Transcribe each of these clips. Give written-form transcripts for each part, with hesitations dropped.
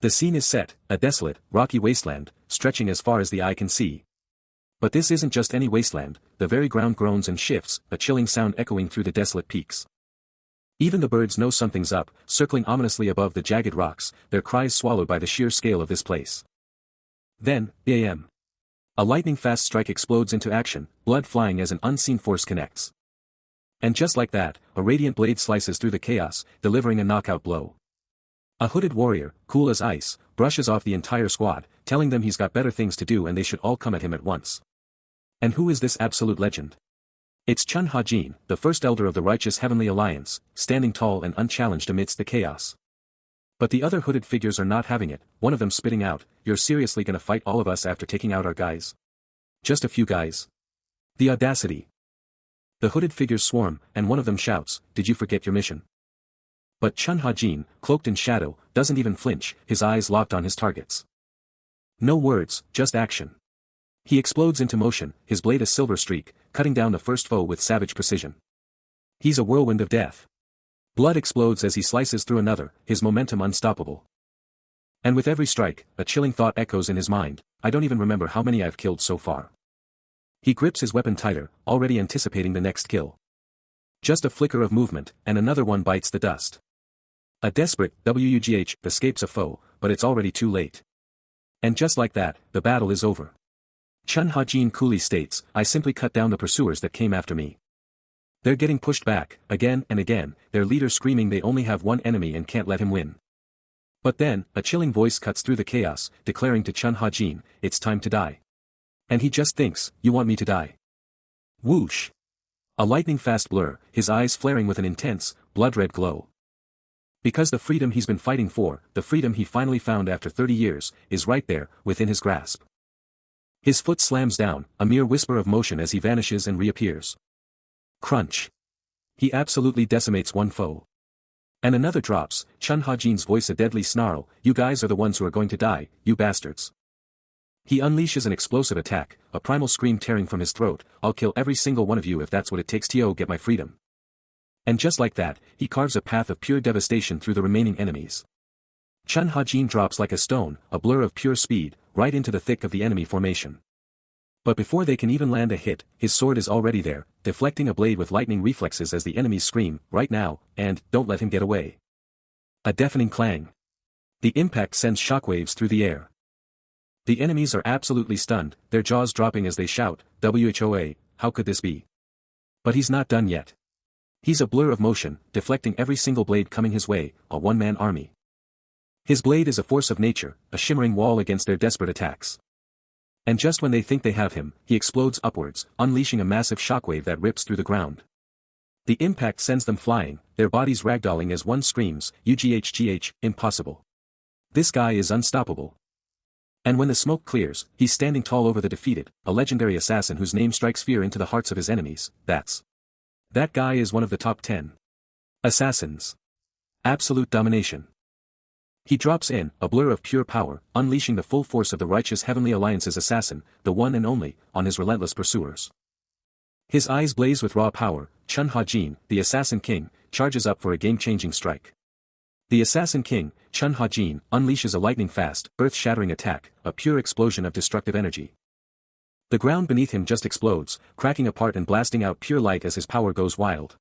The scene is set, a desolate, rocky wasteland, stretching as far as the eye can see. But this isn't just any wasteland, the very ground groans and shifts, a chilling sound echoing through the desolate peaks. Even the birds know something's up, circling ominously above the jagged rocks, their cries swallowed by the sheer scale of this place. Then, bam! A lightning-fast strike explodes into action, blood flying as an unseen force connects. And just like that, a radiant blade slices through the chaos, delivering a knockout blow. A hooded warrior, cool as ice, brushes off the entire squad, telling them he's got better things to do and they should all come at him at once. And who is this absolute legend? It's Chun Ha-jin, the first elder of the righteous Heavenly Alliance, standing tall and unchallenged amidst the chaos. But the other hooded figures are not having it, one of them spitting out, "You're seriously gonna fight all of us after taking out our guys? Just a few guys? The audacity!" The hooded figures swarm, and one of them shouts, "Did you forget your mission?" But Chun Ha-jin, cloaked in shadow, doesn't even flinch, his eyes locked on his targets. No words, just action. He explodes into motion, his blade a silver streak, cutting down the first foe with savage precision. He's a whirlwind of death. Blood explodes as he slices through another, his momentum unstoppable. And with every strike, a chilling thought echoes in his mind, "I don't even remember how many I've killed so far." He grips his weapon tighter, already anticipating the next kill. Just a flicker of movement, and another one bites the dust. A desperate WUGH escapes a foe, but it's already too late. And just like that, the battle is over. Chun Ha-jin coolly states, "I simply cut down the pursuers that came after me. They're getting pushed back, again and again, their leader screaming they only have one enemy and can't let him win." But then, a chilling voice cuts through the chaos, declaring to Chun Ha-jin, "It's time to die." And he just thinks, "You want me to die?" Whoosh! A lightning-fast blur, his eyes flaring with an intense, blood-red glow. Because the freedom he's been fighting for, the freedom he finally found after 30 years, is right there, within his grasp. His foot slams down, a mere whisper of motion as he vanishes and reappears. Crunch. He absolutely decimates one foe. And another drops, Chun Ha-jin's voice a deadly snarl, "You guys are the ones who are going to die, you bastards." He unleashes an explosive attack, a primal scream tearing from his throat, "I'll kill every single one of you if that's what it takes to get my freedom." And just like that, he carves a path of pure devastation through the remaining enemies. Chun Ha-jin drops like a stone, a blur of pure speed, right into the thick of the enemy formation. But before they can even land a hit, his sword is already there, deflecting a blade with lightning reflexes as the enemies scream, "Right now," and "Don't let him get away." A deafening clang. The impact sends shockwaves through the air. The enemies are absolutely stunned, their jaws dropping as they shout, "WHOA, how could this be?" But he's not done yet. He's a blur of motion, deflecting every single blade coming his way, a one-man army. His blade is a force of nature, a shimmering wall against their desperate attacks. And just when they think they have him, he explodes upwards, unleashing a massive shockwave that rips through the ground. The impact sends them flying, their bodies ragdolling as one screams, "UGHGH, impossible. This guy is unstoppable." And when the smoke clears, he's standing tall over the defeated, a legendary assassin whose name strikes fear into the hearts of his enemies. That guy is one of the top 10 assassins. Absolute domination. He drops in, a blur of pure power, unleashing the full force of the righteous Heavenly Alliance's assassin, the one and only, on his relentless pursuers. His eyes blaze with raw power, Chun Ha-jin, the Assassin King, charges up for a game-changing strike. The Assassin King, Chun Ha-jin, unleashes a lightning-fast, earth-shattering attack, a pure explosion of destructive energy. The ground beneath him just explodes, cracking apart and blasting out pure light as his power goes wild.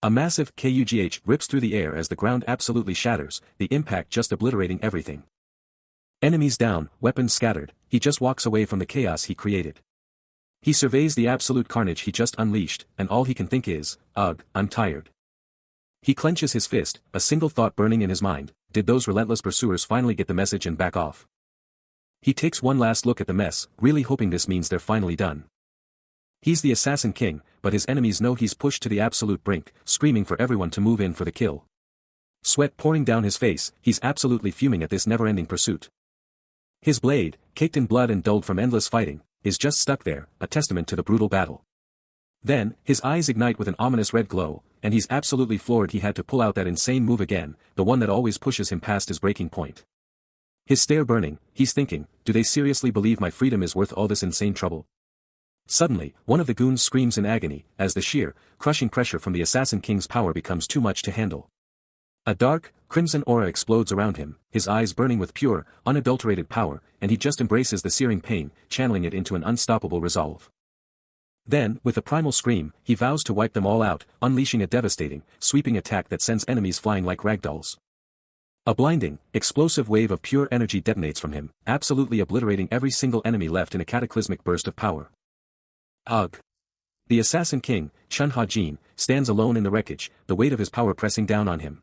A massive KUGH rips through the air as the ground absolutely shatters, the impact just obliterating everything. Enemies down, weapons scattered, he just walks away from the chaos he created. He surveys the absolute carnage he just unleashed, and all he can think is, "Ugh, I'm tired." He clenches his fist, a single thought burning in his mind, did those relentless pursuers finally get the message and back off? He takes one last look at the mess, really hoping this means they're finally done. He's the Assassin King, but his enemies know he's pushed to the absolute brink, screaming for everyone to move in for the kill. Sweat pouring down his face, he's absolutely fuming at this never-ending pursuit. His blade, caked in blood and dulled from endless fighting, is just stuck there, a testament to the brutal battle. Then, his eyes ignite with an ominous red glow, and he's absolutely floored he had to pull out that insane move again, the one that always pushes him past his breaking point. His stare burning, he's thinking, do they seriously believe my freedom is worth all this insane trouble? Suddenly, one of the goons screams in agony, as the sheer, crushing pressure from the Assassin King's power becomes too much to handle. A dark, crimson aura explodes around him, his eyes burning with pure, unadulterated power, and he just embraces the searing pain, channeling it into an unstoppable resolve. Then, with a primal scream, he vows to wipe them all out, unleashing a devastating, sweeping attack that sends enemies flying like ragdolls. A blinding, explosive wave of pure energy detonates from him, absolutely obliterating every single enemy left in a cataclysmic burst of power. Ugh! The Assassin King, Chun Ha-jin, stands alone in the wreckage, the weight of his power pressing down on him.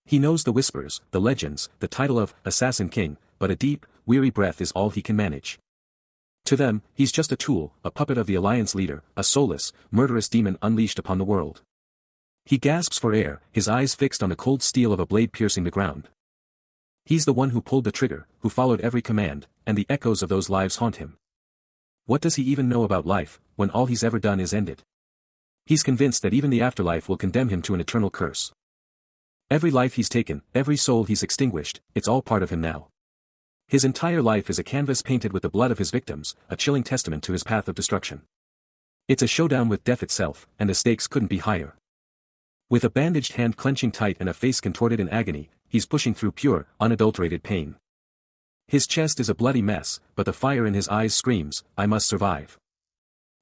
He knows the whispers, the legends, the title of Assassin King, but a deep, weary breath is all he can manage. To them, he's just a tool, a puppet of the Alliance leader, a soulless, murderous demon unleashed upon the world. He gasps for air, his eyes fixed on the cold steel of a blade piercing the ground. He's the one who pulled the trigger, who followed every command, and the echoes of those lives haunt him. What does he even know about life, when all he's ever done is end it? He's convinced that even the afterlife will condemn him to an eternal curse. Every life he's taken, every soul he's extinguished, it's all part of him now. His entire life is a canvas painted with the blood of his victims, a chilling testament to his path of destruction. It's a showdown with death itself, and the stakes couldn't be higher. With a bandaged hand clenching tight and a face contorted in agony, he's pushing through pure, unadulterated pain. His chest is a bloody mess, but the fire in his eyes screams, "I must survive."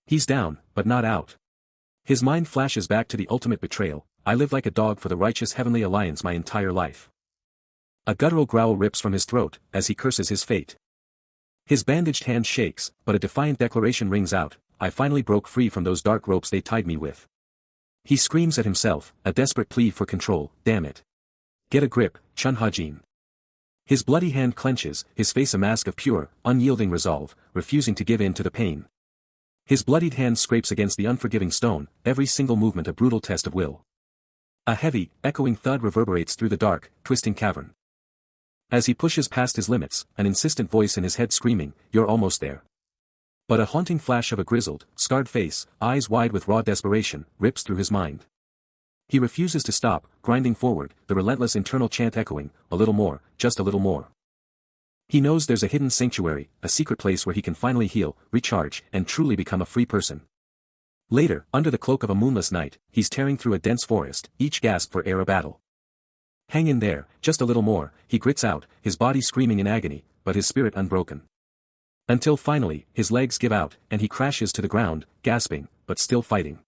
He's down, but not out. His mind flashes back to the ultimate betrayal, "I lived like a dog for the righteous Heavenly Alliance my entire life." A guttural growl rips from his throat, as he curses his fate. His bandaged hand shakes, but a defiant declaration rings out, "I finally broke free from those dark ropes they tied me with." He screams at himself, a desperate plea for control, "Damn it. Get a grip, Chun Ha-jin." His bloody hand clenches, his face a mask of pure, unyielding resolve, refusing to give in to the pain. His bloodied hand scrapes against the unforgiving stone, every single movement a brutal test of will. A heavy, echoing thud reverberates through the dark, twisting cavern. As he pushes past his limits, an insistent voice in his head screaming, "You're almost there." But a haunting flash of a grizzled, scarred face, eyes wide with raw desperation, rips through his mind. He refuses to stop, grinding forward, the relentless internal chant echoing, "A little more, just a little more." He knows there's a hidden sanctuary, a secret place where he can finally heal, recharge, and truly become a free person. Later, under the cloak of a moonless night, he's tearing through a dense forest, each gasp for air a battle. "Hang in there, just a little more," he grits out, his body screaming in agony, but his spirit unbroken. Until finally, his legs give out, and he crashes to the ground, gasping, but still fighting.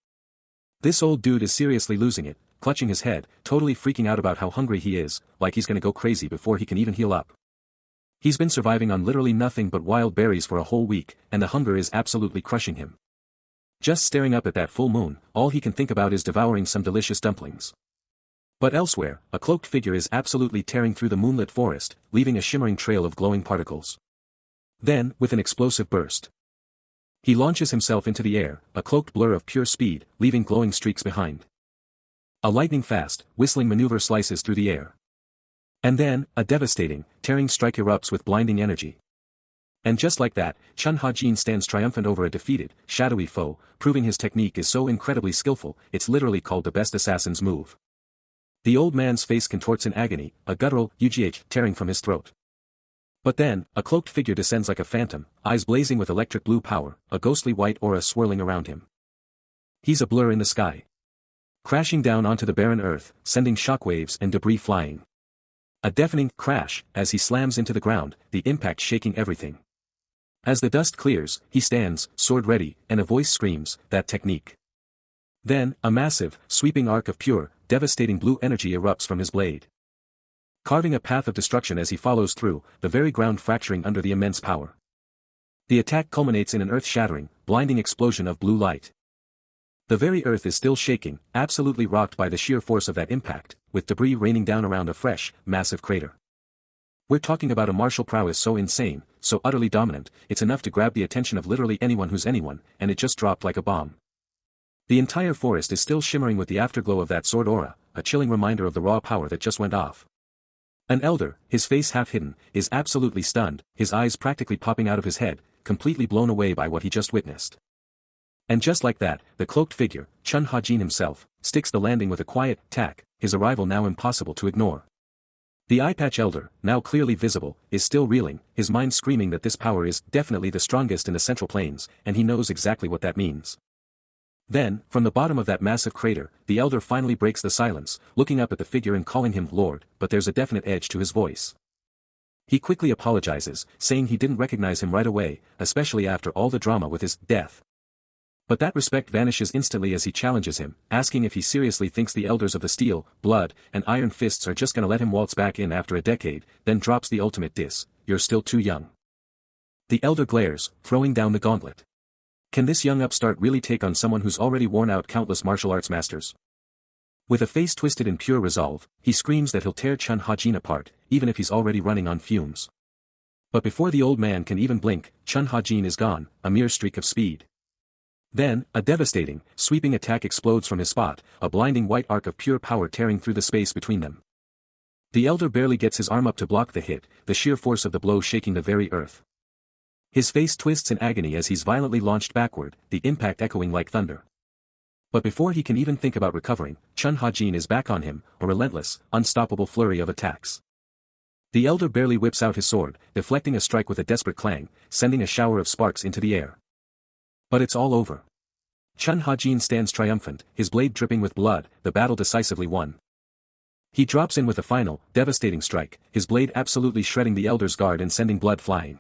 This old dude is seriously losing it, clutching his head, totally freaking out about how hungry he is, like he's gonna go crazy before he can even heal up. He's been surviving on literally nothing but wild berries for a whole week, and the hunger is absolutely crushing him. Just staring up at that full moon, all he can think about is devouring some delicious dumplings. But elsewhere, a cloaked figure is absolutely tearing through the moonlit forest, leaving a shimmering trail of glowing particles. Then, with an explosive burst, he launches himself into the air, a cloaked blur of pure speed, leaving glowing streaks behind. A lightning-fast, whistling maneuver slices through the air. And then, a devastating, tearing strike erupts with blinding energy. And just like that, Chun Ha-jin stands triumphant over a defeated, shadowy foe, proving his technique is so incredibly skillful, it's literally called the best assassin's move. The old man's face contorts in agony, a guttural "UGH" tearing from his throat. But then, a cloaked figure descends like a phantom, eyes blazing with electric blue power, a ghostly white aura swirling around him. He's a blur in the sky, crashing down onto the barren earth, sending shockwaves and debris flying. A deafening crash as he slams into the ground, the impact shaking everything. As the dust clears, he stands, sword ready, and a voice screams, "That technique." Then, a massive, sweeping arc of pure, devastating blue energy erupts from his blade, carving a path of destruction as he follows through, the very ground fracturing under the immense power. The attack culminates in an earth-shattering, blinding explosion of blue light. The very earth is still shaking, absolutely rocked by the sheer force of that impact, with debris raining down around a fresh, massive crater. We're talking about a martial prowess so insane, so utterly dominant, it's enough to grab the attention of literally anyone who's anyone, and it just dropped like a bomb. The entire forest is still shimmering with the afterglow of that sword aura, a chilling reminder of the raw power that just went off. An elder, his face half hidden, is absolutely stunned, his eyes practically popping out of his head, completely blown away by what he just witnessed. And just like that, the cloaked figure, Chun Ha-jin himself, sticks the landing with a quiet tack, his arrival now impossible to ignore. The eye-patch elder, now clearly visible, is still reeling, his mind screaming that this power is definitely the strongest in the Central Plains, and he knows exactly what that means. Then, from the bottom of that massive crater, the elder finally breaks the silence, looking up at the figure and calling him Lord, but there's a definite edge to his voice. He quickly apologizes, saying he didn't recognize him right away, especially after all the drama with his death. But that respect vanishes instantly as he challenges him, asking if he seriously thinks the elders of the steel, blood, and iron fists are just gonna let him waltz back in after a decade, then drops the ultimate diss: "You're still too young." The elder glares, throwing down the gauntlet. Can this young upstart really take on someone who's already worn out countless martial arts masters? With a face twisted in pure resolve, he screams that he'll tear Chun Ha-jin apart, even if he's already running on fumes. But before the old man can even blink, Chun Ha-jin is gone, a mere streak of speed. Then, a devastating, sweeping attack explodes from his spot, a blinding white arc of pure power tearing through the space between them. The elder barely gets his arm up to block the hit, the sheer force of the blow shaking the very earth. His face twists in agony as he's violently launched backward, the impact echoing like thunder. But before he can even think about recovering, Chun Ha-jin is back on him, a relentless, unstoppable flurry of attacks. The elder barely whips out his sword, deflecting a strike with a desperate clang, sending a shower of sparks into the air. But it's all over. Chun Ha-jin stands triumphant, his blade dripping with blood, the battle decisively won. He drops in with a final, devastating strike, his blade absolutely shredding the elder's guard and sending blood flying.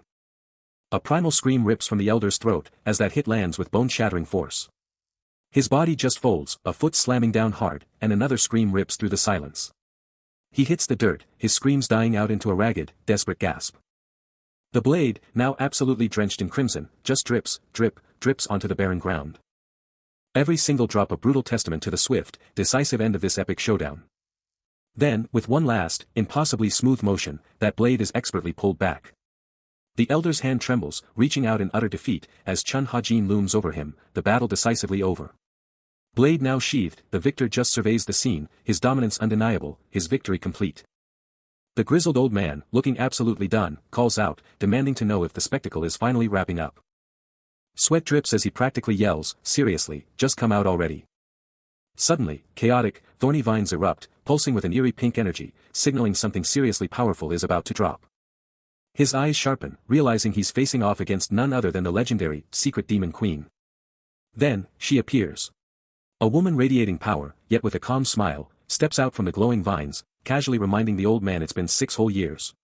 A primal scream rips from the elder's throat, as that hit lands with bone-shattering force. His body just folds, a foot slamming down hard, and another scream rips through the silence. He hits the dirt, his screams dying out into a ragged, desperate gasp. The blade, now absolutely drenched in crimson, just drips, drips onto the barren ground. Every single drop a brutal testament to the swift, decisive end of this epic showdown. Then, with one last, impossibly smooth motion, that blade is expertly pulled back. The elder's hand trembles, reaching out in utter defeat, as Chun Ha-jin looms over him, the battle decisively over. Blade now sheathed, the victor just surveys the scene, his dominance undeniable, his victory complete. The grizzled old man, looking absolutely done, calls out, demanding to know if the spectacle is finally wrapping up. Sweat drips as he practically yells, "Seriously, just come out already." Suddenly, chaotic, thorny vines erupt, pulsing with an eerie pink energy, signaling something seriously powerful is about to drop. His eyes sharpen, realizing he's facing off against none other than the legendary, secret demon queen. Then, she appears. A woman radiating power, yet with a calm smile, steps out from the glowing vines, casually reminding the old man it's been 6 whole years.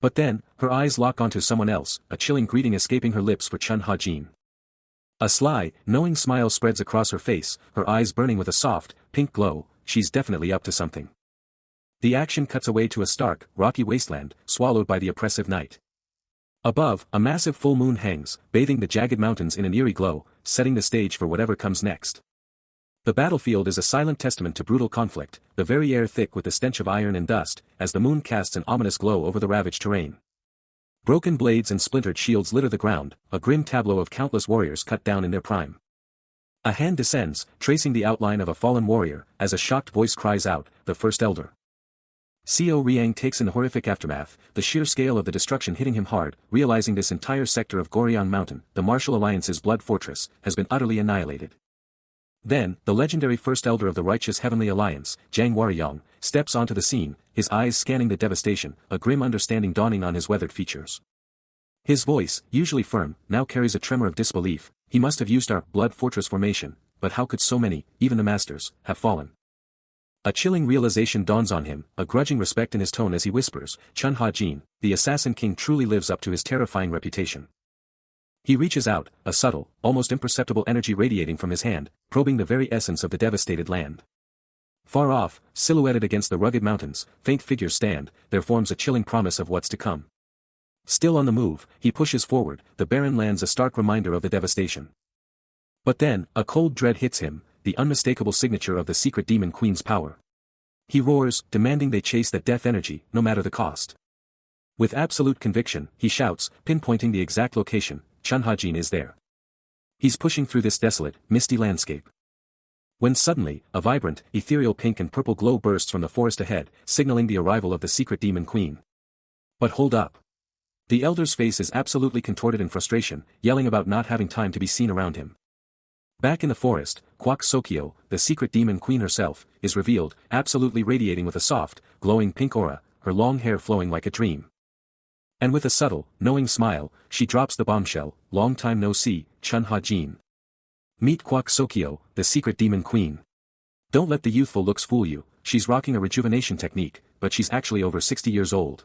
But then, her eyes lock onto someone else, a chilling greeting escaping her lips for Chun Ha-jin. A sly, knowing smile spreads across her face, her eyes burning with a soft, pink glow. She's definitely up to something. The action cuts away to a stark, rocky wasteland, swallowed by the oppressive night. Above, a massive full moon hangs, bathing the jagged mountains in an eerie glow, setting the stage for whatever comes next. The battlefield is a silent testament to brutal conflict, the very air thick with the stench of iron and dust, as the moon casts an ominous glow over the ravaged terrain. Broken blades and splintered shields litter the ground, a grim tableau of countless warriors cut down in their prime. A hand descends, tracing the outline of a fallen warrior, as a shocked voice cries out, "The first elder." Seo Riang takes in the horrific aftermath, the sheer scale of the destruction hitting him hard, realizing this entire sector of Goryeo Mountain, the martial alliance's blood fortress, has been utterly annihilated. Then, the legendary first elder of the righteous heavenly alliance, Jang Waryong, steps onto the scene, his eyes scanning the devastation, a grim understanding dawning on his weathered features. His voice, usually firm, now carries a tremor of disbelief. He must have used our blood fortress formation, but how could so many, even the masters, have fallen? A chilling realization dawns on him, a grudging respect in his tone as he whispers, "Chun Ha-jin, the Assassin King truly lives up to his terrifying reputation." He reaches out, a subtle, almost imperceptible energy radiating from his hand, probing the very essence of the devastated land. Far off, silhouetted against the rugged mountains, faint figures stand, their forms a chilling promise of what's to come. Still on the move, he pushes forward, the barren lands a stark reminder of the devastation. But then, a cold dread hits him, the unmistakable signature of the secret demon queen's power. He roars, demanding they chase that death energy, no matter the cost. With absolute conviction, he shouts, pinpointing the exact location, Chun Ha-jin is there. He's pushing through this desolate, misty landscape. When suddenly, a vibrant, ethereal pink and purple glow bursts from the forest ahead, signaling the arrival of the secret demon queen. But hold up. The elder's face is absolutely contorted in frustration, yelling about not having time to be seen around him. Back in the forest, Kwak Sokyo, the secret demon queen herself, is revealed, absolutely radiating with a soft, glowing pink aura, her long hair flowing like a dream. And with a subtle, knowing smile, she drops the bombshell, "Long time no see, Chun Ha-jin." Meet Kwak Sokyo, the secret demon queen. Don't let the youthful looks fool you, she's rocking a rejuvenation technique, but she's actually over 60 years old.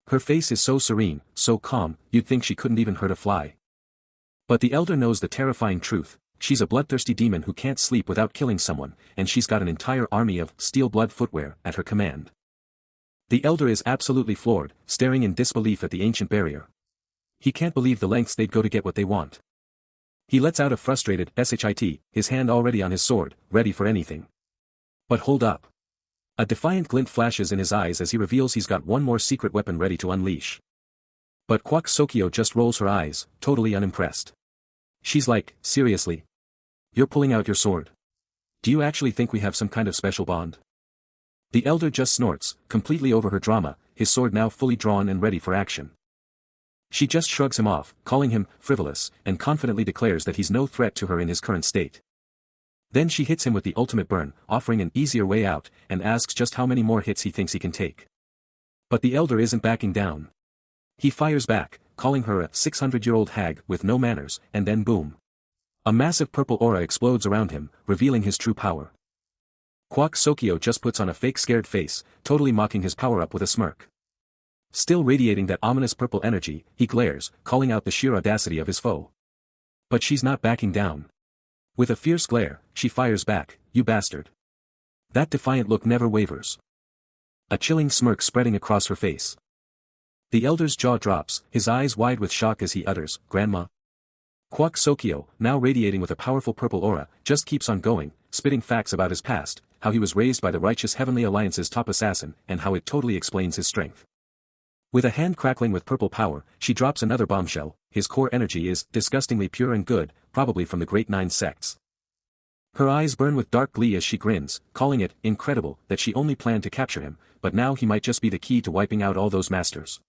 Her face is so serene, so calm, you'd think she couldn't even hurt a fly. But the elder knows the terrifying truth, she's a bloodthirsty demon who can't sleep without killing someone, and she's got an entire army of steel blood footwear at her command. The elder is absolutely floored, staring in disbelief at the ancient barrier. He can't believe the lengths they'd go to get what they want. He lets out a frustrated shit, his hand already on his sword, ready for anything. But hold up. A defiant glint flashes in his eyes as he reveals he's got one more secret weapon ready to unleash. But Kwak Sokyo just rolls her eyes, totally unimpressed. She's like, seriously? You're pulling out your sword? Do you actually think we have some kind of special bond? The elder just snorts, completely over her drama, his sword now fully drawn and ready for action. She just shrugs him off, calling him frivolous, and confidently declares that he's no threat to her in his current state. Then she hits him with the ultimate burn, offering an easier way out, and asks just how many more hits he thinks he can take. But the elder isn't backing down. He fires back, calling her a 600-year-old hag with no manners, and then boom. A massive purple aura explodes around him, revealing his true power. Kwak Sokyo just puts on a fake scared face, totally mocking his power-up with a smirk. Still radiating that ominous purple energy, he glares, calling out the sheer audacity of his foe. But she's not backing down. With a fierce glare, she fires back, "You bastard." That defiant look never wavers. A chilling smirk spreading across her face. The elder's jaw drops, his eyes wide with shock as he utters, "Grandma?" Kwak Sokyo, now radiating with a powerful purple aura, just keeps on going, spitting facts about his past, how he was raised by the righteous Heavenly Alliance's top assassin, and how it totally explains his strength. With a hand crackling with purple power, she drops another bombshell, his core energy is disgustingly pure and good, probably from the Great Nine Sects. Her eyes burn with dark glee as she grins, calling it incredible that she only planned to capture him, but now he might just be the key to wiping out all those masters.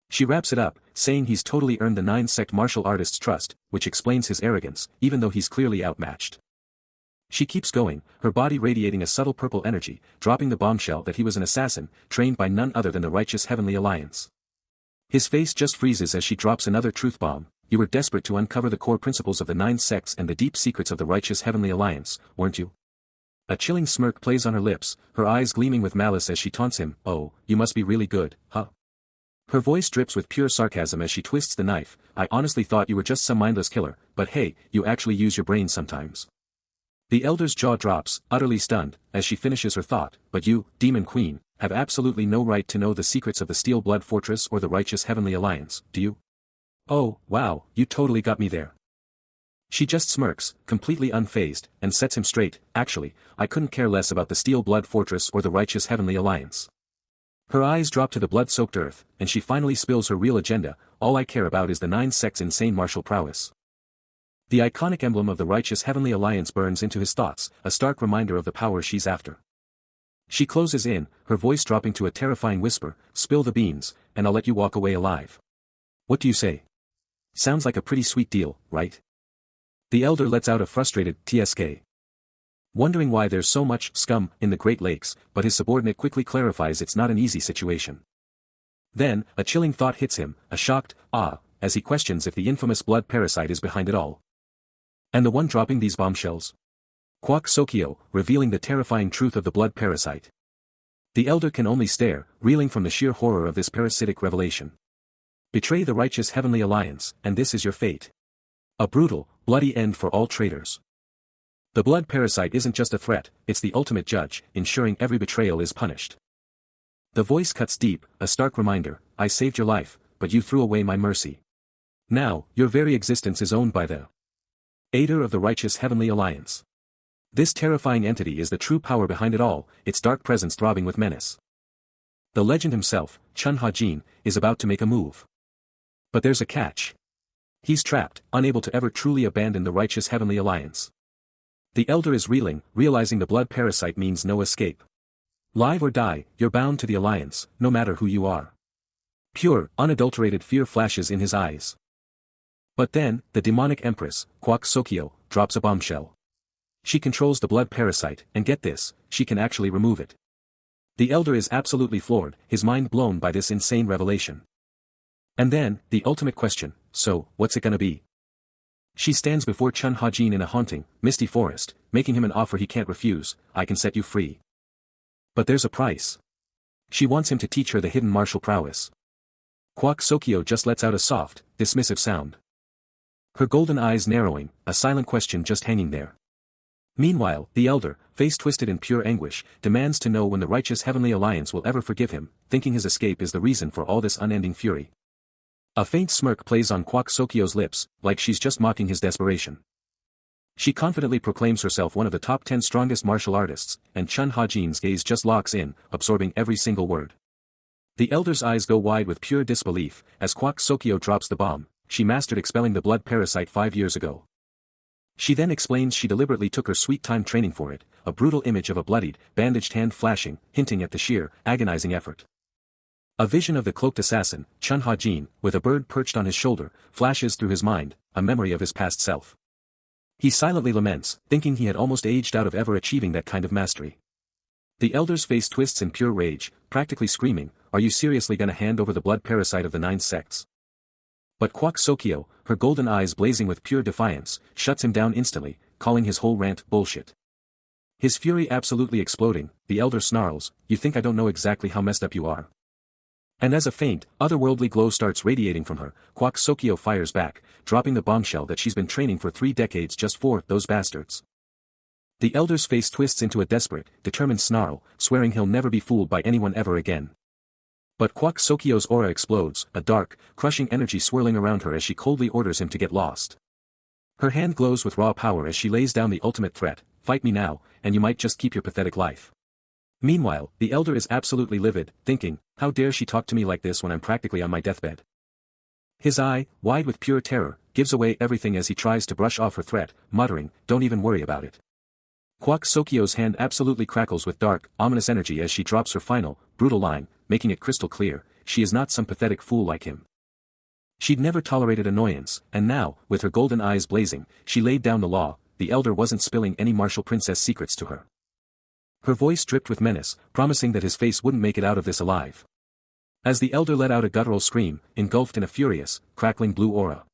She wraps it up, saying he's totally earned the Nine-Sect martial artist's trust, which explains his arrogance, even though he's clearly outmatched. She keeps going, her body radiating a subtle purple energy, dropping the bombshell that he was an assassin, trained by none other than the righteous Heavenly Alliance. His face just freezes as she drops another truth bomb. "You were desperate to uncover the core principles of the Nine Sects and the deep secrets of the righteous Heavenly Alliance, weren't you?" A chilling smirk plays on her lips, her eyes gleaming with malice as she taunts him, "Oh, you must be really good, huh?" Her voice drips with pure sarcasm as she twists the knife. "I honestly thought you were just some mindless killer, but hey, you actually use your brain sometimes." The elder's jaw drops, utterly stunned, as she finishes her thought, "But you, Demon Queen, have absolutely no right to know the secrets of the Steel Blood Fortress or the righteous Heavenly Alliance, do you?" "Oh, wow, you totally got me there." She just smirks, completely unfazed, and sets him straight. "Actually, I couldn't care less about the Steel Blood Fortress or the righteous Heavenly Alliance." Her eyes drop to the blood-soaked earth, and she finally spills her real agenda. "All I care about is the Nine Sects' insane martial prowess." The iconic emblem of the righteous Heavenly Alliance burns into his thoughts, a stark reminder of the power she's after. She closes in, her voice dropping to a terrifying whisper, "Spill the beans, and I'll let you walk away alive. What do you say? Sounds like a pretty sweet deal, right?" The elder lets out a frustrated tsk. Wondering why there's so much scum in the Great Lakes, but his subordinate quickly clarifies it's not an easy situation. Then, a chilling thought hits him, a shocked "ah," as he questions if the infamous blood parasite is behind it all. And the one dropping these bombshells? Kwak Sokyo, revealing the terrifying truth of the blood parasite. The elder can only stare, reeling from the sheer horror of this parasitic revelation. Betray the righteous Heavenly Alliance, and this is your fate. A brutal, bloody end for all traitors. The blood parasite isn't just a threat, it's the ultimate judge, ensuring every betrayal is punished. The voice cuts deep, a stark reminder, "I saved your life, but you threw away my mercy. Now, your very existence is owned by the Aider of the righteous Heavenly Alliance." This terrifying entity is the true power behind it all, its dark presence throbbing with menace. The legend himself, Chun Ha-jin, is about to make a move. But there's a catch. He's trapped, unable to ever truly abandon the righteous Heavenly Alliance. The elder is reeling, realizing the blood parasite means no escape. Live or die, you're bound to the Alliance, no matter who you are. Pure, unadulterated fear flashes in his eyes. But then, the demonic empress, Kwak Sokyo, drops a bombshell. She controls the blood parasite, and get this, she can actually remove it. The elder is absolutely floored, his mind blown by this insane revelation. And then, the ultimate question, so, what's it gonna be? She stands before Chun Ha-jin in a haunting, misty forest, making him an offer he can't refuse. I can set you free. But there's a price. She wants him to teach her the hidden martial prowess. Kwak Sokyo just lets out a soft, dismissive sound. Her golden eyes narrowing, a silent question just hanging there. Meanwhile, the elder, face twisted in pure anguish, demands to know when the righteous heavenly alliance will ever forgive him, thinking his escape is the reason for all this unending fury. A faint smirk plays on Kwak Sokyo's lips, like she's just mocking his desperation. She confidently proclaims herself one of the top 10 strongest martial artists, and Chun Ha-jin's gaze just locks in, absorbing every single word. The elder's eyes go wide with pure disbelief, as Kwak Sokyo drops the bomb. She mastered expelling the blood parasite 5 years ago. She then explains she deliberately took her sweet time training for it, a brutal image of a bloodied, bandaged hand flashing, hinting at the sheer, agonizing effort. A vision of the cloaked assassin, Chun Ha-jin, with a bird perched on his shoulder, flashes through his mind, a memory of his past self. He silently laments, thinking he had almost aged out of ever achieving that kind of mastery. The elder's face twists in pure rage, practically screaming, "Are you seriously gonna hand over the blood parasite of the 9 sects?" But Kwak Sokyo, her golden eyes blazing with pure defiance, shuts him down instantly, calling his whole rant bullshit. His fury absolutely exploding, the elder snarls, "You think I don't know exactly how messed up you are?" And as a faint, otherworldly glow starts radiating from her, Kwak Sokyo fires back, dropping the bombshell that she's been training for 3 decades just for those bastards. The elder's face twists into a desperate, determined snarl, swearing he'll never be fooled by anyone ever again. But Kwak Sokyo's aura explodes, a dark, crushing energy swirling around her as she coldly orders him to get lost. Her hand glows with raw power as she lays down the ultimate threat, "Fight me now, and you might just keep your pathetic life." Meanwhile, the elder is absolutely livid, thinking, how dare she talk to me like this when I'm practically on my deathbed. His eye, wide with pure terror, gives away everything as he tries to brush off her threat, muttering, "Don't even worry about it." Kwak Sokyo's hand absolutely crackles with dark, ominous energy as she drops her final, brutal line, making it crystal clear, she is not some pathetic fool like him. She'd never tolerated annoyance, and now, with her golden eyes blazing, she laid down the law. The elder wasn't spilling any martial princess secrets to her. Her voice dripped with menace, promising that his face wouldn't make it out of this alive. As the elder let out a guttural scream, engulfed in a furious, crackling blue aura.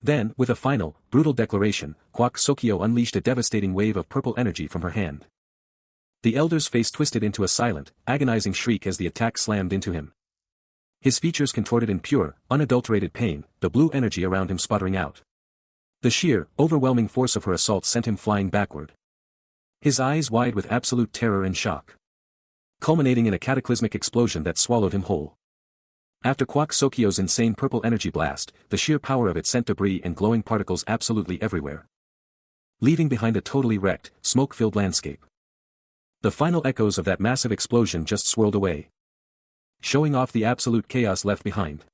Then, with a final, brutal declaration, Kwak Sokyo unleashed a devastating wave of purple energy from her hand. The elder's face twisted into a silent, agonizing shriek as the attack slammed into him. His features contorted in pure, unadulterated pain, the blue energy around him sputtering out. The sheer, overwhelming force of her assault sent him flying backward. His eyes wide with absolute terror and shock. Culminating in a cataclysmic explosion that swallowed him whole. After Kwak Sokyo's insane purple energy blast, the sheer power of it sent debris and glowing particles absolutely everywhere. Leaving behind a totally wrecked, smoke-filled landscape. The final echoes of that massive explosion just swirled away, showing off the absolute chaos left behind.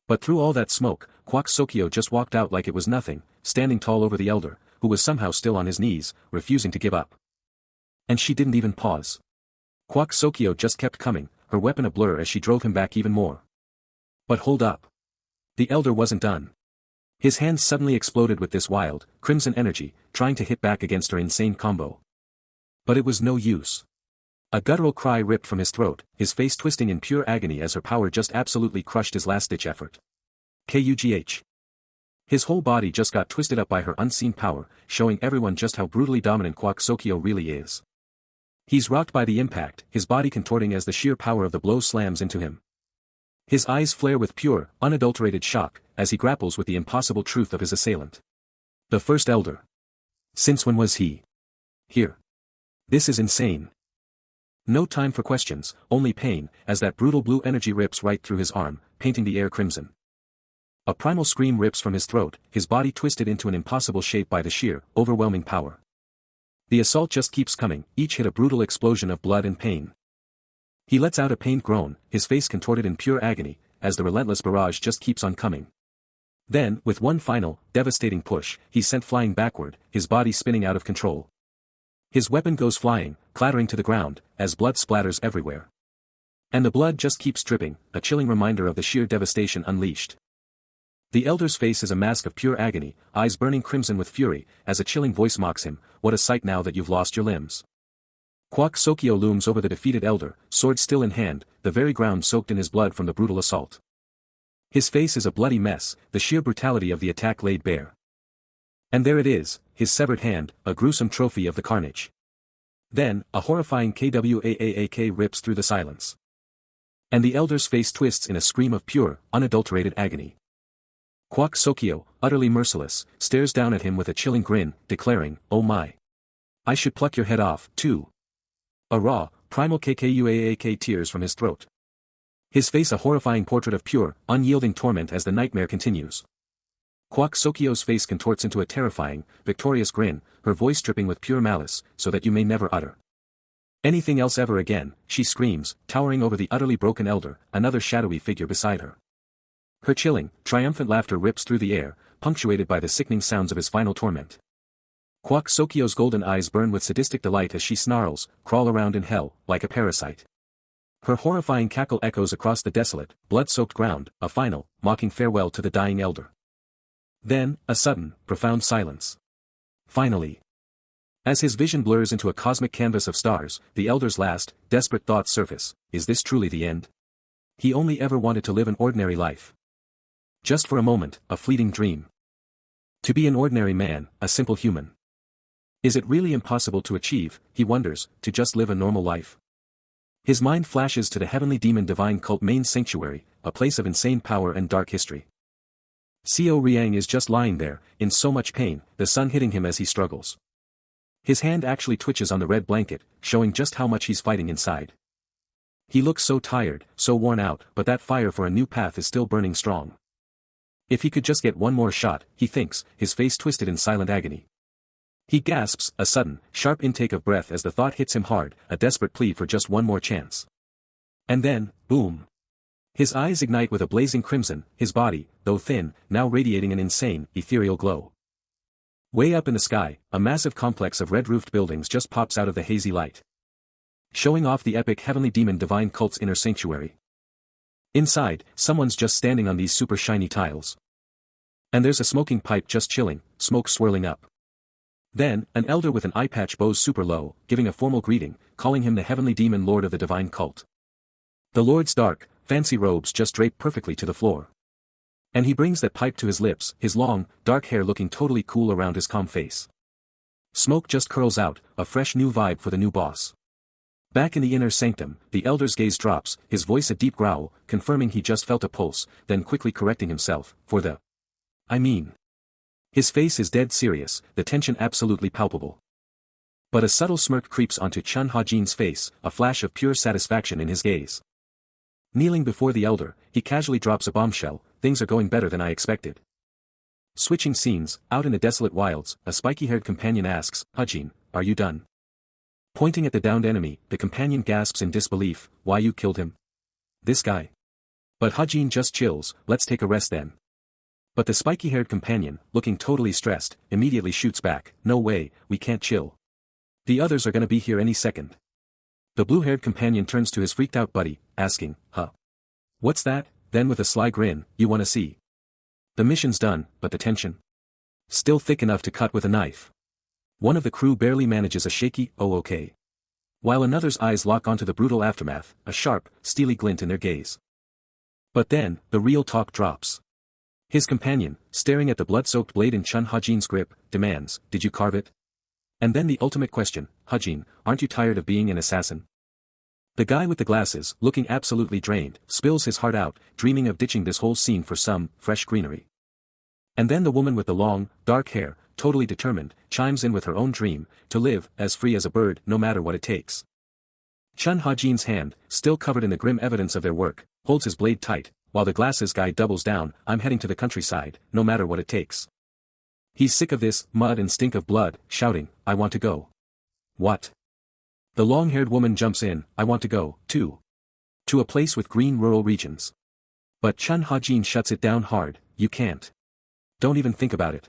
But through all that smoke, Kwak Sokyo just walked out like it was nothing, standing tall over the elder, who was somehow still on his knees, refusing to give up. And she didn't even pause. Kwak Sokyo just kept coming, her weapon a blur as she drove him back even more. But hold up. The elder wasn't done. His hands suddenly exploded with this wild, crimson energy, trying to hit back against her insane combo. But it was no use. A guttural cry ripped from his throat, his face twisting in pure agony as her power just absolutely crushed his last-ditch effort. Kugh. His whole body just got twisted up by her unseen power, showing everyone just how brutally dominant Kwak Sokyo really is. He's rocked by the impact, his body contorting as the sheer power of the blow slams into him. His eyes flare with pure, unadulterated shock, as he grapples with the impossible truth of his assailant. The first elder. Since when was he here? This is insane. No time for questions, only pain, as that brutal blue energy rips right through his arm, painting the air crimson. A primal scream rips from his throat, his body twisted into an impossible shape by the sheer, overwhelming power. The assault just keeps coming, each hit a brutal explosion of blood and pain. He lets out a pained groan, his face contorted in pure agony, as the relentless barrage just keeps on coming. Then, with one final, devastating push, he's sent flying backward, his body spinning out of control. His weapon goes flying, clattering to the ground, as blood splatters everywhere. And the blood just keeps dripping, a chilling reminder of the sheer devastation unleashed. The elder's face is a mask of pure agony, eyes burning crimson with fury, as a chilling voice mocks him, "What a sight now that you've lost your limbs." Kwak Sokyo looms over the defeated elder, sword still in hand, the very ground soaked in his blood from the brutal assault. His face is a bloody mess, the sheer brutality of the attack laid bare. And there it is, his severed hand, a gruesome trophy of the carnage. Then, a horrifying kwaak rips through the silence. And the elder's face twists in a scream of pure, unadulterated agony. Kwak Sokyo, utterly merciless, stares down at him with a chilling grin, declaring, "Oh my. I should pluck your head off, too." A raw, primal kkuaak tears from his throat. His face a horrifying portrait of pure, unyielding torment as the nightmare continues. Kwak Sokyo's face contorts into a terrifying, victorious grin, her voice dripping with pure malice, so that you may never utter anything else ever again, she screams, towering over the utterly broken elder, another shadowy figure beside her. Her chilling, triumphant laughter rips through the air, punctuated by the sickening sounds of his final torment. Kwak Sokyo's golden eyes burn with sadistic delight as she snarls, crawl around in hell, like a parasite. Her horrifying cackle echoes across the desolate, blood-soaked ground, a final, mocking farewell to the dying elder. Then, a sudden, profound silence. Finally. As his vision blurs into a cosmic canvas of stars, the elder's last, desperate thoughts surface: is this truly the end? He only ever wanted to live an ordinary life. Just for a moment, a fleeting dream. To be an ordinary man, a simple human. Is it really impossible to achieve, he wonders, to just live a normal life? His mind flashes to the heavenly demon divine cult main sanctuary, a place of insane power and dark history. Seo Riang is just lying there, in so much pain, the sun hitting him as he struggles. His hand actually twitches on the red blanket, showing just how much he's fighting inside. He looks so tired, so worn out, but that fire for a new path is still burning strong. If he could just get one more shot, he thinks, his face twisted in silent agony. He gasps, a sudden, sharp intake of breath as the thought hits him hard, a desperate plea for just one more chance. And then, boom. His eyes ignite with a blazing crimson, his body, though thin, now radiating an insane, ethereal glow. Way up in the sky, a massive complex of red-roofed buildings just pops out of the hazy light, showing off the epic heavenly demon divine cult's inner sanctuary. Inside, someone's just standing on these super shiny tiles. And there's a smoking pipe just chilling, smoke swirling up. Then, an elder with an eye patch bows super low, giving a formal greeting, calling him the heavenly demon lord of the divine cult. The lord's dark, fancy robes just drape perfectly to the floor. And he brings that pipe to his lips, his long, dark hair looking totally cool around his calm face. Smoke just curls out, a fresh new vibe for the new boss. Back in the inner sanctum, the elder's gaze drops, his voice a deep growl, confirming he just felt a pulse, then quickly correcting himself, His face is dead serious, the tension absolutely palpable. But a subtle smirk creeps onto Chun Ha-jin's face, a flash of pure satisfaction in his gaze. Kneeling before the elder, he casually drops a bombshell: "Things are going better than I expected." Switching scenes, out in the desolate wilds, a spiky-haired companion asks, "Ha-jin, are you done?" Pointing at the downed enemy, the companion gasps in disbelief, "Why, you killed him? This guy?" But Ha-jin just chills, "Let's take a rest then." But the spiky-haired companion, looking totally stressed, immediately shoots back, "No way, we can't chill. The others are gonna be here any second." The blue-haired companion turns to his freaked-out buddy, asking, "Huh? What's that?" Then with a sly grin, "You wanna see? The mission's done, but the tension? Still thick enough to cut with a knife." One of the crew barely manages a shaky, "Oh okay," while another's eyes lock onto the brutal aftermath, a sharp, steely glint in their gaze. But then, the real talk drops. His companion, staring at the blood-soaked blade in Chun Ha-jin's grip, demands, "Did you carve it?" And then the ultimate question, "Ha-jin, aren't you tired of being an assassin?" The guy with the glasses, looking absolutely drained, spills his heart out, dreaming of ditching this whole scene for some fresh greenery. And then the woman with the long, dark hair, totally determined, chimes in with her own dream: to live, as free as a bird, no matter what it takes. Chun Ha-jin's hand, still covered in the grim evidence of their work, holds his blade tight, while the glasses guy doubles down, "I'm heading to the countryside, no matter what it takes." He's sick of this mud and stink of blood, shouting, "I want to go." "What?" The long-haired woman jumps in, "I want to go, too. To a place with green rural regions." But Chun Ha-jin shuts it down hard, "You can't. Don't even think about it."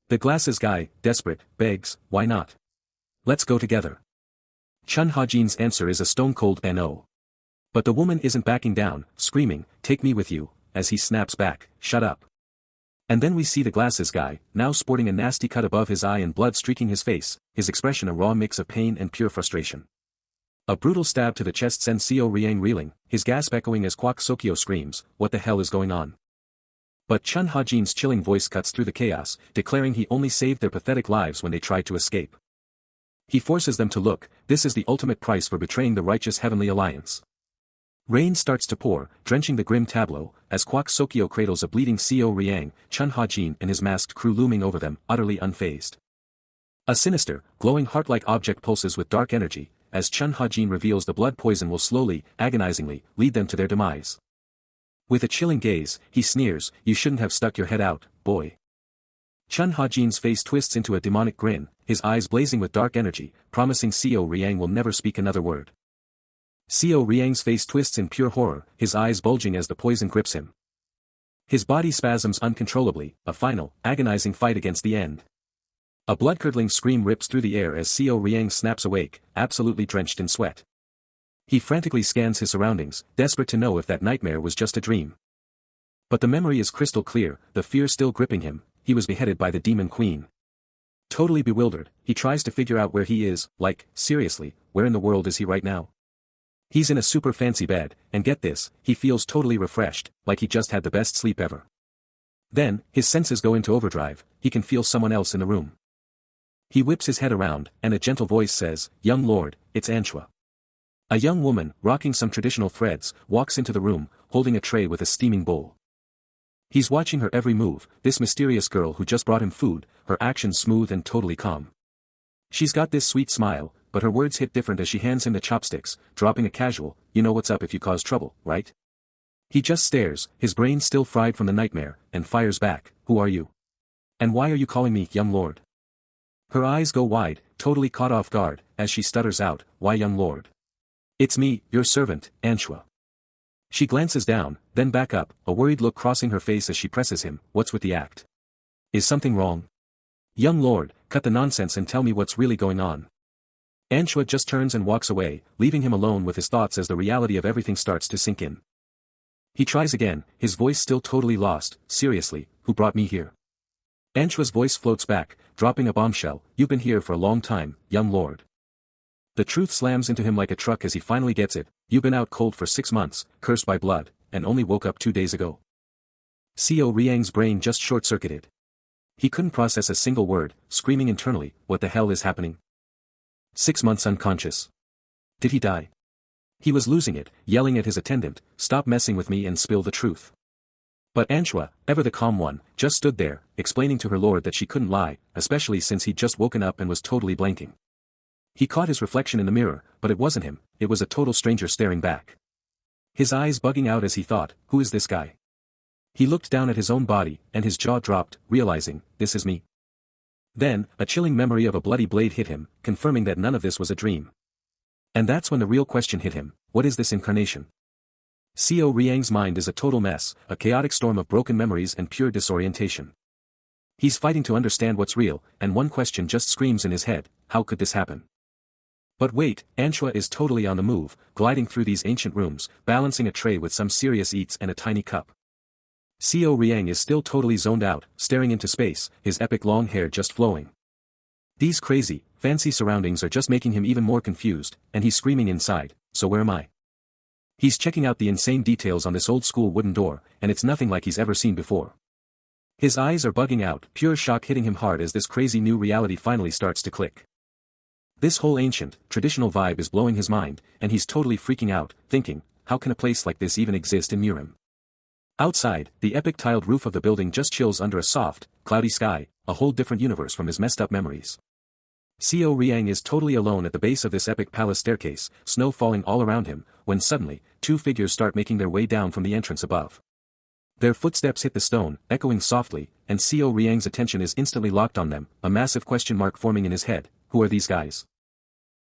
The glasses guy, desperate, begs, "Why not? Let's go together." Chun Ha-jin's answer is a stone-cold no. But the woman isn't backing down, screaming, "Take me with you," as he snaps back, "Shut up." And then we see the glasses guy, now sporting a nasty cut above his eye and blood streaking his face, his expression a raw mix of pain and pure frustration. A brutal stab to the chest sends Seo Riang reeling, his gasp echoing as Kwak Sokyo screams, "What the hell is going on?" But Chun Ha-jin's chilling voice cuts through the chaos, declaring he only saved their pathetic lives when they tried to escape. He forces them to look, this is the ultimate price for betraying the righteous heavenly alliance. Rain starts to pour, drenching the grim tableau, as Kwak Sokyo cradles a bleeding Seo Riang, Chun Ha-jin and his masked crew looming over them, utterly unfazed. A sinister, glowing heart-like object pulses with dark energy, as Chun Ha-jin reveals the blood poison will slowly, agonizingly, lead them to their demise. With a chilling gaze, he sneers, "You shouldn't have stuck your head out, boy." Chun Ha-jin's face twists into a demonic grin, his eyes blazing with dark energy, promising Seo Riang will never speak another word. Seo Riang's face twists in pure horror, his eyes bulging as the poison grips him. His body spasms uncontrollably, a final, agonizing fight against the end. A blood-curdling scream rips through the air as Seo Riang snaps awake, absolutely drenched in sweat. He frantically scans his surroundings, desperate to know if that nightmare was just a dream. But the memory is crystal clear, the fear still gripping him, he was beheaded by the Demon Queen. Totally bewildered, he tries to figure out where he is, like, seriously, where in the world is he right now? He's in a super fancy bed, and get this, he feels totally refreshed, like he just had the best sleep ever. Then, his senses go into overdrive, he can feel someone else in the room. He whips his head around, and a gentle voice says, "Young lord, it's Anshua." A young woman, rocking some traditional threads, walks into the room, holding a tray with a steaming bowl. He's watching her every move, this mysterious girl who just brought him food, her actions smooth and totally calm. She's got this sweet smile, but her words hit different as she hands him the chopsticks, dropping a casual, "You know what's up if you cause trouble, right?" He just stares, his brain still fried from the nightmare, and fires back, "Who are you? And why are you calling me, young lord?" Her eyes go wide, totally caught off guard, as she stutters out, "Why young lord? It's me, your servant, Anshua." She glances down, then back up, a worried look crossing her face as she presses him, "What's with the act? Is something wrong? Young lord, cut the nonsense and tell me what's really going on." Anshua just turns and walks away, leaving him alone with his thoughts as the reality of everything starts to sink in. He tries again, his voice still totally lost, "Seriously, who brought me here?" Anshua's voice floats back, dropping a bombshell, "You've been here for a long time, young lord." The truth slams into him like a truck as he finally gets it, "You've been out cold for 6 months, cursed by blood, and only woke up 2 days ago." Seo Riang's brain just short-circuited. He couldn't process a single word, screaming internally, "What the hell is happening? 6 months unconscious. Did he die?" He was losing it, yelling at his attendant, "Stop messing with me and spill the truth." But Anshua, ever the calm one, just stood there, explaining to her lord that she couldn't lie, especially since he'd just woken up and was totally blanking. He caught his reflection in the mirror, but it wasn't him, it was a total stranger staring back. His eyes bugging out as he thought, "Who is this guy?" He looked down at his own body, and his jaw dropped, realizing, "This is me." Then, a chilling memory of a bloody blade hit him, confirming that none of this was a dream. And that's when the real question hit him, what is this incarnation? Seo Riang's mind is a total mess, a chaotic storm of broken memories and pure disorientation. He's fighting to understand what's real, and one question just screams in his head, how could this happen? But wait, Anshua is totally on the move, gliding through these ancient rooms, balancing a tray with some serious eats and a tiny cup. Seo Riang is still totally zoned out, staring into space, his epic long hair just flowing. These crazy, fancy surroundings are just making him even more confused, and he's screaming inside, "So where am I?" He's checking out the insane details on this old-school wooden door, and it's nothing like he's ever seen before. His eyes are bugging out, pure shock hitting him hard as this crazy new reality finally starts to click. This whole ancient, traditional vibe is blowing his mind, and he's totally freaking out, thinking, how can a place like this even exist in Murim? Outside, the epic tiled roof of the building just chills under a soft, cloudy sky, a whole different universe from his messed up memories. Seo Riang is totally alone at the base of this epic palace staircase, snow falling all around him, when suddenly, 2 figures start making their way down from the entrance above. Their footsteps hit the stone, echoing softly, and Seo Riang's attention is instantly locked on them, a massive question mark forming in his head, who are these guys?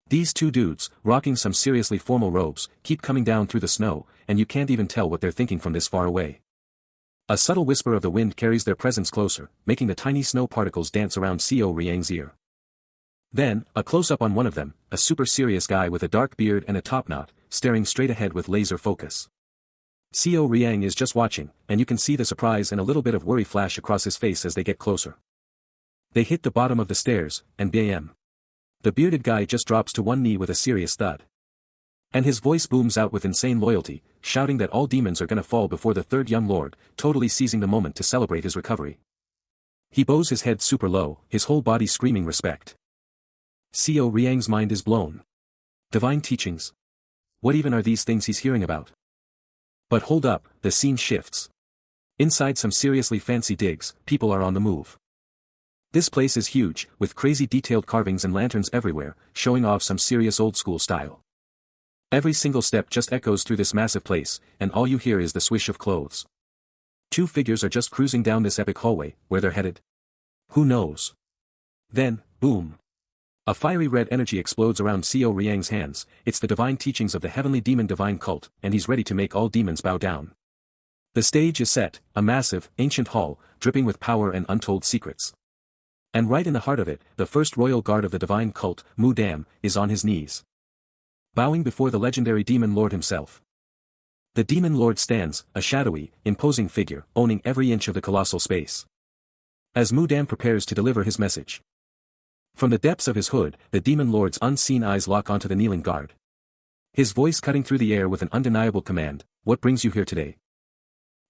These 2 dudes, rocking some seriously formal robes, keep coming down through the snow, and you can't even tell what they're thinking from this far away. A subtle whisper of the wind carries their presence closer, making the tiny snow particles dance around Seo Riang's ear. Then, a close-up on one of them, a super serious guy with a dark beard and a topknot, staring straight ahead with laser focus. Seo Riang is just watching, and you can see the surprise and a little bit of worry flash across his face as they get closer. They hit the bottom of the stairs, and bam. The bearded guy just drops to one knee with a serious thud. And his voice booms out with insane loyalty, shouting that all demons are gonna fall before the third young lord, totally seizing the moment to celebrate his recovery. He bows his head super low, his whole body screaming respect. Seo Riang's mind is blown. Divine teachings? What even are these things he's hearing about? But hold up, the scene shifts. Inside some seriously fancy digs, people are on the move. This place is huge, with crazy detailed carvings and lanterns everywhere, showing off some serious old-school style. Every single step just echoes through this massive place, and all you hear is the swish of clothes. Two figures are just cruising down this epic hallway, where they're headed. Who knows? Then, boom. A fiery red energy explodes around Seo Riang's hands. It's the divine teachings of the heavenly demon divine cult, and he's ready to make all demons bow down. The stage is set, a massive, ancient hall, dripping with power and untold secrets. And right in the heart of it, the first royal guard of the divine cult, Mu Dam, is on his knees, bowing before the legendary demon lord himself. The demon lord stands, a shadowy, imposing figure, owning every inch of the colossal space. As Mu Dam prepares to deliver his message, from the depths of his hood, the demon lord's unseen eyes lock onto the kneeling guard. His voice cutting through the air with an undeniable command, "What brings you here today?"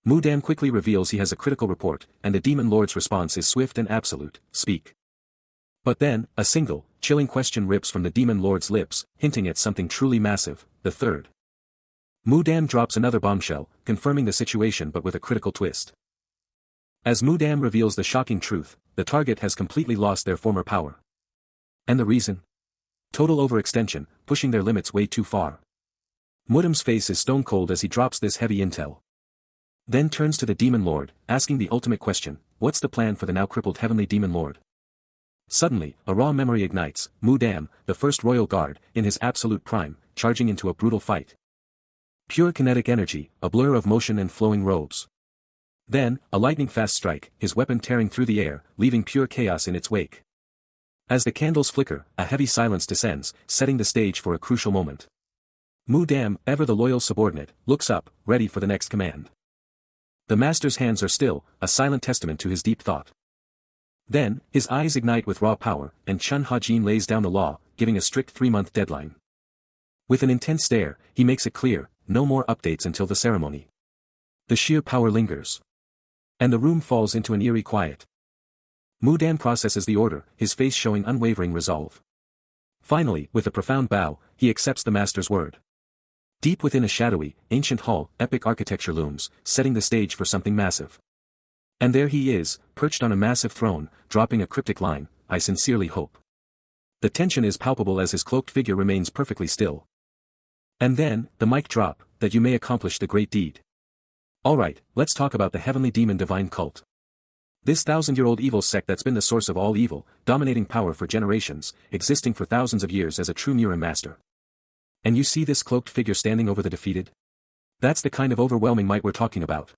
Mu Dam quickly reveals he has a critical report, and the demon lord's response is swift and absolute, "Speak." But then, a single, chilling question rips from the demon lord's lips, hinting at something truly massive, the third. Mu Dam drops another bombshell, confirming the situation but with a critical twist. As Mu Dam reveals the shocking truth, the target has completely lost their former power. And the reason? Total overextension, pushing their limits way too far. Mudam's face is stone cold as he drops this heavy intel. Then turns to the demon lord, asking the ultimate question, what's the plan for the now crippled heavenly demon lord? Suddenly, a raw memory ignites, Mu Dam, the first royal guard, in his absolute prime, charging into a brutal fight. Pure kinetic energy, a blur of motion and flowing robes. Then, a lightning-fast strike, his weapon tearing through the air, leaving pure chaos in its wake. As the candles flicker, a heavy silence descends, setting the stage for a crucial moment. Mu Dam, ever the loyal subordinate, looks up, ready for the next command. The master's hands are still, a silent testament to his deep thought. Then, his eyes ignite with raw power, and Chun Ha-jin lays down the law, giving a strict 3-month deadline. With an intense stare, he makes it clear, no more updates until the ceremony. The sheer power lingers. And the room falls into an eerie quiet. Mu Dam processes the order, his face showing unwavering resolve. Finally, with a profound bow, he accepts the master's word. Deep within a shadowy, ancient hall, epic architecture looms, setting the stage for something massive. And there he is, perched on a massive throne, dropping a cryptic line, "I sincerely hope." The tension is palpable as his cloaked figure remains perfectly still. And then, the mic drop, "That you may accomplish the great deed." Alright, let's talk about the heavenly demon divine cult. This 1,000-year-old evil sect that's been the source of all evil, dominating power for generations, existing for thousands of years as a true Mura master. And you see this cloaked figure standing over the defeated? That's the kind of overwhelming might we're talking about.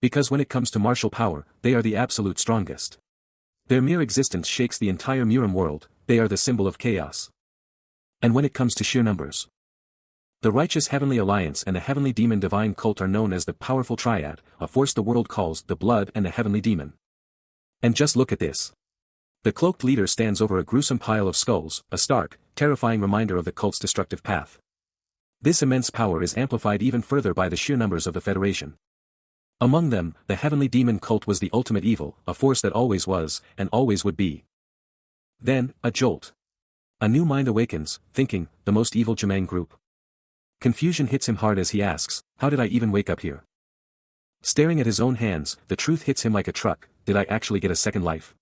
Because when it comes to martial power, they are the absolute strongest. Their mere existence shakes the entire Muram world, they are the symbol of chaos. And when it comes to sheer numbers, the righteous heavenly alliance and the heavenly demon divine cult are known as the powerful triad, a force the world calls the blood and the heavenly demon. And just look at this. The cloaked leader stands over a gruesome pile of skulls, a stark, terrifying reminder of the cult's destructive path. This immense power is amplified even further by the sheer numbers of the Federation. Among them, the heavenly demon cult was the ultimate evil, a force that always was, and always would be. Then, a jolt. A new mind awakens, thinking, the most evil Jamang group. Confusion hits him hard as he asks, how did I even wake up here? Staring at his own hands, the truth hits him like a truck, did I actually get a second life?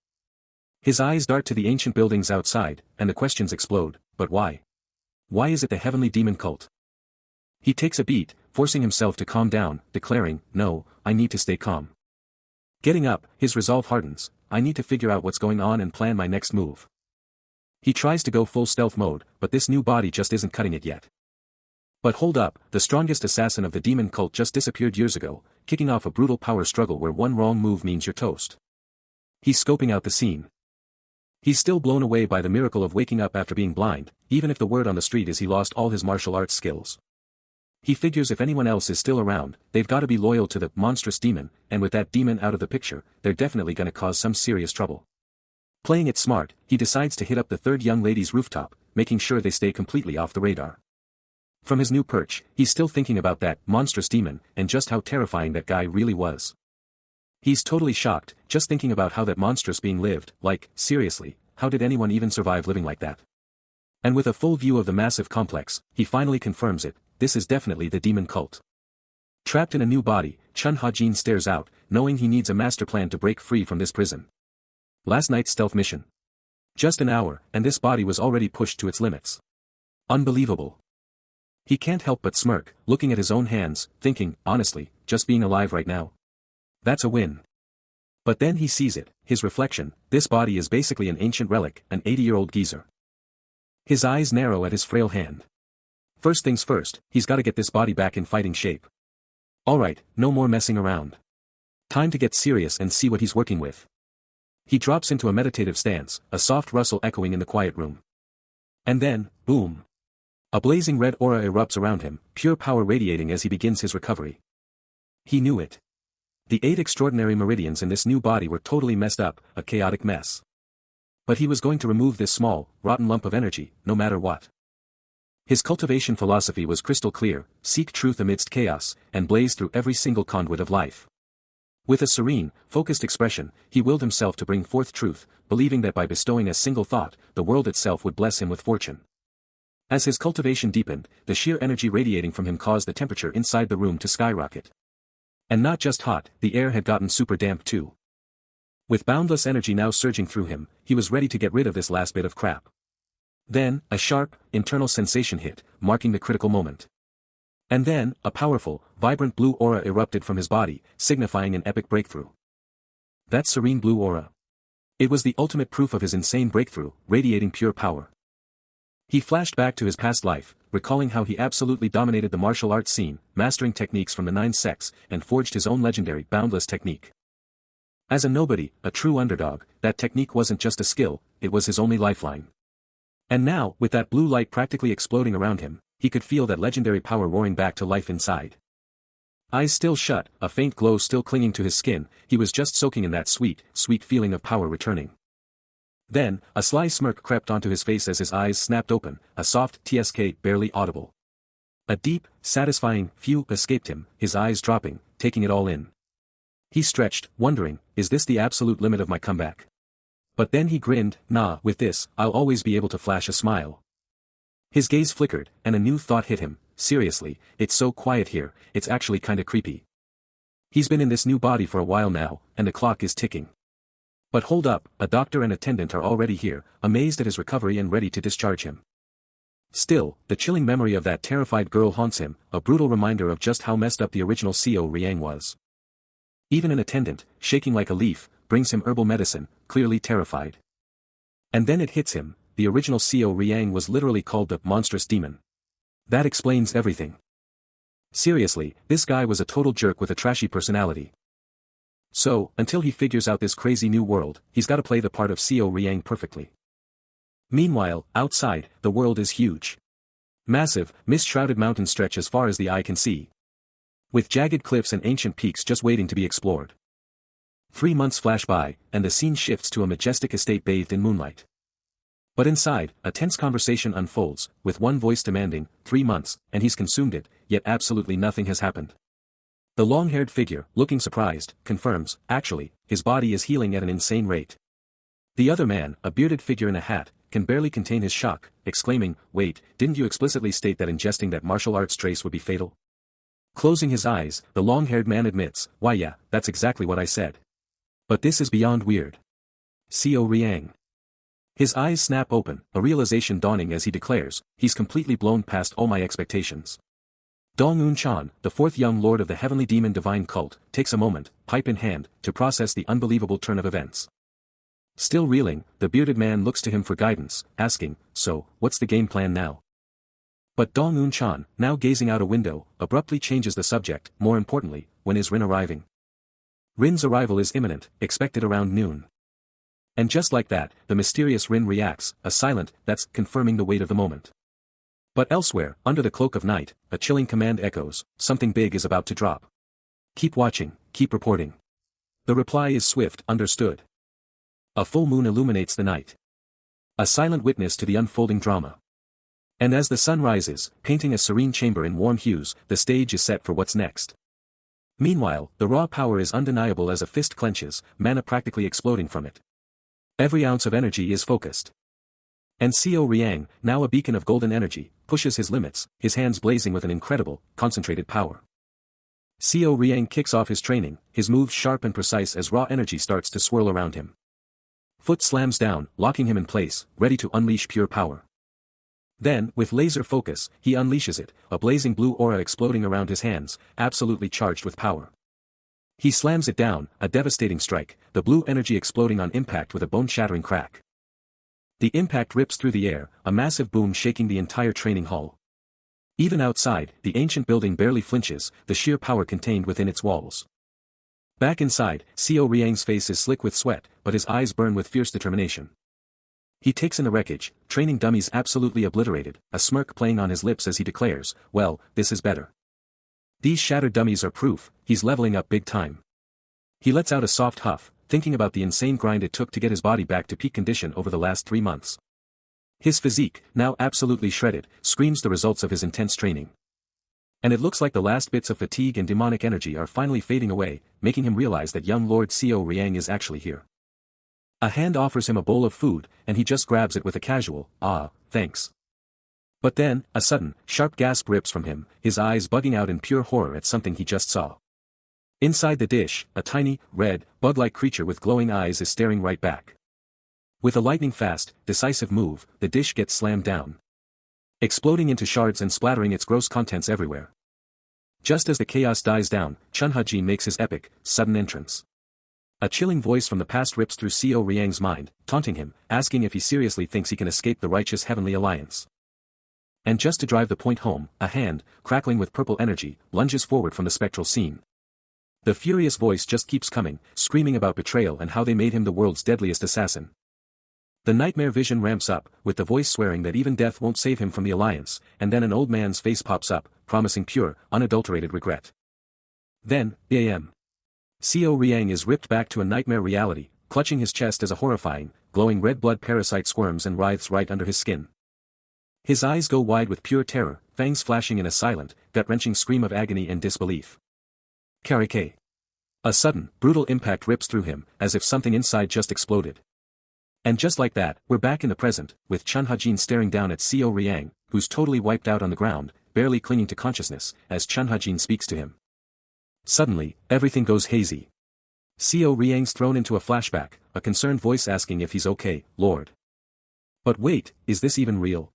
His eyes dart to the ancient buildings outside, and the questions explode, but why? Why is it the heavenly demon cult? He takes a beat, forcing himself to calm down, declaring, no, I need to stay calm. Getting up, his resolve hardens, I need to figure out what's going on and plan my next move. He tries to go full stealth mode, but this new body just isn't cutting it yet. But hold up, the strongest assassin of the demon cult just disappeared years ago, kicking off a brutal power struggle where one wrong move means you're toast. He's scoping out the scene. He's still blown away by the miracle of waking up after being blind, even if the word on the street is he lost all his martial arts skills. He figures if anyone else is still around, they've got to be loyal to the monstrous demon, and with that demon out of the picture, they're definitely gonna cause some serious trouble. Playing it smart, he decides to hit up the third young lady's rooftop, making sure they stay completely off the radar. From his new perch, he's still thinking about that monstrous demon and just how terrifying that guy really was. He's totally shocked, just thinking about how that monstrous being lived, like, seriously, how did anyone even survive living like that? And with a full view of the massive complex, he finally confirms it, this is definitely the demon cult. Trapped in a new body, Chun Ha-jin stares out, knowing he needs a master plan to break free from this prison. Last night's stealth mission. Just an hour, and this body was already pushed to its limits. Unbelievable. He can't help but smirk, looking at his own hands, thinking, honestly, just being alive right now. That's a win. But then he sees it, his reflection, this body is basically an ancient relic, an 80-year-old geezer. His eyes narrow at his frail hand. First things first, he's gotta get this body back in fighting shape. Alright, no more messing around. Time to get serious and see what he's working with. He drops into a meditative stance, a soft rustle echoing in the quiet room. And then, boom. A blazing red aura erupts around him, pure power radiating as he begins his recovery. He knew it. The 8 extraordinary meridians in this new body were totally messed up, a chaotic mess. But he was going to remove this small, rotten lump of energy, no matter what. His cultivation philosophy was crystal clear, seek truth amidst chaos, and blaze through every single conduit of life. With a serene, focused expression, he willed himself to bring forth truth, believing that by bestowing a single thought, the world itself would bless him with fortune. As his cultivation deepened, the sheer energy radiating from him caused the temperature inside the room to skyrocket. And not just hot, the air had gotten super damp too. With boundless energy now surging through him, he was ready to get rid of this last bit of crap. Then, a sharp, internal sensation hit, marking the critical moment. And then, a powerful, vibrant blue aura erupted from his body, signifying an epic breakthrough. That serene blue aura. It was the ultimate proof of his insane breakthrough, radiating pure power. He flashed back to his past life, recalling how he absolutely dominated the martial arts scene, mastering techniques from the 9 sects, and forged his own legendary, boundless technique. As a nobody, a true underdog, that technique wasn't just a skill, it was his only lifeline. And now, with that blue light practically exploding around him, he could feel that legendary power roaring back to life inside. Eyes still shut, a faint glow still clinging to his skin, he was just soaking in that sweet, sweet feeling of power returning. Then, a sly smirk crept onto his face as his eyes snapped open, a soft TSK barely audible. A deep, satisfying phew escaped him, his eyes dropping, taking it all in. He stretched, wondering, is this the absolute limit of my comeback? But then he grinned, nah, with this, I'll always be able to flash a smile. His gaze flickered, and a new thought hit him, seriously, it's so quiet here, it's actually kinda creepy. He's been in this new body for a while now, and the clock is ticking. But hold up, a doctor and attendant are already here, amazed at his recovery and ready to discharge him. Still, the chilling memory of that terrified girl haunts him, a brutal reminder of just how messed up the original Co Riang was. Even an attendant, shaking like a leaf, brings him herbal medicine, clearly terrified. And then it hits him, the original Co Riang was literally called the monstrous demon. That explains everything. Seriously, this guy was a total jerk with a trashy personality. So, until he figures out this crazy new world, he's gotta play the part of Co Riang perfectly. Meanwhile, outside, the world is huge. Massive, mist-shrouded mountains stretch as far as the eye can see, with jagged cliffs and ancient peaks just waiting to be explored. 3 months flash by, and the scene shifts to a majestic estate bathed in moonlight. But inside, a tense conversation unfolds, with one voice demanding, 3 months, and he's consumed it, yet absolutely nothing has happened. The long-haired figure, looking surprised, confirms, actually, his body is healing at an insane rate. The other man, a bearded figure in a hat, can barely contain his shock, exclaiming, wait, didn't you explicitly state that ingesting that martial arts trace would be fatal? Closing his eyes, the long-haired man admits, why yeah, that's exactly what I said. But this is beyond weird. Co Riang. His eyes snap open, a realization dawning as he declares, he's completely blown past all my expectations. Dong-un Chan, the 4th young lord of the heavenly demon divine cult, takes a moment, pipe in hand, to process the unbelievable turn of events. Still reeling, the bearded man looks to him for guidance, asking, so, what's the game plan now? But Dong-un Chan, now gazing out a window, abruptly changes the subject, more importantly, when is Rin arriving? Rin's arrival is imminent, expected around noon. And just like that, the mysterious Rin reacts, a silent, that's confirming the weight of the moment. But elsewhere, under the cloak of night, a chilling command echoes, something big is about to drop. Keep watching, keep reporting. The reply is swift, understood. A full moon illuminates the night. A silent witness to the unfolding drama. And as the sun rises, painting a serene chamber in warm hues, the stage is set for what's next. Meanwhile, the raw power is undeniable as a fist clenches, mana practically exploding from it. Every ounce of energy is focused. And Seo Riang, now a beacon of golden energy, pushes his limits, his hands blazing with an incredible, concentrated power. Seo Riang kicks off his training, his moves sharp and precise as raw energy starts to swirl around him. Foot slams down, locking him in place, ready to unleash pure power. Then, with laser focus, he unleashes it, a blazing blue aura exploding around his hands, absolutely charged with power. He slams it down, a devastating strike, the blue energy exploding on impact with a bone-shattering crack. The impact rips through the air, a massive boom shaking the entire training hall. Even outside, the ancient building barely flinches, the sheer power contained within its walls. Back inside, Seo Riang's face is slick with sweat, but his eyes burn with fierce determination. He takes in the wreckage, training dummies absolutely obliterated, a smirk playing on his lips as he declares, well, this is better. These shattered dummies are proof, he's leveling up big time. He lets out a soft huff, thinking about the insane grind it took to get his body back to peak condition over the last 3 months. His physique, now absolutely shredded, screams the results of his intense training. And it looks like the last bits of fatigue and demonic energy are finally fading away, making him realize that young Lord Seo Riang is actually here. A hand offers him a bowl of food, and he just grabs it with a casual, "Ah, thanks." But then, a sudden, sharp gasp rips from him, his eyes bugging out in pure horror at something he just saw. Inside the dish, a tiny, red, bug-like creature with glowing eyes is staring right back. With a lightning-fast, decisive move, the dish gets slammed down, exploding into shards and splattering its gross contents everywhere. Just as the chaos dies down, Chun Ha-jin makes his epic, sudden entrance. A chilling voice from the past rips through Seo Riang's mind, taunting him, asking if he seriously thinks he can escape the righteous heavenly alliance. And just to drive the point home, a hand, crackling with purple energy, lunges forward from the spectral scene. The furious voice just keeps coming, screaming about betrayal and how they made him the world's deadliest assassin. The nightmare vision ramps up, with the voice swearing that even death won't save him from the alliance, and then an old man's face pops up, promising pure, unadulterated regret. Then, bam. Seo Riang is ripped back to a nightmare reality, clutching his chest as a horrifying, glowing red blood parasite squirms and writhes right under his skin. His eyes go wide with pure terror, fangs flashing in a silent, gut-wrenching scream of agony and disbelief. Karike. A sudden, brutal impact rips through him, as if something inside just exploded. And just like that, we're back in the present, with Chun Ha-jin staring down at Seo Riang, who's totally wiped out on the ground, barely clinging to consciousness, as Chun Ha-jin speaks to him. Suddenly, everything goes hazy. Seo Riang's thrown into a flashback, a concerned voice asking if he's okay, Lord. But wait, is this even real?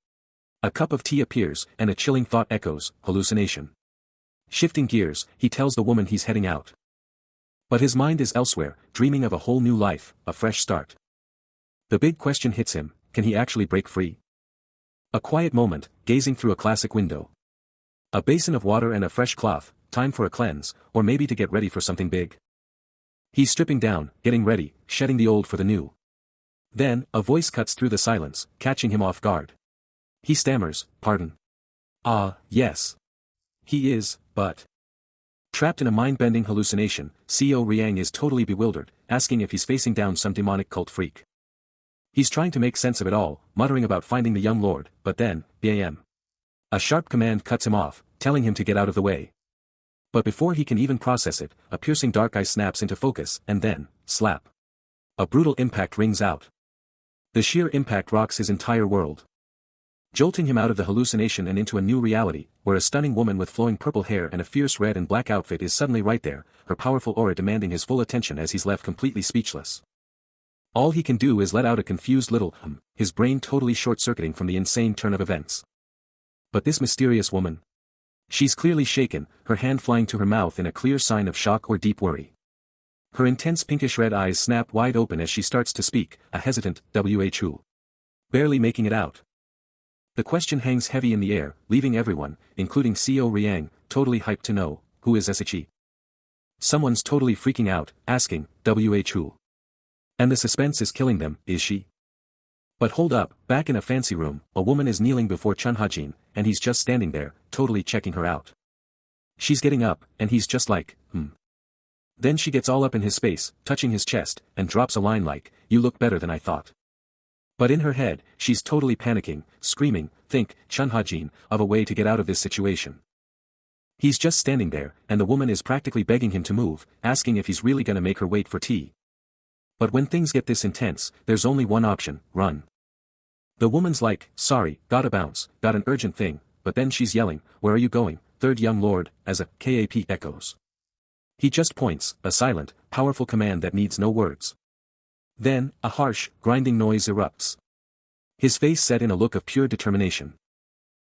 A cup of tea appears, and a chilling thought echoes, hallucination. Shifting gears, he tells the woman he's heading out. But his mind is elsewhere, dreaming of a whole new life, a fresh start. The big question hits him, can he actually break free? A quiet moment, gazing through a classic window. A basin of water and a fresh cloth, time for a cleanse, or maybe to get ready for something big. He's stripping down, getting ready, shedding the old for the new. Then, a voice cuts through the silence, catching him off guard. He stammers, pardon. Ah, yes. He is, but... Trapped in a mind-bending hallucination, Seo Riang is totally bewildered, asking if he's facing down some demonic cult freak. He's trying to make sense of it all, muttering about finding the young lord, but then, bam. A sharp command cuts him off, telling him to get out of the way. But before he can even process it, a piercing dark eye snaps into focus, and then, slap. A brutal impact rings out. The sheer impact rocks his entire world, jolting him out of the hallucination and into a new reality, where a stunning woman with flowing purple hair and a fierce red and black outfit is suddenly right there, her powerful aura demanding his full attention as he's left completely speechless. All he can do is let out a confused little his brain totally short-circuiting from the insane turn of events. But this mysterious woman? She's clearly shaken, her hand flying to her mouth in a clear sign of shock or deep worry. Her intense pinkish-red eyes snap wide open as she starts to speak, a hesitant, who. Barely making it out. The question hangs heavy in the air, leaving everyone, including Seo Riang, totally hyped to know, who is Shi? Someone's totally freaking out, asking, who? And the suspense is killing them, is she? But hold up, back in a fancy room, a woman is kneeling before Chun Ha-jin, and he's just standing there, totally checking her out. She's getting up, and he's just like, Then she gets all up in his space, touching his chest, and drops a line like, you look better than I thought. But in her head, she's totally panicking, screaming, think, Chunhajin, of a way to get out of this situation. He's just standing there, and the woman is practically begging him to move, asking if he's really gonna make her wait for tea. But when things get this intense, there's only one option, run. The woman's like, sorry, gotta bounce, got an urgent thing, but then she's yelling, where are you going, third young lord, as a KAP echoes. He just points, a silent, powerful command that needs no words. Then, a harsh, grinding noise erupts. His face set in a look of pure determination.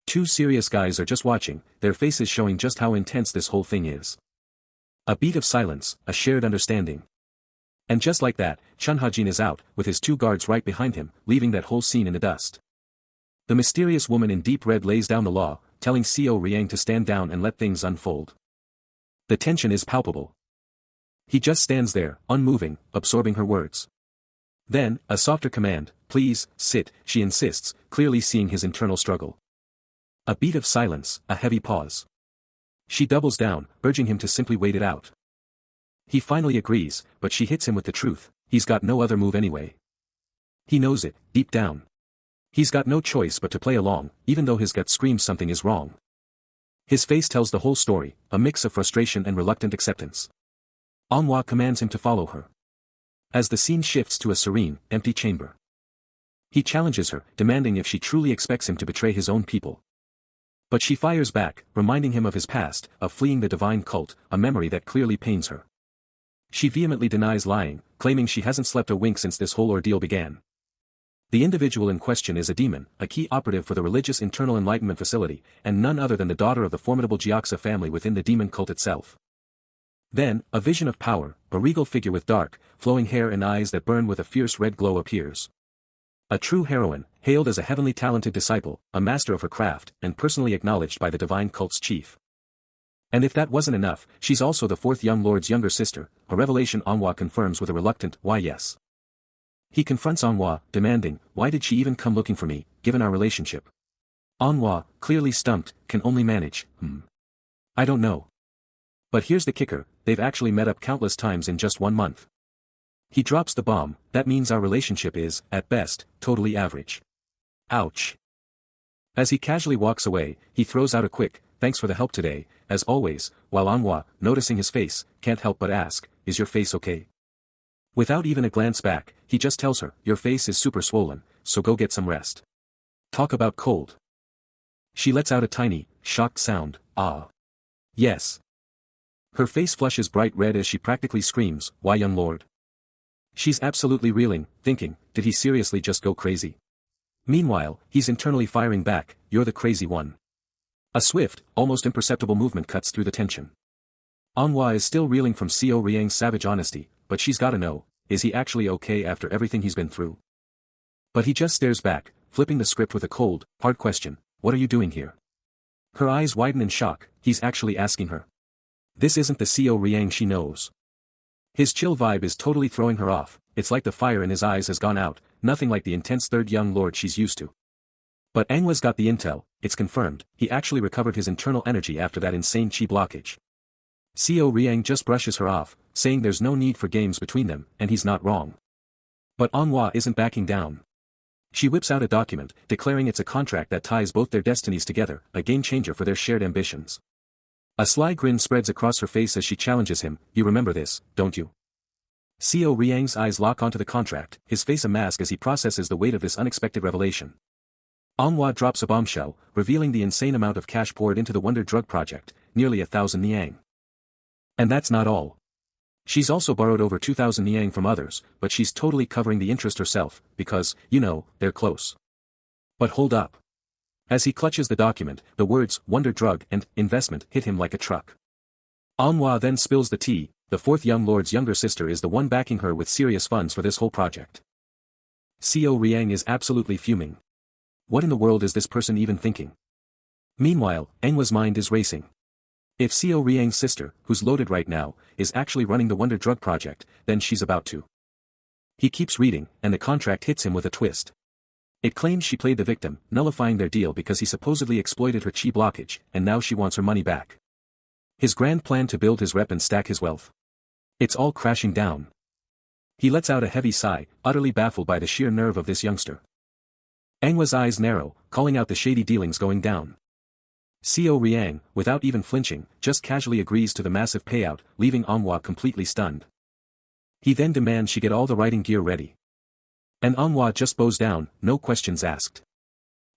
Two serious guys are just watching, their faces showing just how intense this whole thing is. A beat of silence, a shared understanding. And just like that, Chunhajin is out, with his two guards right behind him, leaving that whole scene in the dust. The mysterious woman in deep red lays down the law, telling Co Riang to stand down and let things unfold. The tension is palpable. He just stands there, unmoving, absorbing her words. Then, a softer command, please, sit, she insists, clearly seeing his internal struggle. A beat of silence, a heavy pause. She doubles down, urging him to simply wait it out. He finally agrees, but she hits him with the truth, he's got no other move anyway. He knows it, deep down. He's got no choice but to play along, even though his gut screams something is wrong. His face tells the whole story, a mix of frustration and reluctant acceptance. Manhwa commands him to follow her. As the scene shifts to a serene, empty chamber. He challenges her, demanding if she truly expects him to betray his own people. But she fires back, reminding him of his past, of fleeing the divine cult, a memory that clearly pains her. She vehemently denies lying, claiming she hasn't slept a wink since this whole ordeal began. The individual in question is a demon, a key operative for the religious internal enlightenment facility, and none other than the daughter of the formidable Jiaxa family within the demon cult itself. Then, a vision of power, a regal figure with dark, flowing hair and eyes that burn with a fierce red glow appears. A true heroine, hailed as a heavenly talented disciple, a master of her craft, and personally acknowledged by the divine cult's chief. And if that wasn't enough, she's also the fourth young lord's younger sister, a revelation Manhwa confirms with a reluctant, why yes. He confronts Manhwa, demanding, why did she even come looking for me, given our relationship? Manhwa, clearly stumped, can only manage, I don't know. But here's the kicker, they've actually met up countless times in just 1 month. He drops the bomb, that means our relationship is, at best, totally average. Ouch. As he casually walks away, he throws out a quick, thanks for the help today, as always, while Manhwa, noticing his face, can't help but ask, is your face okay? Without even a glance back, he just tells her, your face is super swollen, so go get some rest. Talk about cold. She lets out a tiny, shocked sound, ah. Yes. Her face flushes bright red as she practically screams, why young lord? She's absolutely reeling, thinking, did he seriously just go crazy? Meanwhile, he's internally firing back, you're the crazy one. A swift, almost imperceptible movement cuts through the tension. Manhwa is still reeling from Co Riang's savage honesty, but she's gotta know, is he actually okay after everything he's been through? But he just stares back, flipping the script with a cold, hard question, what are you doing here? Her eyes widen in shock, he's actually asking her. This isn't the Co Riang she knows. His chill vibe is totally throwing her off, it's like the fire in his eyes has gone out, nothing like the intense third young lord she's used to. But Manhwa's got the intel, it's confirmed, he actually recovered his internal energy after that insane chi blockage. Co Riang just brushes her off, saying there's no need for games between them, and he's not wrong. But Manhwa isn't backing down. She whips out a document, declaring it's a contract that ties both their destinies together, a game-changer for their shared ambitions. A sly grin spreads across her face as she challenges him, you remember this, don't you? Co Riang's eyes lock onto the contract, his face a mask as he processes the weight of this unexpected revelation. Manhwa drops a bombshell, revealing the insane amount of cash poured into the Wonder Drug Project, nearly 1,000 niang. And that's not all. She's also borrowed over 2,000 niang from others, but she's totally covering the interest herself, because, you know, they're close. But hold up. As he clutches the document, the words, Wonder Drug and investment hit him like a truck. Manhwa then spills the tea, the fourth young lord's younger sister is the one backing her with serious funds for this whole project. Co Riang is absolutely fuming. What in the world is this person even thinking? Meanwhile, Manhwa's mind is racing. If Co Riang's sister, who's loaded right now, is actually running the Wonder Drug Project, then she's about to. He keeps reading, and the contract hits him with a twist. It claims she played the victim, nullifying their deal because he supposedly exploited her chi blockage, and now she wants her money back. His grand plan to build his rep and stack his wealth. It's all crashing down. He lets out a heavy sigh, utterly baffled by the sheer nerve of this youngster. Anhwa's eyes narrow, calling out the shady dealings going down. Seo Riang, without even flinching, just casually agrees to the massive payout, leaving Anhwa completely stunned. He then demands she get all the writing gear ready. And Anhwa just bows down, no questions asked.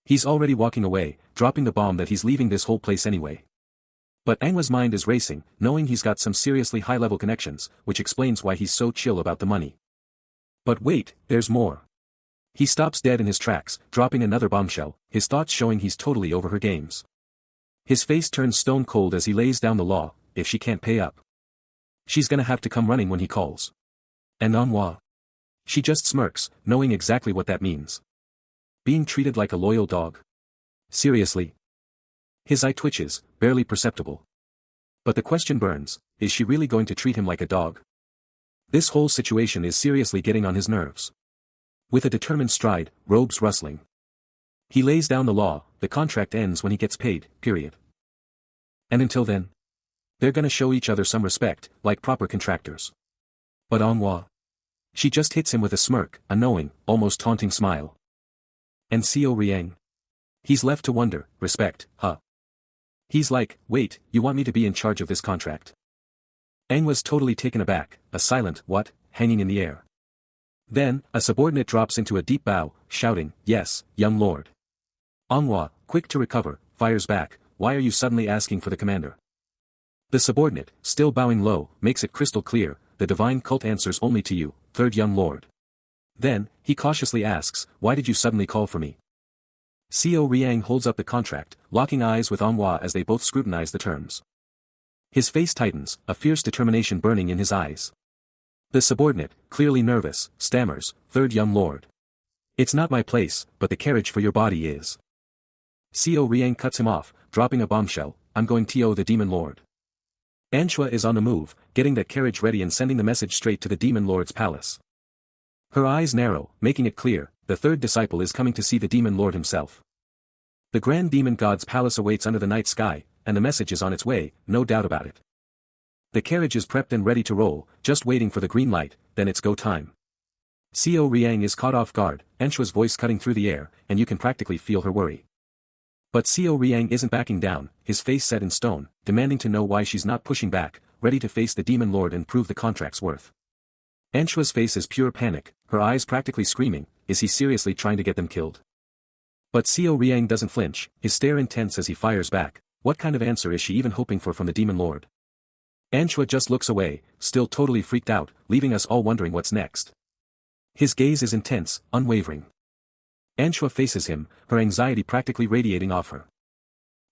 He's already walking away, dropping the bomb that he's leaving this whole place anyway. But Anhwa's mind is racing, knowing he's got some seriously high-level connections, which explains why he's so chill about the money. But wait, there's more. He stops dead in his tracks, dropping another bombshell, his thoughts showing he's totally over her games. His face turns stone cold as he lays down the law: if she can't pay up, she's gonna have to come running when he calls. And Anhwa? She just smirks, knowing exactly what that means. Being treated like a loyal dog. Seriously? His eye twitches, barely perceptible. But the question burns: is she really going to treat him like a dog? This whole situation is seriously getting on his nerves. With a determined stride, robes rustling, he lays down the law: the contract ends when he gets paid, period. And until then, they're gonna show each other some respect, like proper contractors. But Anhwa? She just hits him with a smirk, a knowing, almost taunting smile. And Seo Riang? He's left to wonder: respect, huh? He's like, wait, you want me to be in charge of this contract? Anhwa's totally taken aback, a silent what hanging in the air. Then, a subordinate drops into a deep bow, shouting, yes, young lord. Anhwa, quick to recover, fires back: why are you suddenly asking for the commander? The subordinate, still bowing low, makes it crystal clear: the divine cult answers only to you, third young lord. Then, he cautiously asks, why did you suddenly call for me? Seo Riang holds up the contract, locking eyes with Anhwa as they both scrutinize the terms. His face tightens, a fierce determination burning in his eyes. The subordinate, clearly nervous, stammers, third young lord. It's not my place, but the carriage for your body is. Seo Riang cuts him off, dropping a bombshell: I'm going to the demon lord. Anhwa is on the move, getting that carriage ready and sending the message straight to the demon lord's palace. Her eyes narrow, making it clear: the third disciple is coming to see the demon lord himself. The grand demon god's palace awaits under the night sky, and the message is on its way, no doubt about it. The carriage is prepped and ready to roll, just waiting for the green light, then it's go time. Seo Riang is caught off guard, Anhwa's voice cutting through the air, and you can practically feel her worry. But Seo Riang isn't backing down, his face set in stone, demanding to know why she's not pushing back, ready to face the demon lord and prove the contract's worth. Anhwa's face is pure panic, her eyes practically screaming: is he seriously trying to get them killed? But Seo Riang doesn't flinch, his stare intense as he fires back: what kind of answer is she even hoping for from the demon lord? Anhwa just looks away, still totally freaked out, leaving us all wondering what's next. His gaze is intense, unwavering. Anhwa faces him, her anxiety practically radiating off her.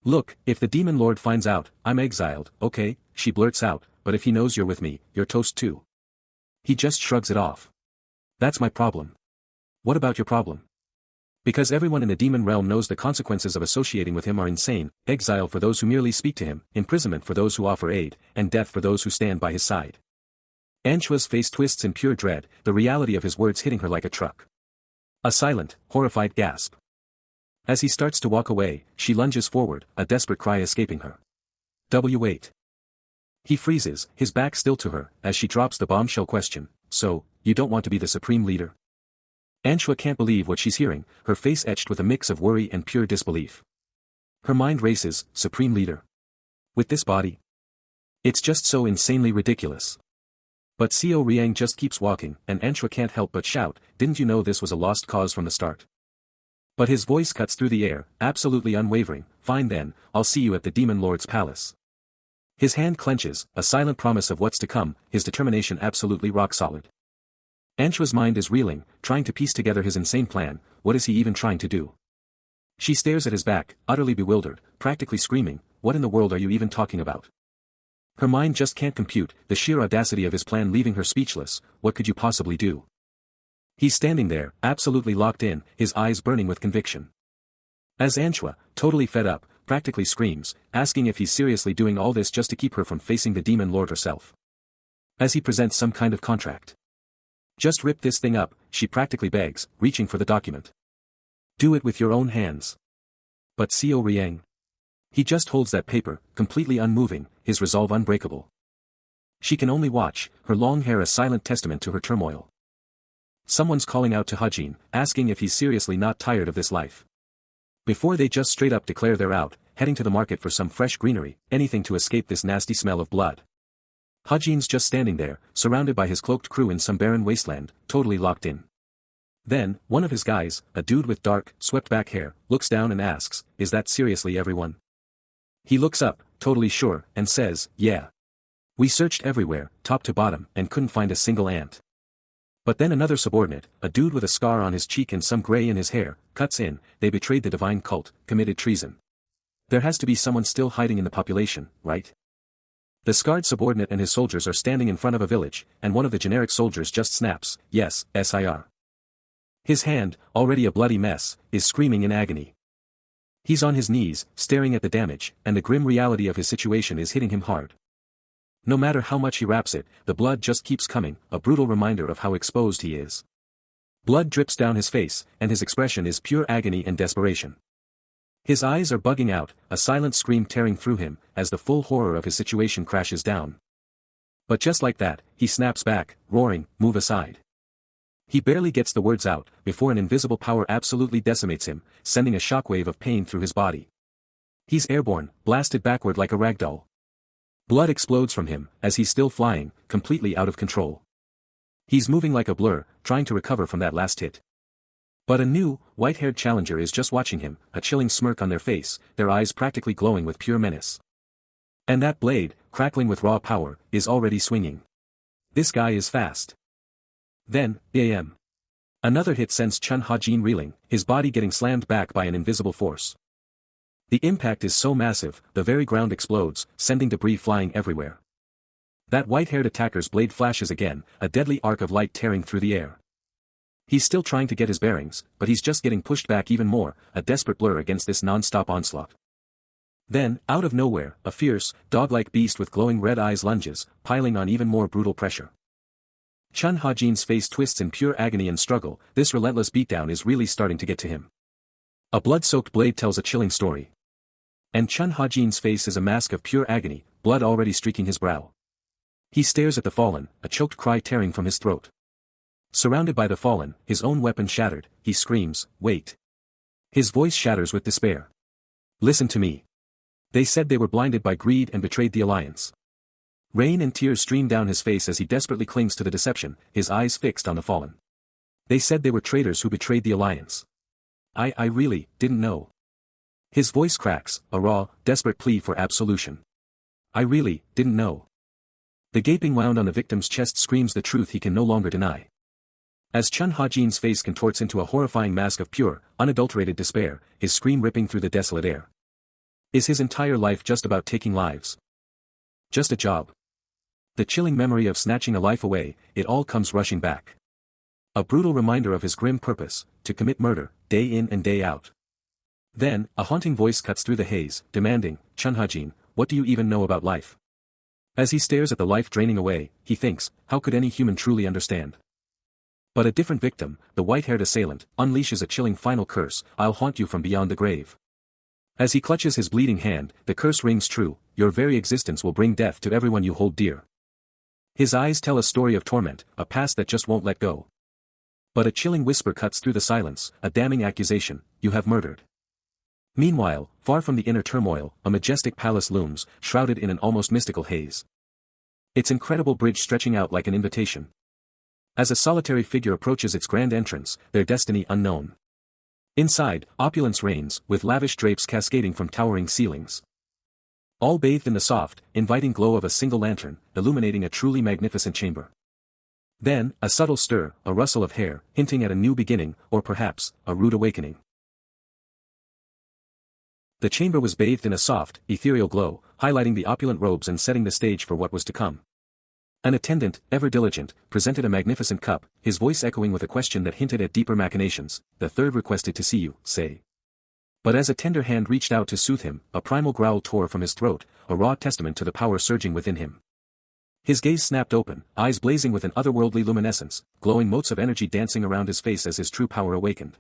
Look, if the demon lord finds out, I'm exiled, okay, she blurts out, but if he knows you're with me, you're toast too. He just shrugs it off. That's my problem. What about your problem? Because everyone in the demon realm knows the consequences of associating with him are insane: exile for those who merely speak to him, imprisonment for those who offer aid, and death for those who stand by his side. Anhwa's face twists in pure dread, the reality of his words hitting her like a truck. A silent, horrified gasp. As he starts to walk away, she lunges forward, a desperate cry escaping her. W8. He freezes, his back still to her, as she drops the bombshell question: so, you don't want to be the supreme leader? Anhwa can't believe what she's hearing, her face etched with a mix of worry and pure disbelief. Her mind races: supreme leader? With this body? It's just so insanely ridiculous. But Seo Riang just keeps walking, and Anhwa can't help but shout: didn't you know this was a lost cause from the start? But his voice cuts through the air, absolutely unwavering: fine then, I'll see you at the demon lord's palace. His hand clenches, a silent promise of what's to come, his determination absolutely rock solid. Anhwa's mind is reeling, trying to piece together his insane plan: what is he even trying to do? She stares at his back, utterly bewildered, practically screaming: what in the world are you even talking about? Her mind just can't compute the sheer audacity of his plan, leaving her speechless. What could you possibly do? He's standing there, absolutely locked in, his eyes burning with conviction. As Anhwa, totally fed up, practically screams, asking if he's seriously doing all this just to keep her from facing the demon lord herself. As he presents some kind of contract. Just rip this thing up, she practically begs, reaching for the document. Do it with your own hands. But Seo Riang? He just holds that paper, completely unmoving, his resolve unbreakable. She can only watch, her long hair a silent testament to her turmoil. Someone's calling out to Hajin, asking if he's seriously not tired of this life. Before they just straight up declare they're out, heading to the market for some fresh greenery, anything to escape this nasty smell of blood. Hajin's just standing there, surrounded by his cloaked crew in some barren wasteland, totally locked in. Then, one of his guys, a dude with dark, swept-back hair, looks down and asks, "Is that seriously everyone?" He looks up, totally sure, and says, "Yeah. We searched everywhere, top to bottom, and couldn't find a single ant." But then another subordinate, a dude with a scar on his cheek and some gray in his hair, cuts in, "They betrayed the divine cult, committed treason. There has to be someone still hiding in the population, right?" The scarred subordinate and his soldiers are standing in front of a village, and one of the generic soldiers just snaps, "Yes, SIR." His hand, already a bloody mess, is screaming in agony. He's on his knees, staring at the damage, and the grim reality of his situation is hitting him hard. No matter how much he wraps it, the blood just keeps coming, a brutal reminder of how exposed he is. Blood drips down his face, and his expression is pure agony and desperation. His eyes are bugging out, a silent scream tearing through him, as the full horror of his situation crashes down. But just like that, he snaps back, roaring, "Move aside." He barely gets the words out, before an invisible power absolutely decimates him, sending a shockwave of pain through his body. He's airborne, blasted backward like a ragdoll. Blood explodes from him, as he's still flying, completely out of control. He's moving like a blur, trying to recover from that last hit. But a new, white-haired challenger is just watching him, a chilling smirk on their face, their eyes practically glowing with pure menace. And that blade, crackling with raw power, is already swinging. This guy is fast. Then, bam. Another hit sends Chun Ha-jin reeling, his body getting slammed back by an invisible force. The impact is so massive, the very ground explodes, sending debris flying everywhere. That white-haired attacker's blade flashes again, a deadly arc of light tearing through the air. He's still trying to get his bearings, but he's just getting pushed back even more, a desperate blur against this non-stop onslaught. Then, out of nowhere, a fierce, dog-like beast with glowing red eyes lunges, piling on even more brutal pressure. Chun Ha-jin's face twists in pure agony and struggle, this relentless beatdown is really starting to get to him. A blood-soaked blade tells a chilling story. And Chun Ha-jin's face is a mask of pure agony, blood already streaking his brow. He stares at the fallen, a choked cry tearing from his throat. Surrounded by the fallen, his own weapon shattered, he screams, "Wait." His voice shatters with despair. "Listen to me. They said they were blinded by greed and betrayed the alliance." Rain and tears stream down his face as he desperately clings to the deception, his eyes fixed on the fallen. "They said they were traitors who betrayed the alliance. I really didn't know." His voice cracks, a raw, desperate plea for absolution. "I really didn't know." The gaping wound on the victim's chest screams the truth he can no longer deny. As Chun Ha-jin's face contorts into a horrifying mask of pure, unadulterated despair, his scream ripping through the desolate air. Is his entire life just about taking lives? Just a job? The chilling memory of snatching a life away, it all comes rushing back. A brutal reminder of his grim purpose, to commit murder, day in and day out. Then, a haunting voice cuts through the haze, demanding, "Chun Ha-jin, what do you even know about life?" As he stares at the life draining away, he thinks, how could any human truly understand? But a different victim, the white-haired assailant, unleashes a chilling final curse, "I'll haunt you from beyond the grave." As he clutches his bleeding hand, the curse rings true, "Your very existence will bring death to everyone you hold dear." His eyes tell a story of torment, a past that just won't let go. But a chilling whisper cuts through the silence, a damning accusation, "You have murdered." Meanwhile, far from the inner turmoil, a majestic palace looms, shrouded in an almost mystical haze. Its incredible bridge stretching out like an invitation. As a solitary figure approaches its grand entrance, their destiny unknown. Inside, opulence reigns, with lavish drapes cascading from towering ceilings. All bathed in the soft, inviting glow of a single lantern, illuminating a truly magnificent chamber. Then, a subtle stir, a rustle of hair, hinting at a new beginning, or perhaps, a rude awakening. The chamber was bathed in a soft, ethereal glow, highlighting the opulent robes and setting the stage for what was to come. An attendant, ever diligent, presented a magnificent cup, his voice echoing with a question that hinted at deeper machinations. "The third requested to see you, say." But as a tender hand reached out to soothe him, a primal growl tore from his throat, a raw testament to the power surging within him. His gaze snapped open, eyes blazing with an otherworldly luminescence, glowing motes of energy dancing around his face as his true power awakened.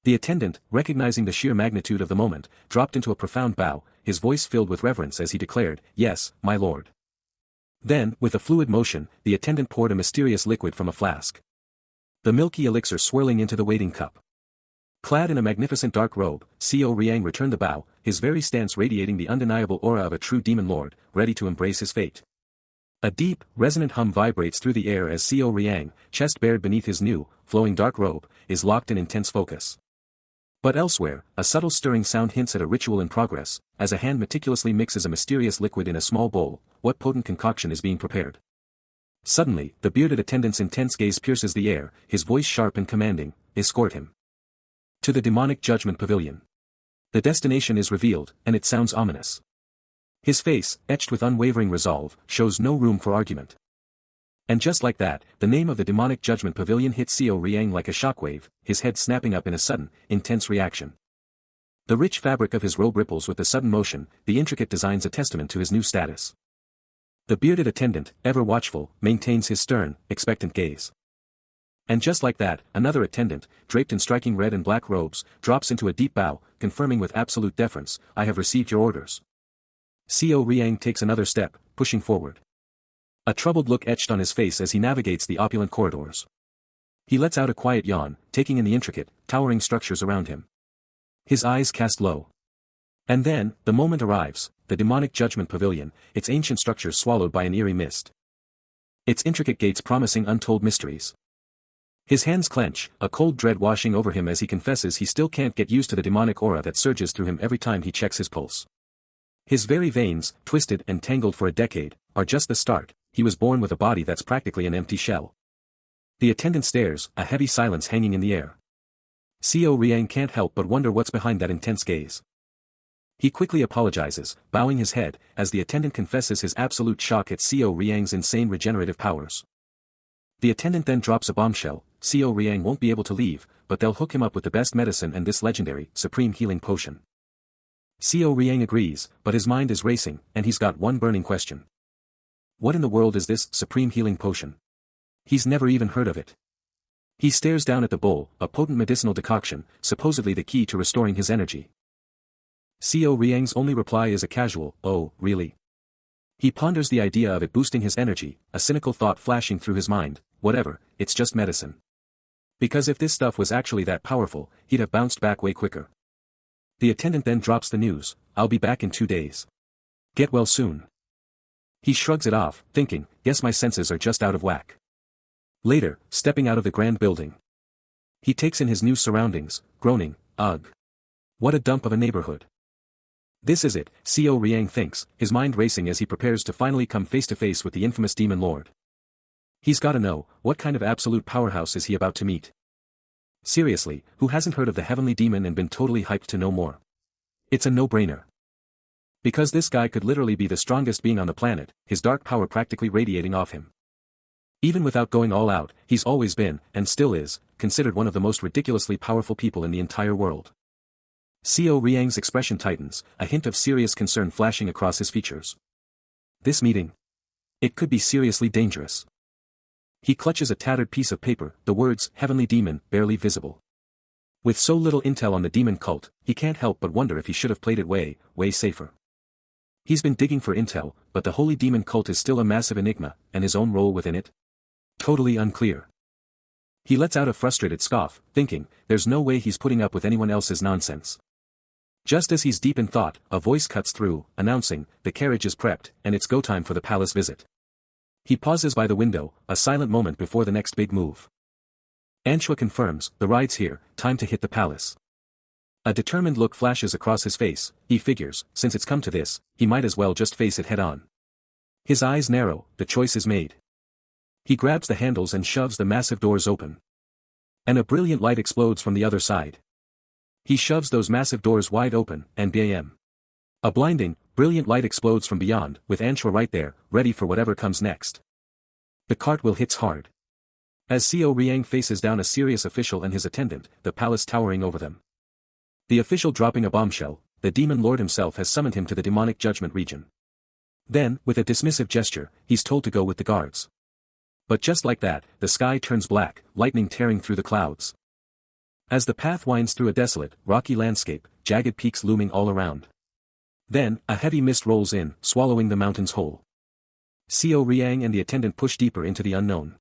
The attendant, recognizing the sheer magnitude of the moment, dropped into a profound bow, his voice filled with reverence as he declared, "Yes, my lord." Then, with a fluid motion, the attendant poured a mysterious liquid from a flask. the milky elixir swirling into the waiting cup. Clad in a magnificent dark robe, Co Riang returned the bow, his very stance radiating the undeniable aura of a true demon lord, ready to embrace his fate. A deep, resonant hum vibrates through the air as Co Riang, chest bared beneath his new, flowing dark robe, is locked in intense focus. But elsewhere, a subtle stirring sound hints at a ritual in progress, as a hand meticulously mixes a mysterious liquid in a small bowl. What potent concoction is being prepared? Suddenly, the bearded attendant's intense gaze pierces the air, his voice sharp and commanding, "Escort him to the demonic judgment pavilion." The destination is revealed, and it sounds ominous. His face, etched with unwavering resolve, shows no room for argument. And just like that, the name of the demonic judgment pavilion hits Co Riang like a shockwave, his head snapping up in a sudden, intense reaction. The rich fabric of his robe ripples with the sudden motion, the intricate designs a testament to his new status. The bearded attendant, ever watchful, maintains his stern, expectant gaze. And just like that, another attendant, draped in striking red and black robes, drops into a deep bow, confirming with absolute deference, "I have received your orders." Co Riang takes another step, pushing forward. A troubled look etched on his face as he navigates the opulent corridors. He lets out a quiet yawn, taking in the intricate, towering structures around him. His eyes cast low. And then, the moment arrives, the demonic judgment pavilion, its ancient structures swallowed by an eerie mist. Its intricate gates promising untold mysteries. His hands clench, a cold dread washing over him as he confesses he still can't get used to the demonic aura that surges through him every time he checks his pulse. His very veins, twisted and tangled for a decade, are just the start. He was born with a body that's practically an empty shell. The attendant stares, a heavy silence hanging in the air. Co Riang can't help but wonder what's behind that intense gaze. He quickly apologizes, bowing his head, as the attendant confesses his absolute shock at Co Riang's insane regenerative powers. The attendant then drops a bombshell. Co Riang won't be able to leave, but they'll hook him up with the best medicine and this legendary, supreme healing potion. Co Riang agrees, but his mind is racing, and he's got one burning question. What in the world is this supreme healing potion? He's never even heard of it. He stares down at the bowl, a potent medicinal decoction, supposedly the key to restoring his energy. Co Riang's only reply is a casual, "Oh, really?" He ponders the idea of it boosting his energy, a cynical thought flashing through his mind, whatever, it's just medicine. Because if this stuff was actually that powerful, he'd have bounced back way quicker. The attendant then drops the news, "I'll be back in 2 days. Get well soon." He shrugs it off, thinking, guess my senses are just out of whack. Later, stepping out of the grand building, he takes in his new surroundings, groaning, "Ugh. What a dump of a neighborhood." This is it, Co Riang thinks, his mind racing as he prepares to finally come face to face with the infamous demon lord. He's gotta know, what kind of absolute powerhouse is he about to meet? Seriously, who hasn't heard of the heavenly demon and been totally hyped to know more? It's a no-brainer. Because this guy could literally be the strongest being on the planet, his dark power practically radiating off him. Even without going all out, he's always been, and still is, considered one of the most ridiculously powerful people in the entire world. Co Riang's expression tightens, a hint of serious concern flashing across his features. This meeting? It could be seriously dangerous. He clutches a tattered piece of paper, the words, "Heavenly Demon," barely visible. With so little intel on the demon cult, he can't help but wonder if he should have played it way safer. He's been digging for intel, but the holy demon cult is still a massive enigma, and his own role within it? Totally unclear. He lets out a frustrated scoff, thinking, there's no way he's putting up with anyone else's nonsense. Just as he's deep in thought, a voice cuts through, announcing, the carriage is prepped, and it's go time for the palace visit. He pauses by the window, a silent moment before the next big move. Anshua confirms, the ride's here, time to hit the palace. A determined look flashes across his face, he figures, since it's come to this, he might as well just face it head on. His eyes narrow, the choice is made. He grabs the handles and shoves the massive doors open. And a brilliant light explodes from the other side. He shoves those massive doors wide open, and bam. A blinding, brilliant light explodes from beyond, with Anshua right there, ready for whatever comes next. The cartwheel hits hard. As Co Riang faces down a serious official and his attendant, the palace towering over them. The official dropping a bombshell, the demon lord himself has summoned him to the demonic judgment region. Then, with a dismissive gesture, he's told to go with the guards. But just like that, the sky turns black, lightning tearing through the clouds. As the path winds through a desolate, rocky landscape, jagged peaks looming all around. Then, a heavy mist rolls in, swallowing the mountains whole. Co Riang and the attendant push deeper into the unknown.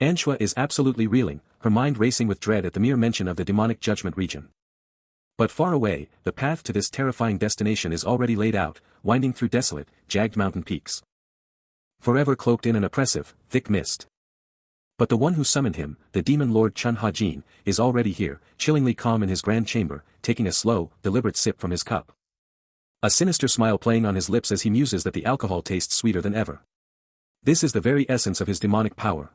Manhwa is absolutely reeling, her mind racing with dread at the mere mention of the demonic judgment region. But far away, the path to this terrifying destination is already laid out, winding through desolate, jagged mountain peaks. Forever cloaked in an oppressive, thick mist. But the one who summoned him, the demon lord Chun Ha-jin, is already here, chillingly calm in his grand chamber, taking a slow, deliberate sip from his cup. A sinister smile playing on his lips as he muses that the alcohol tastes sweeter than ever. This is the very essence of his demonic power.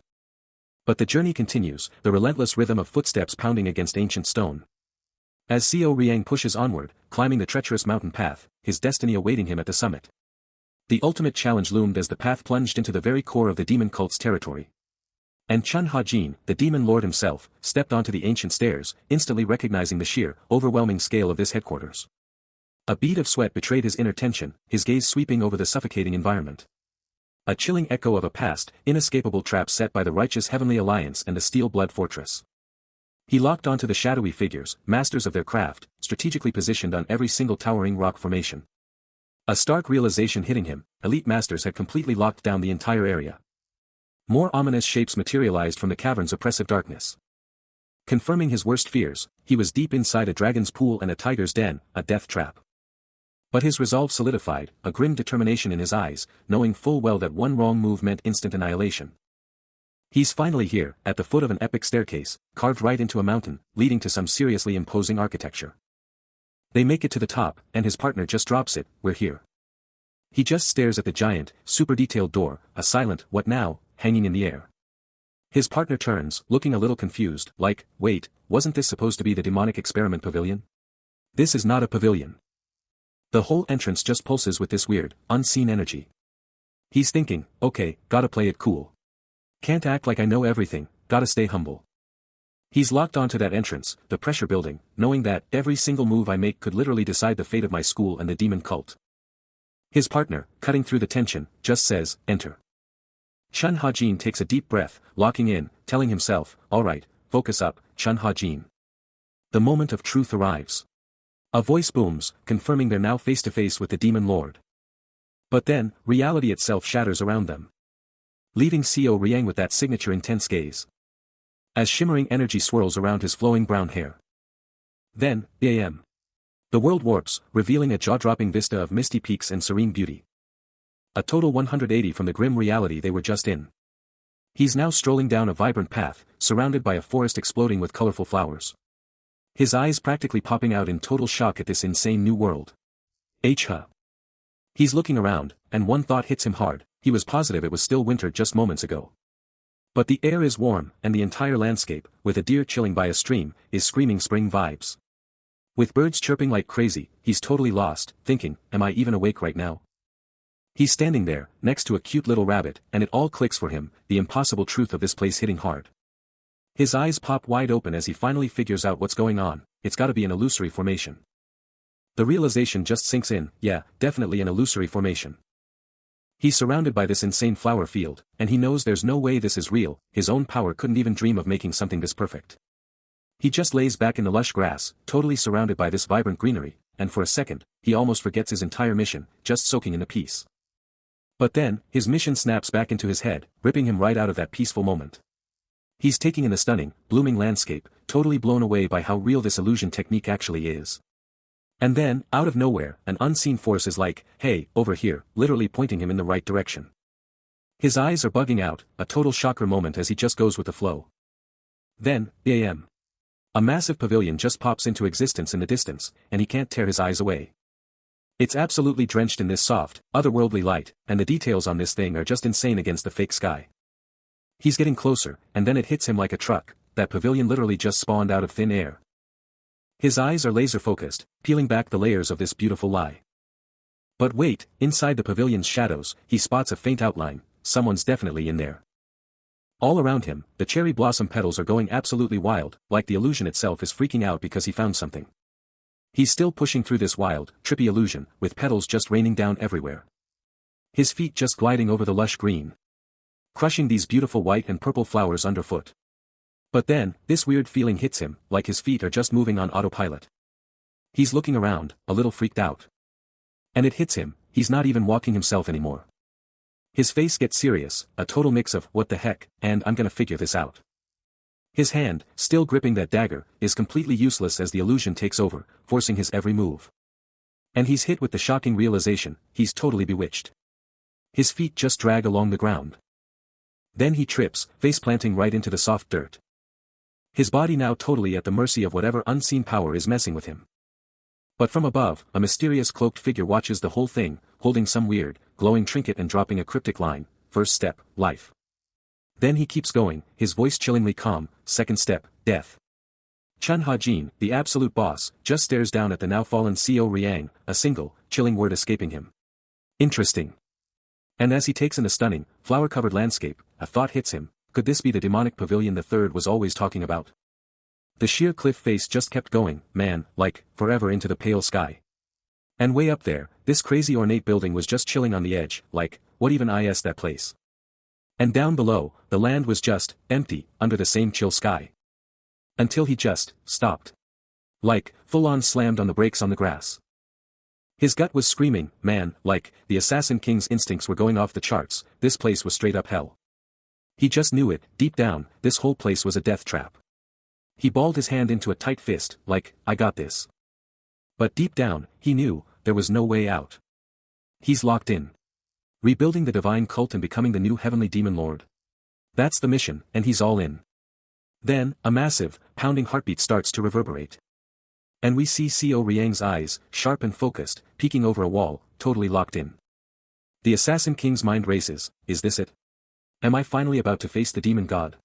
But the journey continues, the relentless rhythm of footsteps pounding against ancient stone. As Seo Riang pushes onward, climbing the treacherous mountain path, his destiny awaiting him at the summit. The ultimate challenge loomed as the path plunged into the very core of the demon cult's territory. And Chun Ha-jin, the demon lord himself, stepped onto the ancient stairs, instantly recognizing the sheer, overwhelming scale of this headquarters. A bead of sweat betrayed his inner tension, his gaze sweeping over the suffocating environment. A chilling echo of a past, inescapable trap set by the righteous Heavenly Alliance and the Steel Blood Fortress. He locked onto the shadowy figures, masters of their craft, strategically positioned on every single towering rock formation. A stark realization hitting him, elite masters had completely locked down the entire area. More ominous shapes materialized from the cavern's oppressive darkness. Confirming his worst fears, he was deep inside a dragon's pool and a tiger's den, a death trap. But his resolve solidified, a grim determination in his eyes, knowing full well that one wrong move meant instant annihilation. He's finally here, at the foot of an epic staircase, carved right into a mountain, leading to some seriously imposing architecture. They make it to the top, and his partner just drops it, "We're here." He just stares at the giant, super-detailed door, a silent, "What now?" hanging in the air. His partner turns, looking a little confused, like, "Wait, wasn't this supposed to be the demonic experiment pavilion? This is not a pavilion." The whole entrance just pulses with this weird, unseen energy. He's thinking, okay, gotta play it cool. Can't act like I know everything, gotta stay humble. He's locked onto that entrance, the pressure building, knowing that every single move I make could literally decide the fate of my school and the demon cult. His partner, cutting through the tension, just says, "Enter." Chun Ha-jin takes a deep breath, locking in, telling himself, "Alright, focus up, Chun Ha-jin." The moment of truth arrives. A voice booms, confirming they're now face to face with the demon lord. But then, reality itself shatters around them. Leaving Seo Riang with that signature intense gaze. As shimmering energy swirls around his flowing brown hair. Then, bam. The world warps, revealing a jaw-dropping vista of misty peaks and serene beauty. A total 180 from the grim reality they were just in. He's now strolling down a vibrant path, surrounded by a forest exploding with colorful flowers. His eyes practically popping out in total shock at this insane new world. Huh. He's looking around, and one thought hits him hard, he was positive it was still winter just moments ago. But the air is warm, and the entire landscape, with a deer chilling by a stream, is screaming spring vibes. With birds chirping like crazy, he's totally lost, thinking, am I even awake right now? He's standing there, next to a cute little rabbit, and it all clicks for him, the impossible truth of this place hitting hard. His eyes pop wide open as he finally figures out what's going on, it's gotta be an illusory formation. The realization just sinks in, yeah, definitely an illusory formation. He's surrounded by this insane flower field, and he knows there's no way this is real, his own power couldn't even dream of making something this perfect. He just lays back in the lush grass, totally surrounded by this vibrant greenery, and for a second, he almost forgets his entire mission, just soaking in the peace. But then, his mission snaps back into his head, ripping him right out of that peaceful moment. He's taking in the stunning, blooming landscape, totally blown away by how real this illusion technique actually is. And then, out of nowhere, an unseen force is like, "Hey, over here," literally pointing him in the right direction. His eyes are bugging out, a total shocker moment as he just goes with the flow. Then, bam. A massive pavilion just pops into existence in the distance, and he can't tear his eyes away. It's absolutely drenched in this soft, otherworldly light, and the details on this thing are just insane against the fake sky. He's getting closer, and then it hits him like a truck, that pavilion literally just spawned out of thin air. His eyes are laser-focused, peeling back the layers of this beautiful lie. But wait, inside the pavilion's shadows, he spots a faint outline, someone's definitely in there. All around him, the cherry blossom petals are going absolutely wild, like the illusion itself is freaking out because he found something. He's still pushing through this wild, trippy illusion, with petals just raining down everywhere. His feet just gliding over the lush green, crushing these beautiful white and purple flowers underfoot. But then, this weird feeling hits him, like his feet are just moving on autopilot. He's looking around, a little freaked out. And it hits him, he's not even walking himself anymore. His face gets serious, a total mix of, what the heck, and I'm gonna figure this out. His hand, still gripping that dagger, is completely useless as the illusion takes over, forcing his every move. And he's hit with the shocking realization, he's totally bewitched. His feet just drag along the ground. Then he trips, face planting right into the soft dirt. His body now totally at the mercy of whatever unseen power is messing with him. But from above, a mysterious cloaked figure watches the whole thing, holding some weird, glowing trinket and dropping a cryptic line, first step, life. Then he keeps going, his voice chillingly calm, second step, death. Chun Ha-jin, the absolute boss, just stares down at the now fallen Co Riang, a single, chilling word escaping him. Interesting. And as he takes in the stunning, flower-covered landscape, a thought hits him, could this be the demonic pavilion the third was always talking about? The sheer cliff face just kept going, man, like, forever into the pale sky. And way up there, this crazy ornate building was just chilling on the edge, like, what even is that place? And down below, the land was just, empty, under the same chill sky. Until he just, stopped. Like, full-on slammed on the brakes on the grass. His gut was screaming, man, like, the Assassin King's instincts were going off the charts, this place was straight up hell. He just knew it, deep down, this whole place was a death trap. He balled his hand into a tight fist, like, I got this. But deep down, he knew, there was no way out. He's locked in. Rebuilding the divine cult and becoming the new heavenly demon lord. That's the mission, and he's all in. Then, a massive, pounding heartbeat starts to reverberate. And we see Co Riang's eyes, sharp and focused, peeking over a wall, totally locked in. The Assassin King's mind races, is this it? Am I finally about to face the demon god?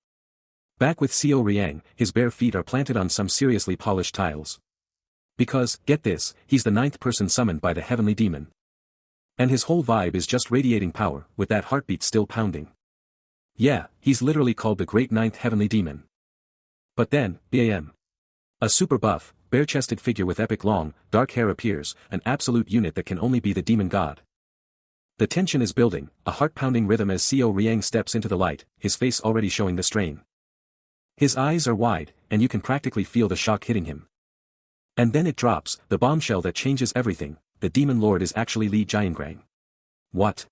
Back with Co Riang, his bare feet are planted on some seriously polished tiles. Because, get this, he's the 9th person summoned by the heavenly demon. And his whole vibe is just radiating power, with that heartbeat still pounding. Yeah, he's literally called the Great Ninth Heavenly Demon. But then, bam. A super buff, bare-chested figure with epic long, dark hair appears, an absolute unit that can only be the demon god. The tension is building, a heart-pounding rhythm as Co Riang steps into the light, his face already showing the strain. His eyes are wide, and you can practically feel the shock hitting him. And then it drops, the bombshell that changes everything, the demon lord is actually Li Jiangrang. What?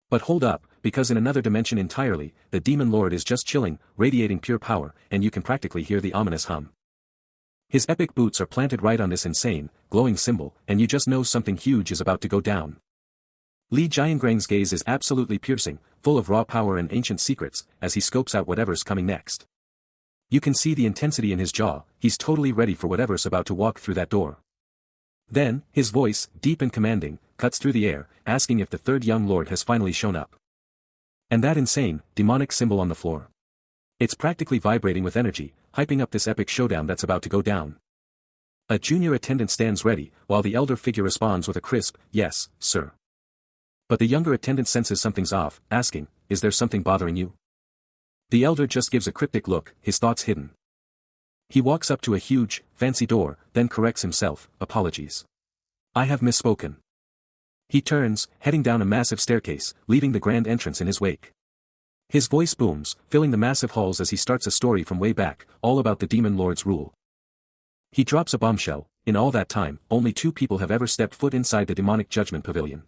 But hold up, because in another dimension entirely, the demon lord is just chilling, radiating pure power, and you can practically hear the ominous hum. His epic boots are planted right on this insane, glowing symbol, and you just know something huge is about to go down. Li Jiangrang's gaze is absolutely piercing, full of raw power and ancient secrets, as he scopes out whatever's coming next. You can see the intensity in his jaw, he's totally ready for whatever's about to walk through that door. Then, his voice, deep and commanding, cuts through the air, asking if the third young lord has finally shown up. And that insane, demonic symbol on the floor. It's practically vibrating with energy, hyping up this epic showdown that's about to go down. A junior attendant stands ready, while the elder figure responds with a crisp, yes, sir. But the younger attendant senses something's off, asking, is there something bothering you? The elder just gives a cryptic look, his thoughts hidden. He walks up to a huge, fancy door, then corrects himself, apologies. I have misspoken. He turns, heading down a massive staircase, leaving the grand entrance in his wake. His voice booms, filling the massive halls as he starts a story from way back, all about the demon lord's rule. He drops a bombshell, in all that time, only 2 people have ever stepped foot inside the demonic judgment pavilion.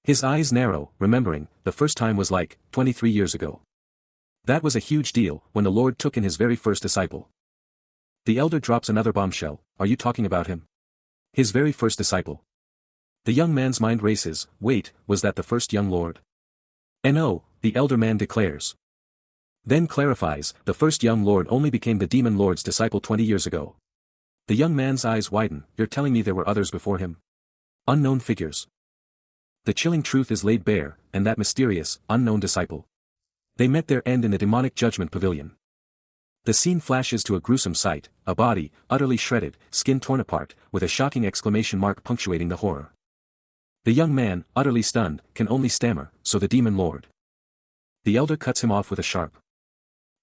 His eyes narrow, remembering, the first time was like, 23 years ago. That was a huge deal, when the Lord took in his very first disciple. The elder drops another bombshell, are you talking about him? His very first disciple. The young man's mind races, wait, was that the first young lord? No, the elder man declares. Then clarifies, the first young lord only became the demon lord's disciple 20 years ago. The young man's eyes widen, you're telling me there were others before him? Unknown figures. The chilling truth is laid bare, and that mysterious, unknown disciple. They met their end in the demonic judgment pavilion. The scene flashes to a gruesome sight, a body, utterly shredded, skin torn apart, with a shocking exclamation mark punctuating the horror. The young man, utterly stunned, can only stammer, so the demon lord. The elder cuts him off with a sharp.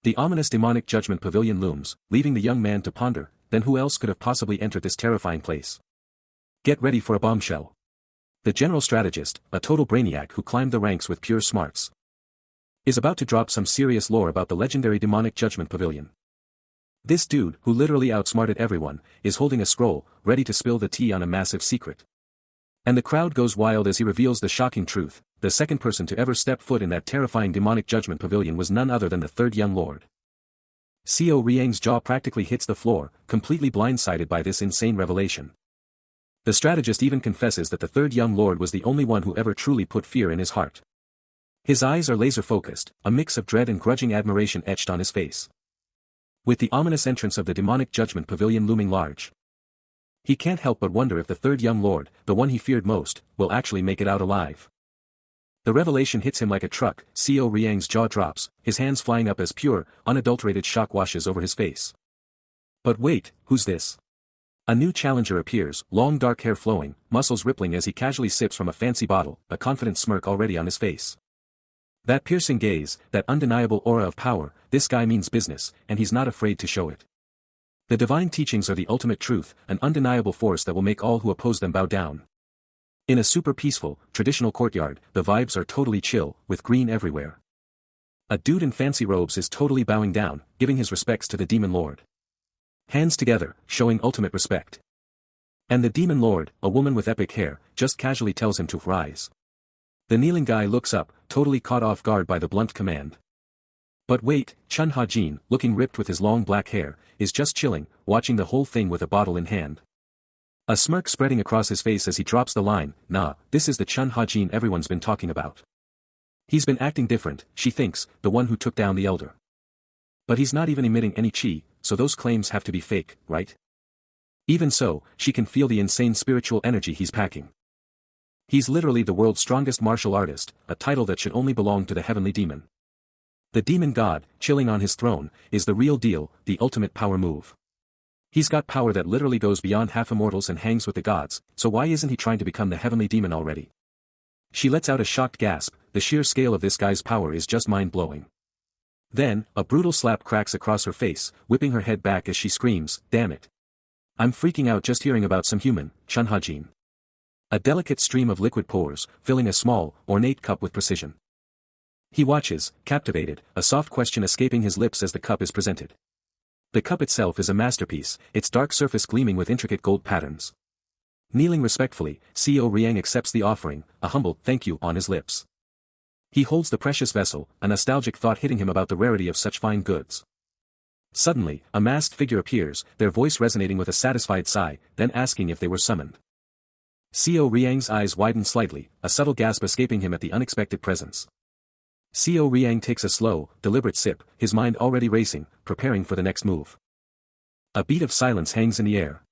The ominous demonic judgment pavilion looms, leaving the young man to ponder, then who else could have possibly entered this terrifying place? Get ready for a bombshell. The general strategist, a total brainiac who climbed the ranks with pure smarts, is about to drop some serious lore about the legendary demonic judgment pavilion. This dude, who literally outsmarted everyone, is holding a scroll, ready to spill the tea on a massive secret. And the crowd goes wild as he reveals the shocking truth, the second person to ever step foot in that terrifying demonic judgment pavilion was none other than the third young lord. Xiao Riang's jaw practically hits the floor, completely blindsided by this insane revelation. The strategist even confesses that the third young lord was the only one who ever truly put fear in his heart. His eyes are laser-focused, a mix of dread and grudging admiration etched on his face. With the ominous entrance of the demonic judgment pavilion looming large, he can't help but wonder if the third young lord, the one he feared most, will actually make it out alive. The revelation hits him like a truck. Xiao Riang's jaw drops, his hands flying up as pure, unadulterated shock washes over his face. But wait, who's this? A new challenger appears, long dark hair flowing, muscles rippling as he casually sips from a fancy bottle, a confident smirk already on his face. That piercing gaze, that undeniable aura of power, this guy means business, and he's not afraid to show it. The divine teachings are the ultimate truth, an undeniable force that will make all who oppose them bow down. In a super peaceful, traditional courtyard, the vibes are totally chill, with green everywhere. A dude in fancy robes is totally bowing down, giving his respects to the demon lord. Hands together, showing ultimate respect. And the demon lord, a woman with epic hair, just casually tells him to rise. The kneeling guy looks up, totally caught off guard by the blunt command. But wait, Chun Ha-jin, looking ripped with his long black hair, is just chilling, watching the whole thing with a bottle in hand. A smirk spreading across his face as he drops the line, "Nah, this is the Chun Ha-jin everyone's been talking about. He's been acting different," she thinks, the one who took down the elder. But he's not even emitting any chi, so those claims have to be fake, right? Even so, she can feel the insane spiritual energy he's packing. He's literally the world's strongest martial artist, a title that should only belong to the heavenly demon. The demon god, chilling on his throne, is the real deal, the ultimate power move. He's got power that literally goes beyond half immortals and hangs with the gods, so why isn't he trying to become the heavenly demon already? She lets out a shocked gasp, the sheer scale of this guy's power is just mind-blowing. Then, a brutal slap cracks across her face, whipping her head back as she screams, "Damn it. I'm freaking out just hearing about some human, Chun Ha-jin." A delicate stream of liquid pours, filling a small, ornate cup with precision. He watches, captivated, a soft question escaping his lips as the cup is presented. The cup itself is a masterpiece, its dark surface gleaming with intricate gold patterns. Kneeling respectfully, Xiao Riang accepts the offering, a humble "thank you" on his lips. He holds the precious vessel, a nostalgic thought hitting him about the rarity of such fine goods. Suddenly, a masked figure appears, their voice resonating with a satisfied sigh, then asking if they were summoned. Xiao Riang's eyes widen slightly, a subtle gasp escaping him at the unexpected presence. Xiao Riang takes a slow, deliberate sip, his mind already racing, preparing for the next move. A beat of silence hangs in the air.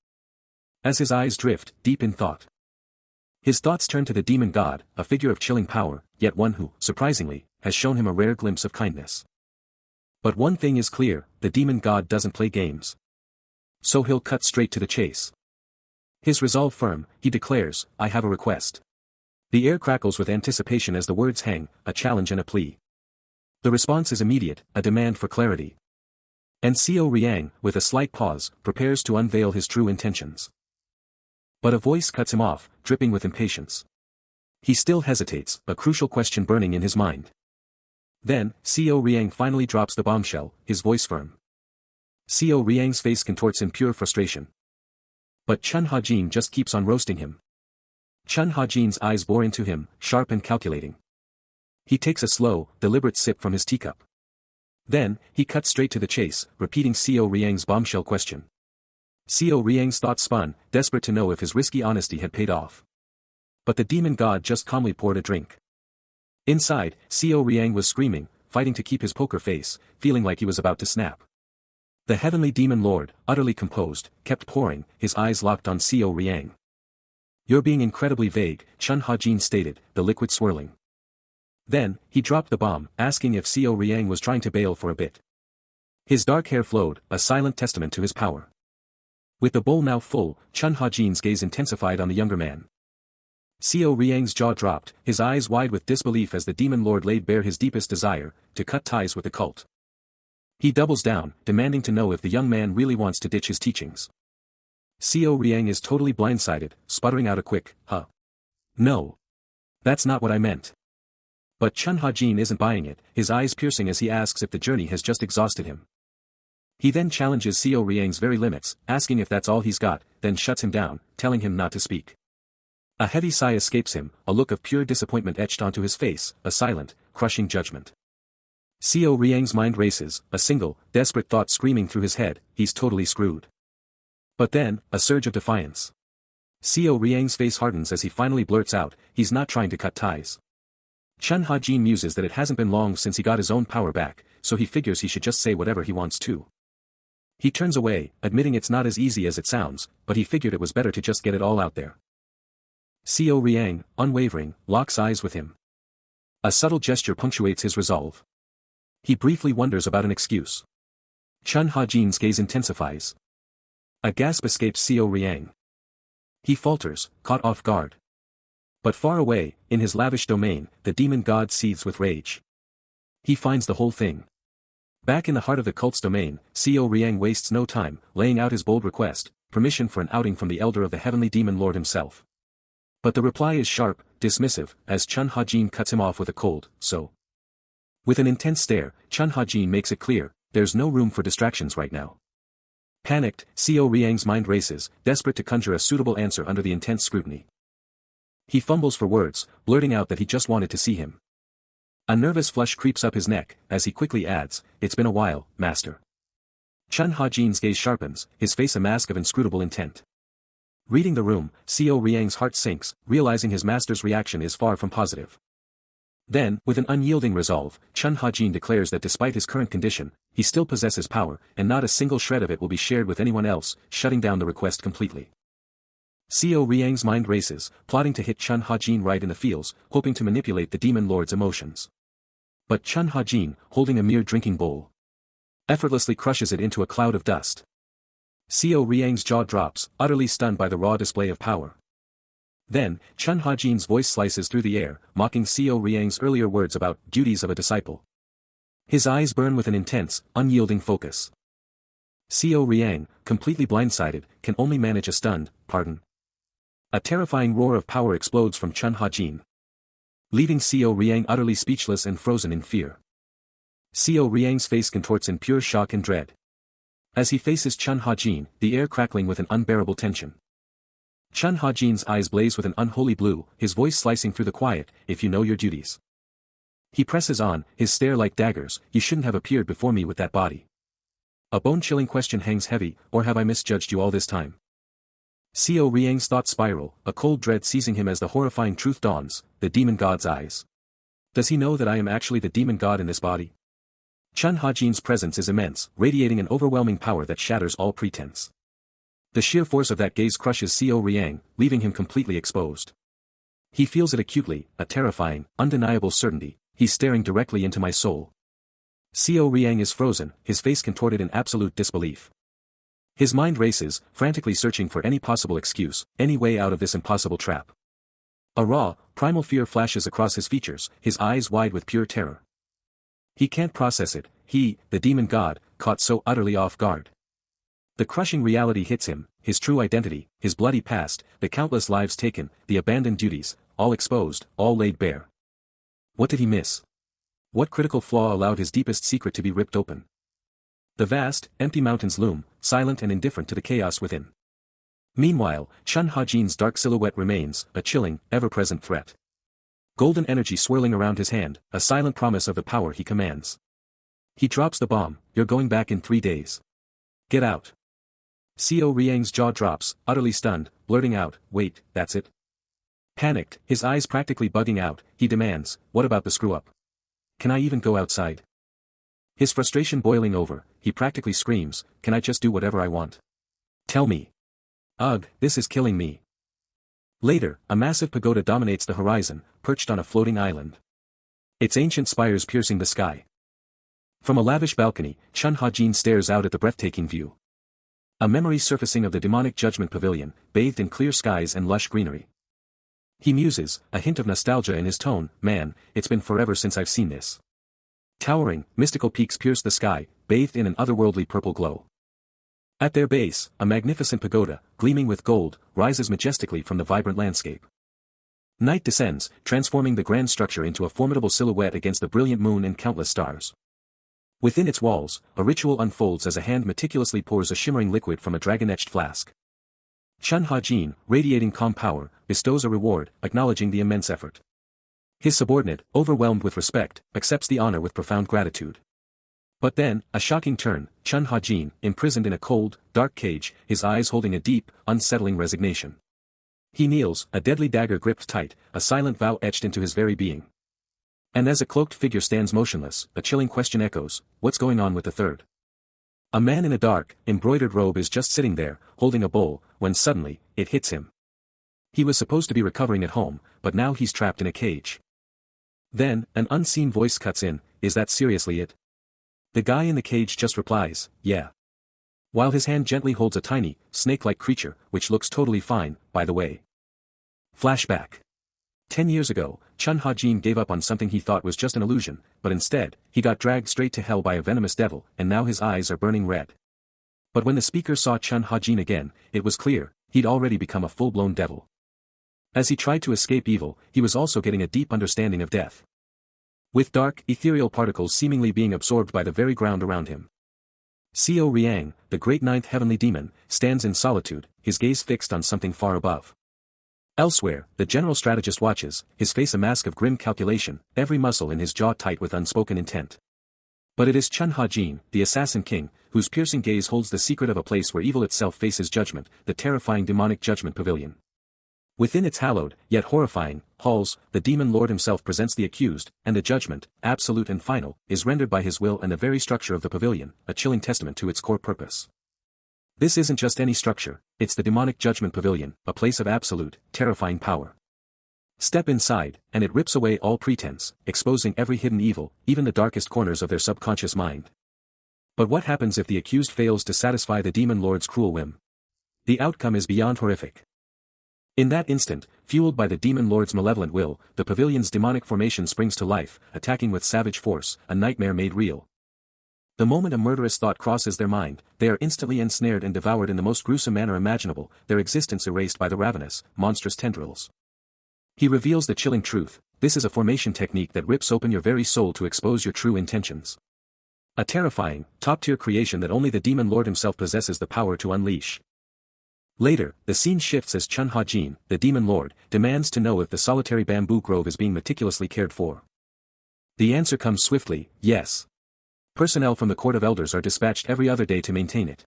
As his eyes drift, deep in thought. His thoughts turn to the demon god, a figure of chilling power, yet one who, surprisingly, has shown him a rare glimpse of kindness. But one thing is clear, the demon god doesn't play games. So he'll cut straight to the chase. His resolve firm, he declares, "I have a request." The air crackles with anticipation as the words hang, a challenge and a plea. The response is immediate, a demand for clarity. And Xiao Riang, with a slight pause, prepares to unveil his true intentions. But a voice cuts him off, dripping with impatience. He still hesitates, a crucial question burning in his mind. Then, Xiao Riang finally drops the bombshell, his voice firm. Xiao Riang's face contorts in pure frustration. But Chun Ha-jin just keeps on roasting him. Chun Ha-jin's eyes bore into him, sharp and calculating. He takes a slow, deliberate sip from his teacup. Then, he cuts straight to the chase, repeating Xiao Riang's bombshell question. Xiao Riang's thoughts spun, desperate to know if his risky honesty had paid off. But the demon god just calmly poured a drink. Inside, Xiao Riang was screaming, fighting to keep his poker face, feeling like he was about to snap. The heavenly demon lord, utterly composed, kept pouring, his eyes locked on Xiao Riang. "You're being incredibly vague," Chun Ha-jin stated, the liquid swirling. Then, he dropped the bomb, asking if Xiao Riang was trying to bail for a bit. His dark hair flowed, a silent testament to his power. With the bowl now full, Chun Ha-jin's gaze intensified on the younger man. Xiao Riang's jaw dropped, his eyes wide with disbelief as the demon lord laid bare his deepest desire, to cut ties with the cult. He doubles down, demanding to know if the young man really wants to ditch his teachings. Xiao Riang is totally blindsided, sputtering out a quick, "Huh. No. That's not what I meant." But Chun Ha-jin isn't buying it, his eyes piercing as he asks if the journey has just exhausted him. He then challenges Xiao Riang's very limits, asking if that's all he's got, then shuts him down, telling him not to speak. A heavy sigh escapes him, a look of pure disappointment etched onto his face, a silent, crushing judgment. Seo Riang's mind races, a single, desperate thought screaming through his head, he's totally screwed. But then, a surge of defiance. Seo Riang's face hardens as he finally blurts out, he's not trying to cut ties. Chun Ha-jin muses that it hasn't been long since he got his own power back, so he figures he should just say whatever he wants to. He turns away, admitting it's not as easy as it sounds, but he figured it was better to just get it all out there. Seo Riang, unwavering, locks eyes with him. A subtle gesture punctuates his resolve. He briefly wonders about an excuse. Chun Ha-jin's gaze intensifies. A gasp escapes Seo Riang. He falters, caught off guard. But far away, in his lavish domain, the demon god seethes with rage. He finds the whole thing. Back in the heart of the cult's domain, Seo Riang wastes no time, laying out his bold request, permission for an outing from the elder of the heavenly demon lord himself. But the reply is sharp, dismissive, as Chun Ha-jin cuts him off with a cold, so. With an intense stare, Chun Ha-jin makes it clear, there's no room for distractions right now. Panicked, Seo Riang's mind races, desperate to conjure a suitable answer under the intense scrutiny. He fumbles for words, blurting out that he just wanted to see him. A nervous flush creeps up his neck, as he quickly adds, it's been a while, master. Chun Ha-jin's gaze sharpens, his face a mask of inscrutable intent. Reading the room, Seo Riang's heart sinks, realizing his master's reaction is far from positive. Then, with an unyielding resolve, Chun Ha-jin declares that despite his current condition, he still possesses power, and not a single shred of it will be shared with anyone else, shutting down the request completely. Seo Riang's mind races, plotting to hit Chun Ha-jin right in the feels, hoping to manipulate the demon lord's emotions. But Chun Ha-jin, holding a mere drinking bowl, effortlessly crushes it into a cloud of dust. Seo Riang's jaw drops, utterly stunned by the raw display of power. Then, Chun Ha-jin's voice slices through the air, mocking Seo Riang's earlier words about duties of a disciple. His eyes burn with an intense, unyielding focus. Seo Riang, completely blindsided, can only manage a stunned, pardon. A terrifying roar of power explodes from Chun Ha-jin, leaving Seo Riang utterly speechless and frozen in fear. Seo Riang's face contorts in pure shock and dread. As he faces Chun Ha-jin, the air crackling with an unbearable tension. Chun Ha-jin's eyes blaze with an unholy blue, his voice slicing through the quiet, if you know your duties. He presses on, his stare like daggers, you shouldn't have appeared before me with that body. A bone-chilling question hangs heavy, or have I misjudged you all this time? Seo Riang's thoughts spiral, a cold dread seizing him as the horrifying truth dawns, the demon god's eyes. Does he know that I am actually the demon god in this body? Chun Ha-jin's presence is immense, radiating an overwhelming power that shatters all pretense. The sheer force of that gaze crushes Seo Riang, leaving him completely exposed. He feels it acutely, a terrifying, undeniable certainty, he's staring directly into my soul. Seo Riang is frozen, his face contorted in absolute disbelief. His mind races, frantically searching for any possible excuse, any way out of this impossible trap. A raw, primal fear flashes across his features, his eyes wide with pure terror. He can't process it, he, the demon god, caught so utterly off guard. The crushing reality hits him, his true identity, his bloody past, the countless lives taken, the abandoned duties, all exposed, all laid bare. What did he miss? What critical flaw allowed his deepest secret to be ripped open? The vast, empty mountains loom, silent and indifferent to the chaos within. Meanwhile, Chun Ha-jin's dark silhouette remains, a chilling, ever-present threat. Golden energy swirling around his hand, a silent promise of the power he commands. He drops the bomb, you're going back in 3 days. Get out. Seo Riang's jaw drops, utterly stunned, blurting out, wait, that's it? Panicked, his eyes practically bugging out, he demands, what about the screw-up? Can I even go outside? His frustration boiling over, he practically screams, can I just do whatever I want? Tell me. Ugh, this is killing me. Later, a massive pagoda dominates the horizon, perched on a floating island. Its ancient spires piercing the sky. From a lavish balcony, Chun Ha-jin stares out at the breathtaking view. A memory surfacing of the demonic judgment pavilion, bathed in clear skies and lush greenery. He muses, a hint of nostalgia in his tone, man, it's been forever since I've seen this. Towering, mystical peaks pierce the sky, bathed in an otherworldly purple glow. At their base, a magnificent pagoda, gleaming with gold, rises majestically from the vibrant landscape. Night descends, transforming the grand structure into a formidable silhouette against the brilliant moon and countless stars. Within its walls, a ritual unfolds as a hand meticulously pours a shimmering liquid from a dragon-etched flask. Chun Ha-jin, radiating calm power, bestows a reward, acknowledging the immense effort. His subordinate, overwhelmed with respect, accepts the honor with profound gratitude. But then, a shocking turn, Chun Ha-jin, imprisoned in a cold, dark cage, his eyes holding a deep, unsettling resignation. He kneels, a deadly dagger gripped tight, a silent vow etched into his very being. And as a cloaked figure stands motionless, a chilling question echoes, what's going on with the third? A man in a dark, embroidered robe is just sitting there, holding a bowl, when suddenly, it hits him. He was supposed to be recovering at home, but now he's trapped in a cage. Then, an unseen voice cuts in, is that seriously it? The guy in the cage just replies, yeah. While his hand gently holds a tiny, snake-like creature, which looks totally fine, by the way. Flashback. 10 years ago, Chun Ha-jin gave up on something he thought was just an illusion, but instead, he got dragged straight to hell by a venomous devil, and now his eyes are burning red. But when the speaker saw Chun Ha-jin again, it was clear, he'd already become a full-blown devil. As he tried to escape evil, he was also getting a deep understanding of death. With dark, ethereal particles seemingly being absorbed by the very ground around him. Seo Riang, the great ninth heavenly demon, stands in solitude, his gaze fixed on something far above. Elsewhere, the general strategist watches, his face a mask of grim calculation, every muscle in his jaw tight with unspoken intent. But it is Chun Ha-jin, the assassin king, whose piercing gaze holds the secret of a place where evil itself faces judgment, the terrifying demonic judgment pavilion. Within its hallowed, yet horrifying, halls, the demon lord himself presents the accused, and the judgment, absolute and final, is rendered by his will, and the very structure of the pavilion, a chilling testament to its core purpose. This isn't just any structure, it's the demonic judgment pavilion, a place of absolute, terrifying power. Step inside, and it rips away all pretense, exposing every hidden evil, even the darkest corners of their subconscious mind. But what happens if the accused fails to satisfy the demon lord's cruel whim? The outcome is beyond horrific. In that instant, fueled by the demon lord's malevolent will, the pavilion's demonic formation springs to life, attacking with savage force, a nightmare made real. The moment a murderous thought crosses their mind, they are instantly ensnared and devoured in the most gruesome manner imaginable, their existence erased by the ravenous, monstrous tendrils. He reveals the chilling truth, this is a formation technique that rips open your very soul to expose your true intentions. A terrifying, top-tier creation that only the demon lord himself possesses the power to unleash. Later, the scene shifts as Chun Ha-jin, the demon lord, demands to know if the solitary bamboo grove is being meticulously cared for. The answer comes swiftly, yes. Personnel from the Court of Elders are dispatched every other day to maintain it.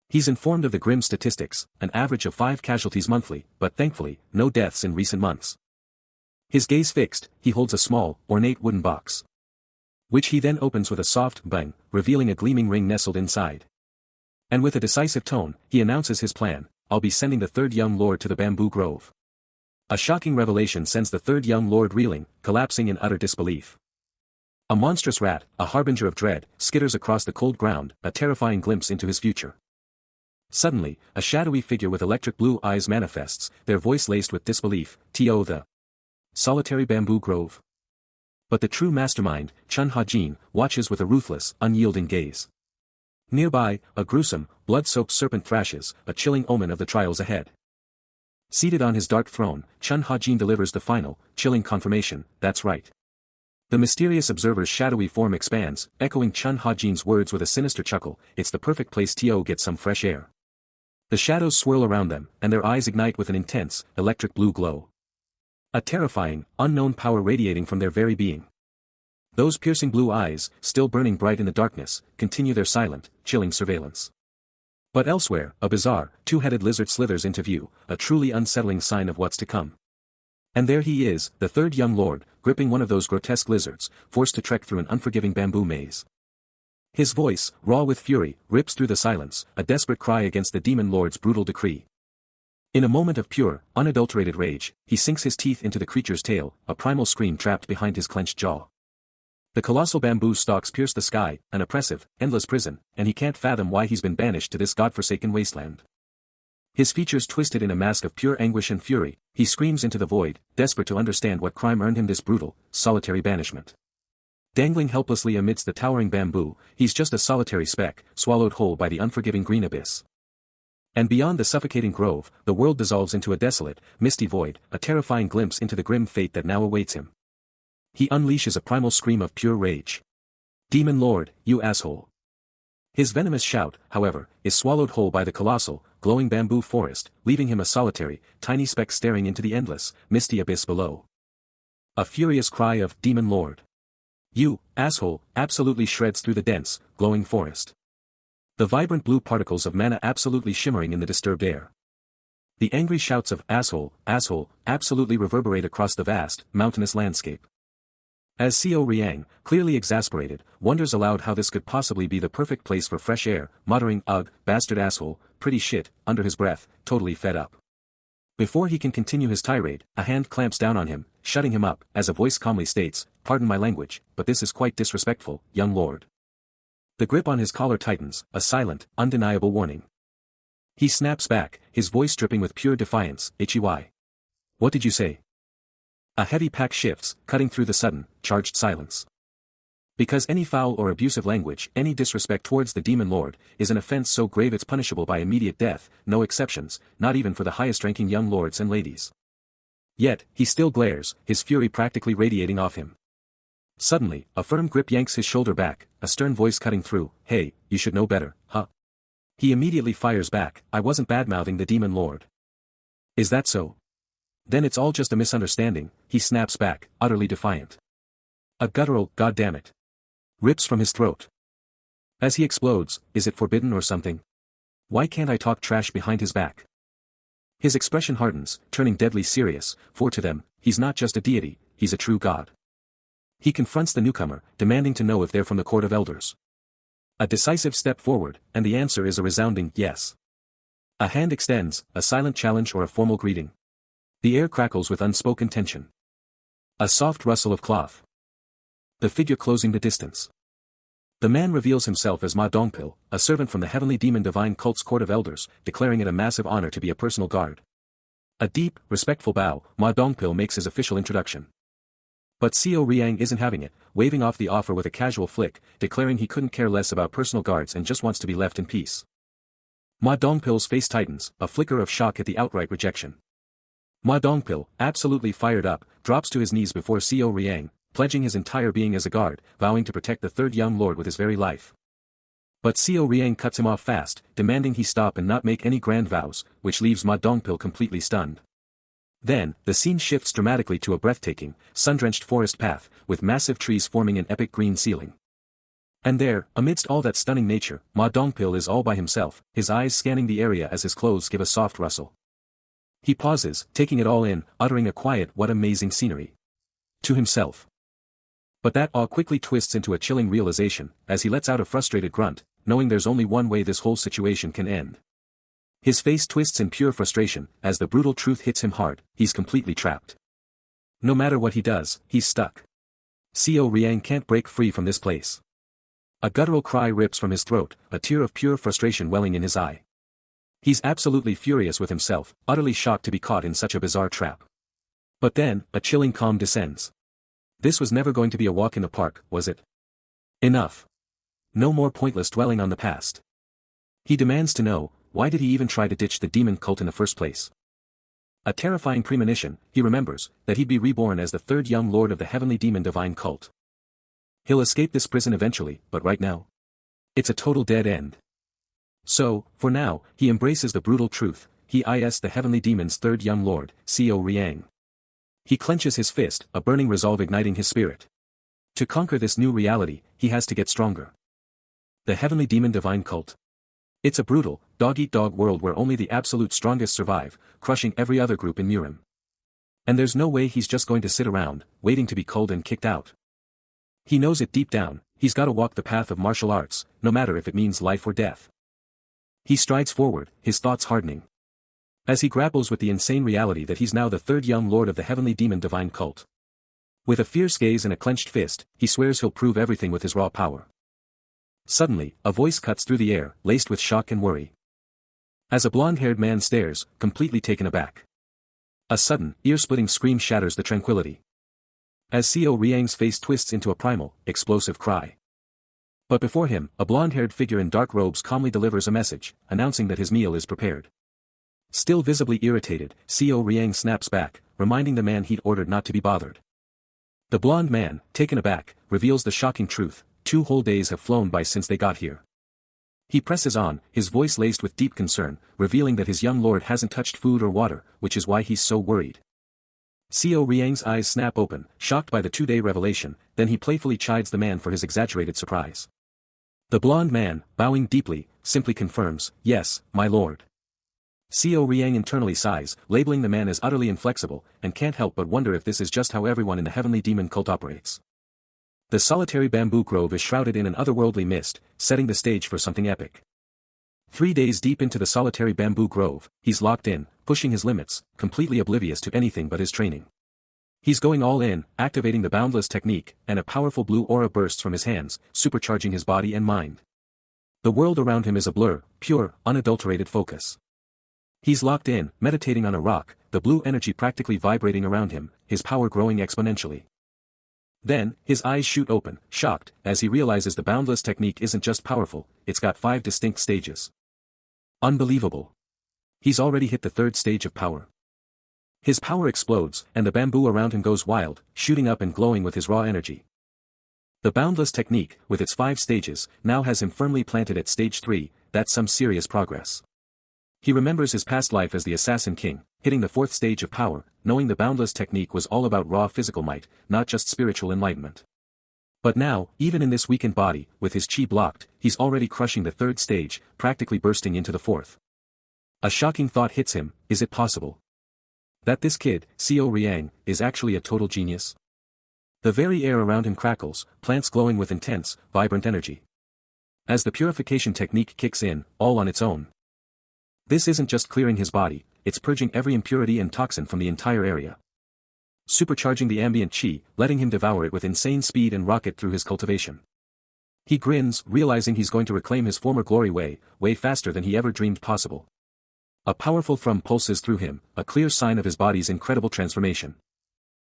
He's informed of the grim statistics, an average of 5 casualties monthly, but thankfully, no deaths in recent months. His gaze fixed, he holds a small, ornate wooden box, which he then opens with a soft bang, revealing a gleaming ring nestled inside. And with a decisive tone, he announces his plan, I'll be sending the third young lord to the bamboo grove. A shocking revelation sends the third young lord reeling, collapsing in utter disbelief. A monstrous rat, a harbinger of dread, skitters across the cold ground, a terrifying glimpse into his future. Suddenly, a shadowy figure with electric blue eyes manifests, their voice laced with disbelief, "To the solitary bamboo grove." But the true mastermind, Chun Ha-jin, watches with a ruthless, unyielding gaze. Nearby, a gruesome, blood-soaked serpent thrashes, a chilling omen of the trials ahead. Seated on his dark throne, Chun Ha-jin delivers the final, chilling confirmation, that's right. The mysterious observer's shadowy form expands, echoing Chun Ha-jin's words with a sinister chuckle, it's the perfect place to get some fresh air. The shadows swirl around them, and their eyes ignite with an intense, electric blue glow. A terrifying, unknown power radiating from their very being. Those piercing blue eyes, still burning bright in the darkness, continue their silent, chilling surveillance. But elsewhere, a bizarre, two-headed lizard slithers into view, a truly unsettling sign of what's to come. And there he is, the third young lord, gripping one of those grotesque lizards, forced to trek through an unforgiving bamboo maze. His voice, raw with fury, rips through the silence, a desperate cry against the demon lord's brutal decree. In a moment of pure, unadulterated rage, he sinks his teeth into the creature's tail, a primal scream trapped behind his clenched jaw. The colossal bamboo stalks pierce the sky, an oppressive, endless prison, and he can't fathom why he's been banished to this godforsaken wasteland. His features twisted in a mask of pure anguish and fury, he screams into the void, desperate to understand what crime earned him this brutal, solitary banishment. Dangling helplessly amidst the towering bamboo, he's just a solitary speck, swallowed whole by the unforgiving green abyss. And beyond the suffocating grove, the world dissolves into a desolate, misty void, a terrifying glimpse into the grim fate that now awaits him. He unleashes a primal scream of pure rage. "Demon Lord, you asshole! His venomous shout, however, is swallowed whole by the colossal, glowing bamboo forest, leaving him a solitary, tiny speck staring into the endless, misty abyss below. A furious cry of "Demon Lord! You, asshole!" absolutely shreds through the dense, glowing forest. The vibrant blue particles of mana absolutely shimmering in the disturbed air. The angry shouts of "asshole, asshole!" absolutely reverberate across the vast, mountainous landscape. As Seo Riang, clearly exasperated, wonders aloud how this could possibly be the perfect place for fresh air, muttering "Ugh, bastard asshole, pretty shit," under his breath, totally fed up. Before he can continue his tirade, a hand clamps down on him, shutting him up, as a voice calmly states, "Pardon my language, but this is quite disrespectful, young lord." The grip on his collar tightens, a silent, undeniable warning. He snaps back, his voice dripping with pure defiance, "Ichiwai. What did you say?" A heavy pack shifts, cutting through the sudden, charged silence. Because any foul or abusive language, any disrespect towards the Demon Lord, is an offense so grave it's punishable by immediate death, no exceptions, not even for the highest-ranking young lords and ladies. Yet, he still glares, his fury practically radiating off him. Suddenly, a firm grip yanks his shoulder back, a stern voice cutting through, "Hey, you should know better, huh?" He immediately fires back, "I wasn't badmouthing the Demon Lord." "Is that so? Then it's all just a misunderstanding," he snaps back, utterly defiant. A guttural, "Goddammit," rips from his throat. As he explodes, is it forbidden or something? Why can't I talk trash behind his back? His expression hardens, turning deadly serious, for to them, he's not just a deity, he's a true god. He confronts the newcomer, demanding to know if they're from the Court of Elders. A decisive step forward, and the answer is a resounding yes. A hand extends, a silent challenge or a formal greeting. The air crackles with unspoken tension. A soft rustle of cloth. The figure closing the distance. The man reveals himself as Ma Dongpil, a servant from the heavenly demon divine cult's Court of Elders, declaring it a massive honor to be a personal guard. A deep, respectful bow, Ma Dongpil makes his official introduction. But Seo Riang isn't having it, waving off the offer with a casual flick, declaring he couldn't care less about personal guards and just wants to be left in peace. Ma Dongpil's face tightens, a flicker of shock at the outright rejection. Ma Dongpil, absolutely fired up, drops to his knees before Seo Riang, pledging his entire being as a guard, vowing to protect the third young lord with his very life. But Seo Riang cuts him off fast, demanding he stop and not make any grand vows, which leaves Ma Dongpil completely stunned. Then, the scene shifts dramatically to a breathtaking, sun-drenched forest path, with massive trees forming an epic green ceiling. And there, amidst all that stunning nature, Ma Dongpil is all by himself, his eyes scanning the area as his clothes give a soft rustle. He pauses, taking it all in, uttering a quiet "What amazing scenery" to himself. But that awe quickly twists into a chilling realization, as he lets out a frustrated grunt, knowing there's only one way this whole situation can end. His face twists in pure frustration, as the brutal truth hits him hard, he's completely trapped. No matter what he does, he's stuck. Seo Riang can't break free from this place. A guttural cry rips from his throat, a tear of pure frustration welling in his eye. He's absolutely furious with himself, utterly shocked to be caught in such a bizarre trap. But then, a chilling calm descends. This was never going to be a walk in the park, was it? Enough. No more pointless dwelling on the past. He demands to know, why did he even try to ditch the demon cult in the first place? A terrifying premonition, he remembers, that he'd be reborn as the third young lord of the heavenly demon divine cult. He'll escape this prison eventually, but right now? It's a total dead end. So, for now, he embraces the brutal truth, he is the heavenly demon's third young lord, Seo Riang. He clenches his fist, a burning resolve igniting his spirit. To conquer this new reality, he has to get stronger. The heavenly demon divine cult. It's a brutal, dog-eat-dog world where only the absolute strongest survive, crushing every other group in Murim. And there's no way he's just going to sit around, waiting to be culled and kicked out. He knows it deep down, he's got to walk the path of martial arts, no matter if it means life or death. He strides forward, his thoughts hardening. As he grapples with the insane reality that he's now the third young lord of the heavenly demon divine cult. With a fierce gaze and a clenched fist, he swears he'll prove everything with his raw power. Suddenly, a voice cuts through the air, laced with shock and worry. As a blonde-haired man stares, completely taken aback. A sudden, ear-splitting scream shatters the tranquility. As Seo Riang's face twists into a primal, explosive cry. But before him, a blonde-haired figure in dark robes calmly delivers a message, announcing that his meal is prepared. Still visibly irritated, Seo Riang snaps back, reminding the man he'd ordered not to be bothered. The blonde man, taken aback, reveals the shocking truth, 2 whole days have flown by since they got here. He presses on, his voice laced with deep concern, revealing that his young lord hasn't touched food or water, which is why he's so worried. Seo Riang's eyes snap open, shocked by the 2-day revelation, then he playfully chides the man for his exaggerated surprise. The blond man, bowing deeply, simply confirms, "Yes, my lord." Seo Riang internally sighs, labeling the man as utterly inflexible, and can't help but wonder if this is just how everyone in the heavenly demon cult operates. The solitary bamboo grove is shrouded in an otherworldly mist, setting the stage for something epic. 3 days deep into the solitary bamboo grove, he's locked in, pushing his limits, completely oblivious to anything but his training. He's going all in, activating the boundless technique, and a powerful blue aura bursts from his hands, supercharging his body and mind. The world around him is a blur, pure, unadulterated focus. He's locked in, meditating on a rock, the blue energy practically vibrating around him, his power growing exponentially. Then, his eyes shoot open, shocked, as he realizes the boundless technique isn't just powerful, it's got 5 distinct stages. Unbelievable. He's already hit the 3rd stage of power. His power explodes, and the bamboo around him goes wild, shooting up and glowing with his raw energy. The boundless technique, with its 5 stages, now has him firmly planted at stage 3, that's some serious progress. He remembers his past life as the Assassin King, hitting the 4th stage of power, knowing the boundless technique was all about raw physical might, not just spiritual enlightenment. But now, even in this weakened body, with his chi blocked, he's already crushing the 3rd stage, practically bursting into the 4th. A shocking thought hits him, is it possible that this kid, Seo Riang, is actually a total genius? The very air around him crackles, plants glowing with intense, vibrant energy. As the purification technique kicks in, all on its own. This isn't just clearing his body, it's purging every impurity and toxin from the entire area. Supercharging the ambient chi, letting him devour it with insane speed and rocket through his cultivation. He grins, realizing he's going to reclaim his former glory way faster than he ever dreamed possible. A powerful thrum pulses through him, a clear sign of his body's incredible transformation.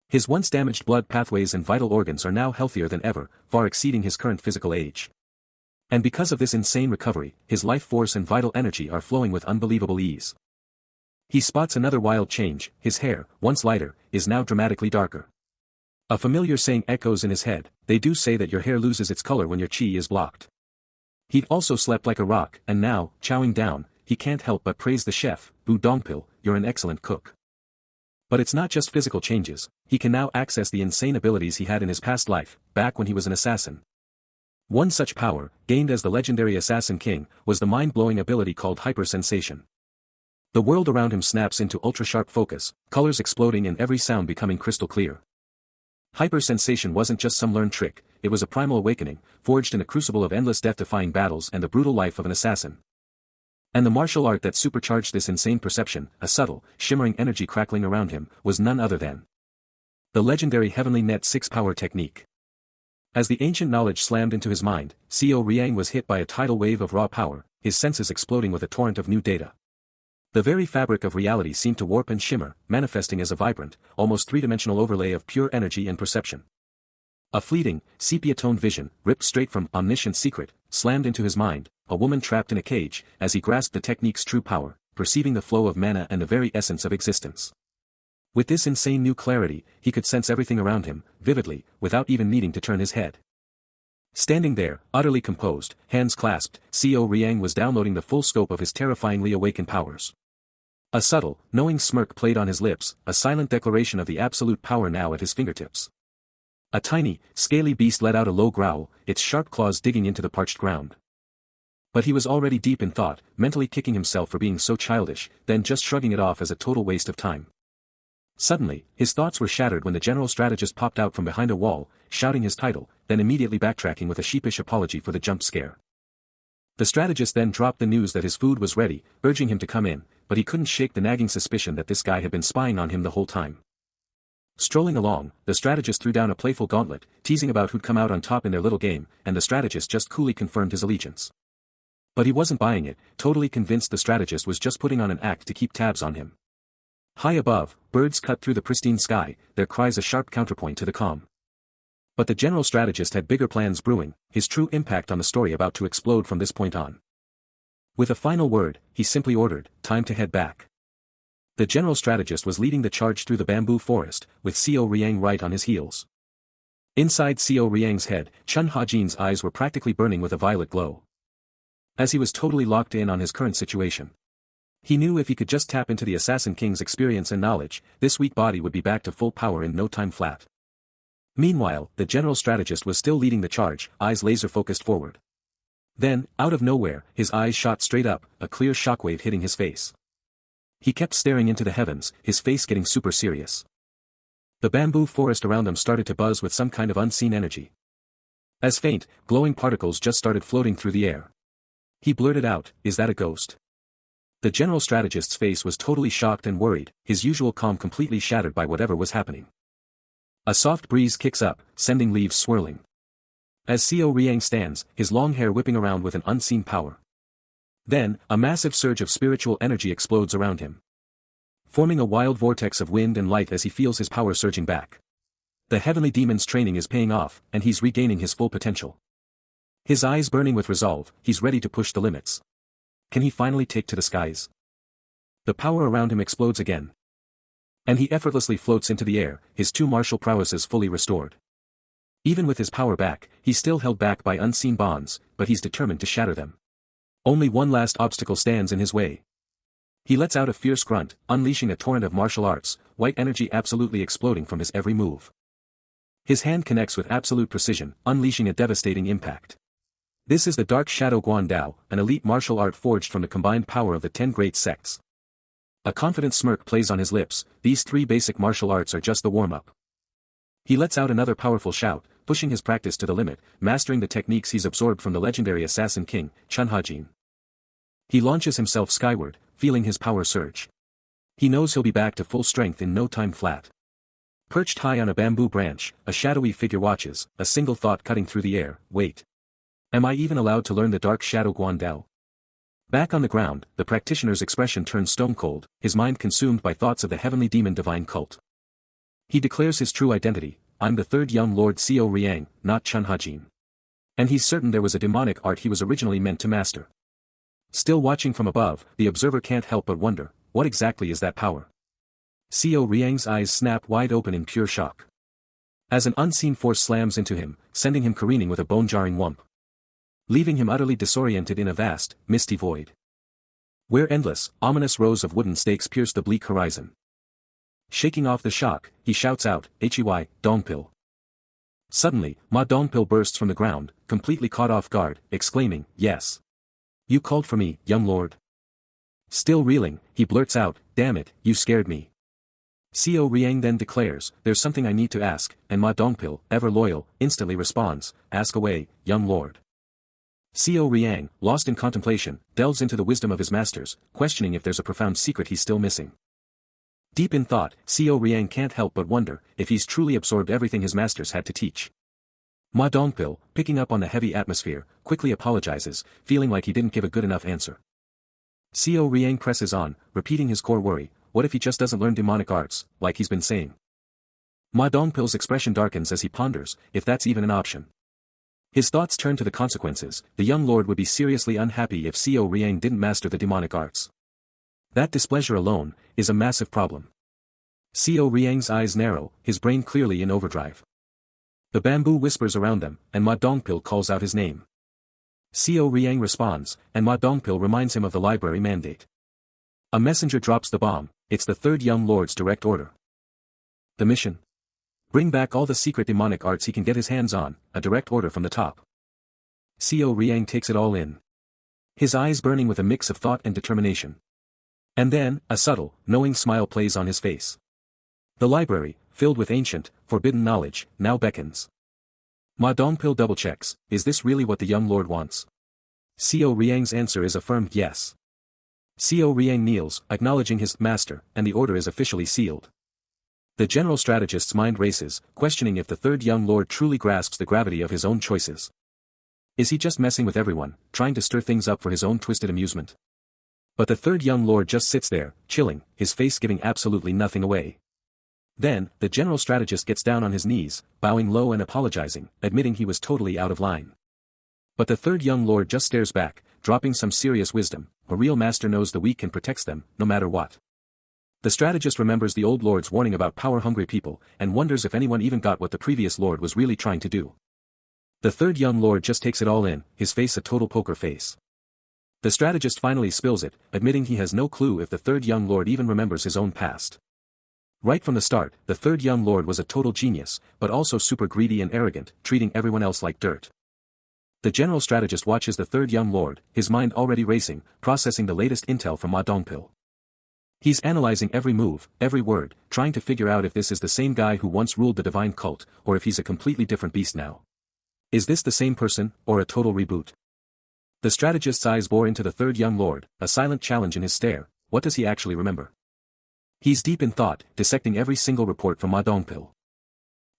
His once damaged blood pathways and vital organs are now healthier than ever, far exceeding his current physical age. And because of this insane recovery, his life force and vital energy are flowing with unbelievable ease. He spots another wild change, his hair, once lighter, is now dramatically darker. A familiar saying echoes in his head, they do say that your hair loses its color when your chi is blocked. He'd also slept like a rock, and now, chowing down, he can't help but praise the chef, Bu Dongpil, you're an excellent cook. But it's not just physical changes, he can now access the insane abilities he had in his past life, back when he was an assassin. One such power, gained as the legendary Assassin King, was the mind-blowing ability called hypersensation. The world around him snaps into ultra-sharp focus, colors exploding and every sound becoming crystal clear. Hypersensation wasn't just some learned trick, it was a primal awakening, forged in a crucible of endless death-defying battles and the brutal life of an assassin. And the martial art that supercharged this insane perception, a subtle, shimmering energy crackling around him, was none other than the legendary Heavenly Net 6 power technique. As the ancient knowledge slammed into his mind, Seo Riang was hit by a tidal wave of raw power, his senses exploding with a torrent of new data. The very fabric of reality seemed to warp and shimmer, manifesting as a vibrant, almost three-dimensional overlay of pure energy and perception. A fleeting, sepia-toned vision, ripped straight from Omniscient Secret, slammed into his mind, a woman trapped in a cage, as he grasped the technique's true power, perceiving the flow of mana and the very essence of existence. With this insane new clarity, he could sense everything around him, vividly, without even needing to turn his head. Standing there, utterly composed, hands clasped, Seo Riang was downloading the full scope of his terrifyingly awakened powers. A subtle, knowing smirk played on his lips, a silent declaration of the absolute power now at his fingertips. A tiny, scaly beast let out a low growl, its sharp claws digging into the parched ground. But he was already deep in thought, mentally kicking himself for being so childish, then just shrugging it off as a total waste of time. Suddenly, his thoughts were shattered when the general strategist popped out from behind a wall, shouting his title, then immediately backtracking with a sheepish apology for the jump scare. The strategist then dropped the news that his food was ready, urging him to come in, but he couldn't shake the nagging suspicion that this guy had been spying on him the whole time. Strolling along, the strategist threw down a playful gauntlet, teasing about who'd come out on top in their little game, and the strategist just coolly confirmed his allegiance. But he wasn't buying it, totally convinced the strategist was just putting on an act to keep tabs on him. High above, birds cut through the pristine sky, their cries a sharp counterpoint to the calm. But the general strategist had bigger plans brewing, his true impact on the story about to explode from this point on. With a final word, he simply ordered, time to head back. The general strategist was leading the charge through the bamboo forest, with Seo Riang right on his heels. Inside Seo Riang's head, Chun Ha-jin's eyes were practically burning with a violet glow. as he was totally locked in on his current situation. He knew if he could just tap into the Assassin King's experience and knowledge, this weak body would be back to full power in no time flat. Meanwhile, the general strategist was still leading the charge, eyes laser-focused forward. Then, out of nowhere, his eyes shot straight up, a clear shockwave hitting his face. He kept staring into the heavens, his face getting super serious. The bamboo forest around him started to buzz with some kind of unseen energy. As faint, glowing particles just started floating through the air. He blurted out, "Is that a ghost?" The general strategist's face was totally shocked and worried, his usual calm completely shattered by whatever was happening. A soft breeze kicks up, sending leaves swirling. As Xiao Riang stands, his long hair whipping around with an unseen power. Then, a massive surge of spiritual energy explodes around him, forming a wild vortex of wind and light as he feels his power surging back. The heavenly demon's training is paying off, and he's regaining his full potential. His eyes burning with resolve, he's ready to push the limits. Can he finally take to the skies? The power around him explodes again. And he effortlessly floats into the air, his two martial prowesses fully restored. Even with his power back, he's still held back by unseen bonds, but he's determined to shatter them. Only one last obstacle stands in his way. He lets out a fierce grunt, unleashing a torrent of martial arts, white energy absolutely exploding from his every move. His hand connects with absolute precision, unleashing a devastating impact. This is the Dark Shadow Guandao, an elite martial art forged from the combined power of the 10 great sects. A confident smirk plays on his lips, these 3 basic martial arts are just the warm-up. He lets out another powerful shout, pushing his practice to the limit, mastering the techniques he's absorbed from the legendary Assassin King, Chun Hajin. He launches himself skyward, feeling his power surge. He knows he'll be back to full strength in no time flat. Perched high on a bamboo branch, a shadowy figure watches, a single thought cutting through the air, wait. Am I even allowed to learn the Dark Shadow Guandao? Back on the ground, the practitioner's expression turns stone cold, his mind consumed by thoughts of the heavenly demon divine cult. He declares his true identity, I'm the third young Lord Xiao Riang, not Chun Hajin. And he's certain there was a demonic art he was originally meant to master. Still watching from above, the observer can't help but wonder, what exactly is that power? Xiao Riang's eyes snap wide open in pure shock. As an unseen force slams into him, sending him careening with a bone-jarring whump, leaving him utterly disoriented in a vast, misty void, where endless, ominous rows of wooden stakes pierce the bleak horizon. Shaking off the shock, he shouts out, "Hey, Dongpil." Suddenly, Ma Dongpil bursts from the ground, completely caught off guard, exclaiming, "Yes. You called for me, young lord." Still reeling, he blurts out, "Damn it, you scared me." Xiao Riang then declares, "There's something I need to ask," and Ma Dongpil, ever loyal, instantly responds, "Ask away, young lord." Xiao Riang, lost in contemplation, delves into the wisdom of his masters, questioning if there's a profound secret he's still missing. Deep in thought, Xiao Riang can't help but wonder if he's truly absorbed everything his masters had to teach. Ma Dongpil, picking up on the heavy atmosphere, quickly apologizes, feeling like he didn't give a good enough answer. Xiao Riang presses on, repeating his core worry, what if he just doesn't learn demonic arts, like he's been saying? Ma Dongpil's expression darkens as he ponders, if that's even an option. His thoughts turn to the consequences, the young lord would be seriously unhappy if Xiao Riang didn't master the demonic arts. That displeasure alone, is a massive problem. Xiao Riang's eyes narrow, his brain clearly in overdrive. The bamboo whispers around them, and Ma Dongpil calls out his name. Xiao Riang responds, and Ma Dongpil reminds him of the library mandate. A messenger drops the bomb, it's the third young lord's direct order. The mission? Bring back all the secret demonic arts he can get his hands on, a direct order from the top. Xiao Riang takes it all in, his eyes burning with a mix of thought and determination. And then, a subtle, knowing smile plays on his face. The library, filled with ancient, forbidden knowledge, now beckons. Ma Dongpil double-checks, is this really what the young lord wants? Xiao Riang's answer is a firm yes. Xiao Riang kneels, acknowledging his master, and the order is officially sealed. The general strategist's mind races, questioning if the third young lord truly grasps the gravity of his own choices. Is he just messing with everyone, trying to stir things up for his own twisted amusement? But the third young lord just sits there, chilling, his face giving absolutely nothing away. Then, the general strategist gets down on his knees, bowing low and apologizing, admitting he was totally out of line. But the third young lord just stares back, dropping some serious wisdom, a real master knows the weak and protects them, no matter what. The strategist remembers the old lord's warning about power-hungry people, and wonders if anyone even got what the previous lord was really trying to do. The third young lord just takes it all in, his face a total poker face. The strategist finally spills it, admitting he has no clue if the third young lord even remembers his own past. Right from the start, the third young lord was a total genius, but also super greedy and arrogant, treating everyone else like dirt. The general strategist watches the third young lord, his mind already racing, processing the latest intel from Ma Dongpil. He's analyzing every move, every word, trying to figure out if this is the same guy who once ruled the divine cult, or if he's a completely different beast now. Is this the same person, or a total reboot? The strategist's eyes bore into the third young lord, a silent challenge in his stare. What does he actually remember? He's deep in thought, dissecting every single report from Ma Dongpil.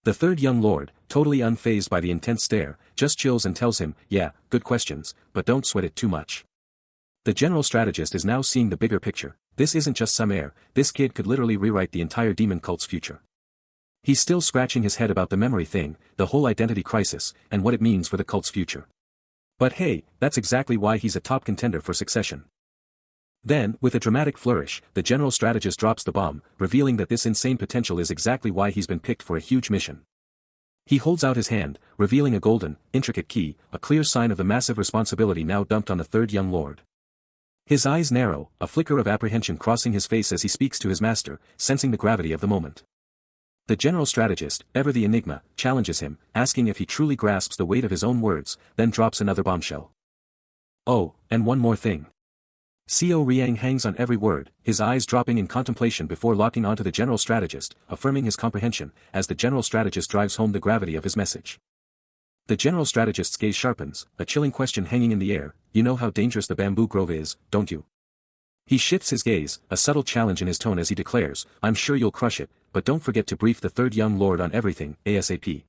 The third young lord, totally unfazed by the intense stare, just chills and tells him, yeah, good questions, but don't sweat it too much. The general strategist is now seeing the bigger picture. This isn't just some air, this kid could literally rewrite the entire demon cult's future. He's still scratching his head about the memory thing, the whole identity crisis, and what it means for the cult's future. But hey, that's exactly why he's a top contender for succession. Then, with a dramatic flourish, the general strategist drops the bomb, revealing that this insane potential is exactly why he's been picked for a huge mission. He holds out his hand, revealing a golden, intricate key, a clear sign of the massive responsibility now dumped on the third young lord. His eyes narrow, a flicker of apprehension crossing his face as he speaks to his master, sensing the gravity of the moment. The general strategist, ever the enigma, challenges him, asking if he truly grasps the weight of his own words, then drops another bombshell. Oh, and one more thing. Xiao Riang hangs on every word, his eyes dropping in contemplation before locking onto the general strategist, affirming his comprehension, as the general strategist drives home the gravity of his message. The general strategist's gaze sharpens, a chilling question hanging in the air. You know how dangerous the bamboo grove is, don't you? He shifts his gaze, a subtle challenge in his tone as he declares, I'm sure you'll crush it, but don't forget to brief the third young lord on everything, ASAP.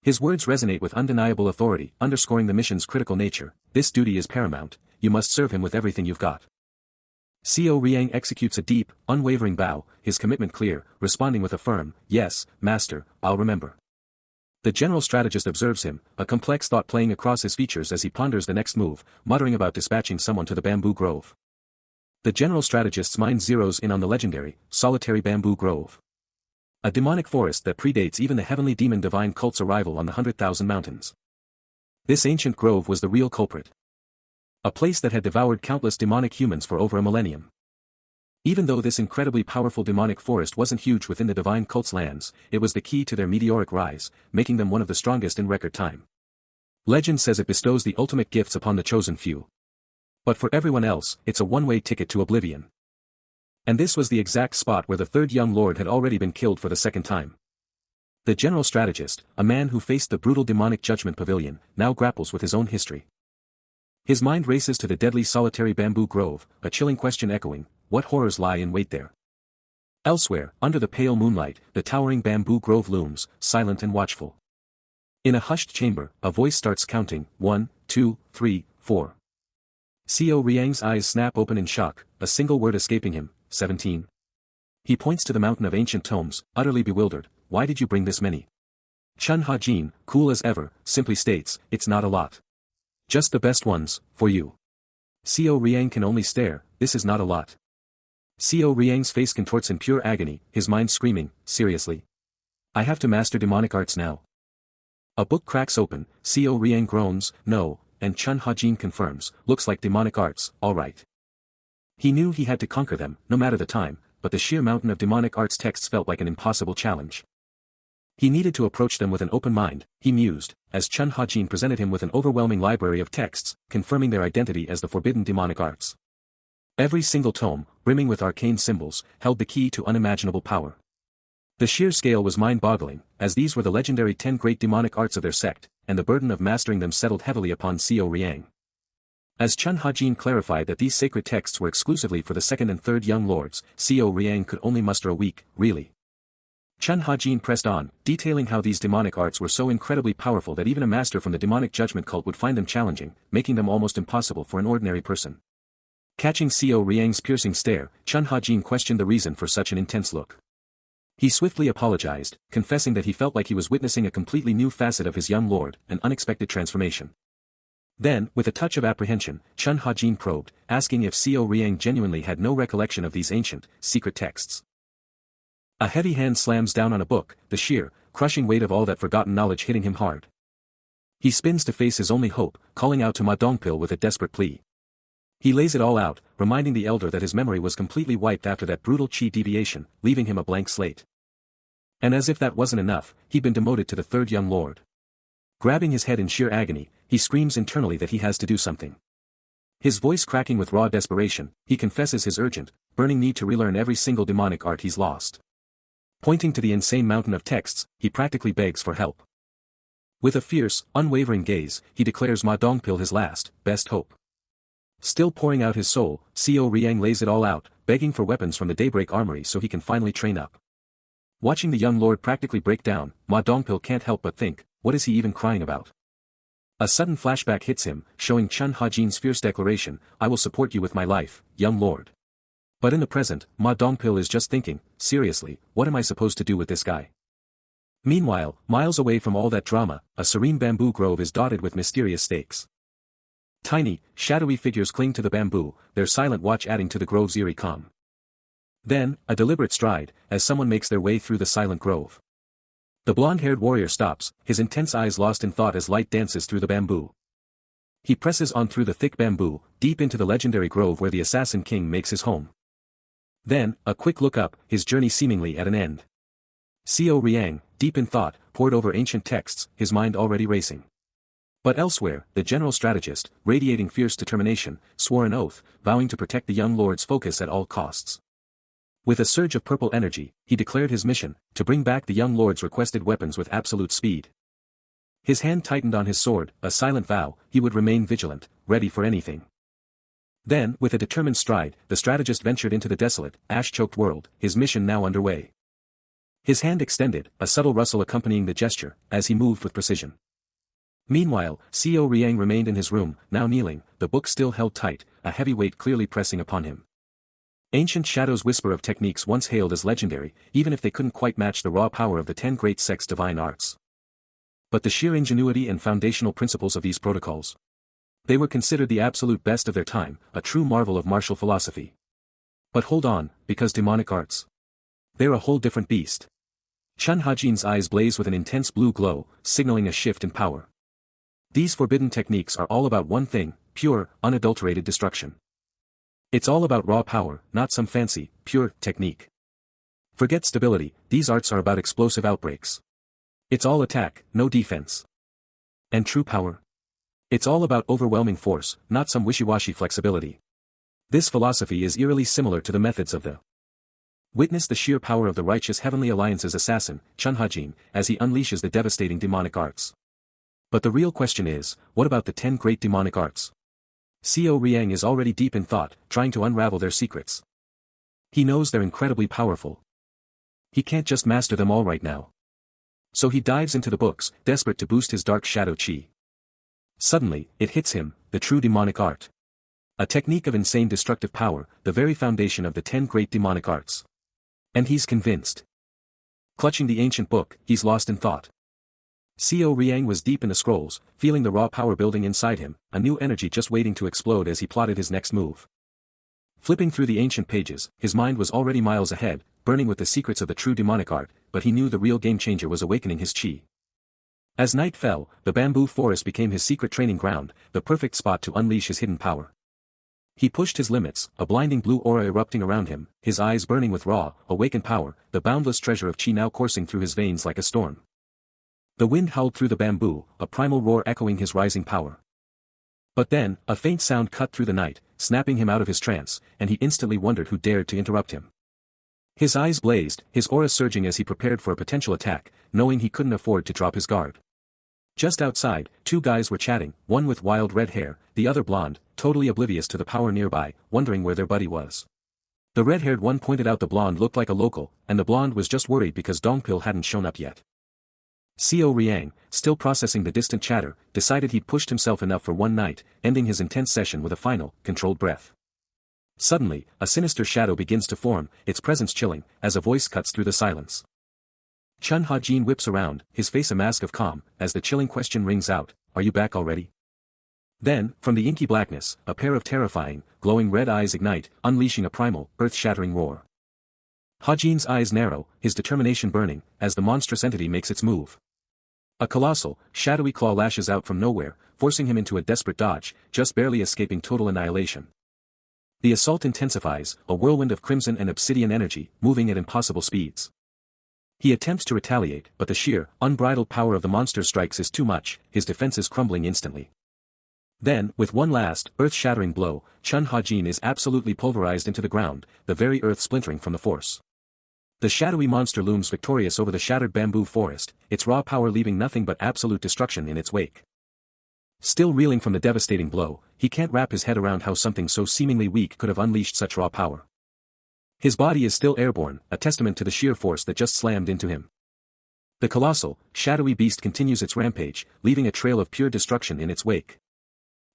His words resonate with undeniable authority, underscoring the mission's critical nature. This duty is paramount, you must serve him with everything you've got. Xiao Riang executes a deep, unwavering bow, his commitment clear, responding with a firm, yes, master, I'll remember. The general strategist observes him, a complex thought playing across his features as he ponders the next move, muttering about dispatching someone to the bamboo grove. The general strategist's mind zeroes in on the legendary, solitary bamboo grove. A demonic forest that predates even the heavenly demon divine cult's arrival on the 100,000 mountains. This ancient grove was the real culprit. A place that had devoured countless demonic humans for over a millennium. Even though this incredibly powerful demonic forest wasn't huge within the divine cult's lands, it was the key to their meteoric rise, making them one of the strongest in record time. Legend says it bestows the ultimate gifts upon the chosen few. But for everyone else, it's a one-way ticket to oblivion. And this was the exact spot where the third young lord had already been killed for the second time. The general strategist, a man who faced the brutal demonic judgment pavilion, now grapples with his own history. His mind races to the deadly solitary bamboo grove, a chilling question echoing, what horrors lie in wait there? Elsewhere, under the pale moonlight, the towering bamboo grove looms, silent and watchful. In a hushed chamber, a voice starts counting, 1, 2, 3, 4. Xiao Riang's eyes snap open in shock, a single word escaping him, 17. He points to the mountain of ancient tomes, utterly bewildered, why did you bring this many? Chun Ha-jin, cool as ever, simply states, it's not a lot. Just the best ones, for you. Xiao Riang can only stare, this is not a lot. Xiao Riang's face contorts in pure agony, his mind screaming, seriously? I have to master demonic arts now. A book cracks open, Xiao Riang groans, no, and Chun Ha-jin confirms, looks like demonic arts, alright. He knew he had to conquer them, no matter the time, but the sheer mountain of demonic arts texts felt like an impossible challenge. He needed to approach them with an open mind, he mused, as Chun Ha-jin presented him with an overwhelming library of texts, confirming their identity as the forbidden demonic arts. Every single tome, brimming with arcane symbols, held the key to unimaginable power. The sheer scale was mind-boggling, as these were the legendary 10 great demonic arts of their sect, and the burden of mastering them settled heavily upon Xiao Riang. As Chun Ha-jin clarified that these sacred texts were exclusively for the second and third young lords, Xiao Riang could only muster a weak, really. Chun Ha-jin pressed on, detailing how these demonic arts were so incredibly powerful that even a master from the demonic judgment cult would find them challenging, making them almost impossible for an ordinary person. Catching Xiao Riang's piercing stare, Chun Ha-jin questioned the reason for such an intense look. He swiftly apologized, confessing that he felt like he was witnessing a completely new facet of his young lord, an unexpected transformation. Then, with a touch of apprehension, Chun Ha-jin probed, asking if Xiao Riang genuinely had no recollection of these ancient, secret texts. A heavy hand slams down on a book, the sheer, crushing weight of all that forgotten knowledge hitting him hard. He spins to face his only hope, calling out to Ma Dongpil with a desperate plea. He lays it all out, reminding the elder that his memory was completely wiped after that brutal chi deviation, leaving him a blank slate. And as if that wasn't enough, he'd been demoted to the third young lord. Grabbing his head in sheer agony, he screams internally that he has to do something. His voice cracking with raw desperation, he confesses his urgent, burning need to relearn every single demonic art he's lost. Pointing to the insane mountain of texts, he practically begs for help. With a fierce, unwavering gaze, he declares Ma Dongpil his last, best hope. Still pouring out his soul, Co Riang lays it all out, begging for weapons from the Daybreak Armory so he can finally train up. Watching the young lord practically break down, Ma Dongpil can't help but think, what is he even crying about? A sudden flashback hits him, showing Chun Hajin's fierce declaration, I will support you with my life, young lord. But in the present, Ma Dongpil is just thinking, seriously, what am I supposed to do with this guy? Meanwhile, miles away from all that drama, a serene bamboo grove is dotted with mysterious stakes. Tiny, shadowy figures cling to the bamboo, their silent watch adding to the grove's eerie calm. Then, a deliberate stride, as someone makes their way through the silent grove. The blonde-haired warrior stops, his intense eyes lost in thought as light dances through the bamboo. He presses on through the thick bamboo, deep into the legendary grove where the Assassin King makes his home. Then, a quick look up, his journey seemingly at an end. Co Riang, deep in thought, pored over ancient texts, his mind already racing. But elsewhere, the general strategist, radiating fierce determination, swore an oath, vowing to protect the young lord's focus at all costs. With a surge of purple energy, he declared his mission, to bring back the young lord's requested weapons with absolute speed. His hand tightened on his sword, a silent vow, he would remain vigilant, ready for anything. Then, with a determined stride, the strategist ventured into the desolate, ash-choked world, his mission now underway. His hand extended, a subtle rustle accompanying the gesture, as he moved with precision. Meanwhile, Co Riang remained in his room, now kneeling, the book still held tight, a heavy weight clearly pressing upon him. Ancient shadows whisper of techniques once hailed as legendary, even if they couldn't quite match the raw power of the 10 great sect's divine arts. But the sheer ingenuity and foundational principles of these protocols. They were considered the absolute best of their time, a true marvel of martial philosophy. But hold on, because demonic arts. They're a whole different beast. Chun Hajin's eyes blaze with an intense blue glow, signaling a shift in power. These forbidden techniques are all about one thing, pure, unadulterated destruction. It's all about raw power, not some fancy, pure, technique. Forget stability, these arts are about explosive outbreaks. It's all attack, no defense. And true power? It's all about overwhelming force, not some wishy-washy flexibility. This philosophy is eerily similar to the methods of the. Witness the sheer power of the righteous Heavenly Alliance's assassin, Chun Hajin, as he unleashes the devastating demonic arts. But the real question is, what about the 10 great demonic arts? Co Riang is already deep in thought, trying to unravel their secrets. He knows they're incredibly powerful. He can't just master them all right now. So he dives into the books, desperate to boost his dark shadow chi. Suddenly, it hits him, the true demonic art. A technique of insane destructive power, the very foundation of the 10 great demonic arts. And he's convinced. Clutching the ancient book, he's lost in thought. Co Riang was deep in the scrolls, feeling the raw power building inside him, a new energy just waiting to explode as he plotted his next move. Flipping through the ancient pages, his mind was already miles ahead, burning with the secrets of the true demonic art, but he knew the real game-changer was awakening his chi. As night fell, the bamboo forest became his secret training ground, the perfect spot to unleash his hidden power. He pushed his limits, a blinding blue aura erupting around him, his eyes burning with raw, awakened power, the boundless treasure of chi now coursing through his veins like a storm. The wind howled through the bamboo, a primal roar echoing his rising power. But then, a faint sound cut through the night, snapping him out of his trance, and he instantly wondered who dared to interrupt him. His eyes blazed, his aura surging as he prepared for a potential attack, knowing he couldn't afford to drop his guard. Just outside, 2 guys were chatting, one with wild red hair, the other blonde, totally oblivious to the power nearby, wondering where their buddy was. The red-haired one pointed out the blonde looked like a local, and the blonde was just worried because Dongpil hadn't shown up yet. Co Riang, still processing the distant chatter, decided he'd pushed himself enough for one night, ending his intense session with a final, controlled breath. Suddenly, a sinister shadow begins to form, its presence chilling, as a voice cuts through the silence. Chun Hajin whips around, his face a mask of calm, as the chilling question rings out, "Are you back already?" Then, from the inky blackness, a pair of terrifying, glowing red eyes ignite, unleashing a primal, earth-shattering roar. Hajin's eyes narrow, his determination burning, as the monstrous entity makes its move. A colossal, shadowy claw lashes out from nowhere, forcing him into a desperate dodge, just barely escaping total annihilation. The assault intensifies, a whirlwind of crimson and obsidian energy, moving at impossible speeds. He attempts to retaliate, but the sheer, unbridled power of the monster's strikes is too much, his defenses crumbling instantly. Then, with one last, earth-shattering blow, Chun Ha-jin is absolutely pulverized into the ground, the very earth splintering from the force. The shadowy monster looms victorious over the shattered bamboo forest, its raw power leaving nothing but absolute destruction in its wake. Still reeling from the devastating blow, he can't wrap his head around how something so seemingly weak could have unleashed such raw power. His body is still airborne, a testament to the sheer force that just slammed into him. The colossal, shadowy beast continues its rampage, leaving a trail of pure destruction in its wake.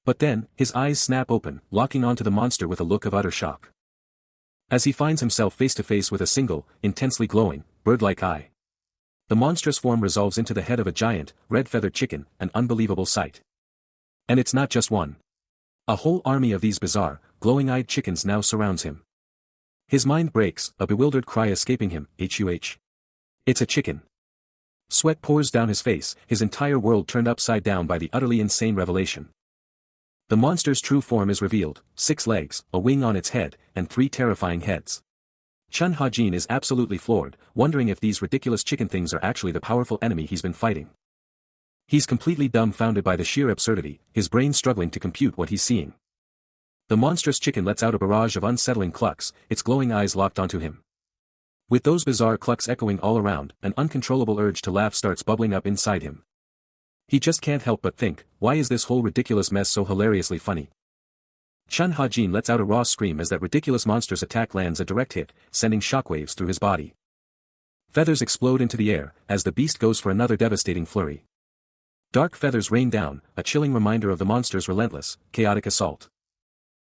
But then, his eyes snap open, locking onto the monster with a look of utter shock. As he finds himself face to face with a single, intensely glowing, bird-like eye. The monstrous form resolves into the head of a giant, red-feathered chicken, an unbelievable sight. And it's not just one. A whole army of these bizarre, glowing-eyed chickens now surrounds him. His mind breaks, a bewildered cry escaping him, "Huh. It's a chicken." Sweat pours down his face, his entire world turned upside down by the utterly insane revelation. The monster's true form is revealed, 6 legs, a wing on its head, and 3 terrifying heads. Chun Ha-jin is absolutely floored, wondering if these ridiculous chicken things are actually the powerful enemy he's been fighting. He's completely dumbfounded by the sheer absurdity, his brain struggling to compute what he's seeing. The monstrous chicken lets out a barrage of unsettling clucks, its glowing eyes locked onto him. With those bizarre clucks echoing all around, an uncontrollable urge to laugh starts bubbling up inside him. He just can't help but think, why is this whole ridiculous mess so hilariously funny? Chun Ha-jin lets out a raw scream as that ridiculous monster's attack lands a direct hit, sending shockwaves through his body. Feathers explode into the air, as the beast goes for another devastating flurry. Dark feathers rain down, a chilling reminder of the monster's relentless, chaotic assault.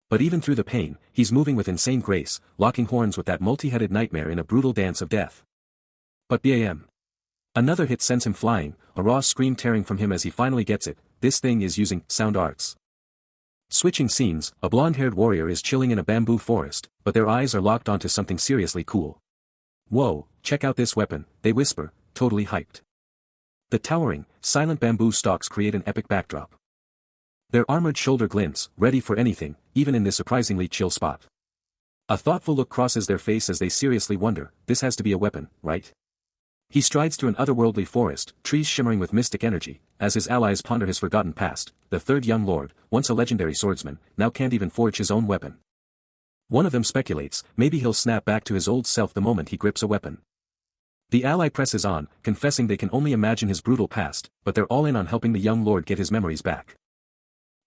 But even through the pain, he's moving with insane grace, locking horns with that multi-headed nightmare in a brutal dance of death. But bam! Another hit sends him flying, a raw scream tearing from him as he finally gets it. This thing is using sound arts. Switching scenes, a blonde-haired warrior is chilling in a bamboo forest, but their eyes are locked onto something seriously cool. "Whoa, check out this weapon," they whisper, totally hyped. The towering, silent bamboo stalks create an epic backdrop. Their armored shoulder glints, ready for anything, even in this surprisingly chill spot. A thoughtful look crosses their face as they seriously wonder, this has to be a weapon, right? He strides through an otherworldly forest, trees shimmering with mystic energy, as his allies ponder his forgotten past. The third young lord, once a legendary swordsman, now can't even forge his own weapon. One of them speculates, maybe he'll snap back to his old self the moment he grips a weapon. The ally presses on, confessing they can only imagine his brutal past, but they're all in on helping the young lord get his memories back.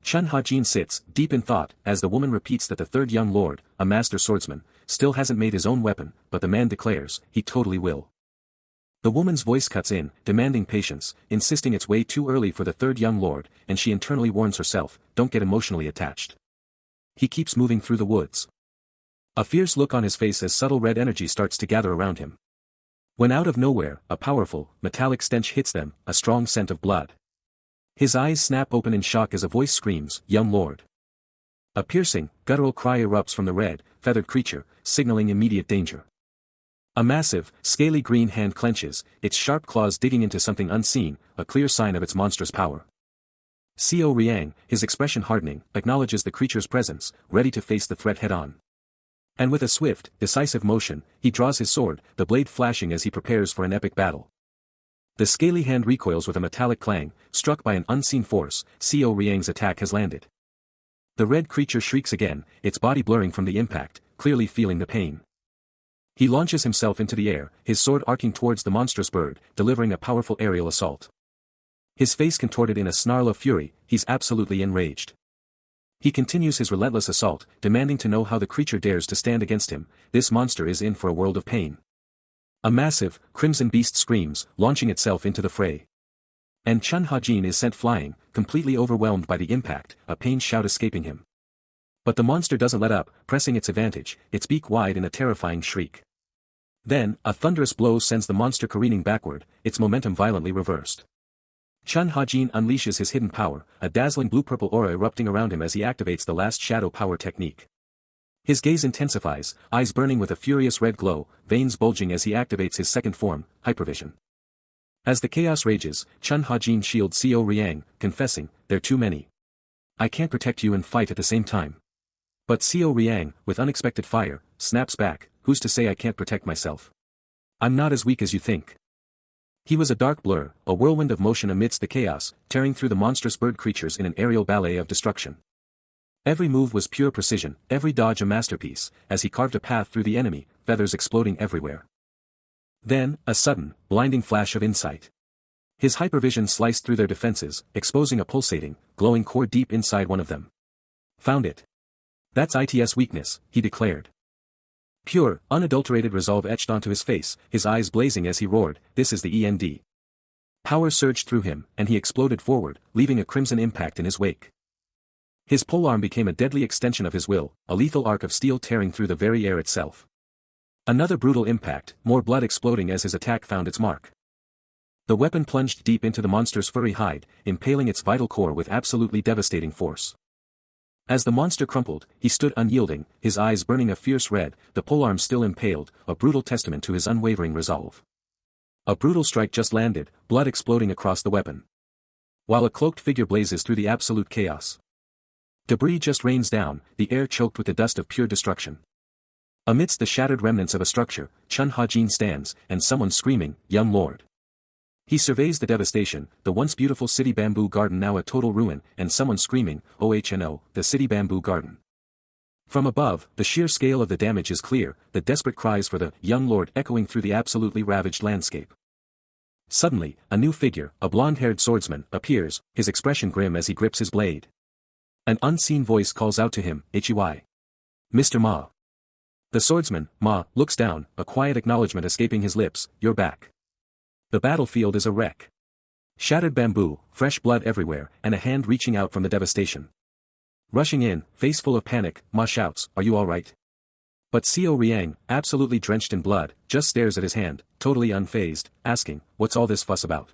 Chun Ha-jin sits, deep in thought, as the woman repeats that the third young lord, a master swordsman, still hasn't made his own weapon, but the man declares, he totally will. The woman's voice cuts in, demanding patience, insisting it's way too early for the third young lord, and she internally warns herself, don't get emotionally attached. He keeps moving through the woods. A fierce look on his face as subtle red energy starts to gather around him. When out of nowhere, a powerful, metallic stench hits them, a strong scent of blood. His eyes snap open in shock as a voice screams, "Young lord." A piercing, guttural cry erupts from the red, feathered creature, signaling immediate danger. A massive, scaly green hand clenches, its sharp claws digging into something unseen, a clear sign of its monstrous power. Seo Riang, his expression hardening, acknowledges the creature's presence, ready to face the threat head-on. And with a swift, decisive motion, he draws his sword, the blade flashing as he prepares for an epic battle. The scaly hand recoils with a metallic clang, struck by an unseen force. Seo Riang's attack has landed. The red creature shrieks again, its body blurring from the impact, clearly feeling the pain. He launches himself into the air, his sword arcing towards the monstrous bird, delivering a powerful aerial assault. His face contorted in a snarl of fury, he's absolutely enraged. He continues his relentless assault, demanding to know how the creature dares to stand against him. This monster is in for a world of pain. A massive, crimson beast screams, launching itself into the fray. And Chun Ha-jin is sent flying, completely overwhelmed by the impact, a pained shout escaping him. But the monster doesn't let up, pressing its advantage, its beak wide in a terrifying shriek. Then, a thunderous blow sends the monster careening backward, its momentum violently reversed. Chun Ha-jin unleashes his hidden power, a dazzling blue-purple aura erupting around him as he activates the last shadow power technique. His gaze intensifies, eyes burning with a furious red glow, veins bulging as he activates his second form, hypervision. As the chaos rages, Chun Ha-jin shields Seo Riang, confessing, "They're too many. I can't protect you and fight at the same time." But Xiao Riang, with unexpected fire, snaps back, who's to say I can't protect myself? I'm not as weak as you think. He was a dark blur, a whirlwind of motion amidst the chaos, tearing through the monstrous bird creatures in an aerial ballet of destruction. Every move was pure precision, every dodge a masterpiece, as he carved a path through the enemy, feathers exploding everywhere. Then, a sudden, blinding flash of insight. His hypervision sliced through their defenses, exposing a pulsating, glowing core deep inside one of them. Found it. That's IT's weakness, he declared. Pure, unadulterated resolve etched onto his face, his eyes blazing as he roared, "This is the END." Power surged through him, and he exploded forward, leaving a crimson impact in his wake. His polearm became a deadly extension of his will, a lethal arc of steel tearing through the very air itself. Another brutal impact, more blood exploding as his attack found its mark. The weapon plunged deep into the monster's furry hide, impaling its vital core with absolutely devastating force. As the monster crumpled, he stood unyielding, his eyes burning a fierce red, the polearm still impaled, a brutal testament to his unwavering resolve. A brutal strike just landed, blood exploding across the weapon. While a cloaked figure blazes through the absolute chaos. Debris just rains down, the air choked with the dust of pure destruction. Amidst the shattered remnants of a structure, Chun Ha-jin stands, and someone screaming, "Young Lord." He surveys the devastation, the once beautiful city bamboo garden now a total ruin, and someone screaming, "OHNO, the city bamboo garden." From above, the sheer scale of the damage is clear, the desperate cries for the "young lord" echoing through the absolutely ravaged landscape. Suddenly, a new figure, a blonde-haired swordsman, appears, his expression grim as he grips his blade. An unseen voice calls out to him, "Hey. Mr. Ma." The swordsman, Ma, looks down, a quiet acknowledgement escaping his lips, "You're back." The battlefield is a wreck. Shattered bamboo, fresh blood everywhere, and a hand reaching out from the devastation. Rushing in, face full of panic, Ma shouts, "Are you alright?" But Xiao Riang, absolutely drenched in blood, just stares at his hand, totally unfazed, asking, "What's all this fuss about?"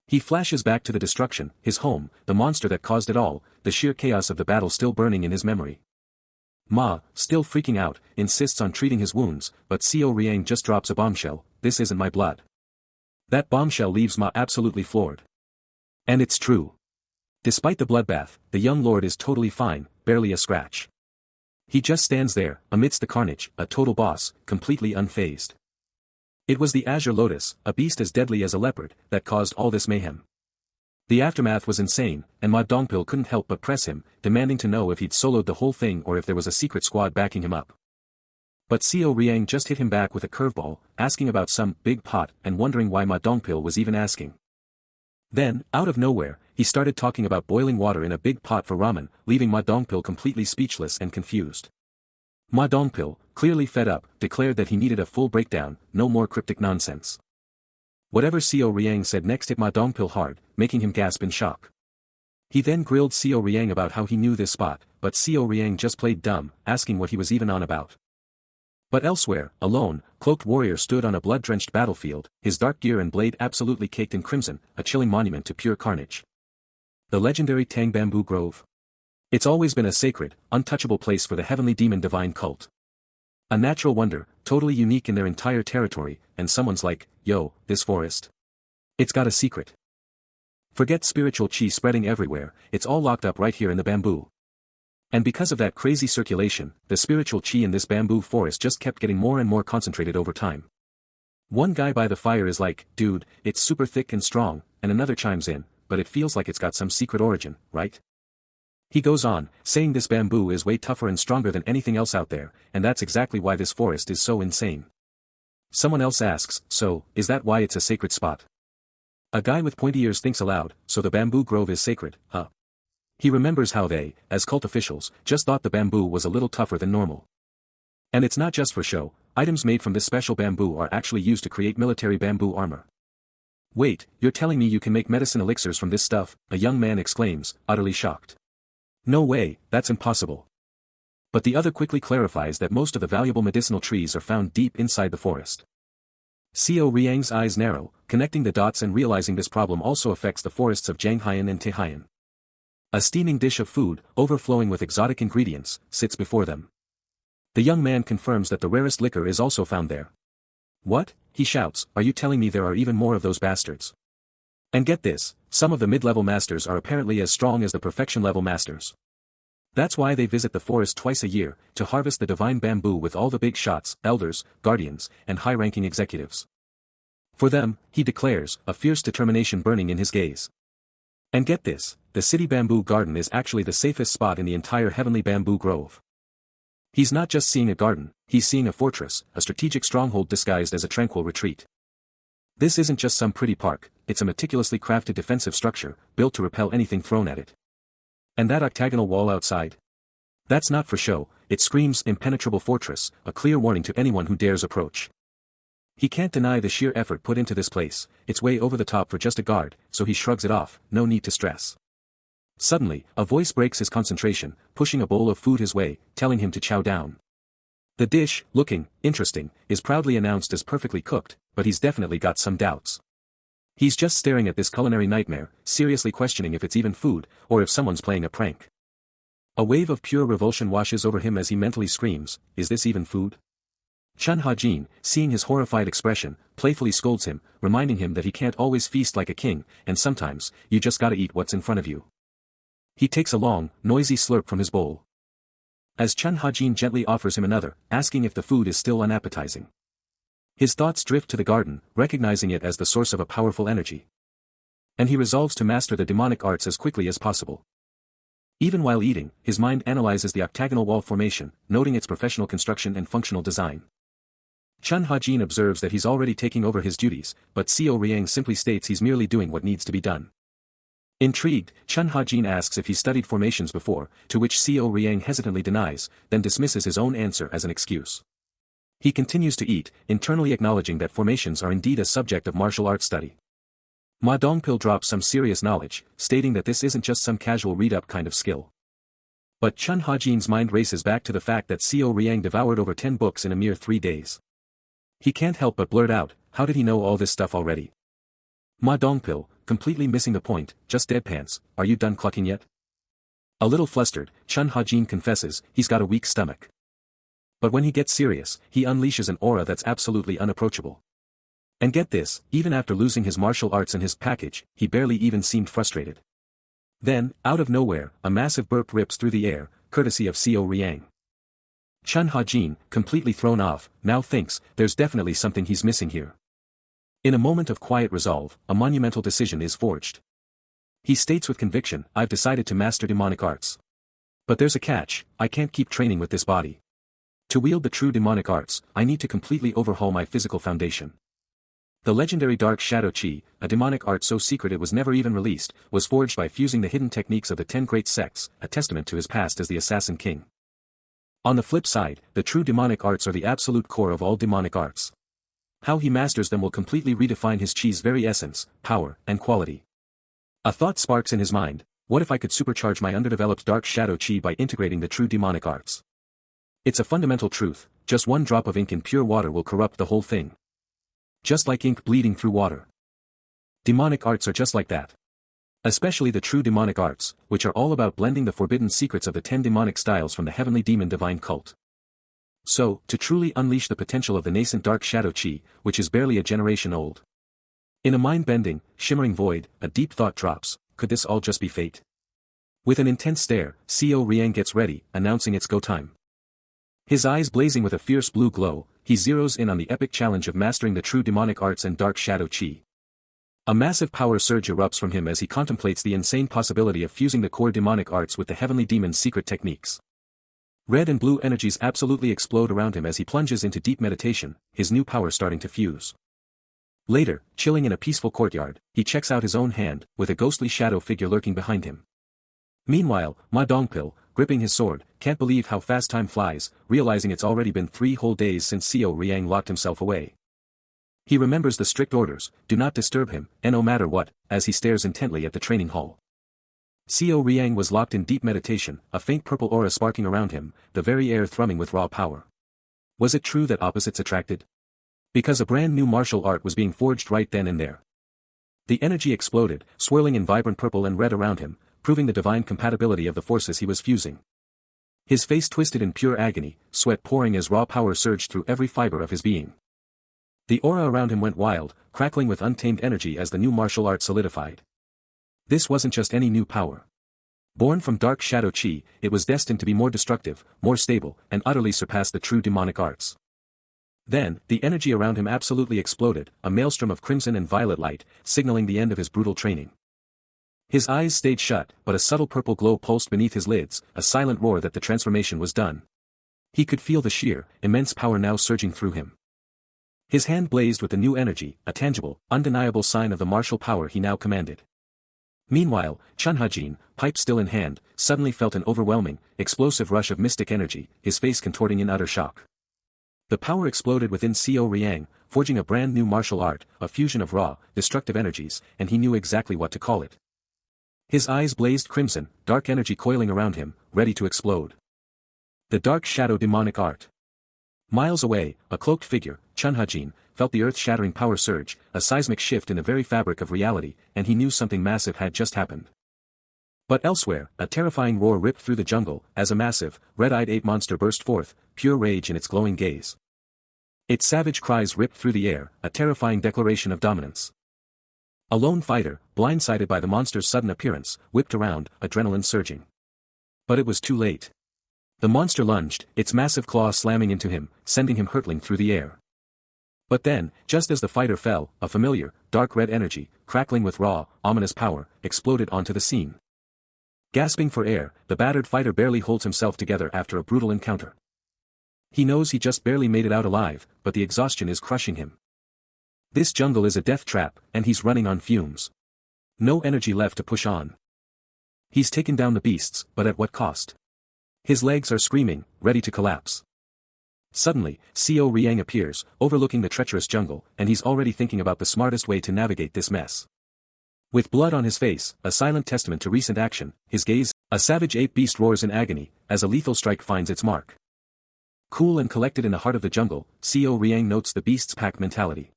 He flashes back to the destruction, his home, the monster that caused it all, the sheer chaos of the battle still burning in his memory. Ma, still freaking out, insists on treating his wounds, but Xiao Riang just drops a bombshell, "This isn't my blood." That bombshell leaves Ma absolutely floored. And it's true. Despite the bloodbath, the young lord is totally fine, barely a scratch. He just stands there, amidst the carnage, a total boss, completely unfazed. It was the Azure Lotus, a beast as deadly as a leopard, that caused all this mayhem. The aftermath was insane, and Ma Dongpil couldn't help but press him, demanding to know if he'd soloed the whole thing or if there was a secret squad backing him up. But Xiao Riang just hit him back with a curveball, asking about some big pot and wondering why Ma Dongpil was even asking. Then, out of nowhere, he started talking about boiling water in a big pot for ramen, leaving Ma Dongpil completely speechless and confused. Ma Dongpil, clearly fed up, declared that he needed a full breakdown, no more cryptic nonsense. Whatever Xiao Riang said next hit Ma Dongpil hard, making him gasp in shock. He then grilled Xiao Riang about how he knew this spot, but Xiao Riang just played dumb, asking what he was even on about. But elsewhere, a lone, cloaked warrior stood on a blood-drenched battlefield, his dark gear and blade absolutely caked in crimson, a chilling monument to pure carnage. The legendary Tang Bamboo Grove. It's always been a sacred, untouchable place for the heavenly demon divine cult. A natural wonder, totally unique in their entire territory, and someone's like, "Yo, this forest. It's got a secret." Forget spiritual chi spreading everywhere, it's all locked up right here in the bamboo. And because of that crazy circulation, the spiritual chi in this bamboo forest just kept getting more and more concentrated over time. One guy by the fire is like, "Dude, it's super thick and strong," and another chimes in, "But it feels like it's got some secret origin, right?" He goes on, saying this bamboo is way tougher and stronger than anything else out there, and that's exactly why this forest is so insane. Someone else asks, "So, is that why it's a sacred spot?" A guy with pointy ears thinks aloud, "So the bamboo grove is sacred, huh?" He remembers how they, as cult officials, just thought the bamboo was a little tougher than normal. And it's not just for show, items made from this special bamboo are actually used to create military bamboo armor. "Wait, you're telling me you can make medicine elixirs from this stuff?" a young man exclaims, utterly shocked. "No way, that's impossible." But the other quickly clarifies that most of the valuable medicinal trees are found deep inside the forest. Xiao Riang's eyes narrow, connecting the dots and realizing this problem also affects the forests of Zhanghayan and Tehayan. A steaming dish of food, overflowing with exotic ingredients, sits before them. The young man confirms that the rarest liquor is also found there. "What?" he shouts, "are you telling me there are even more of those bastards?" And get this, some of the mid-level masters are apparently as strong as the perfection-level masters. That's why they visit the forest twice a year, to harvest the divine bamboo with all the big shots, elders, guardians, and high-ranking executives. For them, he declares, a fierce determination burning in his gaze. And get this, the city bamboo garden is actually the safest spot in the entire heavenly bamboo grove. He's not just seeing a garden, he's seeing a fortress, a strategic stronghold disguised as a tranquil retreat. This isn't just some pretty park, it's a meticulously crafted defensive structure, built to repel anything thrown at it. And that octagonal wall outside? That's not for show, it screams impenetrable fortress, a clear warning to anyone who dares approach. He can't deny the sheer effort put into this place, it's way over the top for just a guard, so he shrugs it off, no need to stress. Suddenly, a voice breaks his concentration, pushing a bowl of food his way, telling him to chow down. The dish, looking interesting, is proudly announced as perfectly cooked, but he's definitely got some doubts. He's just staring at this culinary nightmare, seriously questioning if it's even food, or if someone's playing a prank. A wave of pure revulsion washes over him as he mentally screams, is this even food? Chun Ha-jin, seeing his horrified expression, playfully scolds him, reminding him that he can't always feast like a king, and sometimes, you just gotta eat what's in front of you. He takes a long, noisy slurp from his bowl. As Chun Ha-jin gently offers him another, asking if the food is still unappetizing. His thoughts drift to the garden, recognizing it as the source of a powerful energy. And he resolves to master the demonic arts as quickly as possible. Even while eating, his mind analyzes the octagonal wall formation, noting its professional construction and functional design. Chun Ha-jin observes that he's already taking over his duties, but Seo Riang simply states he's merely doing what needs to be done. Intrigued, Chun Ha-jin asks if he studied formations before, to which Seo Riang hesitantly denies, then dismisses his own answer as an excuse. He continues to eat, internally acknowledging that formations are indeed a subject of martial arts study. Ma Dongpil drops some serious knowledge, stating that this isn't just some casual read-up kind of skill. But Chun Ha-jin's mind races back to the fact that Seo Riang devoured over 10 books in a mere 3 days. He can't help but blurt out, how did he know all this stuff already? Ma Dongpil, completely missing the point, just deadpans, are you done clucking yet? A little flustered, Chun Ha-jin confesses, he's got a weak stomach. But when he gets serious, he unleashes an aura that's absolutely unapproachable. And get this, even after losing his martial arts and his package, he barely even seemed frustrated. Then, out of nowhere, a massive burp rips through the air, courtesy of Seo Riang. Chun Ha-jin, completely thrown off, now thinks, there's definitely something he's missing here. In a moment of quiet resolve, a monumental decision is forged. He states with conviction, I've decided to master demonic arts. But there's a catch, I can't keep training with this body. To wield the true demonic arts, I need to completely overhaul my physical foundation. The legendary Dark Shadow Chi, a demonic art so secret it was never even released, was forged by fusing the hidden techniques of the 10 great sects, a testament to his past as the Assassin King. On the flip side, the true demonic arts are the absolute core of all demonic arts. How he masters them will completely redefine his chi's very essence, power, and quality. A thought sparks in his mind, what if I could supercharge my underdeveloped Dark Shadow Chi by integrating the true demonic arts? It's a fundamental truth, just one drop of ink in pure water will corrupt the whole thing. Just like ink bleeding through water. Demonic arts are just like that. Especially the true demonic arts, which are all about blending the forbidden secrets of the 10 demonic styles from the heavenly demon divine cult. So, to truly unleash the potential of the nascent Dark Shadow Chi, which is barely a generation old. In a mind-bending, shimmering void, a deep thought drops, could this all just be fate? With an intense stare, Seo Riang gets ready, announcing it's go time. His eyes blazing with a fierce blue glow, he zeroes in on the epic challenge of mastering the true demonic arts and Dark Shadow Chi. A massive power surge erupts from him as he contemplates the insane possibility of fusing the core demonic arts with the heavenly demon's secret techniques. Red and blue energies absolutely explode around him as he plunges into deep meditation, his new power starting to fuse. Later, chilling in a peaceful courtyard, he checks out his own hand, with a ghostly shadow figure lurking behind him. Meanwhile, Ma Dongpil, gripping his sword, can't believe how fast time flies, realizing it's already been 3 whole days since Seo Riang locked himself away. He remembers the strict orders, do not disturb him, and no matter what, as he stares intently at the training hall. Seo Riang was locked in deep meditation, a faint purple aura sparking around him, the very air thrumming with raw power. Was it true that opposites attracted? Because a brand new martial art was being forged right then and there. The energy exploded, swirling in vibrant purple and red around him, proving the divine compatibility of the forces he was fusing. His face twisted in pure agony, sweat pouring as raw power surged through every fiber of his being. The aura around him went wild, crackling with untamed energy as the new martial art solidified. This wasn't just any new power. Born from dark shadow chi, it was destined to be more destructive, more stable, and utterly surpass the true demonic arts. Then, the energy around him absolutely exploded, a maelstrom of crimson and violet light, signaling the end of his brutal training. His eyes stayed shut, but a subtle purple glow pulsed beneath his lids, a silent roar that the transformation was done. He could feel the sheer, immense power now surging through him. His hand blazed with the new energy, a tangible, undeniable sign of the martial power he now commanded. Meanwhile, Chunhajin, pipe still in hand, suddenly felt an overwhelming, explosive rush of mystic energy, his face contorting in utter shock. The power exploded within Xiao Riang, forging a brand new martial art, a fusion of raw, destructive energies, and he knew exactly what to call it. His eyes blazed crimson, dark energy coiling around him, ready to explode. The dark shadow demonic art. Miles away, a cloaked figure, Chunhajin, felt the earth-shattering power surge, a seismic shift in the very fabric of reality, and he knew something massive had just happened. But elsewhere, a terrifying roar ripped through the jungle, as a massive, red-eyed ape monster burst forth, pure rage in its glowing gaze. Its savage cries ripped through the air, a terrifying declaration of dominance. A lone fighter, blindsided by the monster's sudden appearance, whipped around, adrenaline surging. But it was too late. The monster lunged, its massive claw slamming into him, sending him hurtling through the air. But then, just as the fighter fell, a familiar, dark red energy, crackling with raw, ominous power, exploded onto the scene. Gasping for air, the battered fighter barely holds himself together after a brutal encounter. He knows he just barely made it out alive, but the exhaustion is crushing him. This jungle is a death trap, and he's running on fumes. No energy left to push on. He's taken down the beasts, but at what cost? His legs are screaming, ready to collapse. Suddenly, Xiao Riang appears, overlooking the treacherous jungle, and he's already thinking about the smartest way to navigate this mess. With blood on his face, a silent testament to recent action, his gaze, a savage ape beast roars in agony, as a lethal strike finds its mark. Cool and collected in the heart of the jungle, Xiao Riang notes the beast's pack mentality.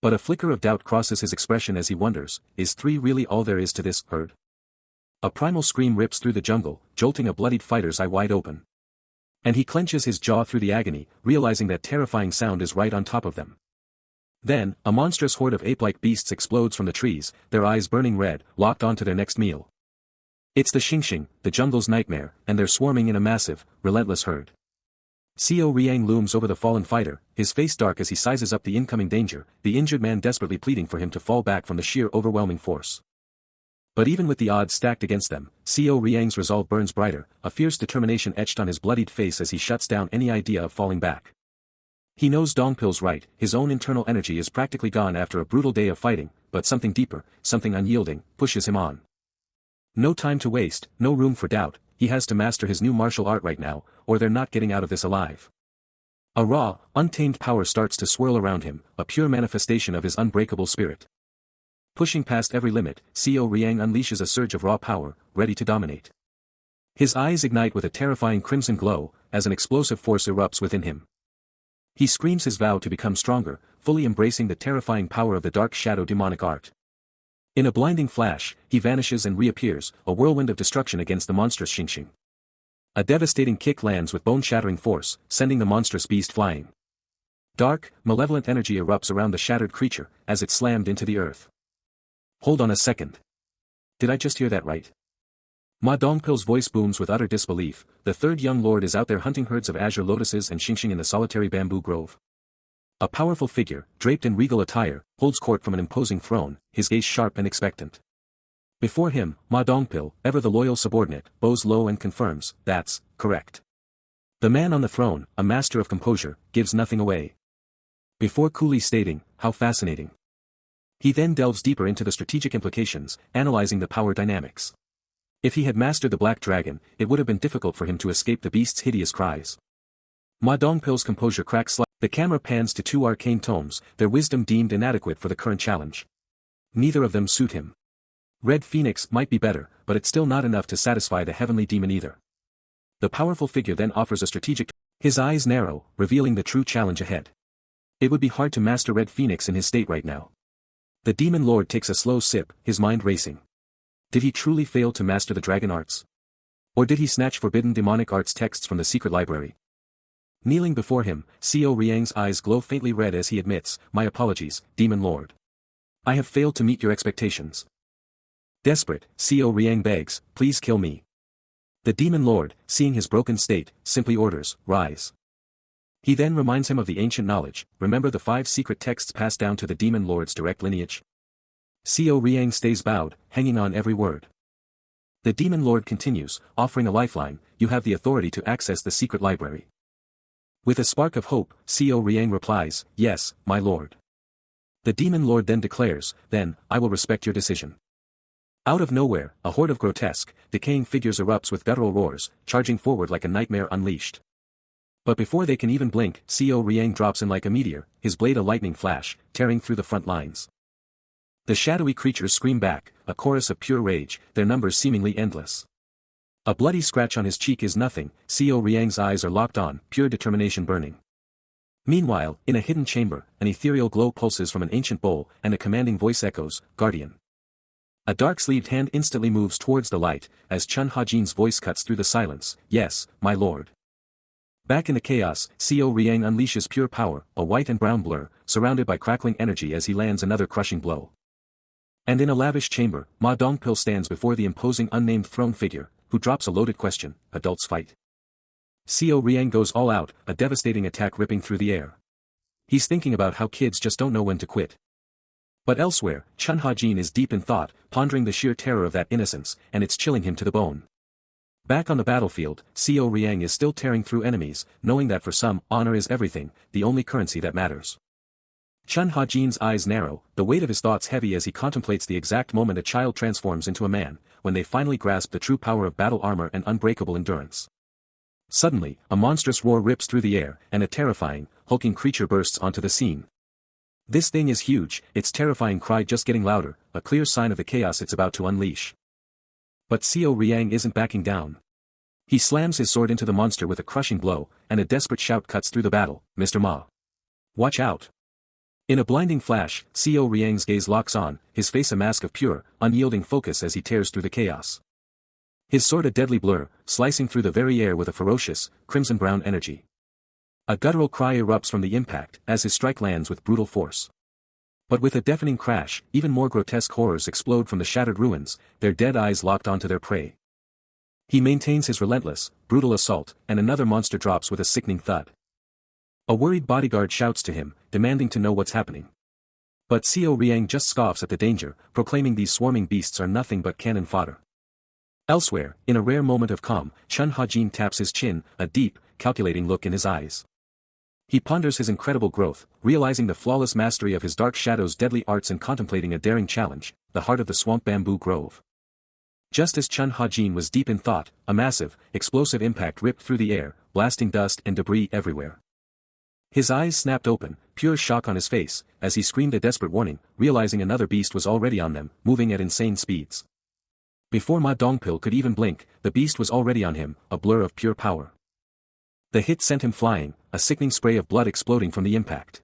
But a flicker of doubt crosses his expression as he wonders, is 3 really all there is to this herd? A primal scream rips through the jungle, jolting a bloodied fighter's eye wide open. And he clenches his jaw through the agony, realizing that terrifying sound is right on top of them. Then, a monstrous horde of ape-like beasts explodes from the trees, their eyes burning red, locked onto their next meal. It's the Xingxing, the jungle's nightmare, and they're swarming in a massive, relentless herd. Xiao Riang looms over the fallen fighter, his face dark as he sizes up the incoming danger, the injured man desperately pleading for him to fall back from the sheer overwhelming force. But even with the odds stacked against them, Xiao Riang's resolve burns brighter, a fierce determination etched on his bloodied face as he shuts down any idea of falling back. He knows Dongpil's right, his own internal energy is practically gone after a brutal day of fighting, but something deeper, something unyielding, pushes him on. No time to waste, no room for doubt, he has to master his new martial art right now, or they're not getting out of this alive. A raw, untamed power starts to swirl around him, a pure manifestation of his unbreakable spirit. Pushing past every limit, Xiao Riang unleashes a surge of raw power, ready to dominate. His eyes ignite with a terrifying crimson glow, as an explosive force erupts within him. He screams his vow to become stronger, fully embracing the terrifying power of the dark shadow demonic art. In a blinding flash, he vanishes and reappears, a whirlwind of destruction against the monstrous Xingxing. A devastating kick lands with bone-shattering force, sending the monstrous beast flying. Dark, malevolent energy erupts around the shattered creature, as it slammed into the earth. Hold on a second. Did I just hear that right? Ma Dongpil's voice booms with utter disbelief, the third young lord is out there hunting herds of azure lotuses and Xingxing in the solitary bamboo grove. A powerful figure, draped in regal attire, holds court from an imposing throne, his gaze sharp and expectant. Before him, Ma Dongpil, ever the loyal subordinate, bows low and confirms, that's correct. The man on the throne, a master of composure, gives nothing away. Before coolly stating, how fascinating. He then delves deeper into the strategic implications, analyzing the power dynamics. If he had mastered the Black Dragon, it would have been difficult for him to escape the beast's hideous cries. Ma Dongpil's composure cracks slightly. The camera pans to 2 arcane tomes, their wisdom deemed inadequate for the current challenge. Neither of them suit him. Red Phoenix might be better, but it's still not enough to satisfy the heavenly demon either. The powerful figure then offers a strategic. His eyes narrow, revealing the true challenge ahead. It would be hard to master Red Phoenix in his state right now. The demon lord takes a slow sip, his mind racing. Did he truly fail to master the dragon arts? Or did he snatch forbidden demonic arts texts from the secret library? Kneeling before him, Xiao Riang's eyes glow faintly red as he admits, my apologies, demon lord. I have failed to meet your expectations. Desperate, Co Riang begs, please kill me. The demon lord, seeing his broken state, simply orders, rise. He then reminds him of the ancient knowledge, remember the 5 secret texts passed down to the demon lord's direct lineage? Co Riang stays bowed, hanging on every word. The demon lord continues, offering a lifeline, you have the authority to access the secret library. With a spark of hope, Co Riang replies, yes, my lord. The demon lord then declares, then, I will respect your decision. Out of nowhere, a horde of grotesque, decaying figures erupts with guttural roars, charging forward like a nightmare unleashed. But before they can even blink, Co Riang drops in like a meteor, his blade a lightning flash, tearing through the front lines. The shadowy creatures scream back, a chorus of pure rage, their numbers seemingly endless. A bloody scratch on his cheek is nothing, Co Riang's eyes are locked on, pure determination burning. Meanwhile, in a hidden chamber, an ethereal glow pulses from an ancient bowl, and a commanding voice echoes, Guardian. A dark-sleeved hand instantly moves towards the light, as Chun Ha-jin's voice cuts through the silence, yes, my lord. Back in the chaos, Co Riang unleashes pure power, a white and brown blur, surrounded by crackling energy as he lands another crushing blow. And in a lavish chamber, Ma Dongpil stands before the imposing unnamed throne figure, who drops a loaded question, adults fight. Co Riang goes all out, a devastating attack ripping through the air. He's thinking about how kids just don't know when to quit. But elsewhere, Chun Ha-jin is deep in thought, pondering the sheer terror of that innocence, and it's chilling him to the bone. Back on the battlefield, Co Riang is still tearing through enemies, knowing that for some, honor is everything, the only currency that matters. Chun Ha-jin's eyes narrow, the weight of his thoughts heavy as he contemplates the exact moment a child transforms into a man, when they finally grasp the true power of battle armor and unbreakable endurance. Suddenly, a monstrous roar rips through the air, and a terrifying, hulking creature bursts onto the scene. This thing is huge, its terrifying cry just getting louder, a clear sign of the chaos it's about to unleash. But Co Riang isn't backing down. He slams his sword into the monster with a crushing blow, and a desperate shout cuts through the battle, Mr. Ma. Watch out. In a blinding flash, Co Riang's gaze locks on, his face a mask of pure, unyielding focus as he tears through the chaos. His sword a deadly blur, slicing through the very air with a ferocious, crimson-brown energy. A guttural cry erupts from the impact, as his strike lands with brutal force. But with a deafening crash, even more grotesque horrors explode from the shattered ruins, their dead eyes locked onto their prey. He maintains his relentless, brutal assault, and another monster drops with a sickening thud. A worried bodyguard shouts to him, demanding to know what's happening. But Co Riang just scoffs at the danger, proclaiming these swarming beasts are nothing but cannon fodder. Elsewhere, in a rare moment of calm, Chun Ha-jin taps his chin, a deep, calculating look in his eyes. He ponders his incredible growth, realizing the flawless mastery of his dark shadow's deadly arts and contemplating a daring challenge, the heart of the swamp bamboo grove. Just as Chun Ha-jin was deep in thought, a massive, explosive impact ripped through the air, blasting dust and debris everywhere. His eyes snapped open, pure shock on his face, as he screamed a desperate warning, realizing another beast was already on them, moving at insane speeds. Before Ma Dongpil could even blink, the beast was already on him, a blur of pure power. The hit sent him flying, a sickening spray of blood exploding from the impact.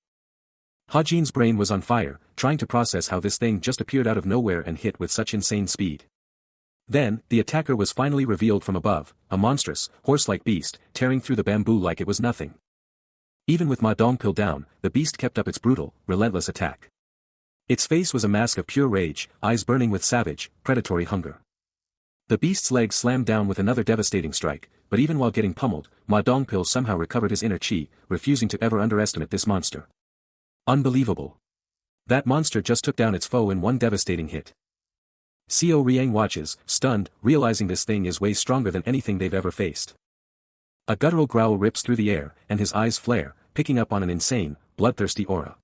Ha-jin's brain was on fire, trying to process how this thing just appeared out of nowhere and hit with such insane speed. Then, the attacker was finally revealed from above, a monstrous, horse-like beast, tearing through the bamboo like it was nothing. Even with Ma Dongpil down, the beast kept up its brutal, relentless attack. Its face was a mask of pure rage, eyes burning with savage, predatory hunger. The beast's leg slammed down with another devastating strike, but even while getting pummeled, Ma Dongpil somehow recovered his inner chi, refusing to ever underestimate this monster. Unbelievable. That monster just took down its foe in one devastating hit. Co Riang watches, stunned, realizing this thing is way stronger than anything they've ever faced. A guttural growl rips through the air, and his eyes flare, picking up on an insane, bloodthirsty aura.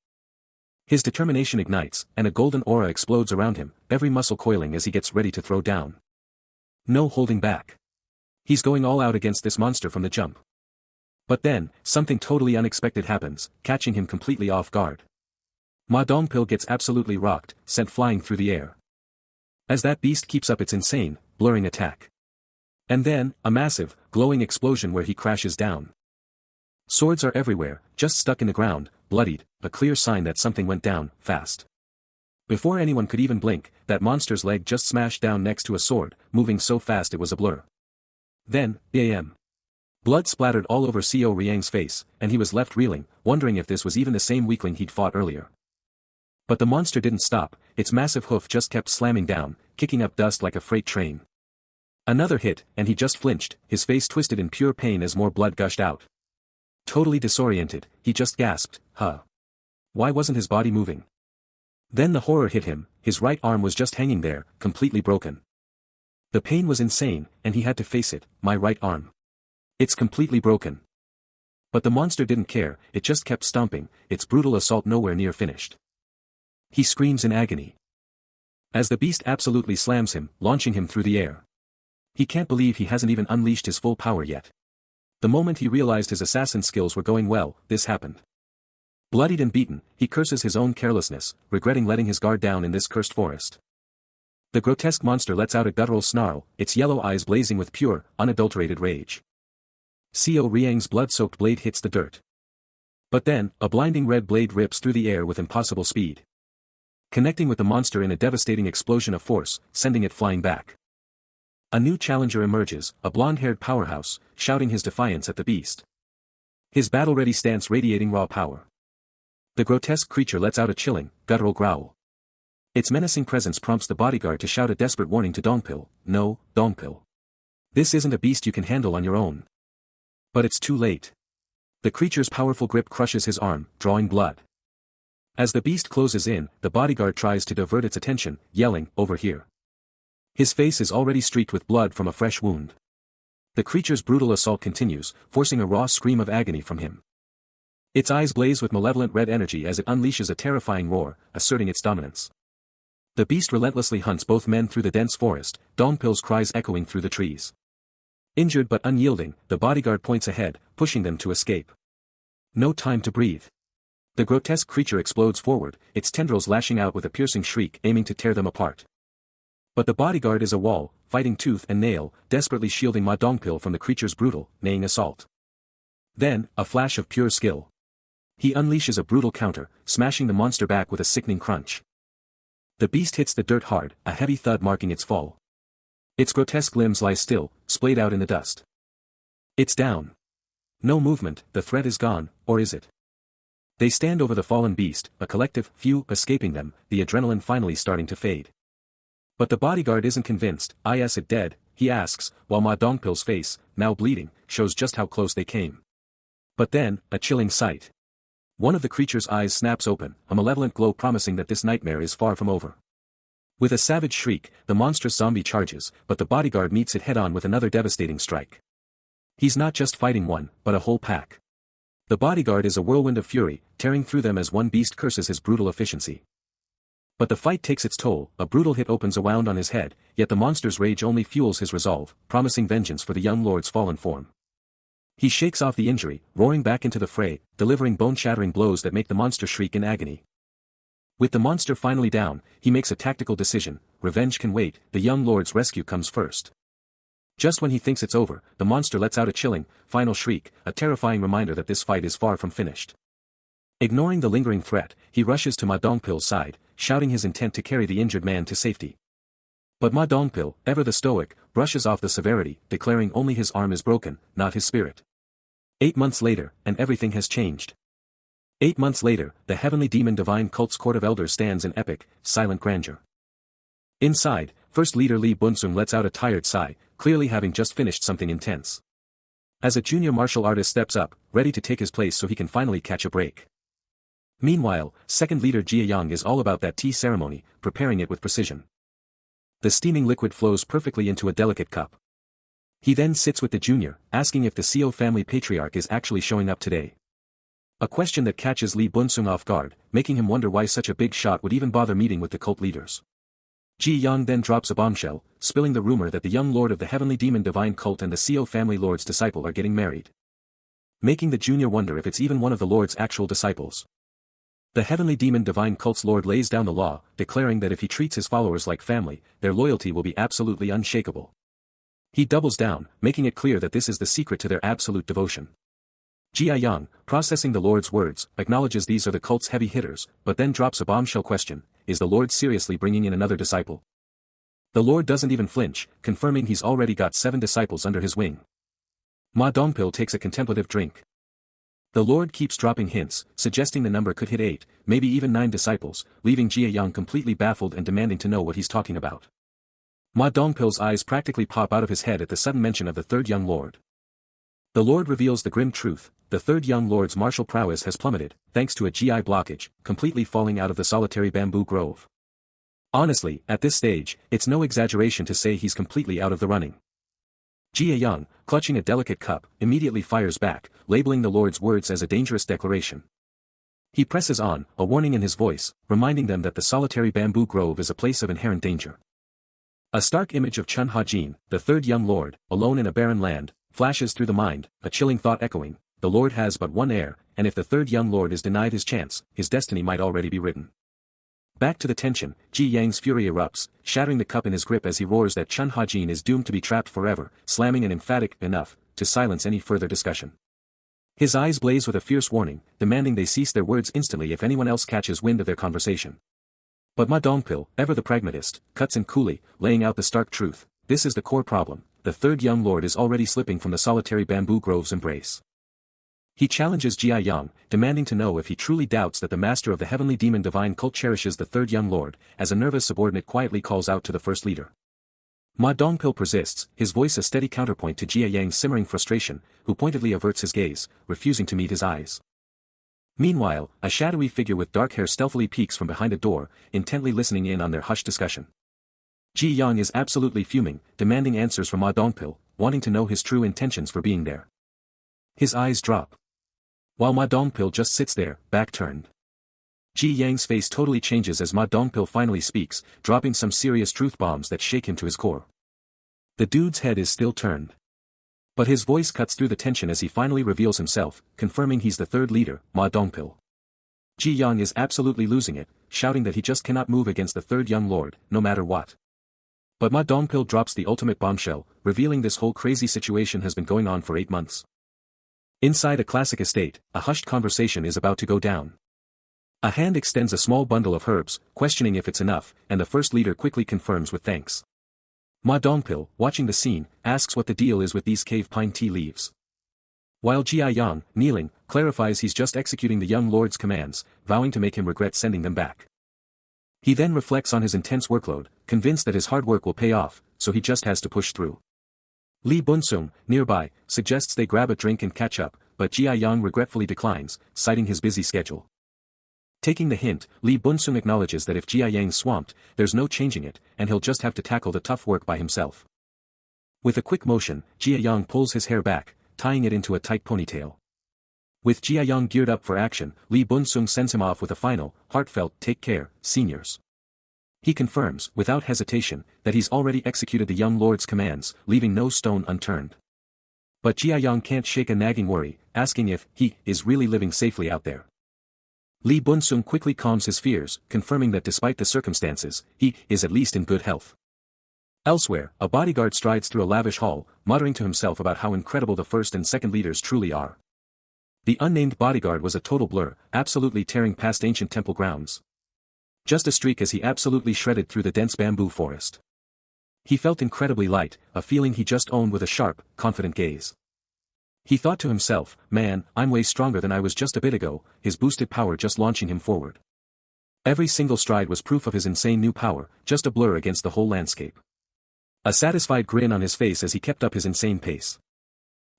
His determination ignites, and a golden aura explodes around him, every muscle coiling as he gets ready to throw down. No holding back. He's going all out against this monster from the jump. But then, something totally unexpected happens, catching him completely off guard. Ma Dongpil gets absolutely rocked, sent flying through the air. As that beast keeps up its insane, blurring attack. And then, a massive, glowing explosion where he crashes down. Swords are everywhere, just stuck in the ground, bloodied, a clear sign that something went down, fast. Before anyone could even blink, that monster's leg just smashed down next to a sword, moving so fast it was a blur. Then, bam. Blood splattered all over Co Riang's face, and he was left reeling, wondering if this was even the same weakling he'd fought earlier. But the monster didn't stop, its massive hoof just kept slamming down, kicking up dust like a freight train. Another hit, and he just flinched, his face twisted in pure pain as more blood gushed out. Totally disoriented, he just gasped, huh? Why wasn't his body moving? Then the horror hit him, his right arm was just hanging there, completely broken. The pain was insane, and he had to face it, my right arm. It's completely broken. But the monster didn't care, it just kept stomping, its brutal assault nowhere near finished. He screams in agony. As the beast absolutely slams him, launching him through the air. He can't believe he hasn't even unleashed his full power yet. The moment he realized his assassin skills were going well, this happened. Bloodied and beaten, he curses his own carelessness, regretting letting his guard down in this cursed forest. The grotesque monster lets out a guttural snarl, its yellow eyes blazing with pure, unadulterated rage. Seo Riang's blood-soaked blade hits the dirt. But then, a blinding red blade rips through the air with impossible speed. Connecting with the monster in a devastating explosion of force, sending it flying back. A new challenger emerges, a blonde-haired powerhouse, shouting his defiance at the beast. His battle-ready stance radiating raw power. The grotesque creature lets out a chilling, guttural growl. Its menacing presence prompts the bodyguard to shout a desperate warning to Dongpil, no, Dongpil. This isn't a beast you can handle on your own. But it's too late. The creature's powerful grip crushes his arm, drawing blood. As the beast closes in, the bodyguard tries to divert its attention, yelling, over here. His face is already streaked with blood from a fresh wound. The creature's brutal assault continues, forcing a raw scream of agony from him. Its eyes blaze with malevolent red energy as it unleashes a terrifying roar, asserting its dominance. The beast relentlessly hunts both men through the dense forest, Dongpil's cries echoing through the trees. Injured but unyielding, the bodyguard points ahead, pushing them to escape. No time to breathe. The grotesque creature explodes forward, its tendrils lashing out with a piercing shriek aiming to tear them apart. But the bodyguard is a wall, fighting tooth and nail, desperately shielding Ma Dongpil from the creature's brutal, neighing assault. Then, a flash of pure skill. He unleashes a brutal counter, smashing the monster back with a sickening crunch. The beast hits the dirt hard, a heavy thud marking its fall. Its grotesque limbs lie still, splayed out in the dust. It's down. No movement, the threat is gone, or is it? They stand over the fallen beast, a collective few escaping them, the adrenaline finally starting to fade. But the bodyguard isn't convinced. Is it dead, he asks, while Ma Dongpil's face, now bleeding, shows just how close they came. But then, a chilling sight. One of the creature's eyes snaps open, a malevolent glow promising that this nightmare is far from over. With a savage shriek, the monstrous zombie charges, but the bodyguard meets it head-on with another devastating strike. He's not just fighting one, but a whole pack. The bodyguard is a whirlwind of fury, tearing through them as one beast curses his brutal efficiency. But the fight takes its toll, a brutal hit opens a wound on his head, yet the monster's rage only fuels his resolve, promising vengeance for the young lord's fallen form. He shakes off the injury, roaring back into the fray, delivering bone-shattering blows that make the monster shriek in agony. With the monster finally down, he makes a tactical decision: revenge can wait, the young lord's rescue comes first. Just when he thinks it's over, the monster lets out a chilling, final shriek, a terrifying reminder that this fight is far from finished. Ignoring the lingering threat, he rushes to Ma Dongpil's side, shouting his intent to carry the injured man to safety. But Ma Dongpil, ever the stoic, brushes off the severity, declaring only his arm is broken, not his spirit. 8 months later, and everything has changed. 8 months later, the heavenly demon divine cult's court of elders stands in epic, silent grandeur. Inside, First Leader Lee Bunsung lets out a tired sigh, clearly having just finished something intense. As a junior martial artist steps up, ready to take his place so he can finally catch a break. Meanwhile, Second Leader Jia Yang is all about that tea ceremony, preparing it with precision. The steaming liquid flows perfectly into a delicate cup. He then sits with the junior, asking if the Seo family patriarch is actually showing up today. A question that catches Lee Bunsung off guard, making him wonder why such a big shot would even bother meeting with the cult leaders. Ji Yang then drops a bombshell, spilling the rumor that the young lord of the heavenly demon divine cult and the Seo family lord's disciple are getting married. Making the junior wonder if it's even one of the lord's actual disciples. The heavenly demon divine cult's lord lays down the law, declaring that if he treats his followers like family, their loyalty will be absolutely unshakable. He doubles down, making it clear that this is the secret to their absolute devotion. Jia Yang, processing the Lord's words, acknowledges these are the cult's heavy hitters, but then drops a bombshell question: is the Lord seriously bringing in another disciple? The Lord doesn't even flinch, confirming he's already got 7 disciples under his wing. Ma Dongpil takes a contemplative drink. The Lord keeps dropping hints, suggesting the number could hit 8, maybe even 9 disciples, leaving Jia Yang completely baffled and demanding to know what he's talking about. Ma Dongpil's eyes practically pop out of his head at the sudden mention of the third young lord. The lord reveals the grim truth: the third young lord's martial prowess has plummeted, thanks to a GI blockage, completely falling out of the solitary bamboo grove. Honestly, at this stage, it's no exaggeration to say he's completely out of the running. Jia Young, clutching a delicate cup, immediately fires back, labeling the lord's words as a dangerous declaration. He presses on, a warning in his voice, reminding them that the solitary bamboo grove is a place of inherent danger. A stark image of Chun Ha-jin, the third young lord, alone in a barren land, flashes through the mind, a chilling thought echoing: the lord has but one heir, and if the third young lord is denied his chance, his destiny might already be written. Back to the tension, Ji Yang's fury erupts, shattering the cup in his grip as he roars that Chun Ha-jin is doomed to be trapped forever, slamming an emphatic "enough" to silence any further discussion. His eyes blaze with a fierce warning, demanding they cease their words instantly if anyone else catches wind of their conversation. But Ma Dongpil, ever the pragmatist, cuts in coolly, laying out the stark truth: this is the core problem. The third young lord is already slipping from the solitary bamboo grove's embrace. He challenges Jia Yang, demanding to know if he truly doubts that the master of the heavenly demon divine cult cherishes the third young lord, as a nervous subordinate quietly calls out to the first leader. Ma Dongpil persists, his voice a steady counterpoint to Jia Yang's simmering frustration, who pointedly averts his gaze, refusing to meet his eyes. Meanwhile, a shadowy figure with dark hair stealthily peeks from behind a door, intently listening in on their hushed discussion. Ji Yang is absolutely fuming, demanding answers from Ma Dongpil, wanting to know his true intentions for being there. His eyes drop, while Ma Dongpil just sits there, back turned. Ji Yang's face totally changes as Ma Dongpil finally speaks, dropping some serious truth bombs that shake him to his core. The dude's head is still turned, but his voice cuts through the tension as he finally reveals himself, confirming he's the third leader, Ma Dongpil. Ji Yang is absolutely losing it, shouting that he just cannot move against the third young lord, no matter what. But Ma Dongpil drops the ultimate bombshell, revealing this whole crazy situation has been going on for 8 months. Inside a classic estate, a hushed conversation is about to go down. A hand extends a small bundle of herbs, questioning if it's enough, and the first leader quickly confirms with thanks. Ma Dongpil, watching the scene, asks what the deal is with these cave pine tea leaves. While Jia Yang, kneeling, clarifies he's just executing the young lord's commands, vowing to make him regret sending them back. He then reflects on his intense workload, convinced that his hard work will pay off, so he just has to push through. Li Bunsung, nearby, suggests they grab a drink and catch up, but Jia Yang regretfully declines, citing his busy schedule. Taking the hint, Li Bunsung acknowledges that if Jia Yang's swamped, there's no changing it, and he'll just have to tackle the tough work by himself. With a quick motion, Jia Yang pulls his hair back, tying it into a tight ponytail. With Jia Yang geared up for action, Li Bunsung sends him off with a final, heartfelt "take care, seniors." He confirms, without hesitation, that he's already executed the young lord's commands, leaving no stone unturned. But Jia Yang can't shake a nagging worry, asking if he is really living safely out there. Li Bunsung quickly calms his fears, confirming that despite the circumstances, he is at least in good health. Elsewhere, a bodyguard strides through a lavish hall, muttering to himself about how incredible the first and second leaders truly are. The unnamed bodyguard was a total blur, absolutely tearing past ancient temple grounds. Just a streak as he absolutely shredded through the dense bamboo forest. He felt incredibly light, a feeling he just owned with a sharp, confident gaze. He thought to himself, man, I'm way stronger than I was just a bit ago, his boosted power just launching him forward. Every single stride was proof of his insane new power, just a blur against the whole landscape. A satisfied grin on his face as he kept up his insane pace.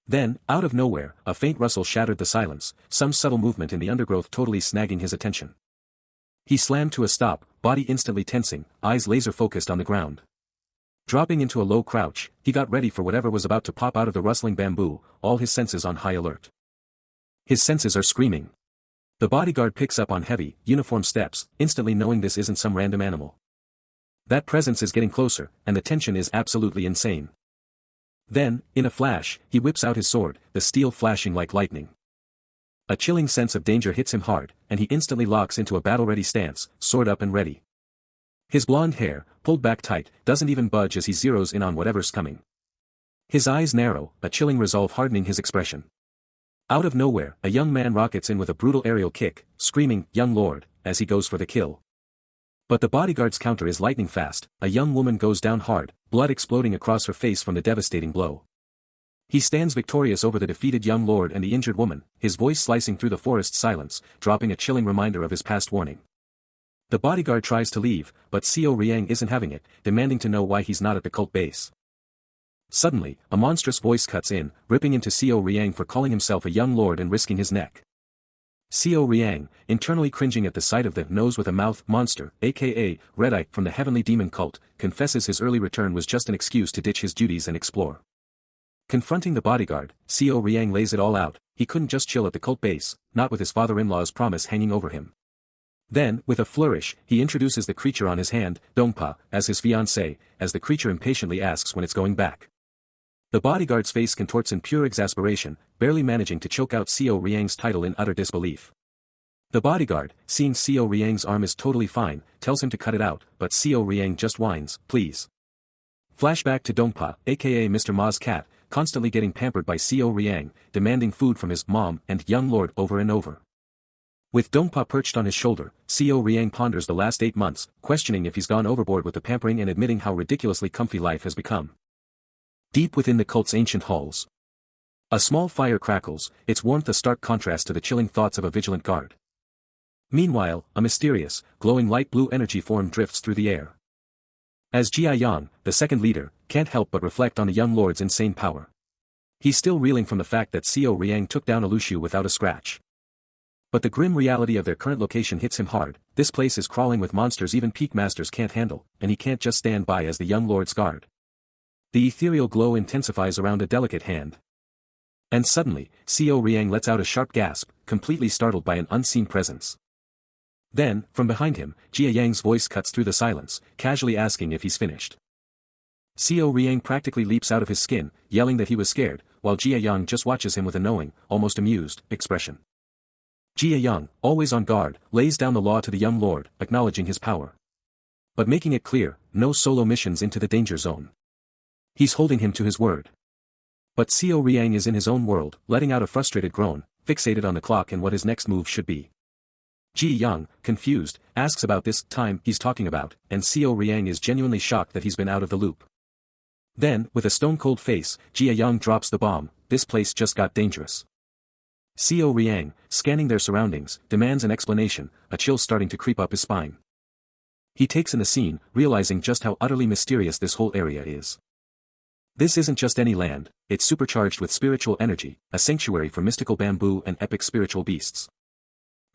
Then, out of nowhere, a faint rustle shattered the silence, some subtle movement in the undergrowth totally snagging his attention. He slammed to a stop, body instantly tensing, eyes laser-focused on the ground. Dropping into a low crouch, he got ready for whatever was about to pop out of the rustling bamboo, all his senses on high alert. His senses are screaming. The bodyguard picks up on heavy, uniform steps, instantly knowing this isn't some random animal. That presence is getting closer, and the tension is absolutely insane. Then, in a flash, he whips out his sword, the steel flashing like lightning. A chilling sense of danger hits him hard, and he instantly locks into a battle-ready stance, sword up and ready. His blonde hair, pulled back tight, doesn't even budge as he zeroes in on whatever's coming. His eyes narrow, a chilling resolve hardening his expression. Out of nowhere, a young man rockets in with a brutal aerial kick, screaming, "Young lord," as he goes for the kill. But the bodyguard's counter is lightning fast, a young woman goes down hard, blood exploding across her face from the devastating blow. He stands victorious over the defeated young lord and the injured woman, his voice slicing through the forest's silence, dropping a chilling reminder of his past warning. The bodyguard tries to leave, but Seo Riang isn't having it, demanding to know why he's not at the cult base. Suddenly, a monstrous voice cuts in, ripping into Seo Riang for calling himself a young lord and risking his neck. Seo Riang, internally cringing at the sight of the nose-with-a-mouth monster, aka Red-Eye from the heavenly demon cult, confesses his early return was just an excuse to ditch his duties and explore. Confronting the bodyguard, Seo Riang lays it all out. He couldn't just chill at the cult base, not with his father-in-law's promise hanging over him. Then, with a flourish, he introduces the creature on his hand, Dongpa, as his fiancé, as the creature impatiently asks when it's going back. The bodyguard's face contorts in pure exasperation, barely managing to choke out Seo Riang's title in utter disbelief. The bodyguard, seeing Seo Riang's arm is totally fine, tells him to cut it out, but Seo Riang just whines, please. Flashback to Dongpa, aka Mr. Ma's cat, constantly getting pampered by Seo Riang, demanding food from his mom and young lord over and over. With Dongpa perched on his shoulder, Seo Riang ponders the last 8 months, questioning if he's gone overboard with the pampering and admitting how ridiculously comfy life has become. Deep within the cult's ancient halls, a small fire crackles, its warmth a stark contrast to the chilling thoughts of a vigilant guard. Meanwhile, a mysterious, glowing light blue energy form drifts through the air. As Jia Yang, the second leader, can't help but reflect on the young lord's insane power. He's still reeling from the fact that Seo Riang took down Alushu without a scratch. But the grim reality of their current location hits him hard. This place is crawling with monsters even peak masters can't handle, and he can't just stand by as the young lord's guard. The ethereal glow intensifies around a delicate hand. And suddenly, Seo Riang lets out a sharp gasp, completely startled by an unseen presence. Then, from behind him, Jia Yang's voice cuts through the silence, casually asking if he's finished. Seo Riang practically leaps out of his skin, yelling that he was scared, while Jia Yang just watches him with a knowing, almost amused, expression. Jia Yang, always on guard, lays down the law to the young lord, acknowledging his power. But making it clear, no solo missions into the danger zone. He's holding him to his word. But Seo Riang is in his own world, letting out a frustrated groan, fixated on the clock and what his next move should be. Ji Yang, confused, asks about this time he's talking about, and Seo Riang is genuinely shocked that he's been out of the loop. Then, with a stone-cold face, Jia Yang drops the bomb, this place just got dangerous. Seo Riang, scanning their surroundings, demands an explanation, a chill starting to creep up his spine. He takes in the scene, realizing just how utterly mysterious this whole area is. This isn't just any land, it's supercharged with spiritual energy, a sanctuary for mystical bamboo and epic spiritual beasts.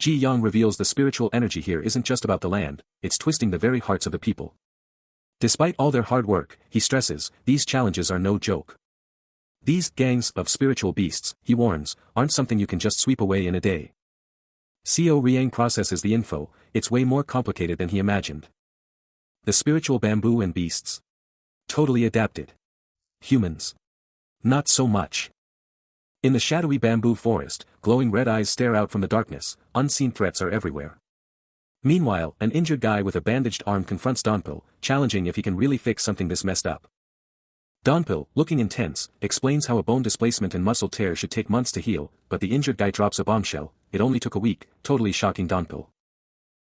Ji Yang reveals the spiritual energy here isn't just about the land, it's twisting the very hearts of the people. Despite all their hard work, he stresses, these challenges are no joke. These gangs of spiritual beasts, he warns, aren't something you can just sweep away in a day. Seo Riang processes the info, it's way more complicated than he imagined. The spiritual bamboo and beasts. Totally adapted. Humans. Not so much. In the shadowy bamboo forest, glowing red eyes stare out from the darkness, unseen threats are everywhere. Meanwhile, an injured guy with a bandaged arm confronts Donpil, challenging if he can really fix something this messed up. Donpil, looking intense, explains how a bone displacement and muscle tear should take months to heal, but the injured guy drops a bombshell, it only took a week, totally shocking Donpil.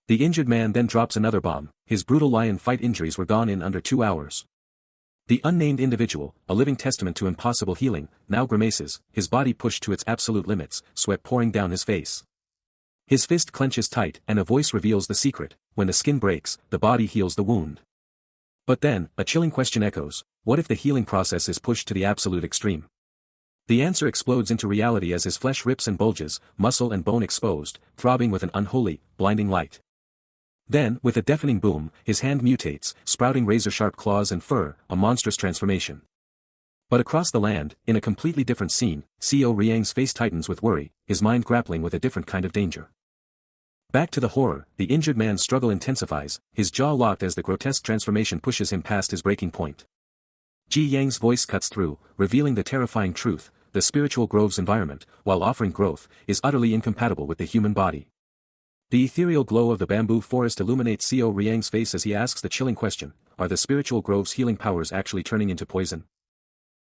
The injured man then drops another bomb, his brutal lion fight injuries were gone in under 2 hours. The unnamed individual, a living testament to impossible healing, now grimaces, his body pushed to its absolute limits, sweat pouring down his face. His fist clenches tight and a voice reveals the secret, when the skin breaks, the body heals the wound. But then, a chilling question echoes, what if the healing process is pushed to the absolute extreme? The answer explodes into reality as his flesh rips and bulges, muscle and bone exposed, throbbing with an unholy, blinding light. Then, with a deafening boom, his hand mutates, sprouting razor-sharp claws and fur, a monstrous transformation. But across the land, in a completely different scene, Seo Riang's face tightens with worry, his mind grappling with a different kind of danger. Back to the horror, the injured man's struggle intensifies, his jaw locked as the grotesque transformation pushes him past his breaking point. Ji Yang's voice cuts through, revealing the terrifying truth, the spiritual grove's environment, while offering growth, is utterly incompatible with the human body. The ethereal glow of the bamboo forest illuminates Seo Riang's face as he asks the chilling question, are the spiritual grove's healing powers actually turning into poison?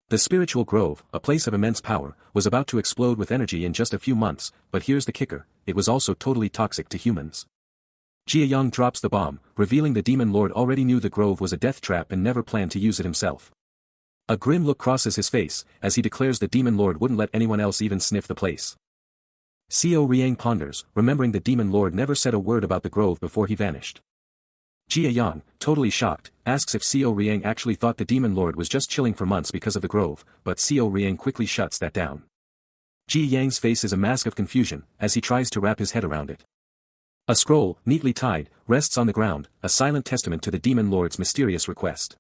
The spiritual grove, a place of immense power, was about to explode with energy in just a few months, but here's the kicker, it was also totally toxic to humans. Jia Yang drops the bomb, revealing the demon lord already knew the grove was a death trap and never planned to use it himself. A grim look crosses his face, as he declares the demon lord wouldn't let anyone else even sniff the place. Xiao Riang ponders, remembering the demon lord never said a word about the grove before he vanished. Jia Yang, totally shocked, asks if Xiao Riang actually thought the demon lord was just chilling for months because of the grove, but Xiao Riang quickly shuts that down. Jia Yang's face is a mask of confusion, as he tries to wrap his head around it. A scroll, neatly tied, rests on the ground, a silent testament to the demon lord's mysterious request.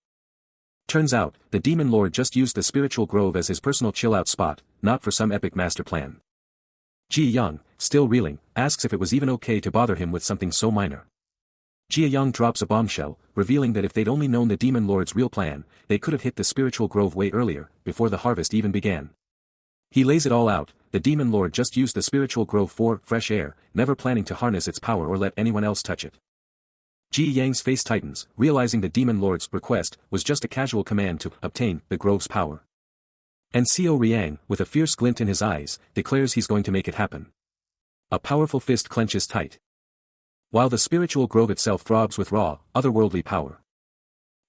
Turns out, the demon lord just used the spiritual grove as his personal chill-out spot, not for some epic master plan. Jia Yang, still reeling, asks if it was even okay to bother him with something so minor. Jia Yang drops a bombshell, revealing that if they'd only known the demon lord's real plan, they could have hit the spiritual grove way earlier, before the harvest even began. He lays it all out, the demon lord just used the spiritual grove for fresh air, never planning to harness its power or let anyone else touch it. Jia Yang's face tightens, realizing the demon lord's request was just a casual command to obtain the grove's power. And Xiao Riang, with a fierce glint in his eyes, declares he's going to make it happen. A powerful fist clenches tight, while the spiritual grove itself throbs with raw, otherworldly power.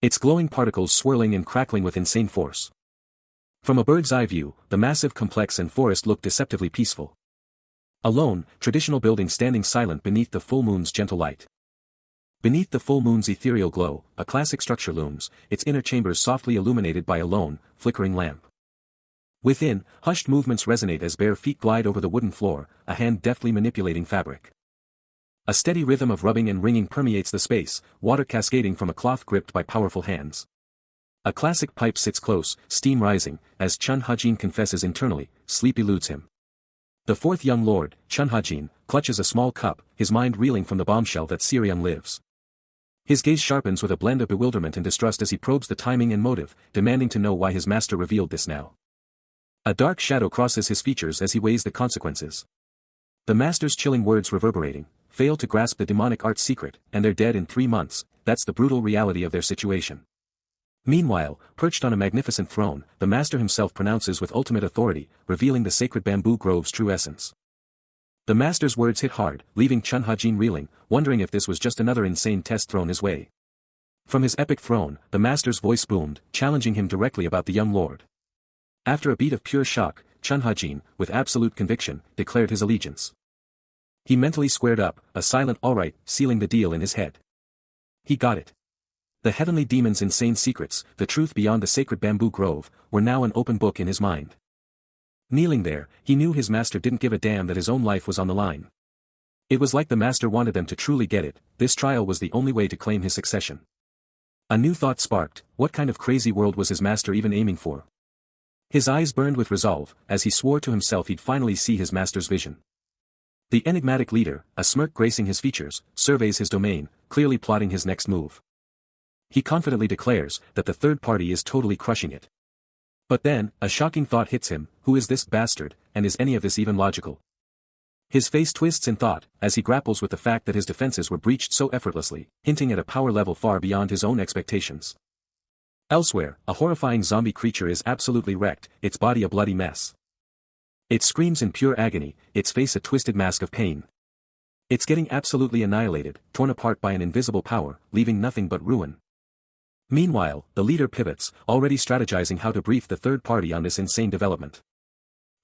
Its glowing particles swirling and crackling with insane force. From a bird's eye view, the massive complex and forest look deceptively peaceful. Alone, traditional buildings standing silent beneath the full moon's gentle light. Beneath the full moon's ethereal glow, a classic structure looms, its inner chambers softly illuminated by a lone, flickering lamp. Within, hushed movements resonate as bare feet glide over the wooden floor, a hand deftly manipulating fabric. A steady rhythm of rubbing and wringing permeates the space, water cascading from a cloth gripped by powerful hands. A classic pipe sits close, steam rising, as Chun Hajin confesses internally, sleep eludes him. The fourth young lord, Chun Hajin, clutches a small cup, his mind reeling from the bombshell that Sirion lives. His gaze sharpens with a blend of bewilderment and distrust as he probes the timing and motive, demanding to know why his master revealed this now. A dark shadow crosses his features as he weighs the consequences. The master's chilling words reverberating, fail to grasp the demonic art's secret, and they're dead in 3 months, that's the brutal reality of their situation. Meanwhile, perched on a magnificent throne, the master himself pronounces with ultimate authority, revealing the sacred bamboo grove's true essence. The master's words hit hard, leaving Chun Hajin reeling, wondering if this was just another insane test thrown his way. From his epic throne, the master's voice boomed, challenging him directly about the young lord. After a beat of pure shock, Chun Hajin, with absolute conviction, declared his allegiance. He mentally squared up, a silent alright, sealing the deal in his head. He got it. The heavenly demon's insane secrets, the truth beyond the sacred bamboo grove, were now an open book in his mind. Kneeling there, he knew his master didn't give a damn that his own life was on the line. It was like the master wanted them to truly get it, this trial was the only way to claim his succession. A new thought sparked, what kind of crazy world was his master even aiming for? His eyes burned with resolve, as he swore to himself he'd finally see his master's vision. The enigmatic leader, a smirk gracing his features, surveys his domain, clearly plotting his next move. He confidently declares that the third party is totally crushing it. But then, a shocking thought hits him, who is this bastard, and is any of this even logical? His face twists in thought, as he grapples with the fact that his defenses were breached so effortlessly, hinting at a power level far beyond his own expectations. Elsewhere, a horrifying zombie creature is absolutely wrecked, its body a bloody mess. It screams in pure agony, its face a twisted mask of pain. It's getting absolutely annihilated, torn apart by an invisible power, leaving nothing but ruin. Meanwhile, the leader pivots, already strategizing how to brief the third party on this insane development.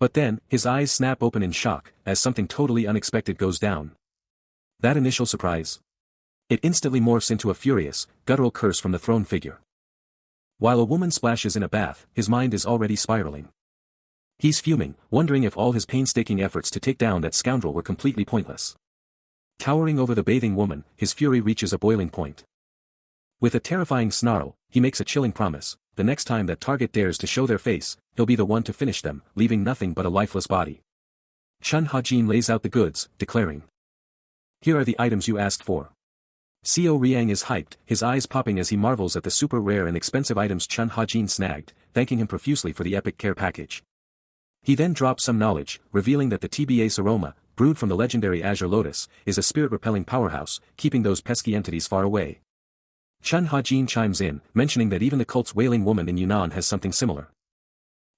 But then, his eyes snap open in shock, as something totally unexpected goes down. That initial surprise. It instantly morphs into a furious, guttural curse from the throne figure. While a woman splashes in a bath, his mind is already spiraling. He's fuming, wondering if all his painstaking efforts to take down that scoundrel were completely pointless. Towering over the bathing woman, his fury reaches a boiling point. With a terrifying snarl, he makes a chilling promise, the next time that target dares to show their face, he'll be the one to finish them, leaving nothing but a lifeless body. Chun Hajin lays out the goods, declaring. Here are the items you asked for. Xiao Riang is hyped, his eyes popping as he marvels at the super rare and expensive items Chun Hajin snagged, thanking him profusely for the epic care package. He then drops some knowledge, revealing that the TBA's aroma, brewed from the legendary Azure Lotus, is a spirit-repelling powerhouse, keeping those pesky entities far away. Chun Hajin chimes in, mentioning that even the cult's wailing woman in Yunnan has something similar.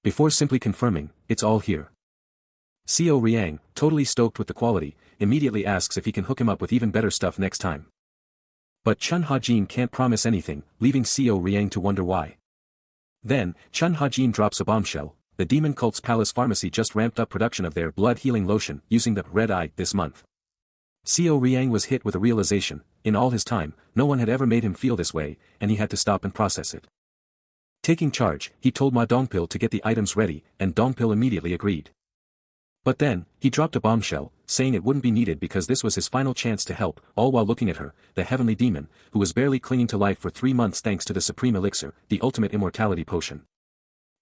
Before simply confirming, it's all here. Xiao Riang, totally stoked with the quality, immediately asks if he can hook him up with even better stuff next time. But Chun Hajin can't promise anything, leaving Xiao Riang to wonder why. Then, Chun Hajin drops a bombshell, the demon cult's palace pharmacy just ramped up production of their blood-healing lotion using the red eye this month. Seo Riang was hit with a realization: in all his time, no one had ever made him feel this way, and he had to stop and process it. Taking charge, he told Ma Dongpil to get the items ready, and Dongpil immediately agreed. But then, he dropped a bombshell, saying it wouldn't be needed because this was his final chance to help, all while looking at her, the heavenly demon, who was barely clinging to life for 3 months thanks to the supreme elixir, the ultimate immortality potion.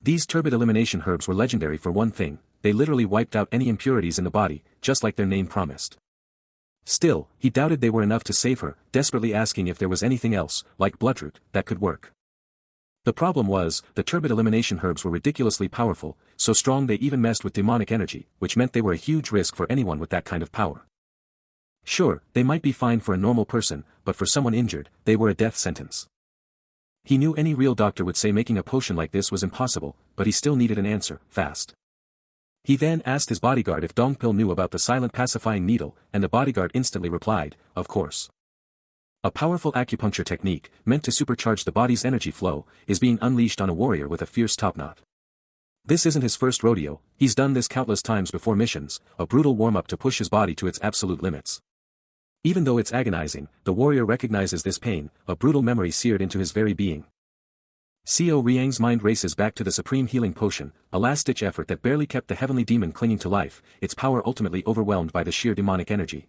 These turbid elimination herbs were legendary for one thing: they literally wiped out any impurities in the body, just like their name promised. Still, he doubted they were enough to save her, desperately asking if there was anything else, like bloodroot, that could work. The problem was, the turbid elimination herbs were ridiculously powerful, so strong they even messed with demonic energy, which meant they were a huge risk for anyone with that kind of power. Sure, they might be fine for a normal person, but for someone injured, they were a death sentence. He knew any real doctor would say making a potion like this was impossible, but he still needed an answer, fast. He then asked his bodyguard if Dongpil knew about the silent pacifying needle, and the bodyguard instantly replied, of course. A powerful acupuncture technique, meant to supercharge the body's energy flow, is being unleashed on a warrior with a fierce topknot. This isn't his first rodeo, he's done this countless times before missions, a brutal warm-up to push his body to its absolute limits. Even though it's agonizing, the warrior recognizes this pain, a brutal memory seared into his very being. Seo Riang's mind races back to the supreme healing potion, a last-ditch effort that barely kept the heavenly demon clinging to life, its power ultimately overwhelmed by the sheer demonic energy.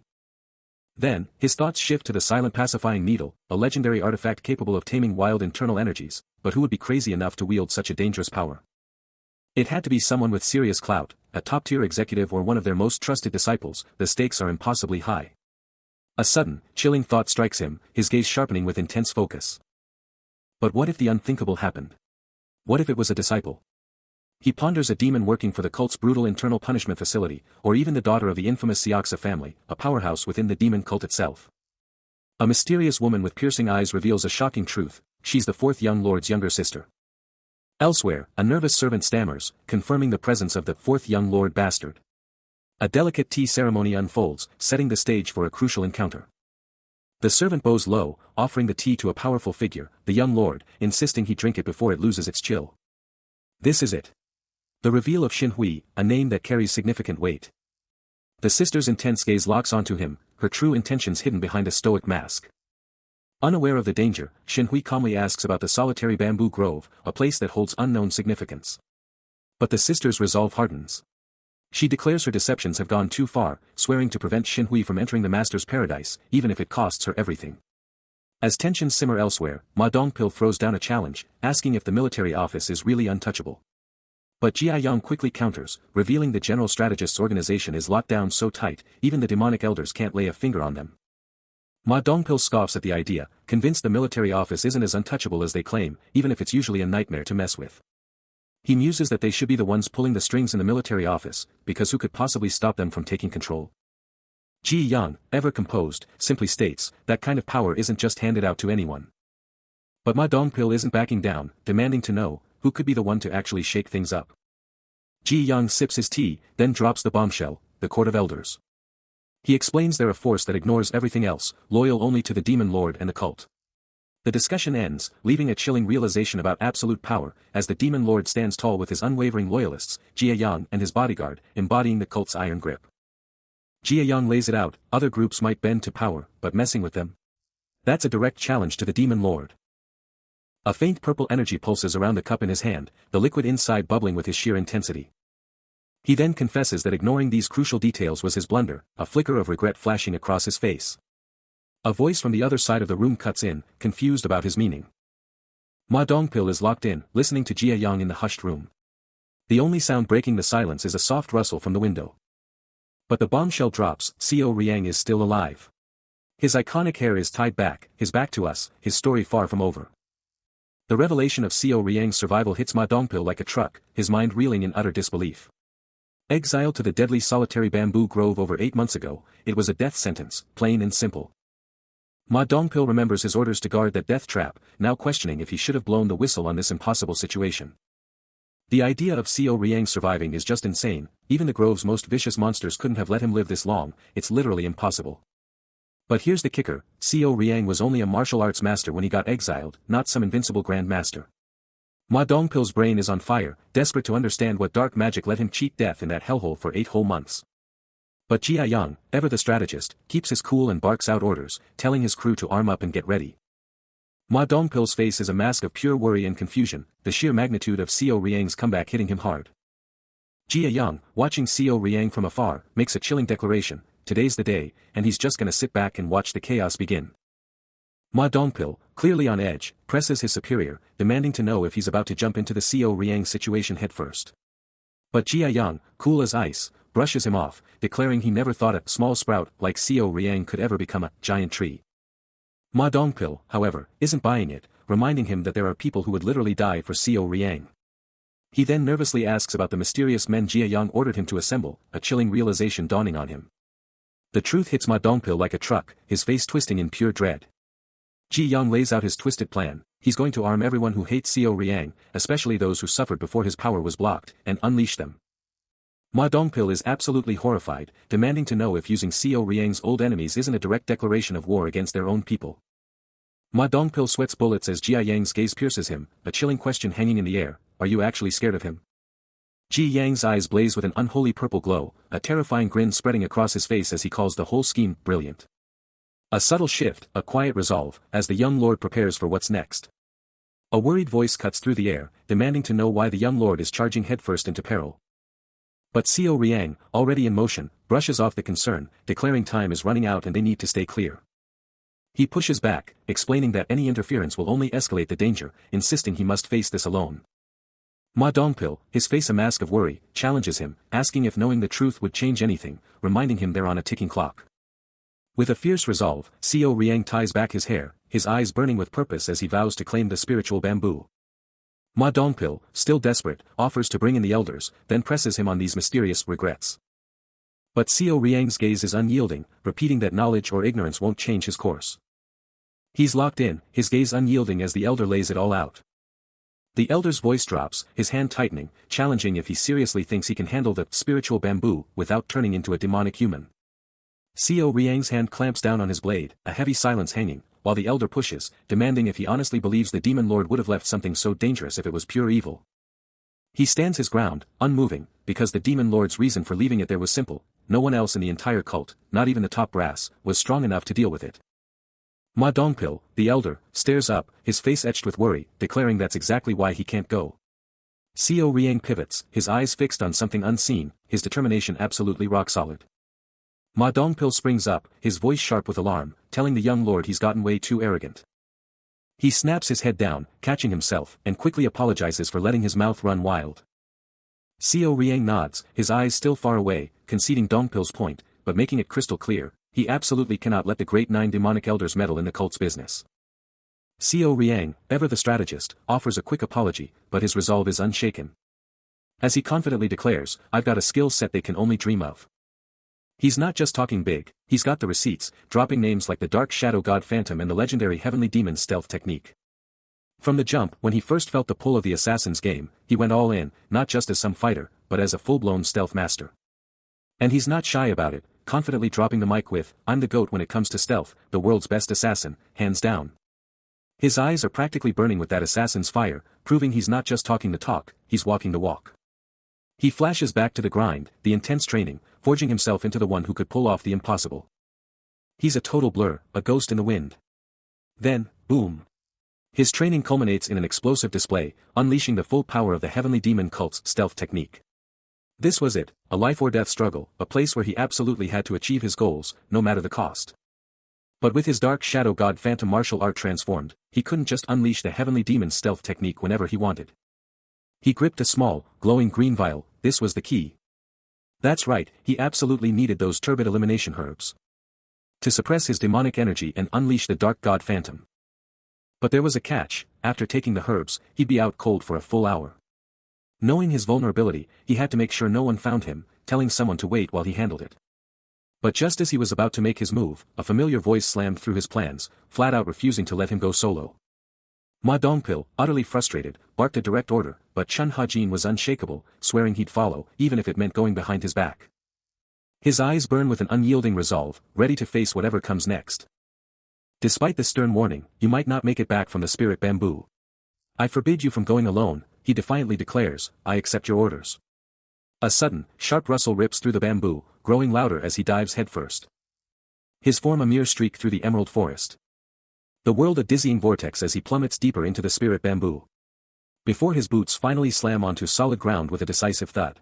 Then, his thoughts shift to the silent pacifying needle, a legendary artifact capable of taming wild internal energies, but who would be crazy enough to wield such a dangerous power? It had to be someone with serious clout, a top-tier executive or one of their most trusted disciples. The stakes are impossibly high. A sudden, chilling thought strikes him, his gaze sharpening with intense focus. But what if the unthinkable happened? What if it was a disciple? He ponders a demon working for the cult's brutal internal punishment facility, or even the daughter of the infamous Siaksa family, a powerhouse within the demon cult itself. A mysterious woman with piercing eyes reveals a shocking truth: she's the 4th young lord's younger sister. Elsewhere, a nervous servant stammers, confirming the presence of the 4th young lord bastard. A delicate tea ceremony unfolds, setting the stage for a crucial encounter. The servant bows low, offering the tea to a powerful figure, the young lord, insisting he drink it before it loses its chill. This is it. The reveal of Xin Hui, a name that carries significant weight. The sister's intense gaze locks onto him, her true intentions hidden behind a stoic mask. Unaware of the danger, Xin Hui calmly asks about the solitary bamboo grove, a place that holds unknown significance. But the sister's resolve hardens. She declares her deceptions have gone too far, swearing to prevent Xin Hui from entering the master's paradise, even if it costs her everything. As tensions simmer elsewhere, Ma Dongpil throws down a challenge, asking if the military office is really untouchable. But Jia Yang quickly counters, revealing the general strategist's organization is locked down so tight, even the demonic elders can't lay a finger on them. Ma Dongpil scoffs at the idea, convinced the military office isn't as untouchable as they claim, even if it's usually a nightmare to mess with. He muses that they should be the ones pulling the strings in the military office, because who could possibly stop them from taking control? Ji Yang, ever composed, simply states, that kind of power isn't just handed out to anyone. But Ma Dongpil isn't backing down, demanding to know, who could be the one to actually shake things up. Ji Yang sips his tea, then drops the bombshell: the Court of Elders. He explains they're a force that ignores everything else, loyal only to the demon lord and the cult. The discussion ends, leaving a chilling realization about absolute power, as the demon lord stands tall with his unwavering loyalists, Jia Yang and his bodyguard, embodying the cult's iron grip. Jia Yang lays it out: other groups might bend to power, but messing with them? That's a direct challenge to the demon lord. A faint purple energy pulses around the cup in his hand, the liquid inside bubbling with his sheer intensity. He then confesses that ignoring these crucial details was his blunder, a flicker of regret flashing across his face. A voice from the other side of the room cuts in, confused about his meaning. Ma Dongpil is locked in, listening to Jia Yang in the hushed room. The only sound breaking the silence is a soft rustle from the window. But the bombshell drops: Seo Riang is still alive. His iconic hair is tied back, his back to us, his story far from over. The revelation of Seo Riang's survival hits Ma Dongpil like a truck, his mind reeling in utter disbelief. Exiled to the deadly solitary bamboo grove over 8 months ago, it was a death sentence, plain and simple. Ma Dongpil remembers his orders to guard that death trap, now questioning if he should have blown the whistle on this impossible situation. The idea of Seo Riang surviving is just insane. Even the grove's most vicious monsters couldn't have let him live this long. It's literally impossible. But here's the kicker: Seo Riang was only a martial arts master when he got exiled, not some invincible grand master. Ma Dongpil's brain is on fire, desperate to understand what dark magic let him cheat death in that hellhole for 8 whole months. But Jia Yang, ever the strategist, keeps his cool and barks out orders, telling his crew to arm up and get ready. Ma Dongpil's face is a mask of pure worry and confusion, the sheer magnitude of Xiao Riang's comeback hitting him hard. Jia Yang, watching Xiao Riang from afar, makes a chilling declaration, today's the day, and he's just gonna sit back and watch the chaos begin. Ma Dongpil, clearly on edge, presses his superior, demanding to know if he's about to jump into the Xiao Riang situation headfirst. But Jia Yang, cool as ice, brushes him off, declaring he never thought a small sprout like Xiao Riang could ever become a giant tree. Ma Dongpil, however, isn't buying it, reminding him that there are people who would literally die for Xiao Riang. He then nervously asks about the mysterious men Jia Yang ordered him to assemble, a chilling realization dawning on him. The truth hits Ma Dongpil like a truck, his face twisting in pure dread. Ji Yang lays out his twisted plan. He's going to arm everyone who hates Xiao Riang, especially those who suffered before his power was blocked, and unleash them. Ma Dongpil is absolutely horrified, demanding to know if using Xiao Riang's old enemies isn't a direct declaration of war against their own people. Ma Dongpil sweats bullets as Jia Yang's gaze pierces him, a chilling question hanging in the air, are you actually scared of him? Ji Yang's eyes blaze with an unholy purple glow, a terrifying grin spreading across his face as he calls the whole scheme brilliant. A subtle shift, a quiet resolve, as the young lord prepares for what's next. A worried voice cuts through the air, demanding to know why the young lord is charging headfirst into peril. But Xiao Riang, already in motion, brushes off the concern, declaring time is running out and they need to stay clear. He pushes back, explaining that any interference will only escalate the danger, insisting he must face this alone. Ma Dongpil, his face a mask of worry, challenges him, asking if knowing the truth would change anything, reminding him they're on a ticking clock. With a fierce resolve, Xiao Riang ties back his hair, his eyes burning with purpose as he vows to claim the spiritual bamboo. Ma Dongpil, still desperate, offers to bring in the elders, then presses him on these mysterious regrets. But Xiao Riang's gaze is unyielding, repeating that knowledge or ignorance won't change his course. He's locked in, his gaze unyielding as the elder lays it all out. The elder's voice drops, his hand tightening, challenging if he seriously thinks he can handle the spiritual bamboo without turning into a demonic human. Xiao Riang's hand clamps down on his blade, a heavy silence hanging, while the elder pushes, demanding if he honestly believes the demon lord would have left something so dangerous if it was pure evil. He stands his ground, unmoving, because the demon lord's reason for leaving it there was simple, no one else in the entire cult, not even the top brass, was strong enough to deal with it. Ma Dongpil, the elder, stares up, his face etched with worry, declaring that's exactly why he can't go. Xiao Riang pivots, his eyes fixed on something unseen, his determination absolutely rock solid. Ma Dongpil springs up, his voice sharp with alarm, telling the young lord he's gotten way too arrogant. He snaps his head down, catching himself, and quickly apologizes for letting his mouth run wild. Xiao Riang nods, his eyes still far away, conceding Dongpil's point, but making it crystal clear, he absolutely cannot let the great 9 demonic elders meddle in the cult's business. Xiao Riang, ever the strategist, offers a quick apology, but his resolve is unshaken. As he confidently declares, I've got a skill set they can only dream of. He's not just talking big, he's got the receipts, dropping names like the Dark Shadow God Phantom and the legendary Heavenly Demon stealth technique. From the jump, when he first felt the pull of the assassin's game, he went all in, not just as some fighter, but as a full-blown stealth master. And he's not shy about it, confidently dropping the mic with, I'm the GOAT when it comes to stealth, the world's best assassin, hands down. His eyes are practically burning with that assassin's fire, proving he's not just talking the talk, he's walking the walk. He flashes back to the grind, the intense training, forging himself into the one who could pull off the impossible. He's a total blur, a ghost in the wind. Then, boom. His training culminates in an explosive display, unleashing the full power of the Heavenly Demon cult's stealth technique. This was it, a life-or-death struggle, a place where he absolutely had to achieve his goals, no matter the cost. But with his Dark Shadow God Phantom martial art transformed, he couldn't just unleash the Heavenly Demon stealth technique whenever he wanted. He gripped a small, glowing green vial, this was the key. That's right, he absolutely needed those turbid elimination herbs to suppress his demonic energy and unleash the Dark God Phantom. But there was a catch, after taking the herbs, he'd be out cold for a full hour. Knowing his vulnerability, he had to make sure no one found him, telling someone to wait while he handled it. But just as he was about to make his move, a familiar voice slammed through his plans, flat out refusing to let him go solo. Ma Dongpil, utterly frustrated, barked a direct order, but Chun Hajin was unshakable, swearing he'd follow, even if it meant going behind his back. His eyes burn with an unyielding resolve, ready to face whatever comes next. Despite the stern warning, you might not make it back from the spirit bamboo. I forbid you from going alone, he defiantly declares, I accept your orders. A sudden, sharp rustle rips through the bamboo, growing louder as he dives headfirst. His form a mere streak through the emerald forest. The world a dizzying vortex as he plummets deeper into the spirit bamboo. Before his boots finally slam onto solid ground with a decisive thud.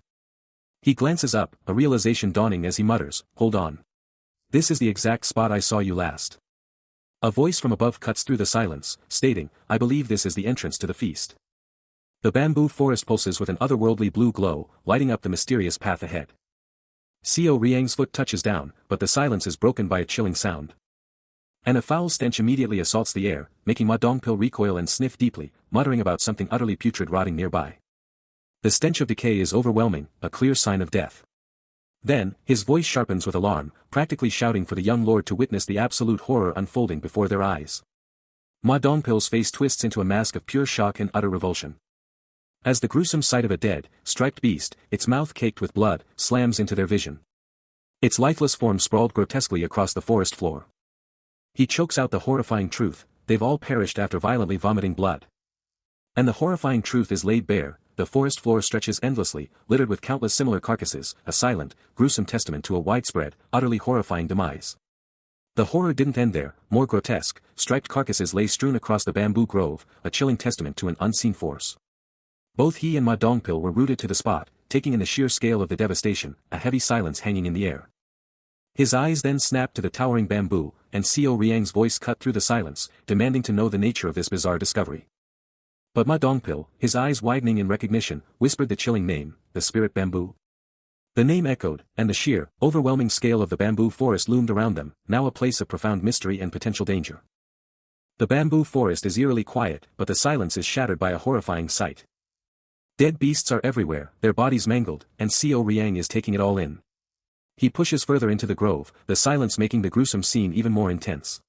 He glances up, a realization dawning as he mutters, hold on. This is the exact spot I saw you last. A voice from above cuts through the silence, stating, I believe this is the entrance to the feast. The bamboo forest pulses with an otherworldly blue glow, lighting up the mysterious path ahead. Seo Riang's foot touches down, but the silence is broken by a chilling sound. And a foul stench immediately assaults the air, making Ma Dongpil recoil and sniff deeply, muttering about something utterly putrid rotting nearby. The stench of decay is overwhelming, a clear sign of death. Then, his voice sharpens with alarm, practically shouting for the young lord to witness the absolute horror unfolding before their eyes. Ma Dongpil's face twists into a mask of pure shock and utter revulsion. As the gruesome sight of a dead, striped beast, its mouth caked with blood, slams into their vision. Its lifeless form sprawled grotesquely across the forest floor. He chokes out the horrifying truth, they've all perished after violently vomiting blood. And the horrifying truth is laid bare, the forest floor stretches endlessly, littered with countless similar carcasses, a silent, gruesome testament to a widespread, utterly horrifying demise. The horror didn't end there, more grotesque, striped carcasses lay strewn across the bamboo grove, a chilling testament to an unseen force. Both he and Ma Dongpil were rooted to the spot, taking in the sheer scale of the devastation, a heavy silence hanging in the air. His eyes then snapped to the towering bamboo, and Seo Riang's voice cut through the silence, demanding to know the nature of this bizarre discovery. But Ma Dongpil, his eyes widening in recognition, whispered the chilling name, the spirit bamboo. The name echoed, and the sheer, overwhelming scale of the bamboo forest loomed around them, now a place of profound mystery and potential danger. The bamboo forest is eerily quiet, but the silence is shattered by a horrifying sight. Dead beasts are everywhere, their bodies mangled, and Seo Riang is taking it all in. He pushes further into the grove, the silence making the gruesome scene even more intense.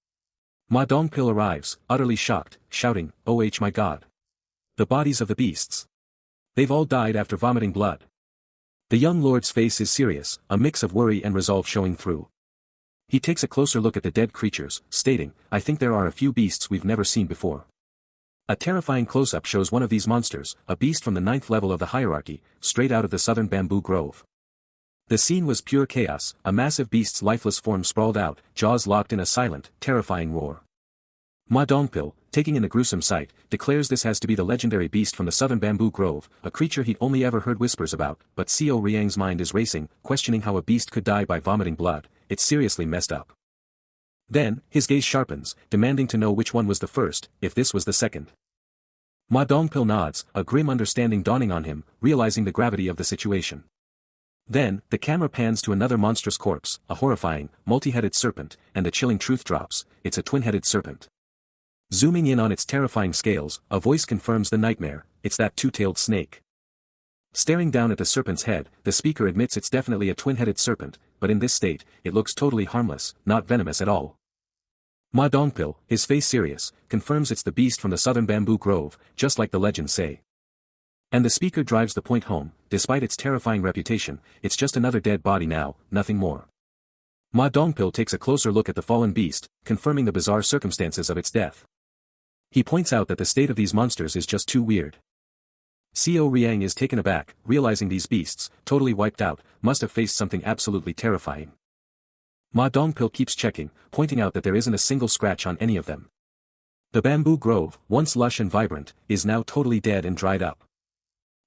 Ma Dongpil arrives, utterly shocked, shouting, "Oh my god! The bodies of the beasts! They've all died after vomiting blood." The young lord's face is serious, a mix of worry and resolve showing through. He takes a closer look at the dead creatures, stating, "I think there are a few beasts we've never seen before." A terrifying close-up shows one of these monsters, a beast from the 9th level of the hierarchy, straight out of the southern bamboo grove. The scene was pure chaos, a massive beast's lifeless form sprawled out, jaws locked in a silent, terrifying roar. Ma Dongpil, taking in the gruesome sight, declares this has to be the legendary beast from the southern bamboo grove, a creature he'd only ever heard whispers about, but Seo Riang's mind is racing, questioning how a beast could die by vomiting blood. It's seriously messed up. Then, his gaze sharpens, demanding to know which one was the first, if this was the second. Ma Dongpil nods, a grim understanding dawning on him, realizing the gravity of the situation. Then, the camera pans to another monstrous corpse, a horrifying, multi-headed serpent, and the chilling truth drops, it's a twin-headed serpent. Zooming in on its terrifying scales, a voice confirms the nightmare, it's that two-tailed snake. Staring down at the serpent's head, the speaker admits it's definitely a twin-headed serpent, but in this state, it looks totally harmless, not venomous at all. Ma Dongpil, his face serious, confirms it's the beast from the southern bamboo grove, just like the legends say. And the speaker drives the point home, despite its terrifying reputation, it's just another dead body now, nothing more. Ma Dongpil takes a closer look at the fallen beast, confirming the bizarre circumstances of its death. He points out that the state of these monsters is just too weird. Seo Riang is taken aback, realizing these beasts, totally wiped out, must have faced something absolutely terrifying. Ma Dongpil keeps checking, pointing out that there isn't a single scratch on any of them. The bamboo grove, once lush and vibrant, is now totally dead and dried up.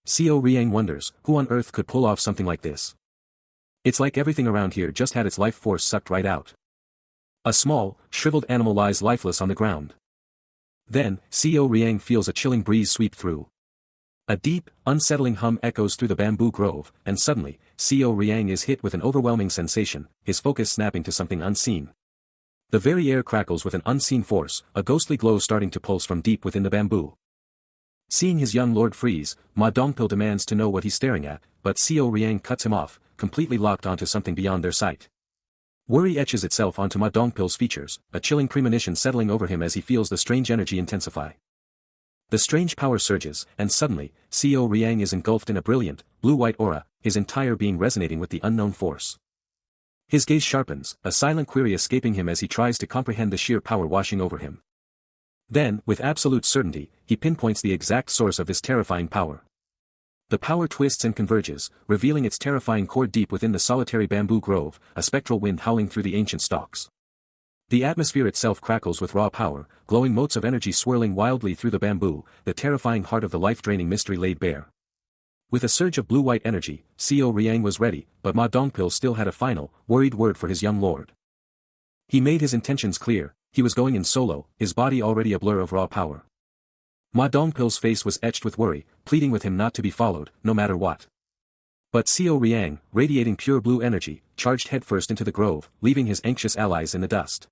Seo Riang wonders, who on earth could pull off something like this? It's like everything around here just had its life force sucked right out. A small, shriveled animal lies lifeless on the ground. Then, Seo Riang feels a chilling breeze sweep through. A deep, unsettling hum echoes through the bamboo grove, and suddenly, Seo Riang is hit with an overwhelming sensation, his focus snapping to something unseen. The very air crackles with an unseen force, a ghostly glow starting to pulse from deep within the bamboo. Seeing his young lord freeze, Ma Dongpil demands to know what he's staring at, but Seo Riang cuts him off, completely locked onto something beyond their sight. Worry etches itself onto Ma Dongpil's features, a chilling premonition settling over him as he feels the strange energy intensify. The strange power surges, and suddenly, Seo Riang is engulfed in a brilliant, blue-white aura, his entire being resonating with the unknown force. His gaze sharpens, a silent query escaping him as he tries to comprehend the sheer power washing over him. Then, with absolute certainty, he pinpoints the exact source of this terrifying power. The power twists and converges, revealing its terrifying core deep within the solitary bamboo grove, a spectral wind howling through the ancient stalks. The atmosphere itself crackles with raw power, glowing motes of energy swirling wildly through the bamboo, the terrifying heart of the life-draining mystery laid bare. With a surge of blue-white energy, Seo Riang was ready, but Ma Dongpil still had a final, worried word for his young lord. He made his intentions clear, he was going in solo, his body already a blur of raw power. Ma Dongpil's face was etched with worry, pleading with him not to be followed, no matter what. But Seo Riang, radiating pure blue energy, charged headfirst into the grove, leaving his anxious allies in the dust.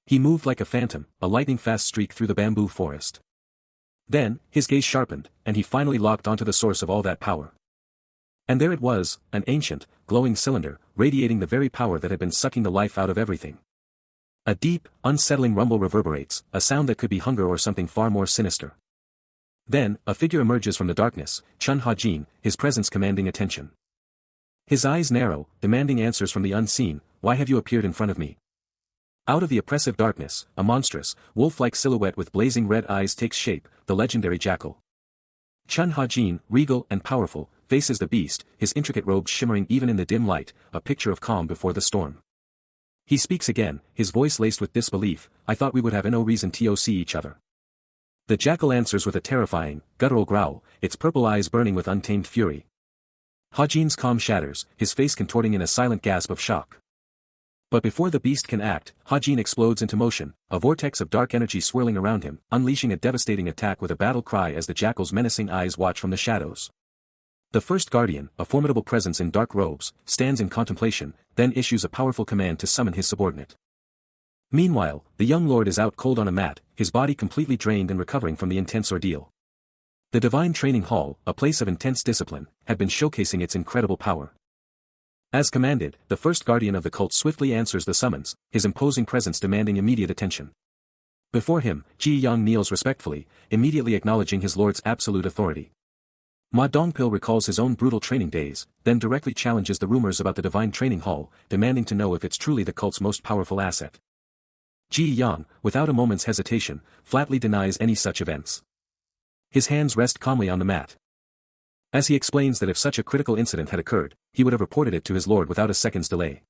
He moved like a phantom, a lightning-fast streak through the bamboo forest. Then, his gaze sharpened, and he finally locked onto the source of all that power. And there it was, an ancient, glowing cylinder, radiating the very power that had been sucking the life out of everything. A deep, unsettling rumble reverberates, a sound that could be hunger or something far more sinister. Then, a figure emerges from the darkness, Chun Ha-jin, his presence commanding attention. His eyes narrow, demanding answers from the unseen, why have you appeared in front of me? Out of the oppressive darkness, a monstrous, wolf-like silhouette with blazing red eyes takes shape, the legendary jackal. Chun Ha-jin, regal and powerful, faces the beast, his intricate robes shimmering even in the dim light, a picture of calm before the storm. He speaks again, his voice laced with disbelief, I thought we would have no reason to see each other. The jackal answers with a terrifying, guttural growl, its purple eyes burning with untamed fury. Ha-jin's calm shatters, his face contorting in a silent gasp of shock. But before the beast can act, Ha-jin explodes into motion, a vortex of dark energy swirling around him, unleashing a devastating attack with a battle cry as the jackal's menacing eyes watch from the shadows. The first guardian, a formidable presence in dark robes, stands in contemplation, then issues a powerful command to summon his subordinate. Meanwhile, the young lord is out cold on a mat, his body completely drained and recovering from the intense ordeal. The divine training hall, a place of intense discipline, had been showcasing its incredible power. As commanded, the first guardian of the cult swiftly answers the summons, his imposing presence demanding immediate attention. Before him, Ji Yang kneels respectfully, immediately acknowledging his lord's absolute authority. Ma Dongpil recalls his own brutal training days, then directly challenges the rumors about the divine training hall, demanding to know if it's truly the cult's most powerful asset. Ji Yang, without a moment's hesitation, flatly denies any such events. His hands rest calmly on the mat. As he explains that if such a critical incident had occurred, he would have reported it to his lord without a second's delay.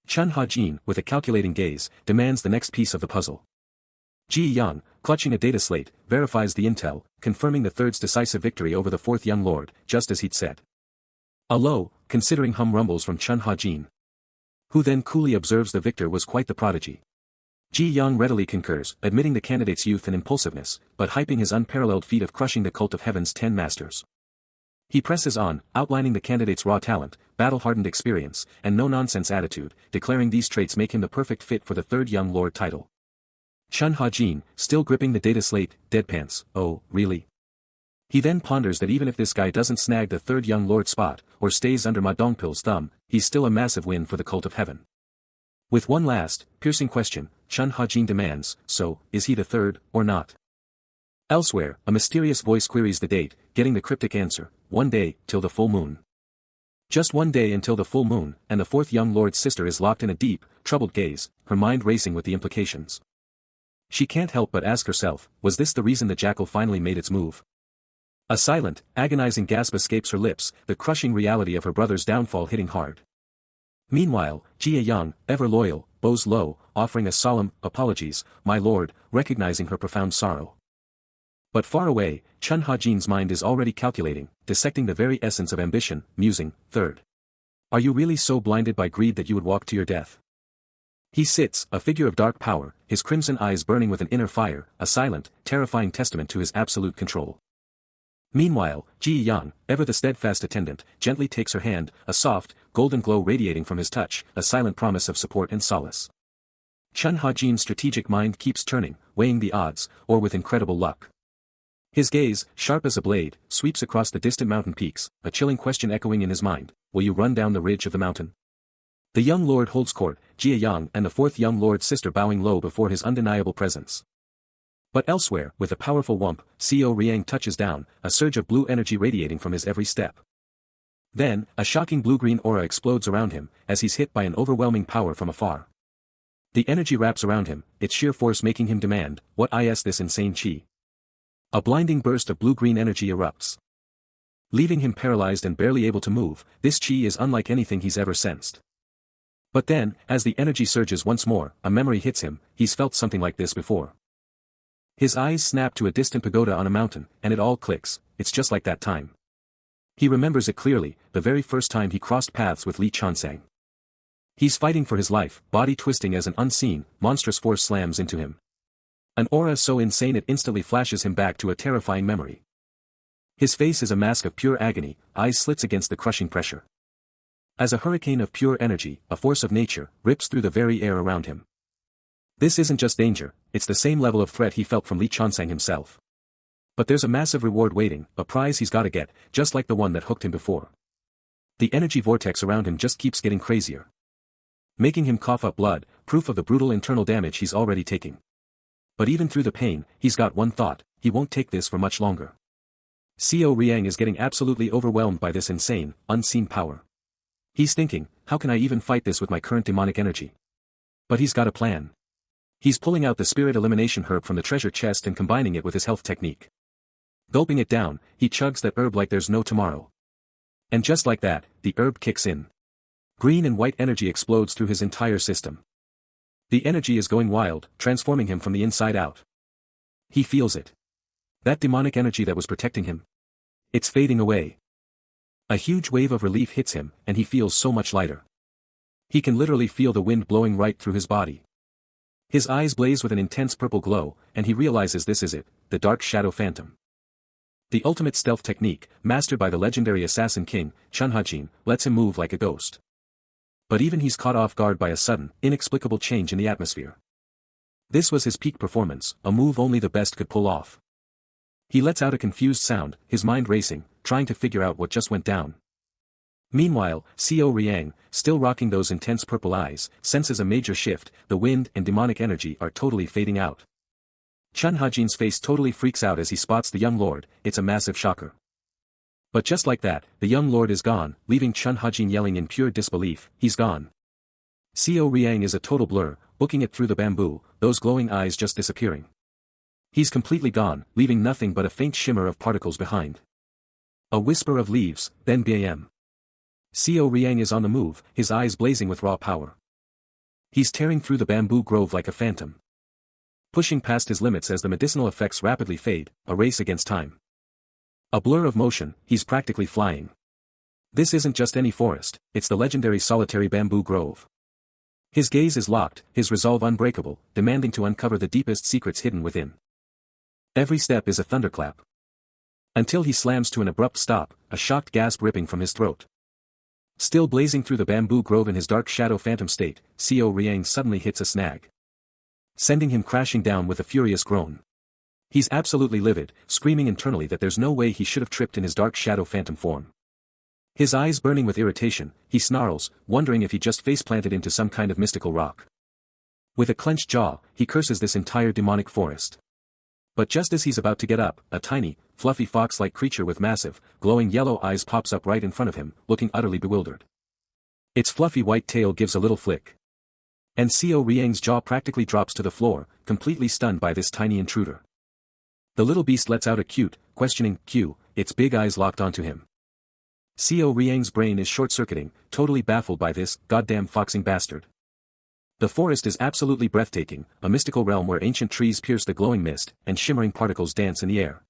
Chun Ha-jin, with a calculating gaze, demands the next piece of the puzzle. Ji Yang, clutching a data slate, verifies the intel, confirming the third's decisive victory over the fourth young lord, just as he'd said. A low, considering hum rumbles from Chun Ha-jin, who then coolly observes the victor was quite the prodigy. Ji Yang readily concurs, admitting the candidate's youth and impulsiveness, but hyping his unparalleled feat of crushing the cult of heaven's 10 masters. He presses on, outlining the candidate's raw talent, battle-hardened experience, and no-nonsense attitude, declaring these traits make him the perfect fit for the third young lord title. Chun Ha-jin, still gripping the data slate, deadpans, oh, really? He then ponders that even if this guy doesn't snag the third young lord spot, or stays under Ma Dongpil's thumb, he's still a massive win for the cult of heaven. With one last, piercing question, Chun Ha-jin demands, so, is he the third, or not? Elsewhere, a mysterious voice queries the date, getting the cryptic answer, 1 day, till the full moon. Just 1 day until the full moon, and the fourth young lord's sister is locked in a deep, troubled gaze, her mind racing with the implications. She can't help but ask herself, was this the reason the jackal finally made its move? A silent, agonizing gasp escapes her lips, the crushing reality of her brother's downfall hitting hard. Meanwhile, Jia Yang, ever loyal, bows low, offering a solemn, apologies, my lord, recognizing her profound sorrow. But far away, Chun Ha-jin's mind is already calculating, dissecting the very essence of ambition, musing, third. Are you really so blinded by greed that you would walk to your death? He sits, a figure of dark power, his crimson eyes burning with an inner fire, a silent, terrifying testament to his absolute control. Meanwhile, Ji Yang, ever the steadfast attendant, gently takes her hand, a soft, golden glow radiating from his touch, a silent promise of support and solace. Chun Ha-jin's strategic mind keeps turning, weighing the odds, or with incredible luck. His gaze, sharp as a blade, sweeps across the distant mountain peaks, a chilling question echoing in his mind, will you run down the ridge of the mountain? The young lord holds court, Jia Yang and the fourth young lord's sister bowing low before his undeniable presence. But elsewhere, with a powerful whomp, Seo Riang touches down, a surge of blue energy radiating from his every step. Then, a shocking blue-green aura explodes around him, as he's hit by an overwhelming power from afar. The energy wraps around him, its sheer force making him demand, what is this insane chi? A blinding burst of blue-green energy erupts. Leaving him paralyzed and barely able to move, this chi is unlike anything he's ever sensed. But then, as the energy surges once more, a memory hits him, he's felt something like this before. His eyes snap to a distant pagoda on a mountain, and it all clicks, it's just like that time. He remembers it clearly, the very first time he crossed paths with Lee Chansang. He's fighting for his life, body twisting as an unseen, monstrous force slams into him. An aura so insane it instantly flashes him back to a terrifying memory. His face is a mask of pure agony, eyes slits against the crushing pressure. As a hurricane of pure energy, a force of nature, rips through the very air around him. This isn't just danger, it's the same level of threat he felt from Lee Chansang himself. But there's a massive reward waiting, a prize he's gotta get, just like the one that hooked him before. The energy vortex around him just keeps getting crazier, making him cough up blood, proof of the brutal internal damage he's already taking. But even through the pain, he's got one thought, he won't take this for much longer. Xiao Riang is getting absolutely overwhelmed by this insane, unseen power. He's thinking, how can I even fight this with my current demonic energy? But he's got a plan. He's pulling out the spirit elimination herb from the treasure chest and combining it with his health technique. Gulping it down, he chugs that herb like there's no tomorrow. And just like that, the herb kicks in. Green and white energy explodes through his entire system. The energy is going wild, transforming him from the inside out. He feels it. That demonic energy that was protecting him. It's fading away. A huge wave of relief hits him, and he feels so much lighter. He can literally feel the wind blowing right through his body. His eyes blaze with an intense purple glow, and he realizes this is it, the Dark Shadow Phantom. The ultimate stealth technique, mastered by the legendary assassin king, Chun Hajin, lets him move like a ghost. But even he's caught off guard by a sudden, inexplicable change in the atmosphere. This was his peak performance, a move only the best could pull off. He lets out a confused sound, his mind racing, trying to figure out what just went down. Meanwhile, Xiao Riang, still rocking those intense purple eyes, senses a major shift, the wind and demonic energy are totally fading out. Chun Hajin's face totally freaks out as he spots the young lord, it's a massive shocker. But just like that, the young lord is gone, leaving Chun Hajin yelling in pure disbelief, he's gone. Xiao Riang is a total blur, booking it through the bamboo, those glowing eyes just disappearing. He's completely gone, leaving nothing but a faint shimmer of particles behind. A whisper of leaves, then bam. Xiao Riang is on the move, his eyes blazing with raw power. He's tearing through the bamboo grove like a phantom. Pushing past his limits as the medicinal effects rapidly fade, a race against time. A blur of motion, he's practically flying. This isn't just any forest, it's the legendary solitary bamboo grove. His gaze is locked, his resolve unbreakable, demanding to uncover the deepest secrets hidden within. Every step is a thunderclap. Until he slams to an abrupt stop, a shocked gasp ripping from his throat. Still blazing through the bamboo grove in his dark shadow phantom state, Xiao Riang suddenly hits a snag, sending him crashing down with a furious groan. He's absolutely livid, screaming internally that there's no way he should have tripped in his dark shadow phantom form. His eyes burning with irritation, he snarls, wondering if he just face-planted into some kind of mystical rock. With a clenched jaw, he curses this entire demonic forest. But just as he's about to get up, a tiny, fluffy fox-like creature with massive, glowing yellow eyes pops up right in front of him, looking utterly bewildered. Its fluffy white tail gives a little flick. And Xiao Riang's jaw practically drops to the floor, completely stunned by this tiny intruder. The little beast lets out a cute, questioning cue, its big eyes locked onto him. Xiao Riang's brain is short-circuiting, totally baffled by this goddamn foxing bastard. The forest is absolutely breathtaking, a mystical realm where ancient trees pierce the glowing mist, and shimmering particles dance in the air.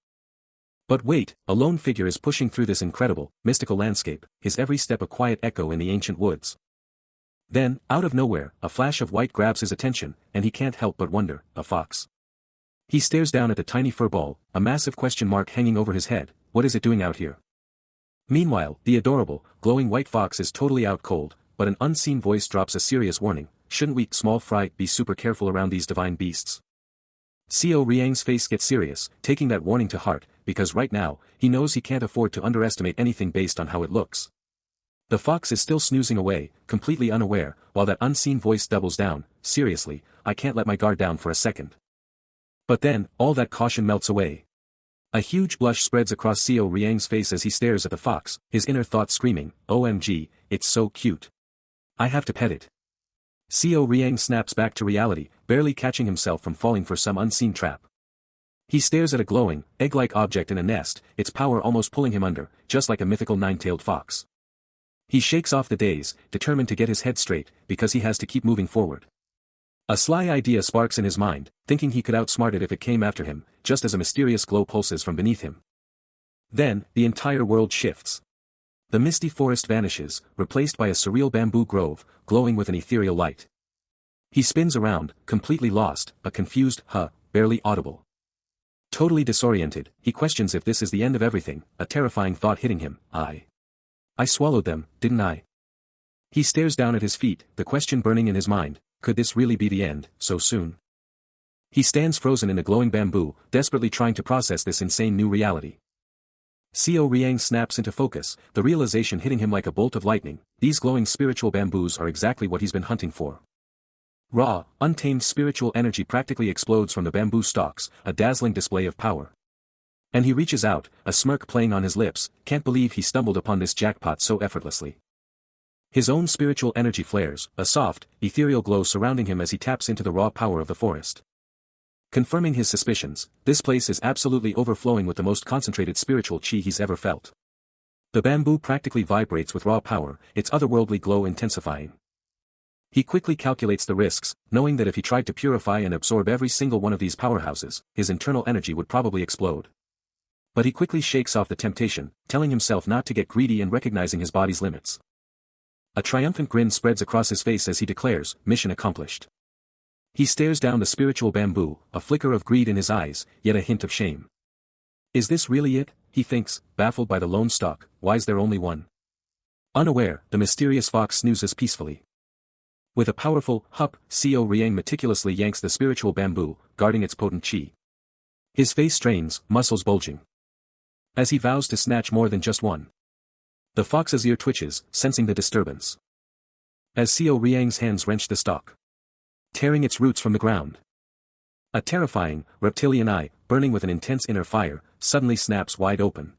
But wait, a lone figure is pushing through this incredible, mystical landscape, his every step a quiet echo in the ancient woods. Then, out of nowhere, a flash of white grabs his attention, and he can't help but wonder, a fox. He stares down at the tiny fur ball, a massive question mark hanging over his head, what is it doing out here? Meanwhile, the adorable, glowing white fox is totally out cold, but an unseen voice drops a serious warning, shouldn't we, small fry, be super careful around these divine beasts? Xiao Riang's face gets serious, taking that warning to heart, because right now, he knows he can't afford to underestimate anything based on how it looks. The fox is still snoozing away, completely unaware, while that unseen voice doubles down, seriously, I can't let my guard down for a second. But then, all that caution melts away. A huge blush spreads across Xiao Riang's face as he stares at the fox, his inner thoughts screaming, OMG, it's so cute. I have to pet it. Seo Riang snaps back to reality, barely catching himself from falling for some unseen trap. He stares at a glowing, egg-like object in a nest, its power almost pulling him under, just like a mythical nine-tailed fox. He shakes off the daze, determined to get his head straight, because he has to keep moving forward. A sly idea sparks in his mind, thinking he could outsmart it if it came after him, just as a mysterious glow pulses from beneath him. Then, the entire world shifts. The misty forest vanishes, replaced by a surreal bamboo grove, glowing with an ethereal light. He spins around, completely lost, a confused barely audible. Totally disoriented, he questions if this is the end of everything, a terrifying thought hitting him. I swallowed them, didn't I? He stares down at his feet, the question burning in his mind, could this really be the end, so soon? He stands frozen in the glowing bamboo, desperately trying to process this insane new reality. Seo Riang snaps into focus, the realization hitting him like a bolt of lightning, these glowing spiritual bamboos are exactly what he's been hunting for. Raw, untamed spiritual energy practically explodes from the bamboo stalks, a dazzling display of power. And he reaches out, a smirk playing on his lips, can't believe he stumbled upon this jackpot so effortlessly. His own spiritual energy flares, a soft, ethereal glow surrounding him as he taps into the raw power of the forest. Confirming his suspicions, this place is absolutely overflowing with the most concentrated spiritual chi he's ever felt. The bamboo practically vibrates with raw power, its otherworldly glow intensifying. He quickly calculates the risks, knowing that if he tried to purify and absorb every single one of these powerhouses, his internal energy would probably explode. But he quickly shakes off the temptation, telling himself not to get greedy and recognizing his body's limits. A triumphant grin spreads across his face as he declares, mission accomplished. He stares down the spiritual bamboo, a flicker of greed in his eyes, yet a hint of shame. Is this really it? He thinks, baffled by the lone stalk, why's there only one? Unaware, the mysterious fox snoozes peacefully. With a powerful hup, Seo Riang meticulously yanks the spiritual bamboo, guarding its potent chi. His face strains, muscles bulging. As he vows to snatch more than just one. The fox's ear twitches, sensing the disturbance. As Seo Riang's hands wrench the stalk, tearing its roots from the ground. A terrifying, reptilian eye, burning with an intense inner fire, suddenly snaps wide open.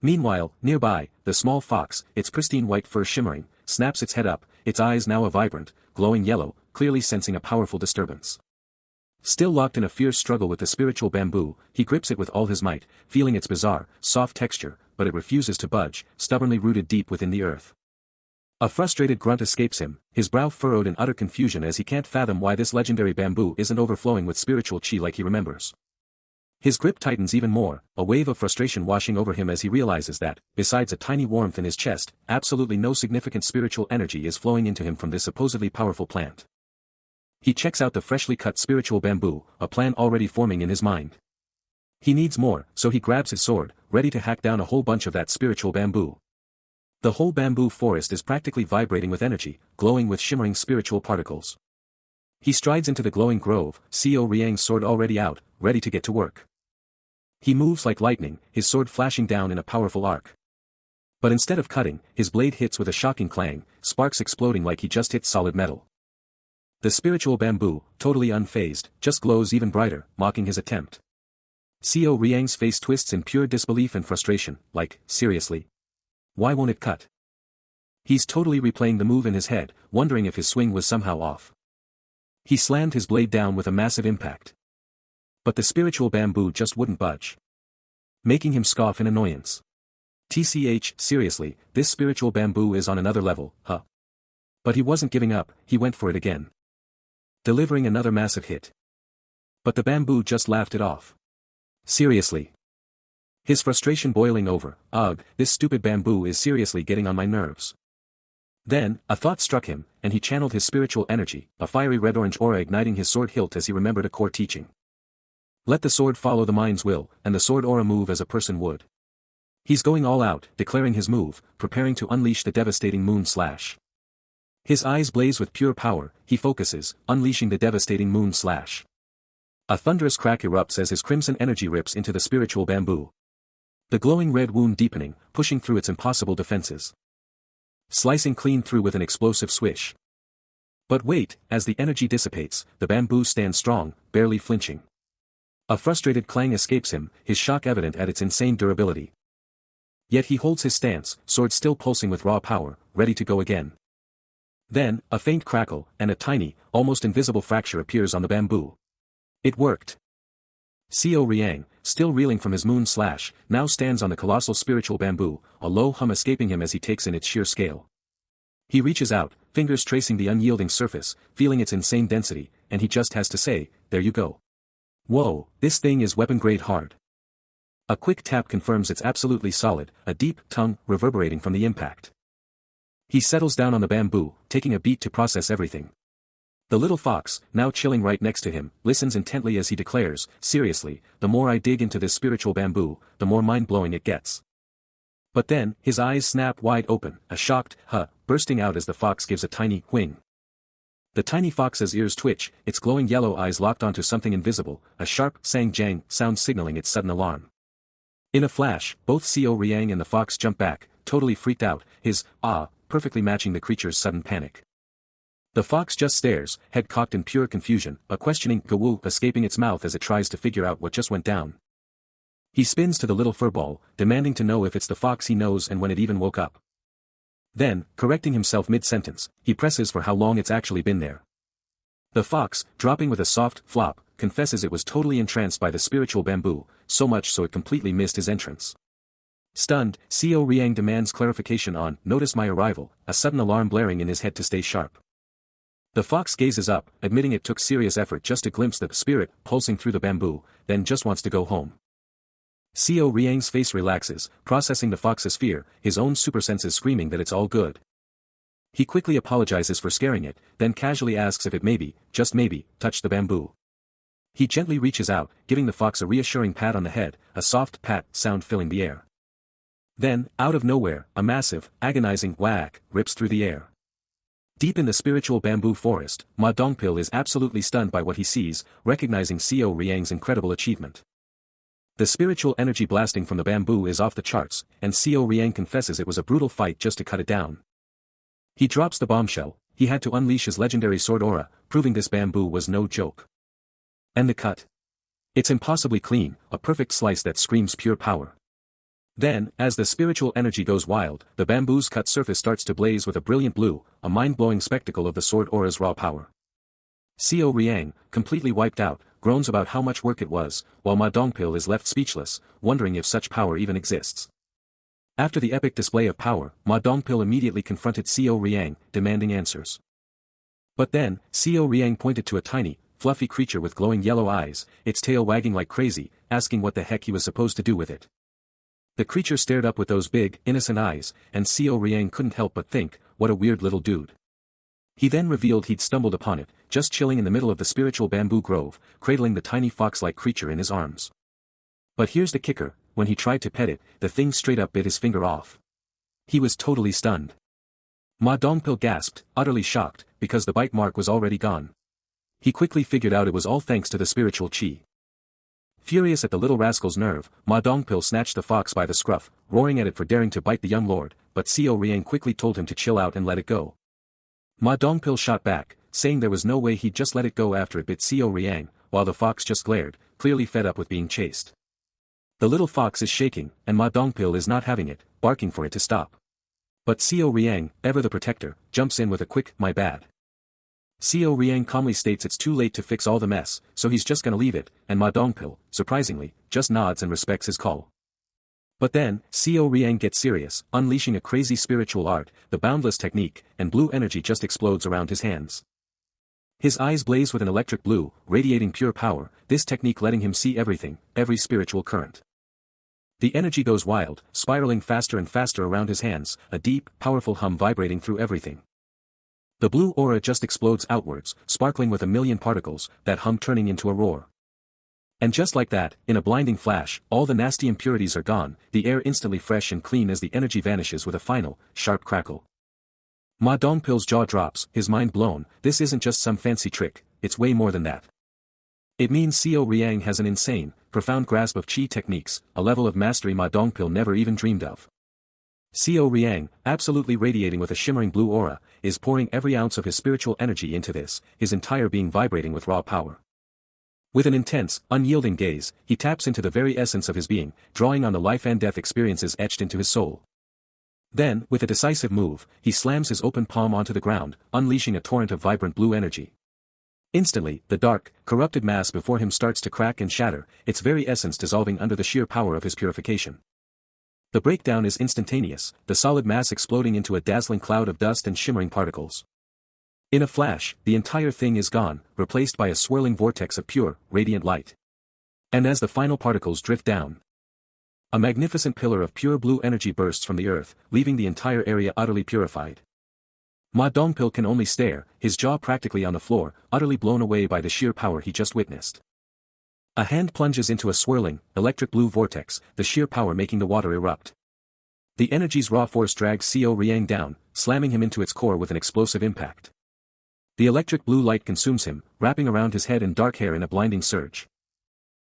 Meanwhile, nearby, the small fox, its pristine white fur shimmering, snaps its head up, its eyes now a vibrant, glowing yellow, clearly sensing a powerful disturbance. Still locked in a fierce struggle with the spiritual bamboo, he grips it with all his might, feeling its bizarre, soft texture, but it refuses to budge, stubbornly rooted deep within the earth. A frustrated grunt escapes him, his brow furrowed in utter confusion as he can't fathom why this legendary bamboo isn't overflowing with spiritual chi like he remembers. His grip tightens even more, a wave of frustration washing over him as he realizes that, besides a tiny warmth in his chest, absolutely no significant spiritual energy is flowing into him from this supposedly powerful plant. He checks out the freshly cut spiritual bamboo, a plan already forming in his mind. He needs more, so he grabs his sword, ready to hack down a whole bunch of that spiritual bamboo. The whole bamboo forest is practically vibrating with energy, glowing with shimmering spiritual particles. He strides into the glowing grove, Seo Riang's sword already out, ready to get to work. He moves like lightning, his sword flashing down in a powerful arc. But instead of cutting, his blade hits with a shocking clang, sparks exploding like he just hit solid metal. The spiritual bamboo, totally unfazed, just glows even brighter, mocking his attempt. Seo Riang's face twists in pure disbelief and frustration, like, seriously? Why won't it cut? He's totally replaying the move in his head, wondering if his swing was somehow off. He slammed his blade down with a massive impact. But the spiritual bamboo just wouldn't budge. Making him scoff in annoyance. TCH, seriously, this spiritual bamboo is on another level, huh? But he wasn't giving up, he went for it again. Delivering another massive hit. But the bamboo just laughed it off. Seriously. His frustration boiling over, ugh, this stupid bamboo is seriously getting on my nerves. Then, a thought struck him, and he channeled his spiritual energy, a fiery red-orange aura igniting his sword hilt as he remembered a core teaching. Let the sword follow the mind's will, and the sword aura move as a person would. He's going all out, declaring his move, preparing to unleash the devastating moon slash. His eyes blaze with pure power, he focuses, unleashing the devastating moon slash. A thunderous crack erupts as his crimson energy rips into the spiritual bamboo. The glowing red wound deepening, pushing through its impossible defenses. Slicing clean through with an explosive swish. But wait, as the energy dissipates, the bamboo stands strong, barely flinching. A frustrated clang escapes him, his shock evident at its insane durability. Yet he holds his stance, sword still pulsing with raw power, ready to go again. Then, a faint crackle, and a tiny, almost invisible fracture appears on the bamboo. It worked. Seo Riang, still reeling from his moon slash, now stands on the colossal spiritual bamboo, a low hum escaping him as he takes in its sheer scale. He reaches out, fingers tracing the unyielding surface, feeling its insane density, and he just has to say, "There you go." Whoa, this thing is weapon-grade hard. A quick tap confirms it's absolutely solid, a deep tongue reverberating from the impact. He settles down on the bamboo, taking a beat to process everything. The little fox, now chilling right next to him, listens intently as he declares, "Seriously, the more I dig into this spiritual bamboo, the more mind-blowing it gets." But then, his eyes snap wide open, a shocked, "Huh," bursting out as the fox gives a tiny whing. The tiny fox's ears twitch, its glowing yellow eyes locked onto something invisible, a sharp, sang-jang sound signaling its sudden alarm. In a flash, both Seo Riang and the fox jump back, totally freaked out, his perfectly matching the creature's sudden panic. The fox just stares, head cocked in pure confusion, a questioning gawoo escaping its mouth as it tries to figure out what just went down. He spins to the little furball, demanding to know if it's the fox he knows and when it even woke up. Then, correcting himself mid-sentence, he presses for how long it's actually been there. The fox, dropping with a soft flop, confesses it was totally entranced by the spiritual bamboo, so much so it completely missed his entrance. Stunned, Seo Riang demands clarification on, "Notice my arrival," a sudden alarm blaring in his head to stay sharp. The fox gazes up, admitting it took serious effort just to glimpse the spirit pulsing through the bamboo, then just wants to go home. Seo Riang's face relaxes, processing the fox's fear, his own super senses screaming that it's all good. He quickly apologizes for scaring it, then casually asks if it maybe, just maybe, touched the bamboo. He gently reaches out, giving the fox a reassuring pat on the head, a soft pat sound filling the air. Then, out of nowhere, a massive, agonizing whack rips through the air. Deep in the spiritual bamboo forest, Ma Dongpil is absolutely stunned by what he sees, recognizing Seo Riang's incredible achievement. The spiritual energy blasting from the bamboo is off the charts, and Seo Riang confesses it was a brutal fight just to cut it down. He drops the bombshell, he had to unleash his legendary sword aura, proving this bamboo was no joke. And the cut? It's impossibly clean, a perfect slice that screams pure power. Then, as the spiritual energy goes wild, the bamboo's cut surface starts to blaze with a brilliant blue, a mind-blowing spectacle of the sword aura's raw power. Seo Riang, completely wiped out, groans about how much work it was, while Ma Dongpil is left speechless, wondering if such power even exists. After the epic display of power, Ma Dongpil immediately confronted Seo Riang, demanding answers. But then, Seo Riang pointed to a tiny, fluffy creature with glowing yellow eyes, its tail wagging like crazy, asking what the heck he was supposed to do with it. The creature stared up with those big, innocent eyes, and Seo Riang couldn't help but think, what a weird little dude. He then revealed he'd stumbled upon it, just chilling in the middle of the spiritual bamboo grove, cradling the tiny fox-like creature in his arms. But here's the kicker, when he tried to pet it, the thing straight up bit his finger off. He was totally stunned. Ma Dongpil gasped, utterly shocked, because the bite mark was already gone. He quickly figured out it was all thanks to the spiritual chi. Furious at the little rascal's nerve, Ma Dongpil snatched the fox by the scruff, roaring at it for daring to bite the young lord, but Seo Riang quickly told him to chill out and let it go. Ma Dongpil shot back, saying there was no way he'd just let it go after it bit Seo Riang, while the fox just glared, clearly fed up with being chased. The little fox is shaking, and Ma Dongpil is not having it, barking for it to stop. But Seo Riang, ever the protector, jumps in with a quick, "My bad." Seo Riang calmly states it's too late to fix all the mess, so he's just gonna leave it, and Ma Dongpil, surprisingly, just nods and respects his call. But then, Seo Riang gets serious, unleashing a crazy spiritual art, the boundless technique, and blue energy just explodes around his hands. His eyes blaze with an electric blue, radiating pure power, this technique letting him see everything, every spiritual current. The energy goes wild, spiraling faster and faster around his hands, a deep, powerful hum vibrating through everything. The blue aura just explodes outwards, sparkling with a million particles, that hum turning into a roar. And just like that, in a blinding flash, all the nasty impurities are gone, the air instantly fresh and clean as the energy vanishes with a final, sharp crackle. Ma Dongpil's jaw drops, his mind blown, this isn't just some fancy trick, it's way more than that. It means Seo Riang has an insane, profound grasp of chi techniques, a level of mastery Ma Dongpil never even dreamed of. Seo Riang, absolutely radiating with a shimmering blue aura, is pouring every ounce of his spiritual energy into this, his entire being vibrating with raw power. With an intense, unyielding gaze, he taps into the very essence of his being, drawing on the life and death experiences etched into his soul. Then, with a decisive move, he slams his open palm onto the ground, unleashing a torrent of vibrant blue energy. Instantly, the dark, corrupted mass before him starts to crack and shatter, its very essence dissolving under the sheer power of his purification. The breakdown is instantaneous, the solid mass exploding into a dazzling cloud of dust and shimmering particles. In a flash, the entire thing is gone, replaced by a swirling vortex of pure, radiant light. And as the final particles drift down, a magnificent pillar of pure blue energy bursts from the earth, leaving the entire area utterly purified. Ma Dongpil can only stare, his jaw practically on the floor, utterly blown away by the sheer power he just witnessed. A hand plunges into a swirling, electric blue vortex, the sheer power making the water erupt. The energy's raw force drags Xiao Riang down, slamming him into its core with an explosive impact. The electric blue light consumes him, wrapping around his head and dark hair in a blinding surge.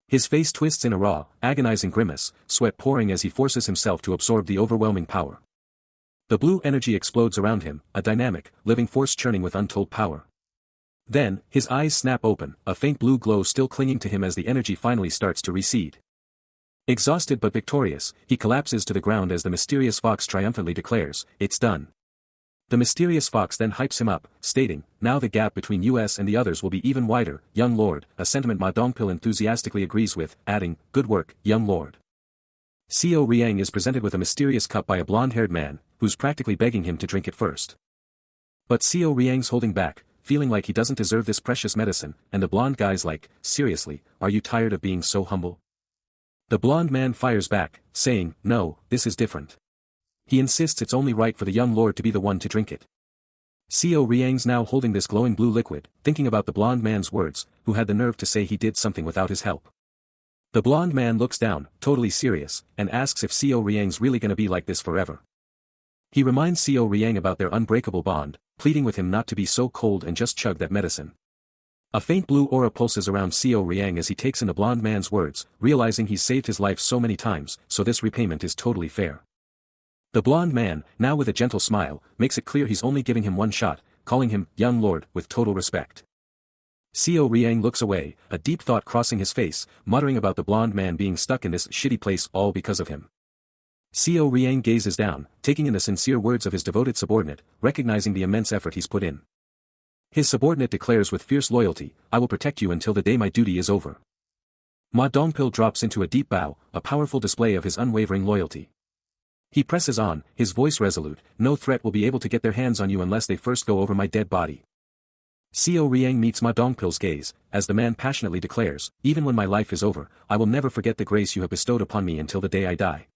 His face twists in a raw, agonizing grimace, sweat pouring as he forces himself to absorb the overwhelming power. The blue energy explodes around him, a dynamic, living force churning with untold power. Then, his eyes snap open, a faint blue glow still clinging to him as the energy finally starts to recede. Exhausted but victorious, he collapses to the ground as the mysterious fox triumphantly declares, "It's done." The mysterious fox then hypes him up, stating, "Now the gap between us and the others will be even wider, young lord," a sentiment Ma Dongpil enthusiastically agrees with, adding, "Good work, young lord." Xiao Riang is presented with a mysterious cup by a blonde-haired man, who's practically begging him to drink it first. But Xiao Riang's holding back, feeling like he doesn't deserve this precious medicine, and the blonde guy's like, "Seriously, are you tired of being so humble?" The blonde man fires back, saying, "No, this is different." He insists it's only right for the young lord to be the one to drink it. Xiao Riang's now holding this glowing blue liquid, thinking about the blonde man's words, who had the nerve to say he did something without his help. The blonde man looks down, totally serious, and asks if Xiao Riang's really gonna be like this forever. He reminds Xiao Riang about their unbreakable bond, pleading with him not to be so cold and just chug that medicine. A faint blue aura pulses around Xiao Riang as he takes in the blonde man's words, realizing he's saved his life so many times, so this repayment is totally fair. The blonde man, now with a gentle smile, makes it clear he's only giving him one shot, calling him, "young lord," with total respect. Xiao Riang looks away, a deep thought crossing his face, muttering about the blonde man being stuck in this shitty place all because of him. Xiao Riang gazes down, taking in the sincere words of his devoted subordinate, recognizing the immense effort he's put in. His subordinate declares with fierce loyalty, "I will protect you until the day my duty is over." Ma Dongpil drops into a deep bow, a powerful display of his unwavering loyalty. He presses on, his voice resolute, "No threat will be able to get their hands on you unless they first go over my dead body." Xiao Riang meets Ma Dongpil's gaze, as the man passionately declares, "Even when my life is over, I will never forget the grace you have bestowed upon me until the day I die."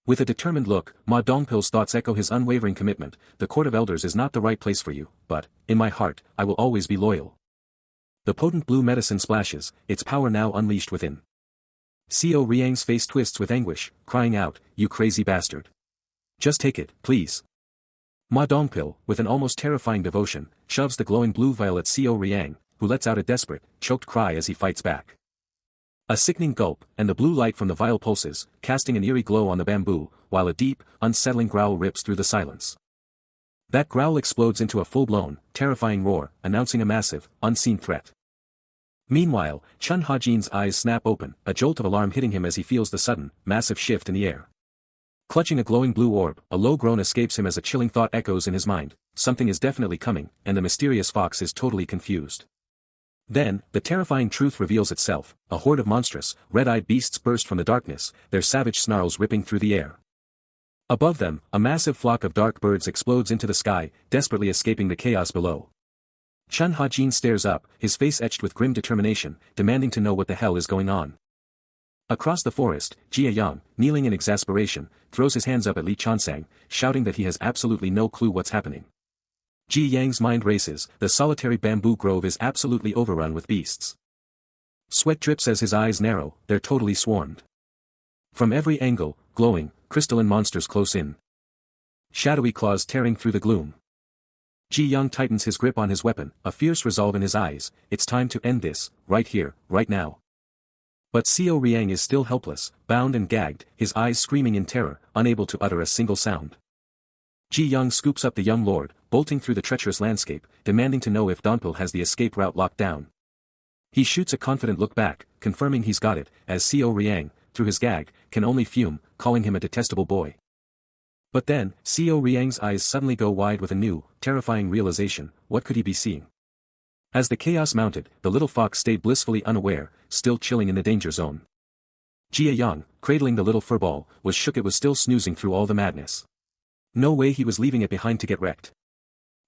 With a determined look, Ma Dongpil's thoughts echo his unwavering commitment, "The court of elders is not the right place for you, but, in my heart, I will always be loyal." The potent blue medicine splashes, its power now unleashed within. Xiao Riang's face twists with anguish, crying out, "You crazy bastard. Just take it, please." Ma Dongpil, with an almost terrifying devotion, shoves the glowing blue vial at Xiao Riang, who lets out a desperate, choked cry as he fights back. A sickening gulp, and the blue light from the vial pulses, casting an eerie glow on the bamboo, while a deep, unsettling growl rips through the silence. That growl explodes into a full-blown, terrifying roar, announcing a massive, unseen threat. Meanwhile, Chun Hajin's eyes snap open, a jolt of alarm hitting him as he feels the sudden, massive shift in the air. Clutching a glowing blue orb, a low groan escapes him as a chilling thought echoes in his mind, something is definitely coming, and the mysterious fox is totally confused. Then, the terrifying truth reveals itself, a horde of monstrous, red-eyed beasts burst from the darkness, their savage snarls ripping through the air. Above them, a massive flock of dark birds explodes into the sky, desperately escaping the chaos below. Chun Hajin stares up, his face etched with grim determination, demanding to know what the hell is going on. Across the forest, Jia Yang, kneeling in exasperation, throws his hands up at Li Chansang, shouting that he has absolutely no clue what's happening. Ji Yang's mind races, the solitary bamboo grove is absolutely overrun with beasts. Sweat drips as his eyes narrow, they're totally swarmed. From every angle, glowing, crystalline monsters close in. Shadowy claws tearing through the gloom. Ji Yang tightens his grip on his weapon, a fierce resolve in his eyes, it's time to end this, right here, right now. But Xiao Riang is still helpless, bound and gagged, his eyes screaming in terror, unable to utter a single sound. Ji Yang scoops up the young lord, bolting through the treacherous landscape, demanding to know if Dongpil has the escape route locked down. He shoots a confident look back, confirming he's got it, as Xiao Riang, through his gag, can only fume, calling him a detestable boy. But then, Seo Riang's eyes suddenly go wide with a new, terrifying realization. What could he be seeing? As the chaos mounted, the little fox stayed blissfully unaware, still chilling in the danger zone. Jia Yang, cradling the little furball, was shook it was still snoozing through all the madness. No way he was leaving it behind to get wrecked.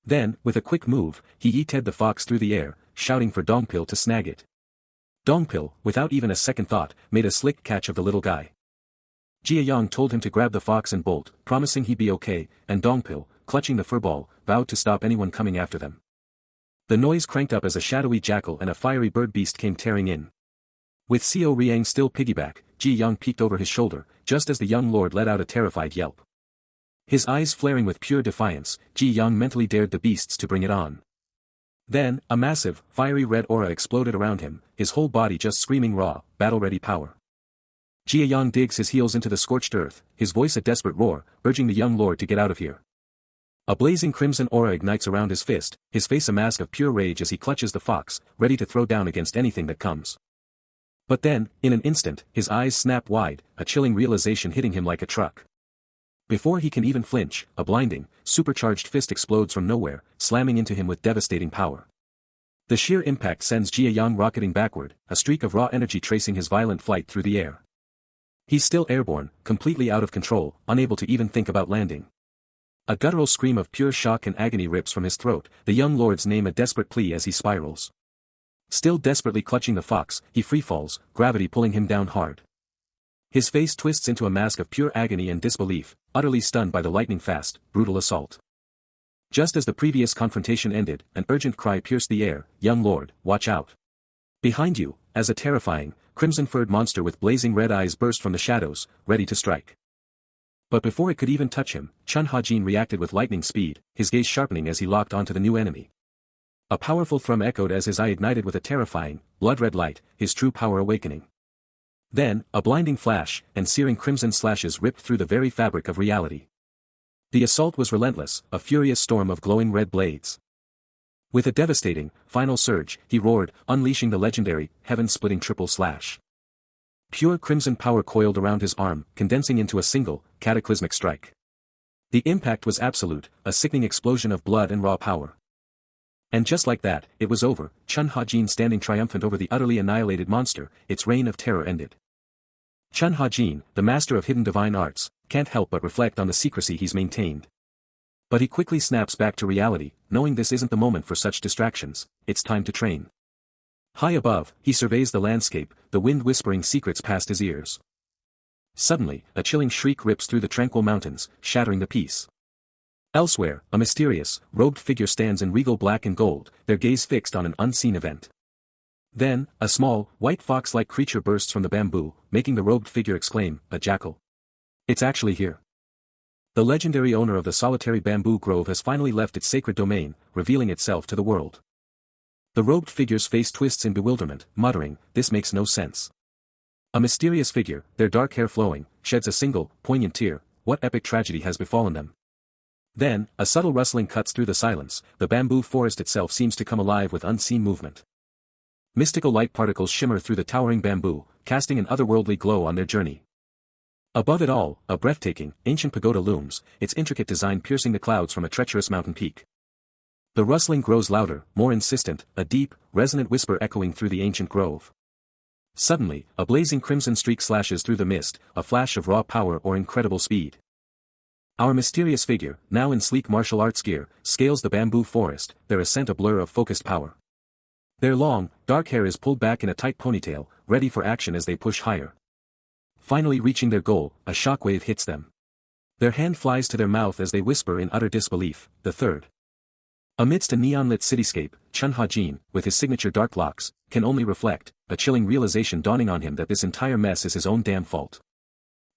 Then, with a quick move, he yeeted the fox through the air, shouting for Dongpil to snag it. Dongpil, without even a second thought, made a slick catch of the little guy. Jia Yang told him to grab the fox and bolt, promising he'd be okay, and Dongpil, clutching the furball, vowed to stop anyone coming after them. The noise cranked up as a shadowy jackal and a fiery bird beast came tearing in. With Seo Riang still piggyback, Ji Yang peeked over his shoulder, just as the young lord let out a terrified yelp. His eyes flaring with pure defiance, Ji Yang mentally dared the beasts to bring it on. Then, a massive, fiery red aura exploded around him, his whole body just screaming raw, battle-ready power. Jia Yang digs his heels into the scorched earth, his voice a desperate roar, urging the young lord to get out of here. A blazing crimson aura ignites around his fist, his face a mask of pure rage as he clutches the fox, ready to throw down against anything that comes. But then, in an instant, his eyes snap wide, a chilling realization hitting him like a truck. Before he can even flinch, a blinding, supercharged fist explodes from nowhere, slamming into him with devastating power. The sheer impact sends Jia Yang rocketing backward, a streak of raw energy tracing his violent flight through the air. He's still airborne, completely out of control, unable to even think about landing. A guttural scream of pure shock and agony rips from his throat, the young lord's name a desperate plea as he spirals. Still desperately clutching the fox, he freefalls, gravity pulling him down hard. His face twists into a mask of pure agony and disbelief, utterly stunned by the lightning-fast, brutal assault. Just as the previous confrontation ended, an urgent cry pierced the air, "Young lord, watch out!" Behind you, as a terrifying, crimson-furred monster with blazing red eyes burst from the shadows, ready to strike. But before it could even touch him, Chun Ha-jin reacted with lightning speed, his gaze sharpening as he locked onto the new enemy. A powerful thrum echoed as his eye ignited with a terrifying, blood-red light, his true power awakening. Then, a blinding flash, and searing crimson slashes ripped through the very fabric of reality. The assault was relentless, a furious storm of glowing red blades. With a devastating, final surge, he roared, unleashing the legendary, heaven-splitting triple slash. Pure crimson power coiled around his arm, condensing into a single, cataclysmic strike. The impact was absolute, a sickening explosion of blood and raw power. And just like that, it was over, Chun Ha-jin standing triumphant over the utterly annihilated monster, its reign of terror ended. Chun Ha-jin, the master of hidden divine arts, can't help but reflect on the secrecy he's maintained. But he quickly snaps back to reality, knowing this isn't the moment for such distractions, it's time to train. High above, he surveys the landscape, the wind whispering secrets past his ears. Suddenly, a chilling shriek rips through the tranquil mountains, shattering the peace. Elsewhere, a mysterious, robed figure stands in regal black and gold, their gaze fixed on an unseen event. Then, a small, white fox-like creature bursts from the bamboo, making the robed figure exclaim, "A jackal. It's actually here." The legendary owner of the solitary bamboo grove has finally left its sacred domain, revealing itself to the world. The robed figure's face twists in bewilderment, muttering, "This makes no sense." A mysterious figure, their dark hair flowing, sheds a single, poignant tear. What epic tragedy has befallen them? Then, a subtle rustling cuts through the silence, the bamboo forest itself seems to come alive with unseen movement. Mystical light particles shimmer through the towering bamboo, casting an otherworldly glow on their journey. Above it all, a breathtaking, ancient pagoda looms, its intricate design piercing the clouds from a treacherous mountain peak. The rustling grows louder, more insistent, a deep, resonant whisper echoing through the ancient grove. Suddenly, a blazing crimson streak slashes through the mist, a flash of raw power or incredible speed. Our mysterious figure, now in sleek martial arts gear, scales the bamboo forest, their ascent a blur of focused power. Their long, dark hair is pulled back in a tight ponytail, ready for action as they push higher. Finally reaching their goal, a shockwave hits them. Their hand flies to their mouth as they whisper in utter disbelief, "The third." Amidst a neon-lit cityscape, Chun Ha-jin, with his signature dark locks, can only reflect, a chilling realization dawning on him that this entire mess is his own damn fault.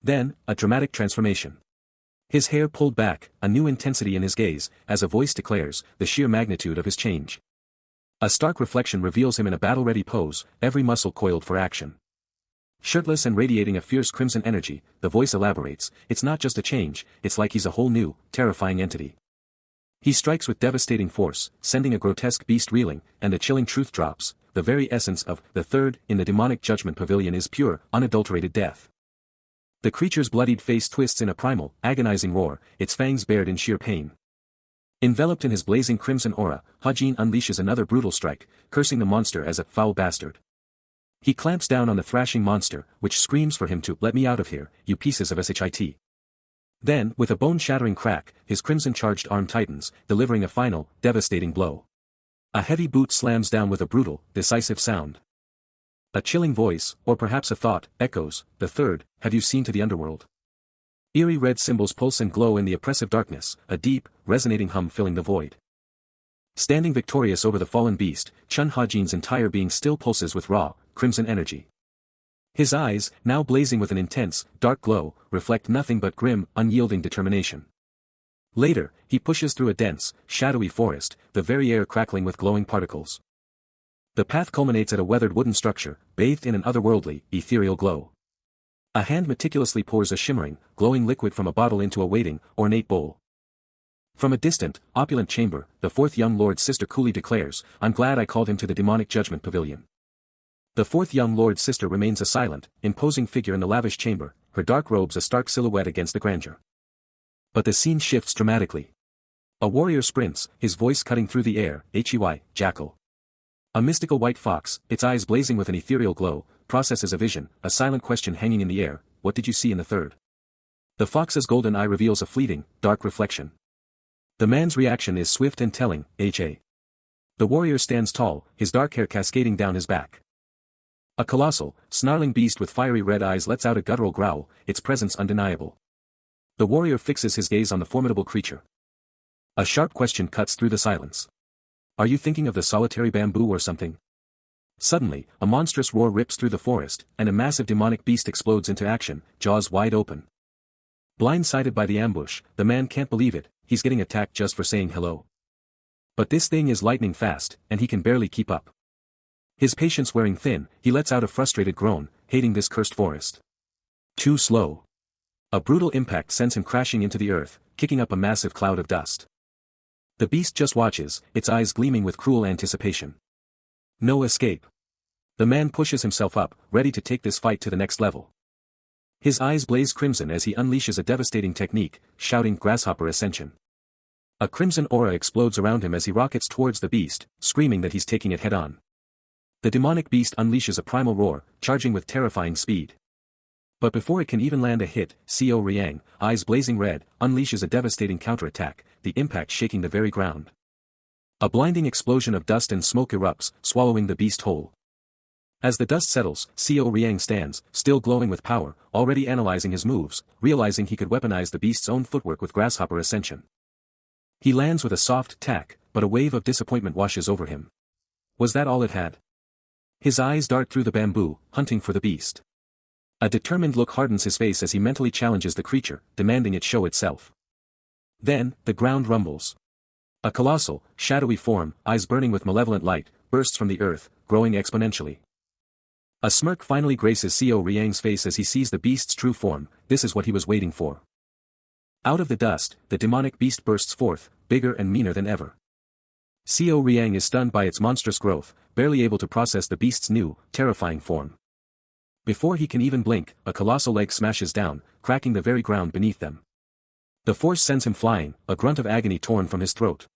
Then, a dramatic transformation. His hair pulled back, a new intensity in his gaze, as a voice declares, the sheer magnitude of his change. A stark reflection reveals him in a battle-ready pose, every muscle coiled for action. Shirtless and radiating a fierce crimson energy, the voice elaborates, it's not just a change, it's like he's a whole new, terrifying entity. He strikes with devastating force, sending a grotesque beast reeling, and the chilling truth drops, the very essence of the third in the demonic judgment pavilion is pure, unadulterated death. The creature's bloodied face twists in a primal, agonizing roar, its fangs bared in sheer pain. Enveloped in his blazing crimson aura, Hajin unleashes another brutal strike, cursing the monster as a foul bastard. He clamps down on the thrashing monster, which screams for him to "Let me out of here, you pieces of shit." Then, with a bone-shattering crack, his crimson-charged arm tightens, delivering a final, devastating blow. A heavy boot slams down with a brutal, decisive sound. A chilling voice, or perhaps a thought, echoes, "The third, have you seen to the underworld?" Eerie red symbols pulse and glow in the oppressive darkness, a deep, resonating hum filling the void. Standing victorious over the fallen beast, Chun Hajin's entire being still pulses with raw, crimson energy. His eyes, now blazing with an intense, dark glow, reflect nothing but grim, unyielding determination. Later, he pushes through a dense, shadowy forest, the very air crackling with glowing particles. The path culminates at a weathered wooden structure, bathed in an otherworldly, ethereal glow. A hand meticulously pours a shimmering, glowing liquid from a bottle into a waiting, ornate bowl. From a distant, opulent chamber, the fourth young lord's sister coolly declares, "I'm glad I called him to the demonic judgment pavilion." The fourth young lord's sister remains a silent, imposing figure in the lavish chamber, her dark robes a stark silhouette against the grandeur. But the scene shifts dramatically. A warrior sprints, his voice cutting through the air, jackal. A mystical white fox, its eyes blazing with an ethereal glow, processes a vision, a silent question hanging in the air, "What did you see in the third?" The fox's golden eye reveals a fleeting, dark reflection. The man's reaction is swift and telling, "Ha." The warrior stands tall, his dark hair cascading down his back. A colossal, snarling beast with fiery red eyes lets out a guttural growl, its presence undeniable. The warrior fixes his gaze on the formidable creature. A sharp question cuts through the silence. "Are you thinking of the solitary bamboo or something?" Suddenly, a monstrous roar rips through the forest, and a massive demonic beast explodes into action, jaws wide open. Blindsided by the ambush, the man can't believe it, he's getting attacked just for saying hello. But this thing is lightning fast, and he can barely keep up. His patience wearing thin, he lets out a frustrated groan, hating this cursed forest. Too slow. A brutal impact sends him crashing into the earth, kicking up a massive cloud of dust. The beast just watches, its eyes gleaming with cruel anticipation. No escape. The man pushes himself up, ready to take this fight to the next level. His eyes blaze crimson as he unleashes a devastating technique, shouting "Grasshopper Ascension." A crimson aura explodes around him as he rockets towards the beast, screaming that he's taking it head-on. The demonic beast unleashes a primal roar, charging with terrifying speed. But before it can even land a hit, Co Riang, eyes blazing red, unleashes a devastating counterattack, the impact shaking the very ground. A blinding explosion of dust and smoke erupts, swallowing the beast whole. As the dust settles, Co Riang stands, still glowing with power, already analyzing his moves, realizing he could weaponize the beast's own footwork with Grasshopper Ascension. He lands with a soft tack, but a wave of disappointment washes over him. Was that all it had? His eyes dart through the bamboo, hunting for the beast. A determined look hardens his face as he mentally challenges the creature, demanding it show itself. Then, the ground rumbles. A colossal, shadowy form, eyes burning with malevolent light, bursts from the earth, growing exponentially. A smirk finally graces Co Riang's face as he sees the beast's true form, this is what he was waiting for. Out of the dust, the demonic beast bursts forth, bigger and meaner than ever. Co Riang is stunned by its monstrous growth, barely able to process the beast's new, terrifying form. Before he can even blink, a colossal leg smashes down, cracking the very ground beneath them. The force sends him flying, a grunt of agony torn from his throat.